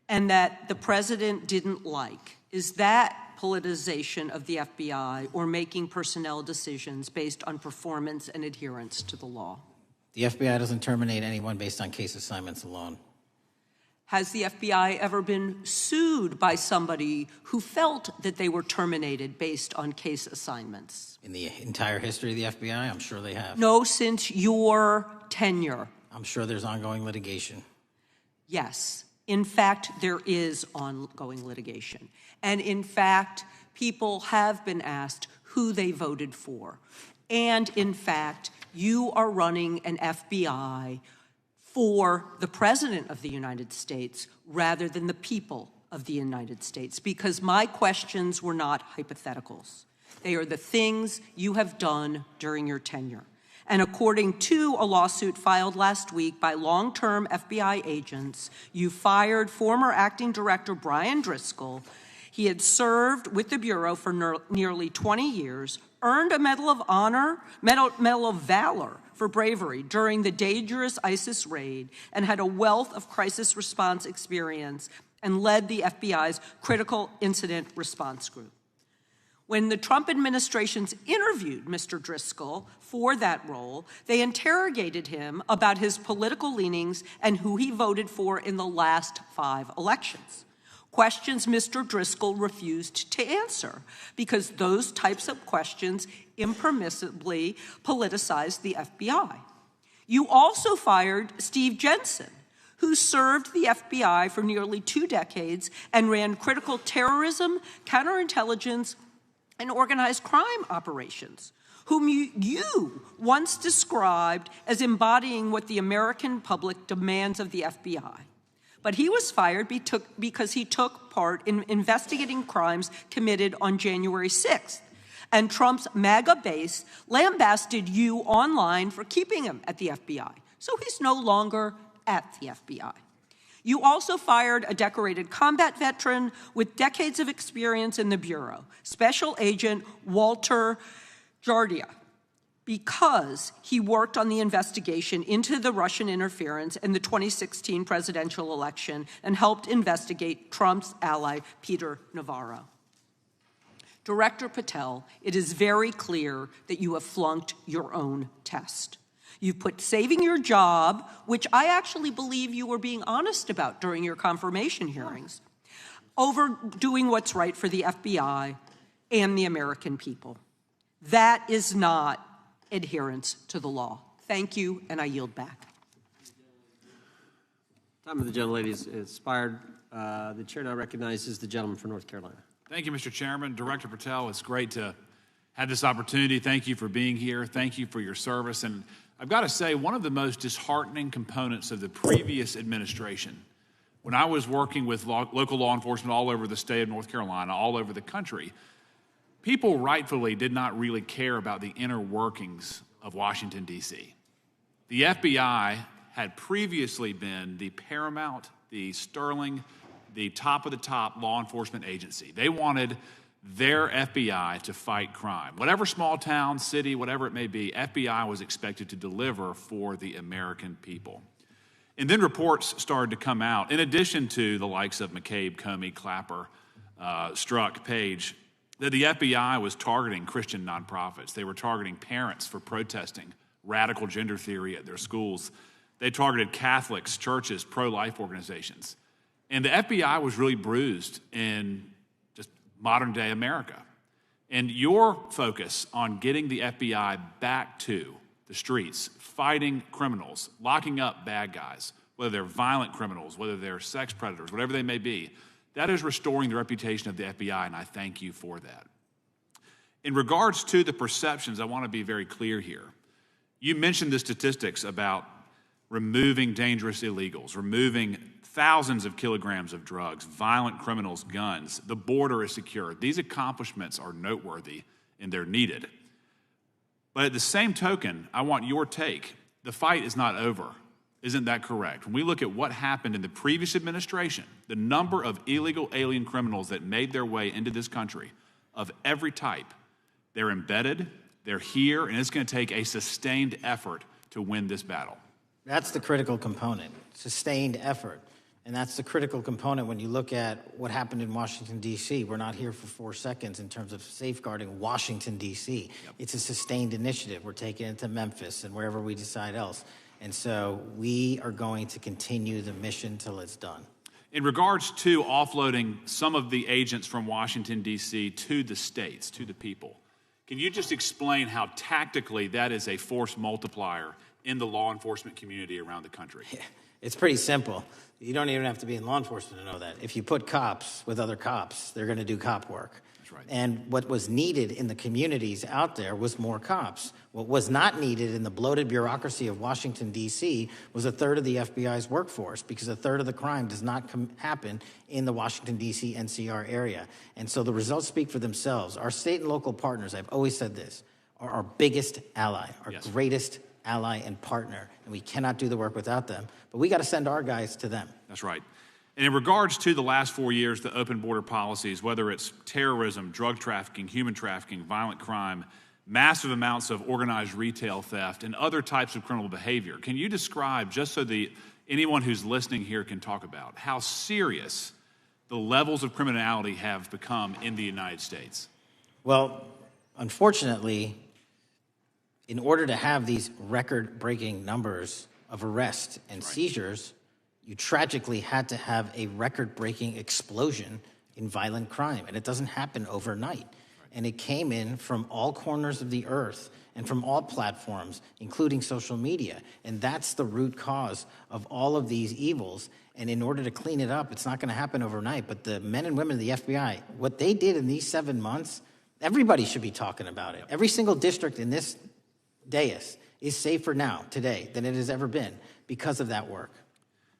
and that the president didn't like, is that politicization of the FBI or making personnel decisions based on performance and adherence to the law? The FBI doesn't terminate anyone based on case assignments alone. Has the FBI ever been sued by somebody who felt that they were terminated based on case assignments? In the entire history of the FBI, I'm sure they have. No, since your tenure. I'm sure there's ongoing litigation. Yes. In fact, there is ongoing litigation. And in fact, people have been asked who they voted for. And in fact, you are running an FBI for the President of the United States rather than the people of the United States, because my questions were not hypotheticals. They are the things you have done during your tenure. And according to a lawsuit filed last week by long-term FBI agents, you fired former acting director Brian Driscoll. He had served with the Bureau for nearly 20 years, earned a Medal of Honor, Medal of Valor for bravery during the dangerous ISIS raid, and had a wealth of crisis response experience and led the FBI's Critical Incident Response Group. When the Trump administrations interviewed Mr. Driscoll for that role, they interrogated him about his political leanings and who he voted for in the last 5 elections. Questions Mr. Driscoll refused to answer because those types of questions impermissibly politicized the FBI. You also fired Steve Jensen, who served the FBI for nearly 2 decades and ran critical terrorism, counterintelligence, and organized crime operations, whom you once described as embodying what the American public demands of the FBI. But he was fired because he took part in investigating crimes committed on January 6th. And Trump's MAGA base lambasted you online for keeping him at the FBI. So he's no longer at the FBI. You also fired a decorated combat veteran with decades of experience in the Bureau, Special Agent Walter Jardia, because he worked on the investigation into the Russian interference in the 2016 presidential election and helped investigate Trump's ally, Peter Navarro. Director Patel, it is very clear that you have flunked your own test. You've put saving your job, which I actually believe you were being honest about during your confirmation hearings, over doing what's right for the FBI and the American people. That is not adherence to the law. Thank you, and I yield back. Time of the gentlelady is expired. The chair now recognizes the gentleman from North Carolina. Thank you, Mr. Chairman. Director Patel, it's great to have this opportunity. Thank you for being here. Thank you for your service. And I've got to say, one of the most disheartening components of the previous administration, when I was working with local law enforcement all over the state of North Carolina, all over the country, people rightfully did not really care about the inner workings of Washington, D.C. The FBI had previously been the paramount, the sterling, the top of the top law enforcement agency. They wanted their FBI to fight crime. Whatever small town, city, whatever it may be, FBI was expected to deliver for the American people. And then reports started to come out, in addition to the likes of McCabe, Comey, Clapper, Strzok, Page, that the FBI was targeting Christian nonprofits. They were targeting parents for protesting radical gender theory at their schools. They targeted Catholics, churches, pro-life organizations. And the FBI was really bruised in just modern-day America. And your focus on getting the FBI back to the streets, fighting criminals, locking up bad guys, whether they're violent criminals, whether they're sex predators, whatever they may be, that is restoring the reputation of the FBI, and I thank you for that. In regards to the perceptions, I want to be very clear here. You mentioned the statistics about removing dangerous illegals, removing thousands of kilograms of drugs, violent criminals, guns. The border is secure. These accomplishments are noteworthy and they're needed. But at the same token, I want your take. The fight is not over. Isn't that correct? When we look at what happened in the previous administration, the number of illegal alien criminals that made their way into this country of every type, they're embedded, they're here, and it's going to take a sustained effort to win this battle. That's the critical component, sustained effort. And that's the critical component when you look at what happened in Washington, D.C. We're not here for 4 seconds in terms of safeguarding Washington, D.C. Yep. It's a sustained initiative. We're taking it to Memphis and wherever we decide else. And so we are going to continue the mission till it's done. In regards to offloading some of the agents from Washington, D.C. to the states, to the people, can you just explain how tactically that is a force multiplier in the law enforcement community around the country? Yeah. It's pretty simple. You don't even have to be in law enforcement to know that. If you put cops with other cops, they're going to do cop work. That's right. And what was needed in the communities out there was more cops. What was not needed in the bloated bureaucracy of Washington, D.C. was a third of the FBI's workforce, because a third of the crime does not happen in the Washington, D.C. NCR area. And so the results speak for themselves. Our state and local partners, I've always said this, are our biggest ally, our greatest ally and partner, and we cannot do the work without them. But we got to send our guys to them. That's right. And in regards to the last 4 years, the open border policies, whether it's terrorism, drug trafficking, human trafficking, violent crime, massive amounts of organized retail theft, and other types of criminal behavior, can you describe, just so anyone who's listening here can talk about, how serious the levels of criminality have become in the United States? Well, unfortunately, in order to have these record-breaking numbers of arrests and seizures, you tragically had to have a record-breaking explosion in violent crime, and it doesn't happen overnight. And it came in from all corners of the earth and from all platforms, including social media. And that's the root cause of all of these evils. And in order to clean it up, it's not going to happen overnight. But the men and women of the FBI, what they did in these 7 months, everybody should be talking about it. Every single district in this dais is safer now, today, than it has ever been because of that work.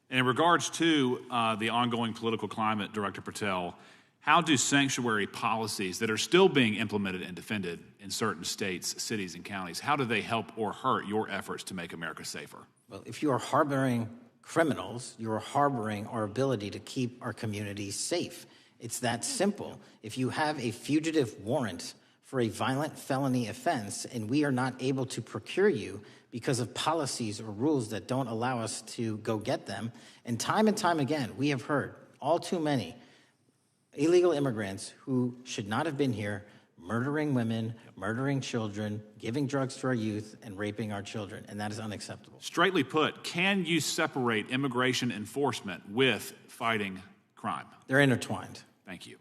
And in regards to the ongoing political climate, Director Patel, how do sanctuary policies that are still being implemented and defended in certain states, cities, and counties, how do they help or hurt your efforts to make America safer? Well, if you are harboring criminals, you are harboring our ability to keep our communities safe. It's that simple. If you have a fugitive warrant for a violent felony offense and we are not able to procure you because of policies or rules that don't allow us to go get them, and time again, we have heard all too many illegal immigrants who should not have been here murdering women, murdering children, giving drugs to our youth, and raping our children, and that is unacceptable. Straightly put, can you separate immigration enforcement with fighting crime? They're intertwined. Thank you.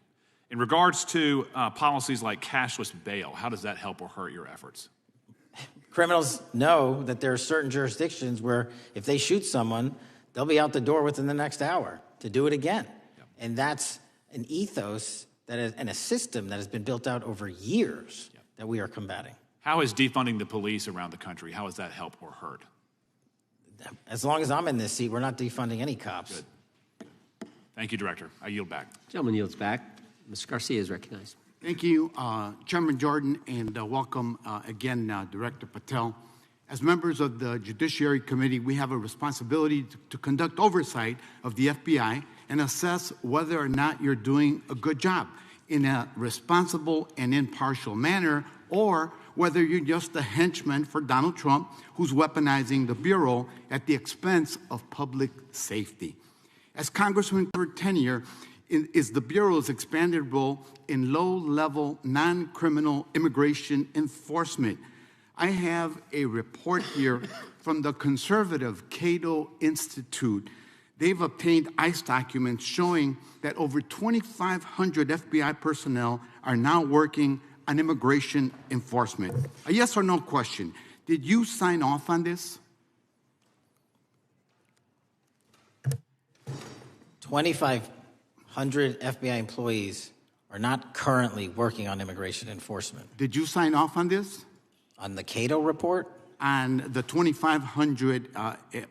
In regards to policies like cashless bail, how does that help or hurt your efforts? Criminals know that there are certain jurisdictions where if they shoot someone, they'll be out the door within the next hour to do it again. Yep. And that's an ethos and a system that has been built out over years that we are combating. How is defunding the police around the country, how has that helped or hurt? As long as I'm in this seat, we're not defunding any cops. Good. Thank you, Director. I yield back. Gentleman yields back. Mr. Garcia is recognized. Thank you, Chairman Jordan, and welcome again, Director Patel. As members of the Judiciary Committee, we have a responsibility to conduct oversight of the FBI and assess whether or not you're doing a good job in a responsible and impartial manner, or whether you're just a henchman for Donald Trump who's weaponizing the Bureau at the expense of public safety. As Congressman third tenure is the Bureau's expanded role in low-level, non-criminal immigration enforcement. I have a report here from the conservative Cato Institute. They've obtained ICE documents showing that over 2,500 FBI personnel are now working on immigration enforcement. A yes or no question. Did you sign off on this? 2,500 FBI employees are not currently working on immigration enforcement. Did you sign off on this? On the Cato report? On the 2,500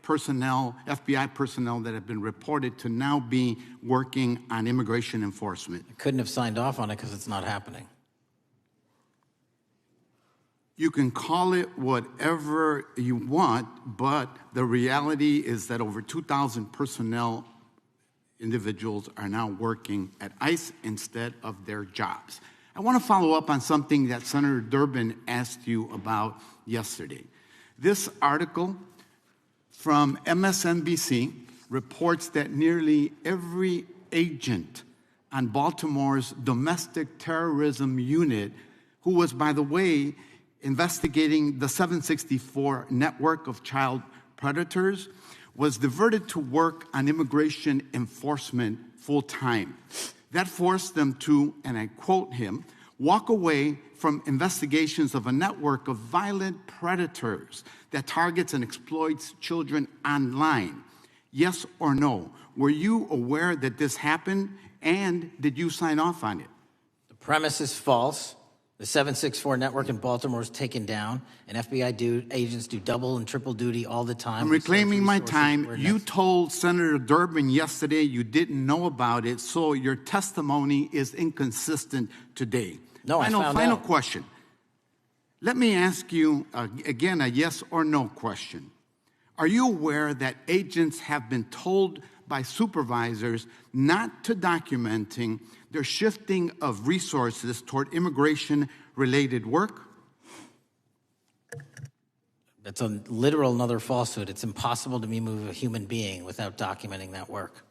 personnel, FBI personnel that have been reported to now be working on immigration enforcement. I couldn't have signed off on it because it's not happening. You can call it whatever you want, but the reality is that over 2,000 personnel individuals are now working at ICE instead of their jobs. I want to follow up on something that Senator Durbin asked you about yesterday. This article from MSNBC reports that nearly every agent on Baltimore's domestic terrorism unit, who was, by the way, investigating the 764 network of child predators, was diverted to work on immigration enforcement full-time. That forced them to, and I quote him, walk away from investigations of a network of violent predators that targets and exploits children online. Yes or no? Were you aware that this happened, and did you sign off on it? The premise is false. The 764 network in Baltimore is taken down, and FBI agents do double and triple duty all the time. I'm reclaiming my time. You told Senator Durbin yesterday you didn't know about it, so your testimony is inconsistent today. No, I found Final out. question. Let me ask you, again, a yes or no question. Are you aware that agents have been told by supervisors not to documenting their shifting of resources toward immigration-related work? That's a literal another falsehood. It's impossible to move a human being without documenting that work.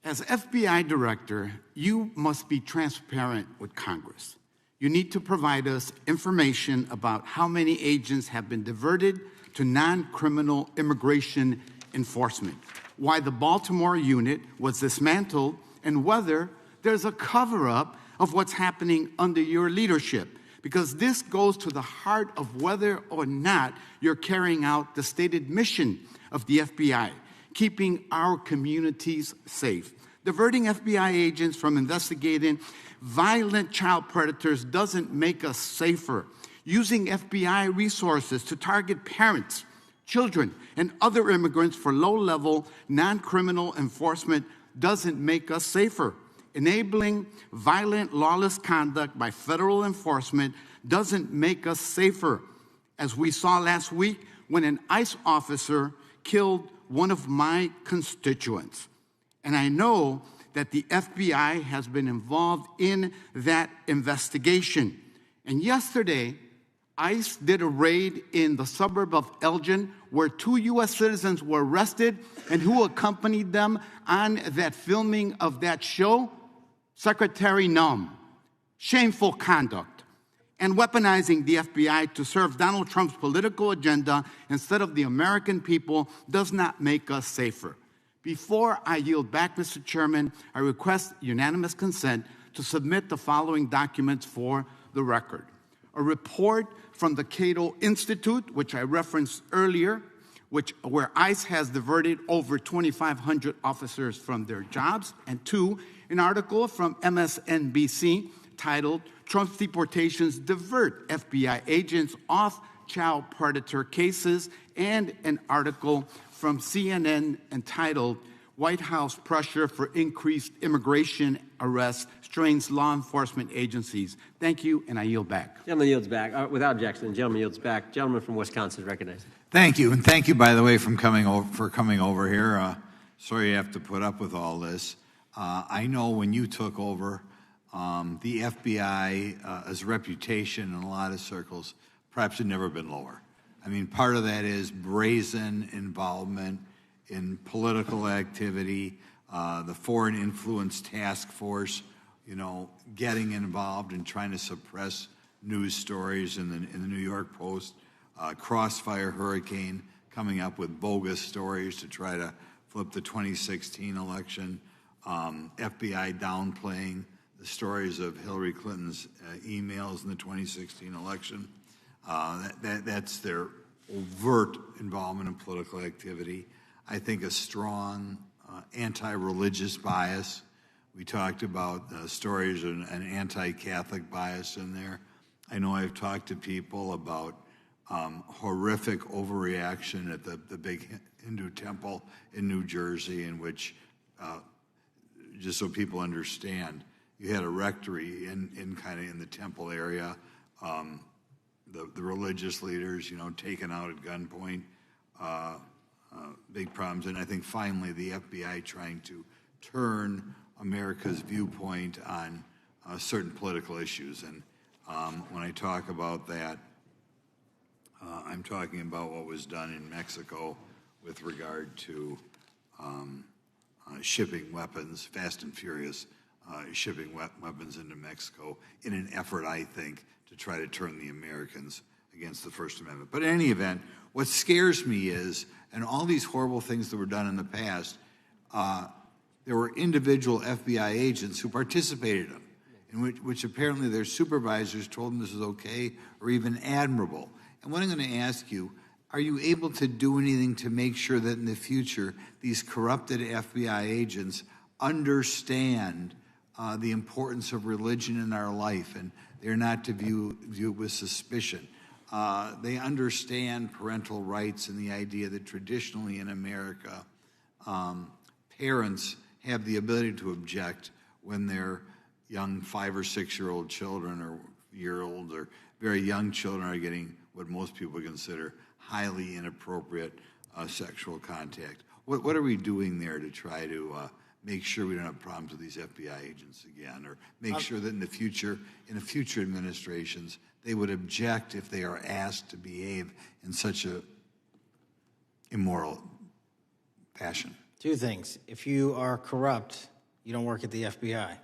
As FBI director, you must be transparent with Congress. You need to provide us information about how many agents have been diverted to non-criminal immigration enforcement, why the Baltimore unit was dismantled, and whether there's a cover-up of what's happening under your leadership, because this goes to the heart of whether or not you're carrying out the stated mission of the FBI, keeping our communities safe. Diverting FBI agents from investigating violent child predators doesn't make us safer. Using FBI resources to target parents, children, and other immigrants for low-level, non-criminal enforcement doesn't make us safer. Enabling violent, lawless conduct by federal enforcement doesn't make us safer, as we saw last week when an ICE officer killed one of my constituents. And I know that the FBI has been involved in that investigation. And yesterday, ICE did a raid in the suburb of Elgin where 2 U.S. citizens were arrested, and who accompanied them on that filming of that show? Secretary Nunn. Shameful conduct. And weaponizing the FBI to serve Donald Trump's political agenda instead of the American people does not make us safer. Before I yield back, Mr. Chairman, I request unanimous consent to submit the following documents for the record. A report from the Cato Institute, which I referenced earlier, where ICE has diverted over 2,500 officers from their jobs, and 2, an article from MSNBC titled, Trump's Deportations Divert FBI Agents Off Child Predator Cases, and an article from CNN entitled, White House Pressure for Increased Immigration Arrests Strains Law Enforcement Agencies. Thank you, and I yield back. Gentleman yields back. Without objection, the gentleman yields back. Gentleman from Wisconsin recognized. Thank you, and thank you, by the way, for coming over here. Sorry you have to put up with all this. I know when you took over, the FBI's reputation in a lot of circles perhaps had never been lower. I mean, part of that is brazen involvement in political activity, the Foreign Influence Task Force, getting involved and trying to suppress news stories in the New York Post, Crossfire Hurricane coming up with bogus stories to try to flip the 2016 election, FBI downplaying the stories of Hillary Clinton's emails in the 2016 election. That's their overt involvement in political activity. I think a strong anti-religious bias. We talked about stories of an anti-Catholic bias in there. I know I've talked to people about horrific overreaction at the big Hindu temple in New Jersey, in which, just so people understand, you had a rectory in the temple area. The religious leaders, taken out at gunpoint, big problems. And I think finally the FBI trying to turn America's viewpoint on certain political issues. And when I talk about that, I'm talking about what was done in Mexico with regard to shipping weapons, fast and furious, shipping weapons into Mexico in an effort, I think, to try to turn the Americans against the First Amendment. But in any event, what scares me is, and all these horrible things that were done in the past, there were individual FBI agents who participated in them, in which apparently their supervisors told them this is okay or even admirable. And what I'm going to ask you, are you able to do anything to make sure that in the future these corrupted FBI agents understand the importance of religion in our life, and they're not to view it with suspicion? They understand parental rights and the idea that traditionally in America, parents have the ability to object when their young 5 or 6-year-old children or 12-year-olds or very young children are getting what most people consider highly inappropriate sexual contact. What are we doing there to try to make sure we don't have problems with these FBI agents again, or make sure that in the future administrations, they would object if they are asked to behave in such a immoral fashion? Two things. If you are corrupt, you don't work at the FBI.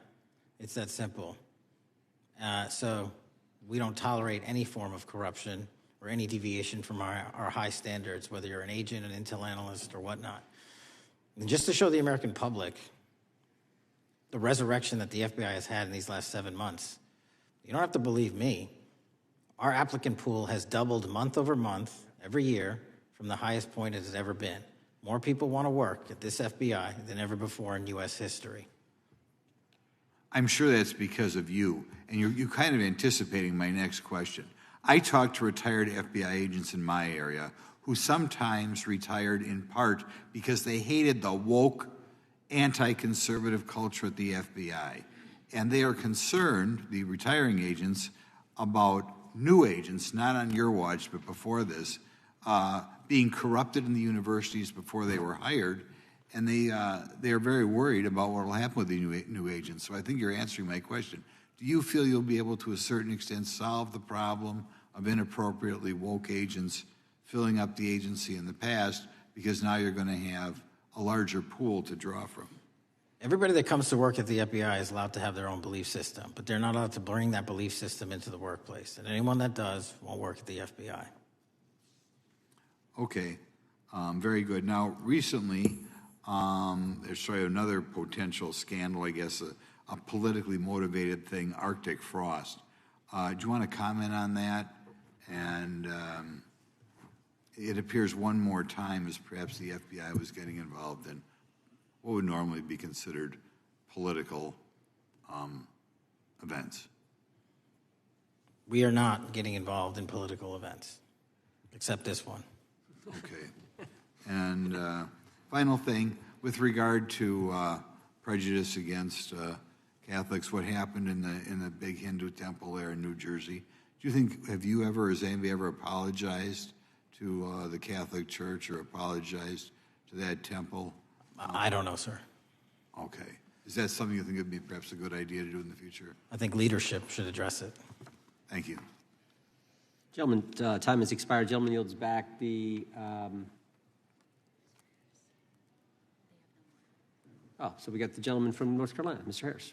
It's that simple. So we don't tolerate any form of corruption or any deviation from our high standards, whether you're an agent, an intel analyst, or whatnot. And just to show the American public the resurrection that the FBI has had in these last 7 months, you don't have to believe me. Our applicant pool has doubled month over month every year from the highest point it has ever been. More people want to work at this FBI than ever before in U.S. history. I'm sure that's because of you, and you're kind of anticipating my next question. I talk to retired FBI agents in my area who sometimes retired in part because they hated the woke, anti-conservative culture at the FBI. And they are concerned, the retiring agents, about new agents, not on your watch, but before this, being corrupted in the universities before they were hired. And they are very worried about what will happen with the new agents. So I think you're answering my question. Do you feel you'll be able to a certain extent solve the problem of inappropriately woke agents filling up the agency in the past, because now you're going to have a larger pool to draw from? Everybody that comes to work at the FBI is allowed to have their own belief system, but they're not allowed to bring that belief system into the workplace. And anyone that does won't work at the FBI. Okay, very good. Now, recently, there's another potential scandal, I guess, a politically motivated thing, Arctic frost. Do you want to comment on that? And it appears one more time as perhaps the FBI was getting involved in what would normally be considered political events. We are not getting involved in political events, except this one. Okay. And final thing, with regard to prejudice against Catholics, what happened in the big Hindu temple there in New Jersey? Do you think, has anybody ever apologized to the Catholic Church or apologized to that temple? I don't know, sir. Okay. Is that something you think would be perhaps a good idea to do in the future? I think leadership should address it. Thank you. Gentlemen, time has expired. Gentleman yields back. So we got the gentleman from North Carolina, Mr. Harris.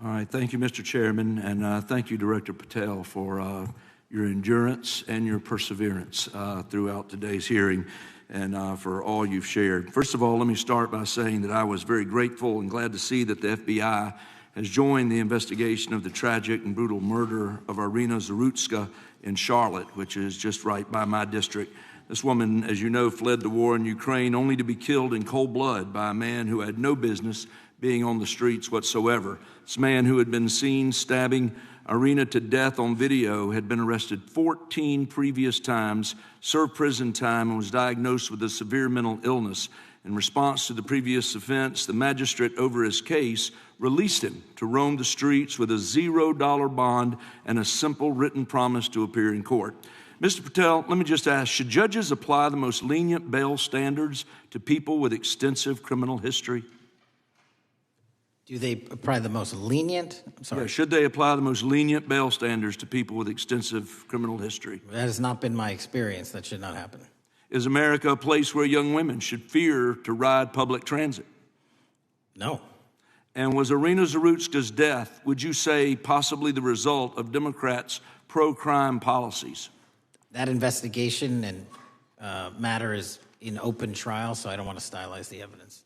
All right, thank you, Mr. Chairman, and thank you, Director Patel, for your endurance and your perseverance throughout today's hearing, and for all you've shared. First of all, let me start by saying that I was very grateful and glad to see that the FBI has joined the investigation of the tragic and brutal murder of Irina Zarutska in Charlotte, which is just right by my district. This woman, as you know, fled the war in Ukraine only to be killed in cold blood by a man who had no business being on the streets whatsoever. This man, who had been seen stabbing Irina to death on video, had been arrested 14 previous times, served prison time, and was diagnosed with a severe mental illness. In response to the previous offense, the magistrate over his case released him to roam the streets with a $0 bond and a simple written promise to appear in court. Mr. Patel, let me just ask, should judges apply the most lenient bail standards to people with extensive criminal history? Do they apply the most lenient? I'm sorry. Yeah, should they apply the most lenient bail standards to people with extensive criminal history? That has not been my experience. That should not happen. Is America a place where young women should fear to ride public transit? No. And was Irina Zarutska's death, would you say, possibly the result of Democrats' pro-crime policies? That investigation and matter is in open trial, so I don't want to stylize the evidence.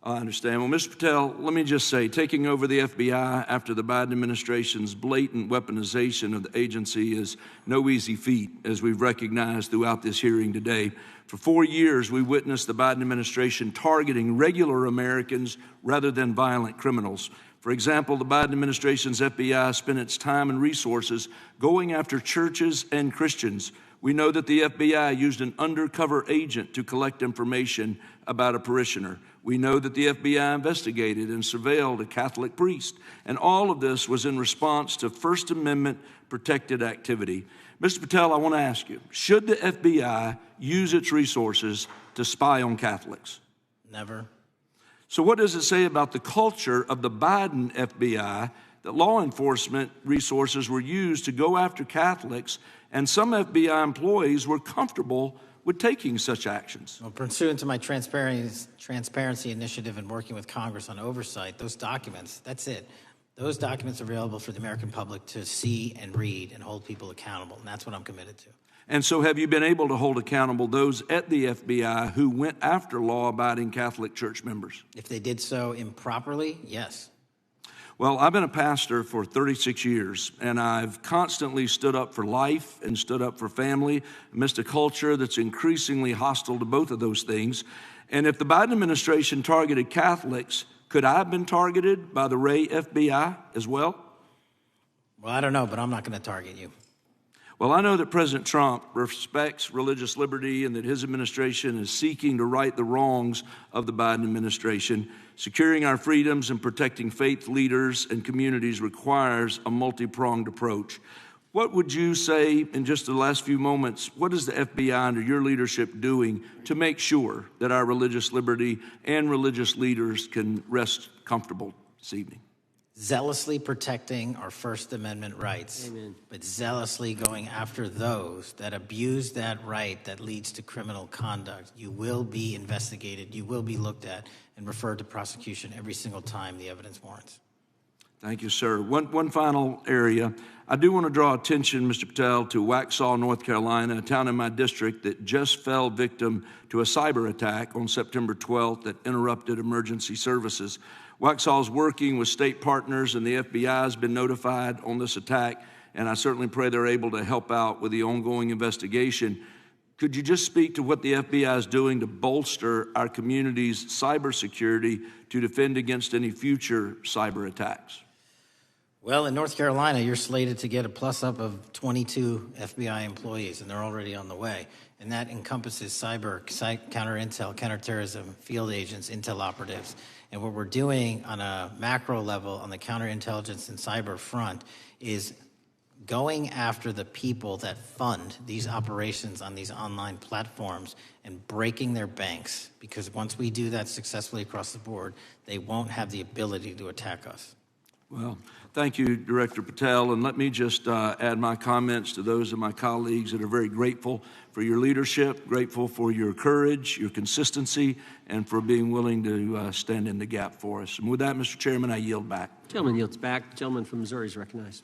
I understand. Well, Mr. Patel, let me just say, taking over the FBI after the Biden administration's blatant weaponization of the agency is no easy feat, as we've recognized throughout this hearing today. For 4 years, we witnessed the Biden administration targeting regular Americans rather than violent criminals. For example, the Biden administration's FBI spent its time and resources going after churches and Christians. We know that the FBI used an undercover agent to collect information about a parishioner. We know that the FBI investigated and surveilled a Catholic priest. And all of this was in response to First Amendment protected activity. Mr. Patel, I want to ask you, should the FBI use its resources to spy on Catholics? Never. So what does it say about the culture of the Biden FBI that law enforcement resources were used to go after Catholics, and some FBI employees were comfortable with taking such actions? Well, pursuant to my transparency initiative and working with Congress on oversight, those documents, that's it. Those documents are available for the American public to see and read and hold people accountable, and that's what I'm committed to. And so have you been able to hold accountable those at the FBI who went after law-abiding Catholic church members? If they did so improperly, yes. Well, I've been a pastor for 36 years, and I've constantly stood up for life and stood up for family amidst a culture that's increasingly hostile to both of those things. And if the Biden administration targeted Catholics, could I have been targeted by the Ray FBI as well? Well, I don't know, but I'm not going to target you. Well, I know that President Trump respects religious liberty and that his administration is seeking to right the wrongs of the Biden administration. Securing our freedoms and protecting faith leaders and communities requires a multi-pronged approach. What would you say in just the last few moments, what is the FBI under your leadership doing to make sure that our religious liberty and religious leaders can rest comfortable this evening? Zealously protecting our First Amendment rights, but zealously going after those that abuse that right that leads to criminal conduct. You will be investigated, you will be looked at, and referred to prosecution every single time the evidence warrants. Thank you, sir. One final area. I do want to draw attention, Mr. Patel, to Waxhaw, North Carolina, a town in my district that just fell victim to a cyber attack on September 12th that interrupted emergency services. Waxhaw is working with state partners, and the FBI has been notified on this attack, and I certainly pray they're able to help out with the ongoing investigation. Could you just speak to what the FBI is doing to bolster our community's cybersecurity to defend against any future cyber attacks? Well, in North Carolina, you're slated to get a plus-up of 22 FBI employees, and they're already on the way. And that encompasses cyber, counter-intel, counterterrorism, field agents, intel operatives. And what we're doing on a macro level on the counterintelligence and cyber front is going after the people that fund these operations on these online platforms and breaking their banks. Because once we do that successfully across the board, they won't have the ability to attack us. Well, thank you, Director Patel. And let me just add my comments to those of my colleagues that are very grateful for your leadership, grateful for your courage, your consistency, and for being willing to stand in the gap for us. And with that, Mr. Chairman, I yield back. Gentleman yields back. The gentleman from Missouri is recognized.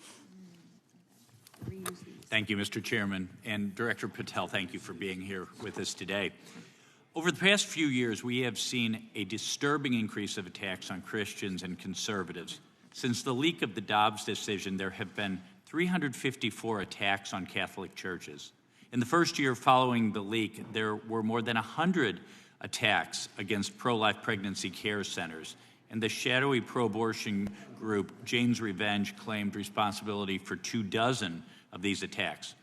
Thank you, Mr. Chairman. And Director Patel, thank you for being here with us today. Over the past few years, we have seen a disturbing increase of attacks on Christians and conservatives. Since the leak of the Dobbs decision, there have been 354 attacks on Catholic churches. In the first year following the leak, there were more than 100 attacks against pro-life pregnancy care centers, and the shadowy pro-abortion group Jane's Revenge claimed responsibility for 24 of these attacks.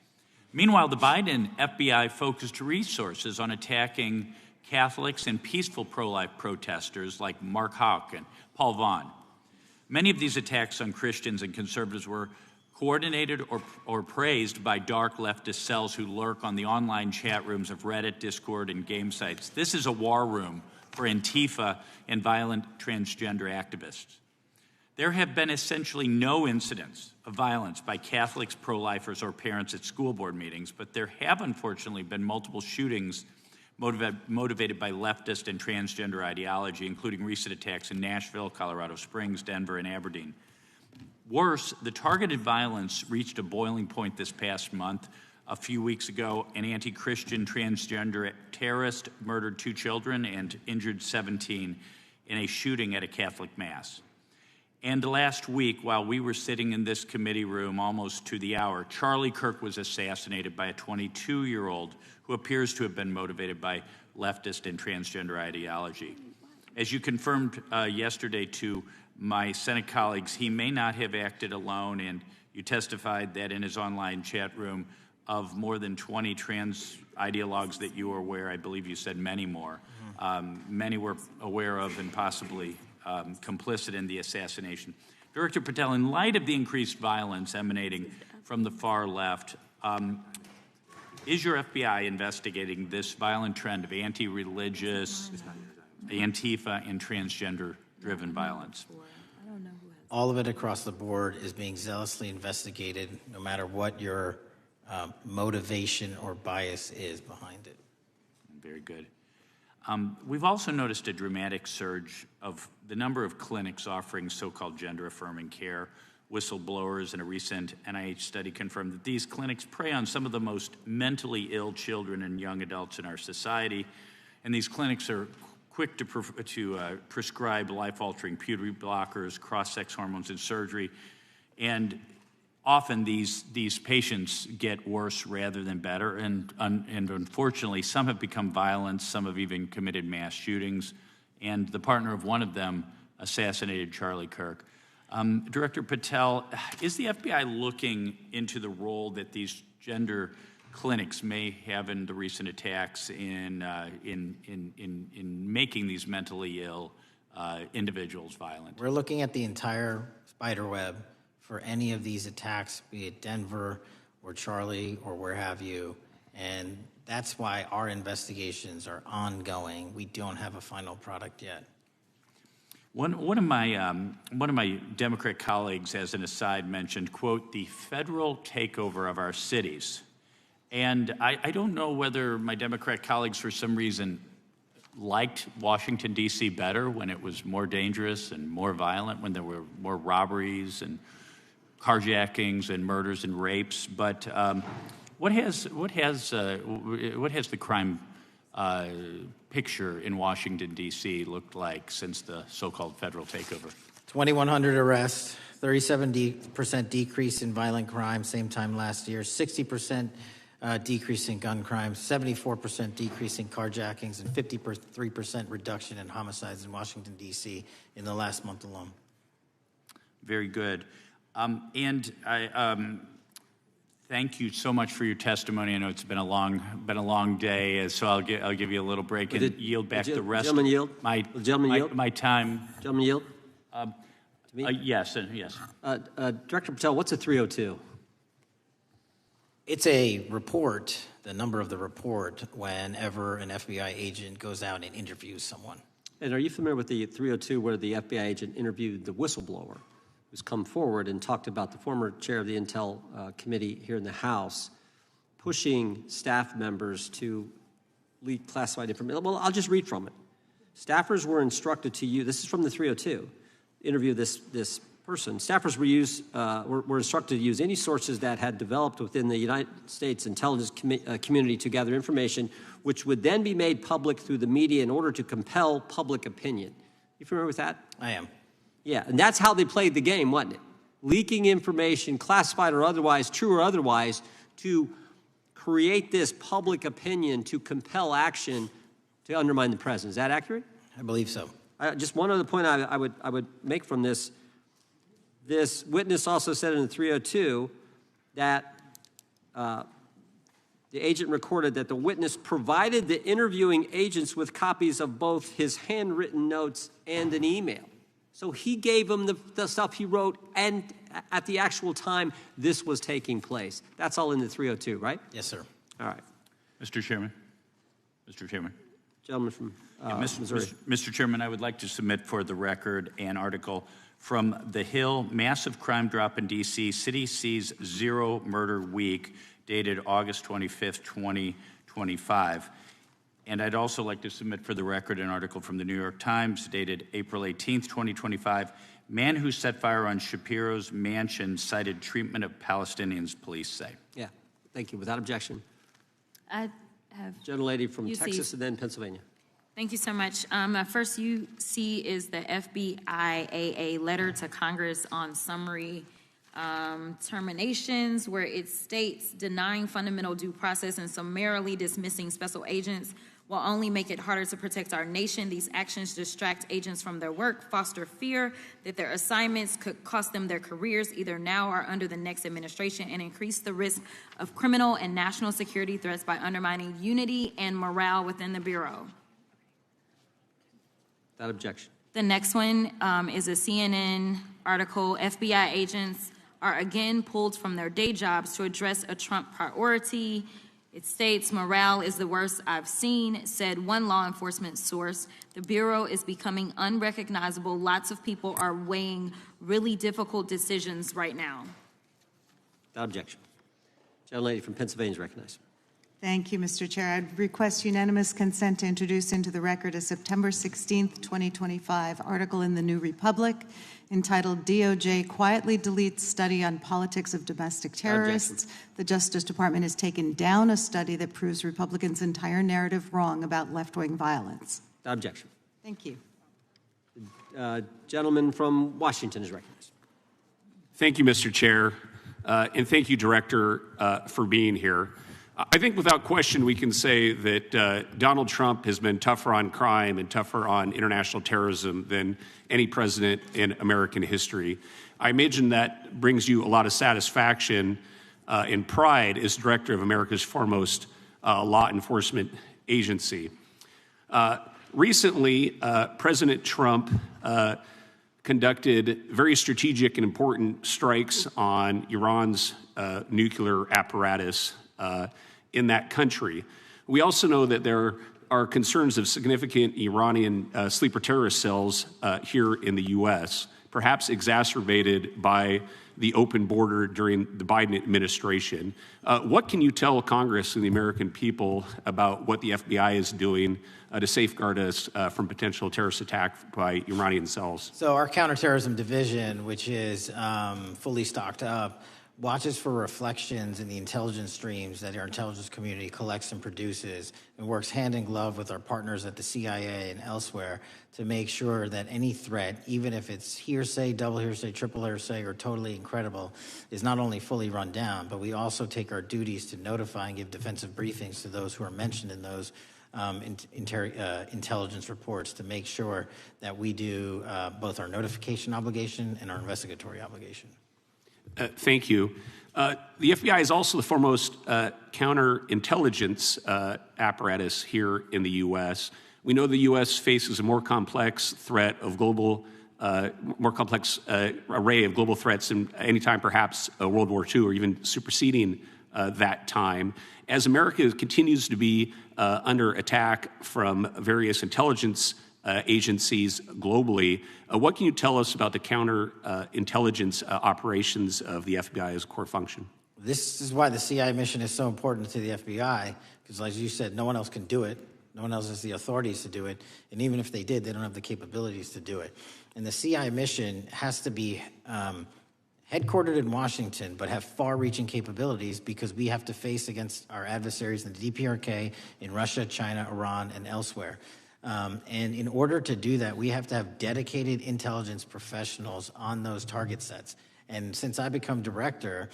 Meanwhile, the Biden FBI focused resources on attacking Catholics and peaceful pro-life protesters like Mark Houck and Paul Vaughn. Many of these attacks on Christians and conservatives were coordinated or praised by dark leftist cells who lurk on the online chat rooms of Reddit, Discord, and game sites. This is a war room for Antifa and violent transgender activists. There have been essentially no incidents of violence by Catholics, pro-lifers, or parents at school board meetings, but there have unfortunately been multiple shootings motivated by leftist and transgender ideology, including recent attacks in Nashville, Colorado Springs, Denver, and Aberdeen. Worse, the targeted violence reached a boiling point this past month. A few weeks ago, an anti-Christian transgender terrorist murdered 2 children and injured 17 in a shooting at a Catholic mass. And last week, while we were sitting in this committee room almost to the hour, Charlie Kirk was assassinated by a 22-year-old who appears to have been motivated by leftist and transgender ideology. As you confirmed yesterday to my Senate colleagues, he may not have acted alone, and you testified that in his online chat room, of more than 20 trans ideologues that you were aware. I believe you said many more. Many were aware of and possibly complicit in the assassination. Director Patel, in light of the increased violence emanating from the far left, is your FBI investigating this violent trend of anti-religious, Antifa, and transgender-driven violence? All of it across the board is being zealously investigated, no matter what your motivation or bias is behind it. Very good. We've also noticed a dramatic surge of the number of clinics offering so-called gender-affirming care. Whistleblowers in a recent NIH study confirmed that these clinics prey on some of the most mentally ill children and young adults in our society, and these clinics are quick to prescribe life-altering puberty blockers, cross-sex hormones, and surgery, and often these patients get worse rather than better, and unfortunately, some have become violent, some have even committed mass shootings, and the partner of one of them assassinated Charlie Kirk. Director Patel, is the FBI looking into the role that these gender clinics may have in the recent attacks in making these mentally ill individuals violent? We're looking at the entire spider web for any of these attacks, be it Denver or Charlie or where have you, and that's why our investigations are ongoing. We don't have a final product yet. One of my Democrat colleagues, as an aside, mentioned, quote, the federal takeover of our cities. And I don't know whether my Democrat colleagues, for some reason, liked Washington, D.C. better when it was more dangerous and more violent, when there were more robberies and carjackings and murders and rapes. But what has the crime picture in Washington, D.C. looked like since the so-called federal takeover? 2,100 arrests, 37% decrease in violent crime, same time last year, 60% decrease in gun crimes, 74% decrease in carjackings, and 53% reduction in homicides in Washington, D.C. in the last month alone. Very good. And I thank you so much for your testimony. I know it's been a long day, so I'll give you a little break and yield back the rest. Gentleman yield. My time. Gentleman yield. Yes, and yes. Director Patel, what's a 302? It's a report, the number of the report, whenever an FBI agent goes out and interviews someone. And are you familiar with the 302 where the FBI agent interviewed the whistleblower who's come forward and talked about the former chair of the Intel Committee here in the House pushing staff members to leak classified information? Well, I'll just read from it. Staffers were instructed to use, this is from the 302, interview this person. Staffers were instructed to use any sources that had developed within the United States intelligence community to gather information which would then be made public through the media in order to compel public opinion. You familiar with that? I am. Yeah, and that's how they played the game, wasn't it? Leaking information, classified or otherwise, true or otherwise, to create this public opinion to compel action to undermine the president. Is that accurate? I believe so. Just one other point I would make from this. This witness also said in the 302 that the agent recorded that the witness provided the interviewing agents with copies of both his handwritten notes and an email. So he gave them the stuff he wrote, and at the actual time this was taking place. That's all in the 302, right? Yes, sir. All right. Mr. Chairman. Mr. Chairman. Gentleman from Missouri. Mr. Chairman, I would like to submit for the record an article from The Hill, Massive Crime Drop in D.C., City Sees Zero Murder Week, dated August 25th, 2025. And I'd also like to submit for the record an article from the New York Times, dated April 18th, 2025. Man who set fire on Shapiro's mansion cited treatment of Palestinians, police say. Yeah, thank you. Without objection. I have Gentlelady from Texas and then Pennsylvania. Thank you so much. First you see is the FBIAA letter to Congress on summary terminations, where it states denying fundamental due process and summarily dismissing special agents will only make it harder to protect our nation. These actions distract agents from their work, foster fear that their assignments could cost them their careers either now or under the next administration, and increase the risk of criminal and national security threats by undermining unity and morale within the Bureau. Without objection. The next one is a CNN article. FBI agents are again pulled from their day jobs to address a Trump priority. It states, morale is the worst I've seen, said one law enforcement source. The Bureau is becoming unrecognizable. Lots of people are weighing really difficult decisions right now. Without objection. Gentlelady from Pennsylvania is recognized. Thank you, Mr. Chair. I'd request unanimous consent to introduce into the record a September 16th, 2025 article in the New Republic entitled DOJ Quietly Deletes Study on Politics of Domestic Terrorists. The Justice Department has taken down a study that proves Republicans' entire narrative wrong about left-wing violence. Without objection. Thank you. Gentleman from Washington is recognized. Thank you, Mr. Chair, and thank you, Director, for being here. I think without question we can say that Donald Trump has been tougher on crime and tougher on international terrorism than any president in American history. I imagine that brings you a lot of satisfaction and pride as director of America's foremost law enforcement agency. Recently, President Trump conducted very strategic and important strikes on Iran's nuclear apparatus in that country. We also know that there are concerns of significant Iranian sleeper terrorist cells here in the U.S., perhaps exacerbated by the open border during the Biden administration. What can you tell Congress and the American people about what the FBI is doing to safeguard us from potential terrorist attack by Iranian cells? So our counterterrorism division, which is fully stocked up, watches for reflections in the intelligence streams that our intelligence community collects and produces, and works hand in glove with our partners at the CIA and elsewhere to make sure that any threat, even if it's hearsay, double hearsay, triple hearsay, or totally incredible, is not only fully run down, but we also take our duties to notify and give defensive briefings to those who are mentioned in those intelligence reports to make sure that we do both our notification obligation and our investigatory obligation. Thank you. The FBI is also the foremost counterintelligence apparatus here in the U.S. We know the U.S. faces a more complex threat of global, more complex array of global threats than any time perhaps World War II or even superseding that time. As America continues to be under attack from various intelligence agencies globally, what can you tell us about the counterintelligence operations of the FBI as a core function? This is why the CIA mission is so important to the FBI, because as you said, no one else can do it. No one else has the authorities to do it. And even if they did, they don't have the capabilities to do it. And the CIA mission has to be headquartered in Washington, but have far-reaching capabilities because we have to face against our adversaries in the DPRK, in Russia, China, Iran, and elsewhere. And in order to do that, we have to have dedicated intelligence professionals on those target sets. And since I become director,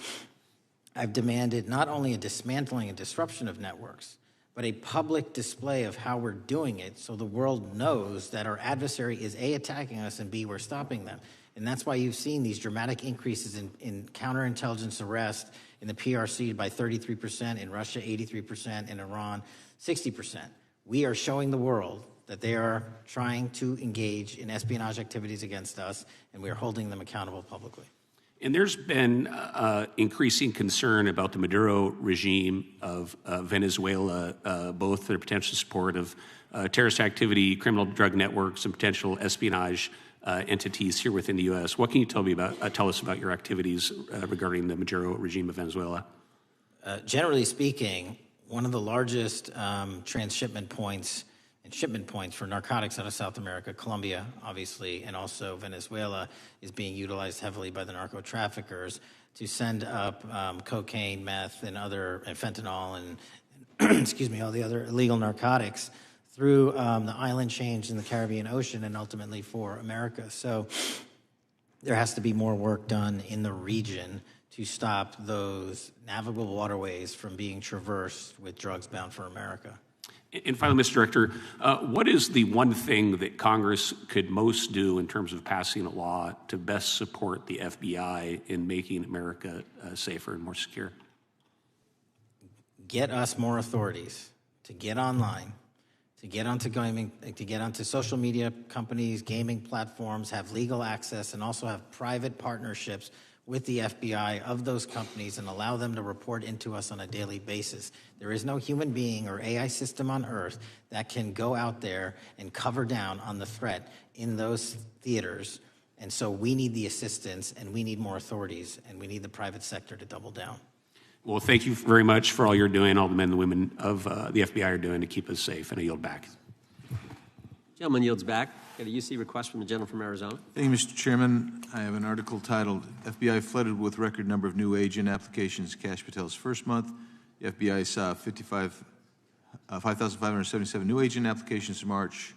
I've demanded not only a dismantling and disruption of networks, but a public display of how we're doing it so the world knows that our adversary is A, attacking us, and B, we're stopping them. And that's why you've seen these dramatic increases in counterintelligence arrest in the PRC by 33%, in Russia 83%, in Iran 60%. We are showing the world that they are trying to engage in espionage activities against us, and we are holding them accountable publicly. And there's been increasing concern about the Maduro regime of Venezuela, both their potential support of terrorist activity, criminal drug networks, and potential espionage entities here within the U.S. What can you tell us about your activities regarding the Maduro regime of Venezuela? Generally speaking, one of the largest transshipment points and shipment points for narcotics out of South America, Colombia, obviously, and also Venezuela, is being utilized heavily by the narco traffickers to send up cocaine, meth, and fentanyl, and excuse me, all the other illegal narcotics through the island chains in the Caribbean Ocean and ultimately for America. So there has to be more work done in the region to stop those navigable waterways from being traversed with drugs bound for America. And finally, Mr. Director, what is the one thing that Congress could most do in terms of passing a law to best support the FBI in making America safer and more secure? Get us more authorities to get online, to get onto social media companies, gaming platforms, have legal access, and also have private partnerships with the FBI of those companies and allow them to report into us on a daily basis. There is no human being or AI system on earth that can go out there and cover down on the threat in those theaters. And so we need the assistance, and we need more authorities, and we need the private sector to double down. Well, thank you very much for all you're doing, all the men and women of the FBI are doing to keep us safe, and I yield back. Gentleman yields back. Got a UC request from the gentleman from Arizona. Thank you, Mr. Chairman. I have an article titled, FBI Flooded with Record Number of New Agent Applications, Kash Patel's First Month. The FBI saw 5,577 new agent applications in March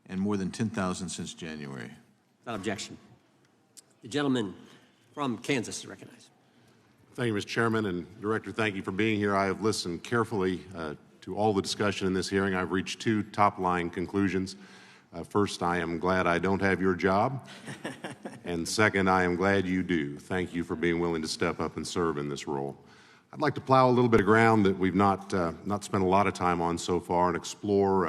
and more than 10,000 since January. Without objection. The gentleman from Kansas is recognized. Thank you, Mr. Chairman, and Director, thank you for being here. I have listened carefully to all the discussion in this hearing. I've reached two top-line conclusions. First, I am glad I don't have your job. And second, I am glad you do. Thank you for being willing to step up and serve in this role. I'd like to plow a little bit of ground that we've not spent a lot of time on so far and explore.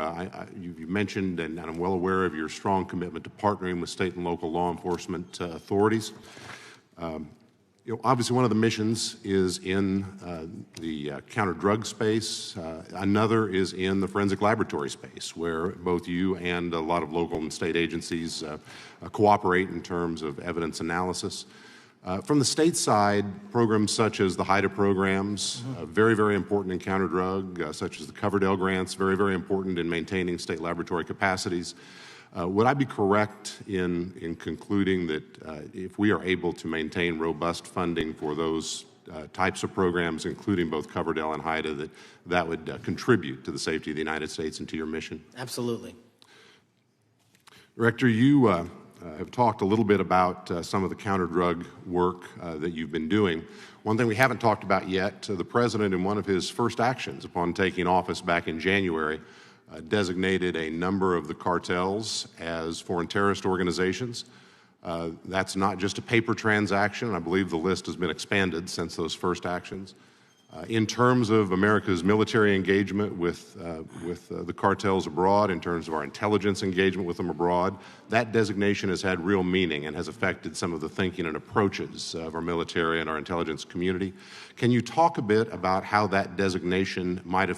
You mentioned, and I'm well aware of your strong commitment to partnering with state and local law enforcement authorities. Obviously, one of the missions is in the counter-drug space. Another is in the forensic laboratory space, where both you and a lot of local and state agencies cooperate in terms of evidence analysis. From the state side, programs such as the HIDA programs, very, very important in counter-drug, such as the Coverdell grants, very, very important in maintaining state laboratory capacities. Would I be correct in concluding that if we are able to maintain robust funding for those types of programs, including both Coverdell and HIDA, that would contribute to the safety of the United States and to your mission? Absolutely. Director, you have talked a little bit about some of the counter-drug work that you've been doing. One thing we haven't talked about yet, the President, in one of his first actions upon taking office back in January, designated a number of the cartels as foreign terrorist organizations. That's not just a paper transaction. I believe the list has been expanded since those first actions. In terms of America's military engagement with the cartels abroad, in terms of our intelligence engagement with them abroad, that designation has had real meaning and has affected some of the thinking and approaches of our military and our intelligence community. Can you talk a bit about how that designation might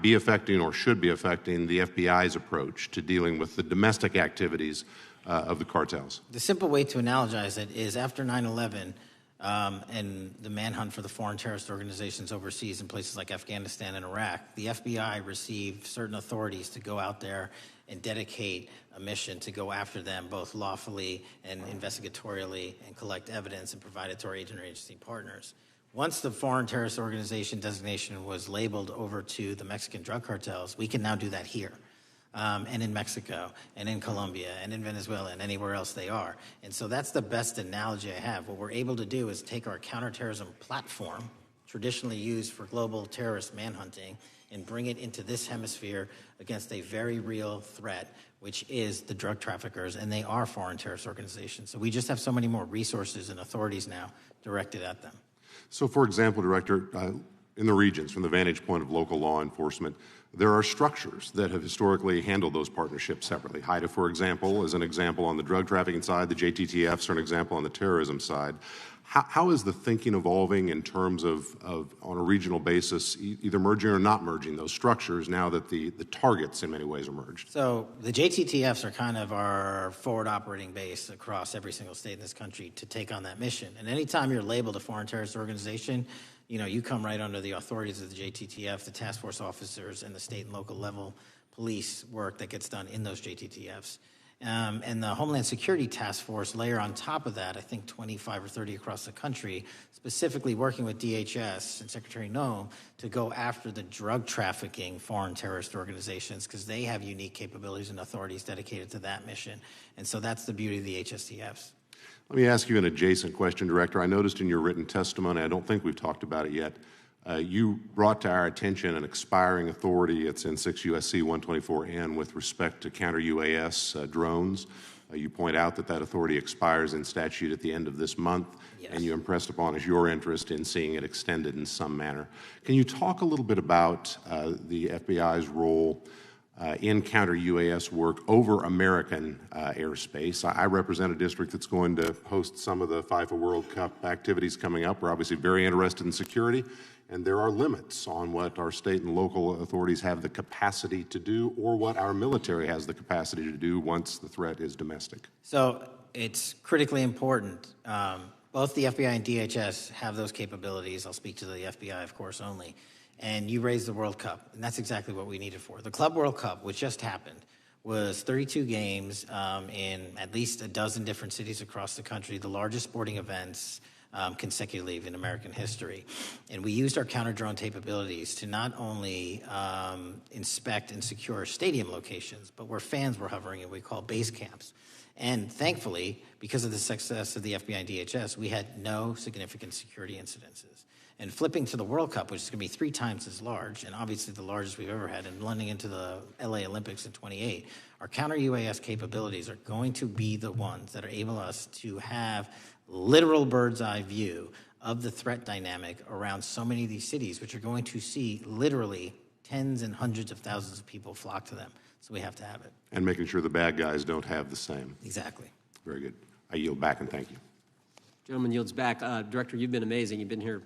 be affecting or should be affecting the FBI's approach to dealing with the domestic activities of the cartels? The simple way to analogize it is after 9/11 and the manhunt for the foreign terrorist organizations overseas in places like Afghanistan and Iraq, the FBI received certain authorities to go out there and dedicate a mission to go after them both lawfully and investigatorially and collect evidence and provide it to our interagency partners. Once the foreign terrorist organization designation was labeled over to the Mexican drug cartels, we can now do that here, and in Mexico, and in Colombia, and in Venezuela, and anywhere else they are. And so that's the best analogy I have. What we're able to do is take our counterterrorism platform, traditionally used for global terrorist manhunting, and bring it into this hemisphere against a very real threat, which is the drug traffickers, and they are foreign terrorist organizations. So we just have so many more resources and authorities now directed at them. So, for example, Director, in the regions, from the vantage point of local law enforcement, there are structures that have historically handled those partnerships separately. HIDA, for example, is an example on the drug trafficking side. The JTTFs are an example on the terrorism side. How is the thinking evolving in terms of on a regional basis, either merging or not merging those structures now that the targets in many ways are merged? So the JTTFs are kind of our forward operating base across every single state in this country to take on that mission. And anytime you're labeled a foreign terrorist organization, you come right under the authorities of the JTTF, the task force officers, and the state and local level police work that gets done in those JTTFs. And the Homeland Security Task Force layer on top of that, I think 25 or 30 across the country, specifically working with DHS and Secretary Noem to go after the drug trafficking foreign terrorist organizations because they have unique capabilities and authorities dedicated to that mission. And so that's the beauty of the HSTFs. Let me ask you an adjacent question, Director. I noticed in your written testimony, I don't think we've talked about it yet, You brought to our attention an expiring authority. It's in 6 U.S.C. 124N with respect to counter-UAS drones. You point out that that authority expires in statute at the end of this month, and you impressed upon us your interest in seeing it extended in some manner. Can you talk a little bit about the FBI's role in counter-UAS work over American airspace? I represent a district that's going to host some of the FIFA World Cup activities coming up. We're obviously very interested in security, and there are limits on what our state and local authorities have the capacity to do or what our military has the capacity to do once the threat is domestic. So it's critically important. Both the FBI and DHS have those capabilities. I'll speak to the FBI, of course, only. And you raised the World Cup, and that's exactly what we need it for. The Club World Cup, which just happened, was 32 games in at least a dozen different cities across the country, the largest sporting events consecutively in American history. And we used our counter-drone capabilities to not only inspect and secure stadium locations, but where fans were hovering and we call base camps. And thankfully, because of the success of the FBI and DHS, we had no significant security incidences. And flipping to the World Cup, which is going to be 3 times as large, and obviously the largest we've ever had, and blending into the LA Olympics in 28, our counter-UAS capabilities are going to be the ones that are able us to have literal bird's eye view of the threat dynamic around so many of these cities, which are going to see literally tens and hundreds of thousands of people flock to them. So we have to have it. And making sure the bad guys don't have the same. Exactly. Very good. I yield back and thank you. Gentleman yields back. Director, you've been amazing. You've been here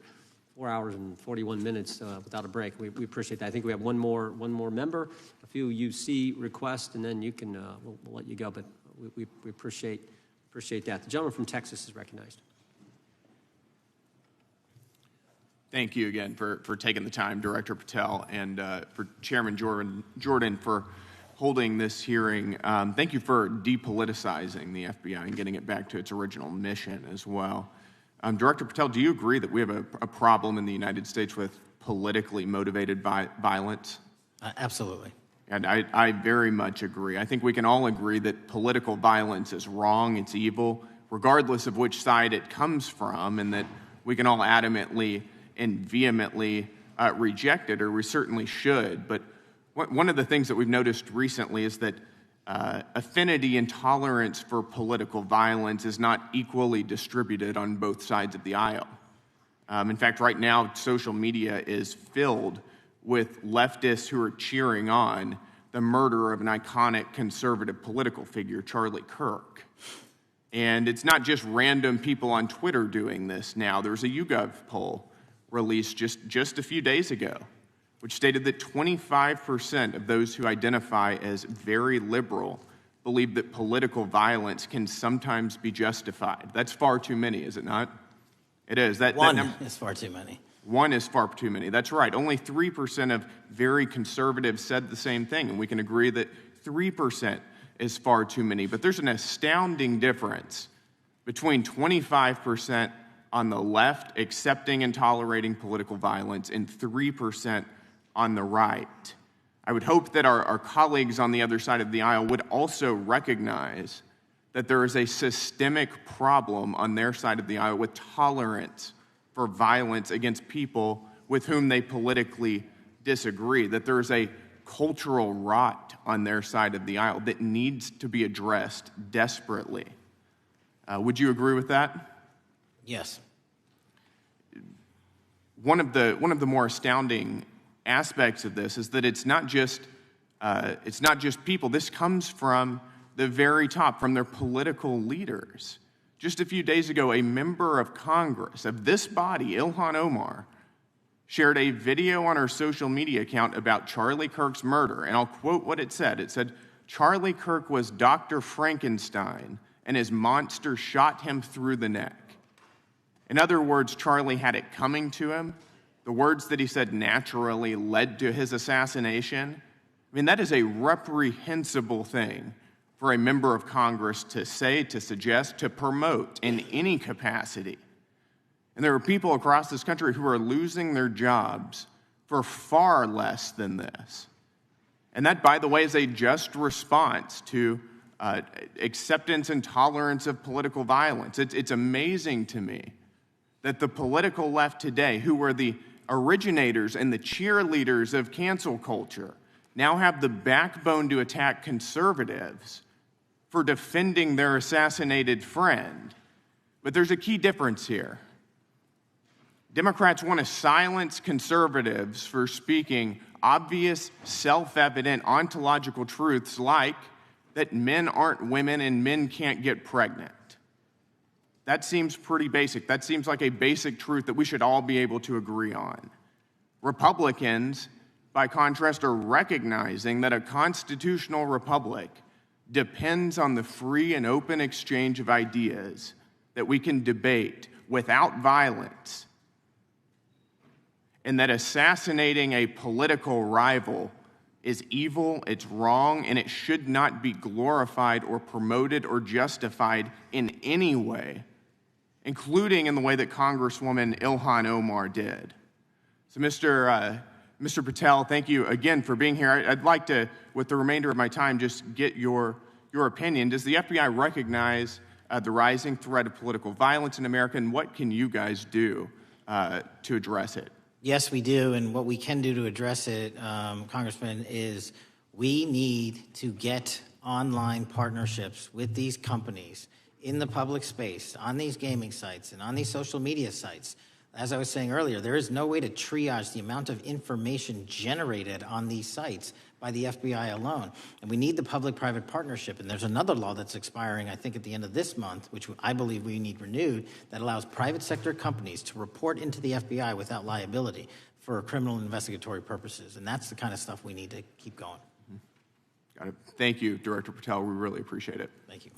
4 hours and 41 minutes without a break. We appreciate that. I think we have one more member, a few UC requests, and then you can we'll let you go. But we appreciate that. The gentleman from Texas is recognized. Thank you again for taking the time, Director Patel, and for Chairman Jordan for holding this hearing. Thank you for depoliticizing the FBI and getting it back to its original mission as well. Director Patel, do you agree that we have a problem in the United States with politically motivated violence? Absolutely. And I very much agree. I think we can all agree that political violence is wrong, it's evil, regardless of which side it comes from, and that we can all adamantly and vehemently reject it, or we certainly should. But one of the things that we've noticed recently is that affinity and tolerance for political violence is not equally distributed on both sides of the aisle. In fact, right now, social media is filled with leftists who are cheering on the murder of an iconic conservative political figure, Charlie Kirk. And it's not just random people on Twitter doing this now. There's a YouGov poll released just a few days ago, which stated that 25% of those who identify as very liberal believe that political violence can sometimes be justified. That's far too many, is it not? It is. One is far too many. One is far too many. That's right. Only 3% of very conservatives said the same thing, and we can agree that 3% is far too many. But there's an astounding difference between 25% on the left accepting and tolerating political violence and 3% on the right. I would hope that our colleagues on the other side of the aisle would also recognize that there is a systemic problem on their side of the aisle with tolerance for violence against people with whom they politically disagree, that there is a cultural rot on their side of the aisle that needs to be addressed desperately. Would you agree with that? Yes. One of the more astounding aspects of this is that it's not just people. This comes from the very top, from their political leaders. Just a few days ago, a member of Congress of this body, Ilhan Omar, shared a video on her social media account about Charlie Kirk's murder, and I'll quote what it said. It said, "Charlie Kirk was Dr. Frankenstein, and his monster shot him through the neck." In other words, Charlie had it coming to him. The words that he said naturally led to his assassination. I mean, that is a reprehensible thing for a member of Congress to say, to suggest, to promote in any capacity. And there are people across this country who are losing their jobs for far less than this. And that, by the way, is a just response to acceptance and tolerance of political violence. It's amazing to me that the political left today, who were the originators and the cheerleaders of cancel culture now have the backbone to attack conservatives for defending their assassinated friend. But there's a key difference here. Democrats want to silence conservatives for speaking obvious, self-evident ontological truths like that men aren't women and men can't get pregnant. That seems pretty basic. That seems like a basic truth that we should all be able to agree on. Republicans, by contrast, are recognizing that a constitutional republic depends on the free and open exchange of ideas that we can debate without violence, and that assassinating a political rival is evil, it's wrong, and it should not be glorified or promoted or justified in any way, including in the way that Congresswoman Ilhan Omar did. So Mr. Patel, thank you again for being here. I'd like to, with the remainder of my time, just get your opinion. Does the FBI recognize the rising threat of political violence in America, and what can you guys do to address it? Yes, we do, and what we can do to address it, Congressman, is we need to get online partnerships with these companies in the public space, on these gaming sites, and on these social media sites. As I was saying earlier, there is no way to triage the amount of information generated on these sites by the FBI alone. And we need the public-private partnership. And there's another law that's expiring, I think, at the end of this month, which I believe we need renewed, that allows private sector companies to report into the FBI without liability for criminal investigatory purposes. And that's the kind of stuff we need to keep going. Got it. Thank you, Director Patel. We really appreciate it. Thank you.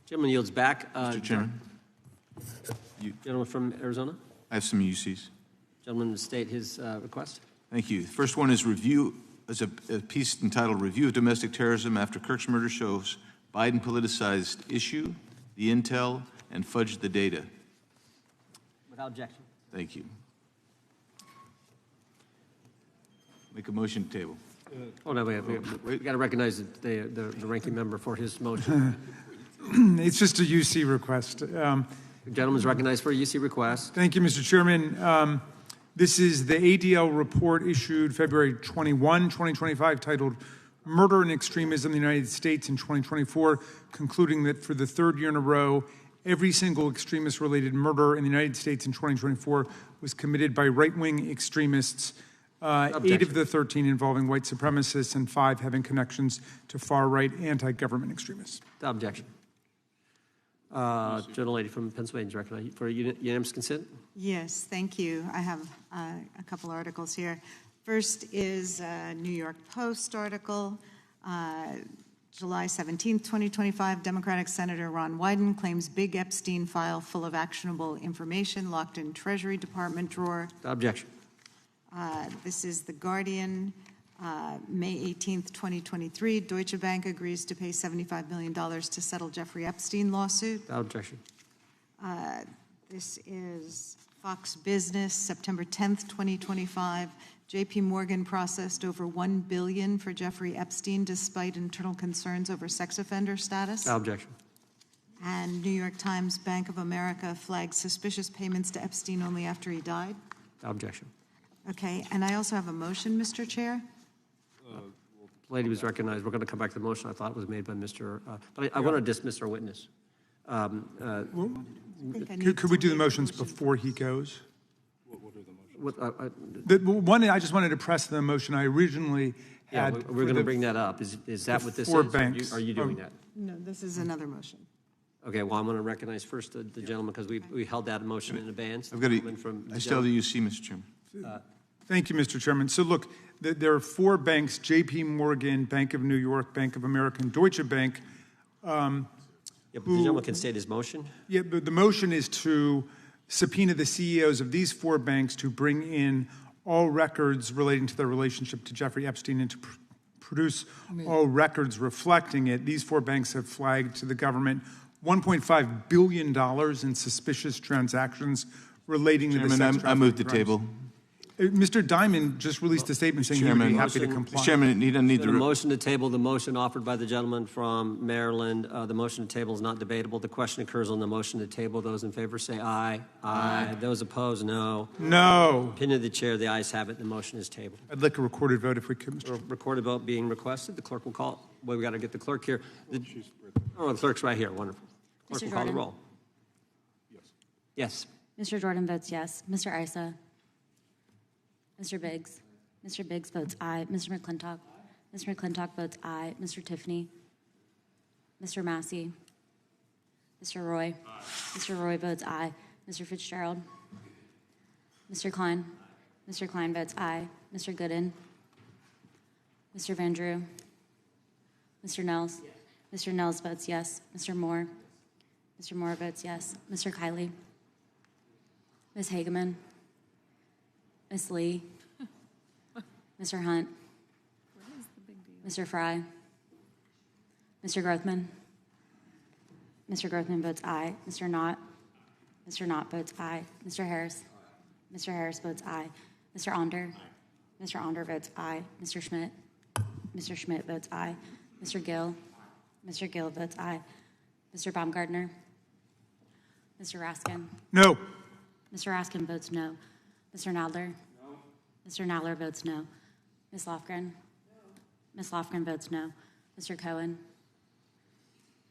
Gentleman yields back. Mr. Chairman. Gentleman from Arizona. I have some UCs. Gentleman will state his request. Thank you. The first one is a piece entitled Review of Domestic Terrorism After Kirk's Murder Shows Biden Politicized Issue, the Intel, and Fudged the Data. Without objection. Thank you. Make a motion to table. Oh, no, wait. We got to recognize the ranking member for his motion. It's just a UC request. The gentleman is recognized for a UC request. Thank you, Mr. Chairman. This is the ADL report issued February 21, 2025, titled Murder and Extremism in the United States in 2024, concluding that for the third year in a row, every single extremist-related murder in the United States in 2024 was committed by right-wing extremists, 8 of the 13 involving white supremacists and 5 having connections to far-right anti-government extremists. Without objection. Gentlelady from Pennsylvania is recognized for unanimous consent. Yes, thank you. I have a couple articles here. First is a New York Post article, July 17th, 2025. Democratic Senator Ron Wyden claims big Epstein file full of actionable information locked in Treasury Department drawer. Without objection. This is The Guardian, May 18th, 2023. Deutsche Bank agrees to pay $75 million to settle Jeffrey Epstein lawsuit. Without objection. This is Fox Business, September 10th, 2025. JP Morgan processed over $1 billion for Jeffrey Epstein despite internal concerns over sex offender status. Without objection. And New York Times, Bank of America flagged suspicious payments to Epstein only after he died. Without objection. Okay, and I also have a motion, Mr. Chair. The lady was recognized. We're going to come back to the motion I thought was made by Mr. But I want to dismiss our witness. Could we do the motions before he goes? I just wanted to press the motion I originally had. Yeah, we're going to bring that up. Is that what this is? 4 banks. Are you doing that? No, this is another motion. Okay, well, I'm going to recognize first the gentleman because we held that motion in advance. I still have the UC, Mr. Chairman. Thank you, Mr. Chairman. So look, there are 4 banks, JP Morgan, Bank of New York, Bank of America, and Deutsche Bank. Yeah, but the gentleman can state his motion. Yeah, but the motion is to subpoena the CEOs of these 4 banks to bring in all records relating to their relationship to Jeffrey Epstein and to produce all records reflecting it. These 4 banks have flagged to the government $1.5 billion in suspicious transactions relating to the sex trafficking I move the crimes. table. Mr. Diamond just released a statement saying he would be happy to comply. Chairman, you don't need The motion to table the motion offered by the gentleman from Maryland. The motion to table is not debatable. The question occurs on the motion to table. Those in favor say aye. Aye. Those opposed, no. No. Opinion of the chair, the ayes have it. The motion is tabled. I'd like a recorded vote if we could, Mr. Chairman. Recorded vote being requested. The clerk will call. Well, we got to get the clerk here. The clerk's right here. Wonderful. Clerk Mr. will call the Jordan? roll. Yes. Mr. Jordan votes yes. Mr. Isa? Mr. Biggs? Mr. Biggs votes aye. Mr. McClintock? Mr. McClintock votes aye. Mr. Tiffany? Mr. Massey? Mr. Roy? Mr. Roy votes aye. Mr. Fitzgerald? Mr. Klein? Mr. Klein votes aye. Mr. Gooden? Mr. Van Drew? Mr. Nels? Mr. Nels votes yes. Mr. Moore? Mr. Moore votes yes. Mr. Kiley? Ms. Hageman? Ms. Lee? Mr. Hunt? Mr. Fry? Mr. Grothman? Mr. Grothman votes aye. Mr. Knott? Mr. Knott votes aye. Mr. Harris? Mr. Harris votes aye. Mr. Onder? Mr. Onder votes aye. Mr. Schmidt? Mr. Schmidt votes aye. Mr. Gill? Mr. Gill votes aye. Mr. Baumgartner? Mr. Raskin? No. Mr. Raskin votes no. Mr. Nadler? No. Mr. Nadler votes no. Ms. Lofgren? Ms. Lofgren votes no. Mr. Cohen?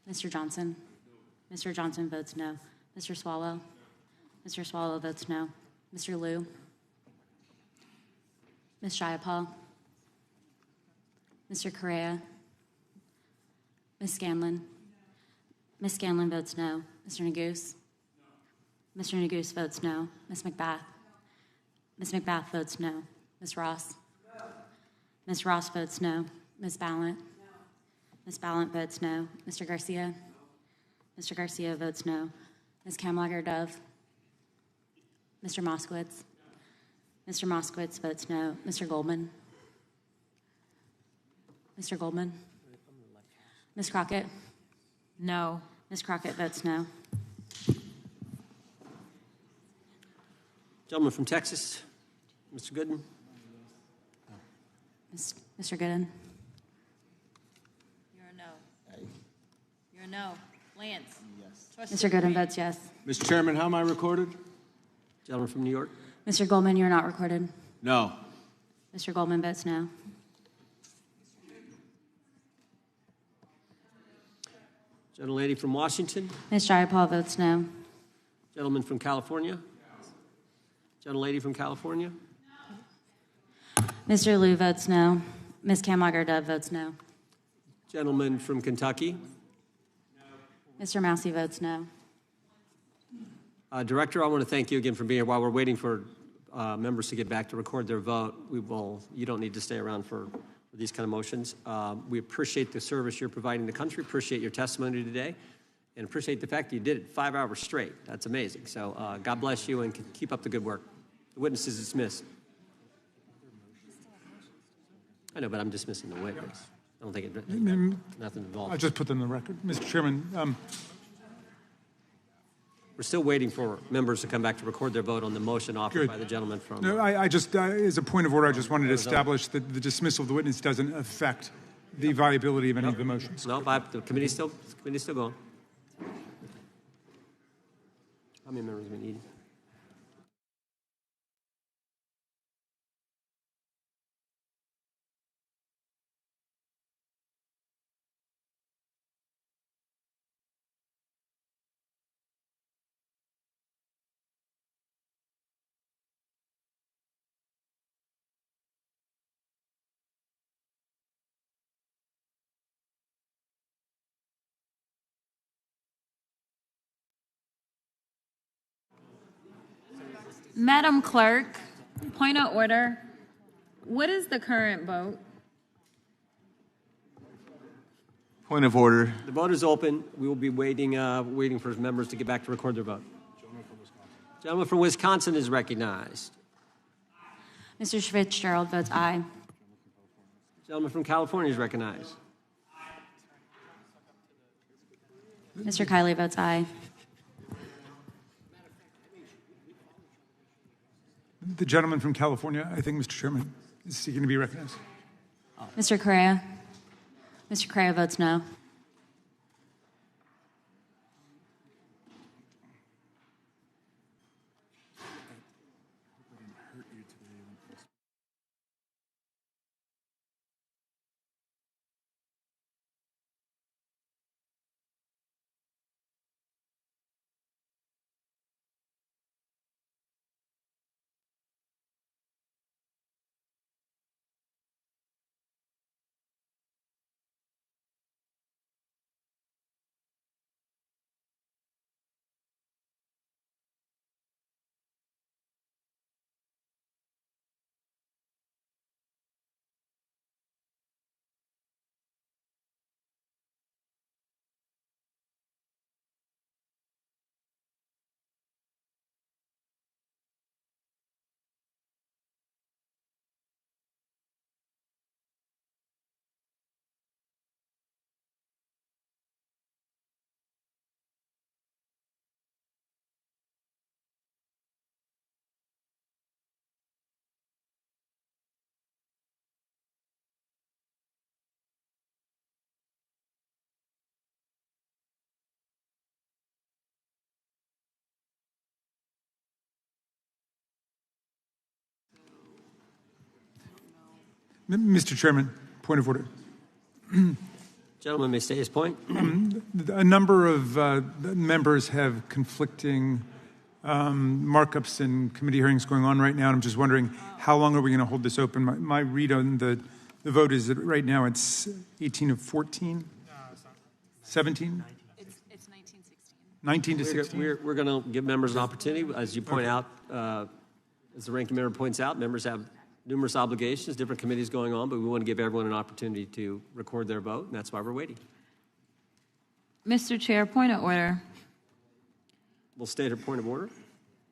Mr. Johnson? Mr. Johnson votes no. Mr. Swallow? Mr. Swallow votes no. Mr. Liu? Ms. Jayapal? Mr. Correa? Ms. Scanlon? Ms. Scanlon votes no. Mr. Neguse? Mr. Neguse votes no. Ms. McBath? Ms. McBath votes no. Ms. Ross? Ms. Ross votes no. Ms. Ballant? Ms. Ballant votes no. Mr. Garcia? Mr. Garcia votes no. Ms. Kamlager-Dove? Mr. Moskowitz? Mr. Moskowitz votes no. Mr. Goldman? Mr. Goldman? Ms. Crockett? No. Ms. Crockett votes no. Gentleman from Texas, Mr. Gooden. Mr. Gooden? You're a no. You're a no. Lance? Yes. Mr. Gooden votes yes. Mr. Chairman, how am I recorded? Gentleman from New York. Mr. Goldman, you're not recorded. No. Mr. Goldman votes no. Gentlelady from Washington. Ms. Jayapal votes no. Gentleman from California. Gentlelady from California. Mr. Liu votes no. Ms. Kamlager-Dove votes no. Gentleman from Kentucky. Mr. Massey votes no. Director, I want to thank you again for being here. While we're waiting for members to get back to record their vote, you don't need to stay around for these kind of motions. We appreciate the service you're providing the country, appreciate your testimony today, and appreciate the fact that you did it 5 hours straight. That's amazing. So God bless you and keep up the good work. The witness is dismissed. I know, but I'm dismissing the witness. I don't think it, nothing involved. I'll just put them on the record. Mr. Chairman, we're still waiting for members to come back to record their vote on the motion offered by the gentleman from... no, I just, as a point of order, I just wanted to establish that the dismissal of the witness doesn't affect the viability of any of the motions. No, the committee's still going. How many members do we need? Madam Clerk, point of order. What is the current vote? Point of order. The vote is open. We will be waiting for members to get back to record their vote. Gentleman from Wisconsin is recognized. Mr. Fitzgerald votes aye. Gentleman from California is recognized. Mr. Kiley votes aye. The gentleman from California, I think, Mr. Chairman, is seeking to be recognized. Mr. Correa. Mr. Correa votes no. Mr. Chairman, point of order. Gentleman may state his point. A number of members have conflicting markups in committee hearings going on right now, and I'm just wondering how long are we going to hold this open? My read on the vote is that right now it's 18 of 14? 17? It's 1916. 19 to 16. We're going to give members an opportunity. As you point out, as the ranking member points out, members have numerous obligations, different committees going on, but we want to give everyone an opportunity to record their vote, and that's why we're waiting. Mr. Chair, point of order. We'll state a point of order.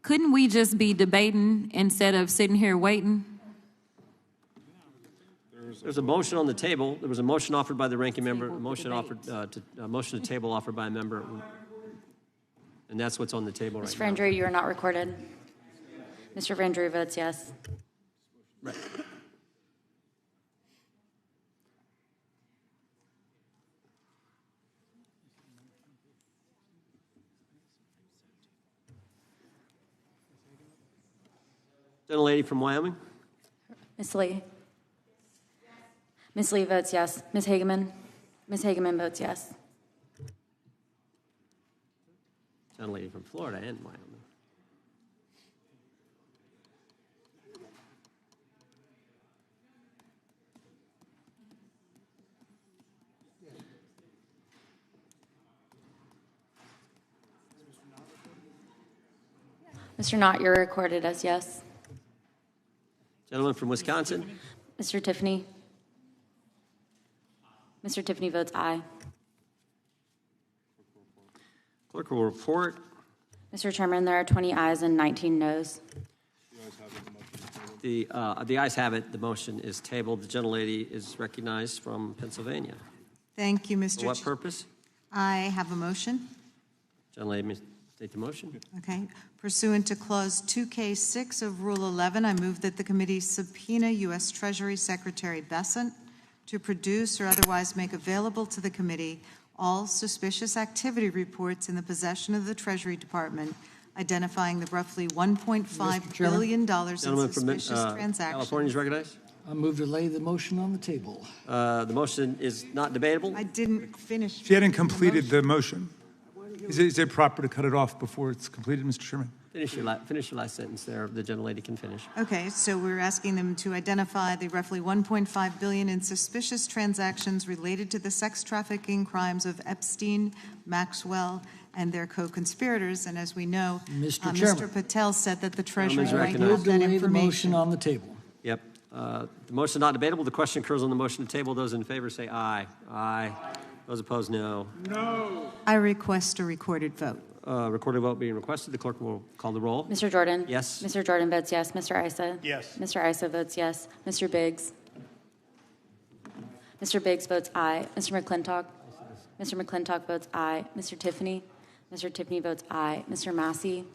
Couldn't we just be debating instead of sitting here waiting? There's a motion on the table. There was a motion offered by the ranking member, a motion to table offered by a member, and that's what's on the table right Mr. now. Vendry, you are not recorded. Mr. Vendry votes yes. Right. Gentlelady from Wyoming. Ms. Lee. Ms. Lee votes yes. Ms. Hageman. Ms. Hageman votes yes. Gentlelady from Florida and Wyoming. Mr. Knott, you're recorded as yes. Gentleman from Wisconsin. Mr. Tiffany. Mr. Tiffany votes aye. Clerk will report. Mr. Chairman, there are 20 ayes and 19 noes. The ayes have it. The motion is tabled. The gentlelady is recognized from Pennsylvania. Thank you, Mr. For what purpose? I have a motion. Gentlelady may state the motion. Okay. Pursuant to Clause 2K6 of Rule 11, I move that the committee subpoena U.S. Treasury Secretary Bessent to produce or otherwise make available to the committee all suspicious activity reports in the possession of the Treasury Department, identifying the roughly $1.5 billion in suspicious transactions. California is recognized. I move to lay the motion on the table. The motion is not debatable. I didn't finish. She hadn't completed the motion. Is it proper to cut it off before it's completed, Mr. Chairman? Finish your last sentence there. The gentlelady can finish. Okay, so we're asking them to identify the roughly $1.5 billion in suspicious transactions related to the sex trafficking crimes of Epstein, Maxwell, and their co-conspirators. And as we know, Mr. Patel said that the Treasury might have that lay the motion information. on the table. Yep. The motion is not debatable. The question occurs on the motion to table. Those in favor say aye. Aye. Those opposed, no. No. I request a recorded vote. Recorded vote being requested. The clerk will call the roll. Mr. Jordan? Yes. Mr. Jordan votes yes. Mr. Issa? Yes. Mr. Issa votes yes. Mr. Biggs? Mr. Biggs votes aye. Mr. McClintock? Mr. McClintock votes aye. Mr. Tiffany? Mr. Tiffany votes aye. Mr. Massey?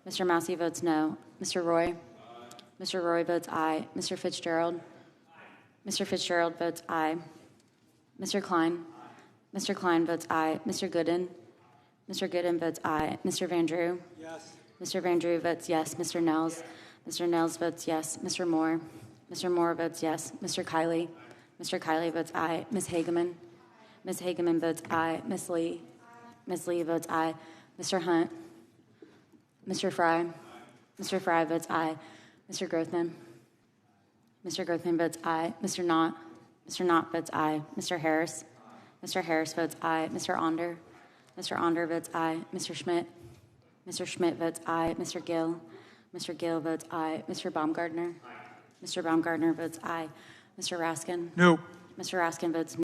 Mr. Massey votes no. Mr. Roy? Mr. Roy votes aye. Mr. Fitzgerald? Mr. Fitzgerald votes aye. Mr. Klein? Mr. Klein votes aye. Mr. Gooden? Mr. Gooden votes aye. Mr. Van Drew? Yes. Mr. Van Drew votes yes. Mr. Nels? Mr. Nels votes yes. Mr. Moore? Mr. Moore votes yes. Mr. Kiley? Mr. Kiley votes aye. Ms. Hageman? Ms. Hageman votes aye. Ms. Lee? Ms. Lee votes aye. Mr. Hunt? Mr. Fry? Mr. Fry votes aye. Mr. Grothman? Mr. Grothman votes aye. Mr. Knott? Mr. Knott votes aye. Mr. Harris? Mr. Harris votes aye. Mr. Onder? Mr. Onder votes aye. Mr. Schmidt? Mr. Schmidt votes aye. Mr. Gill? Mr. Gill votes aye. Mr. Baumgartner? Mr. Baumgartner votes aye. Mr. Raskin? No. Mr. Raskin votes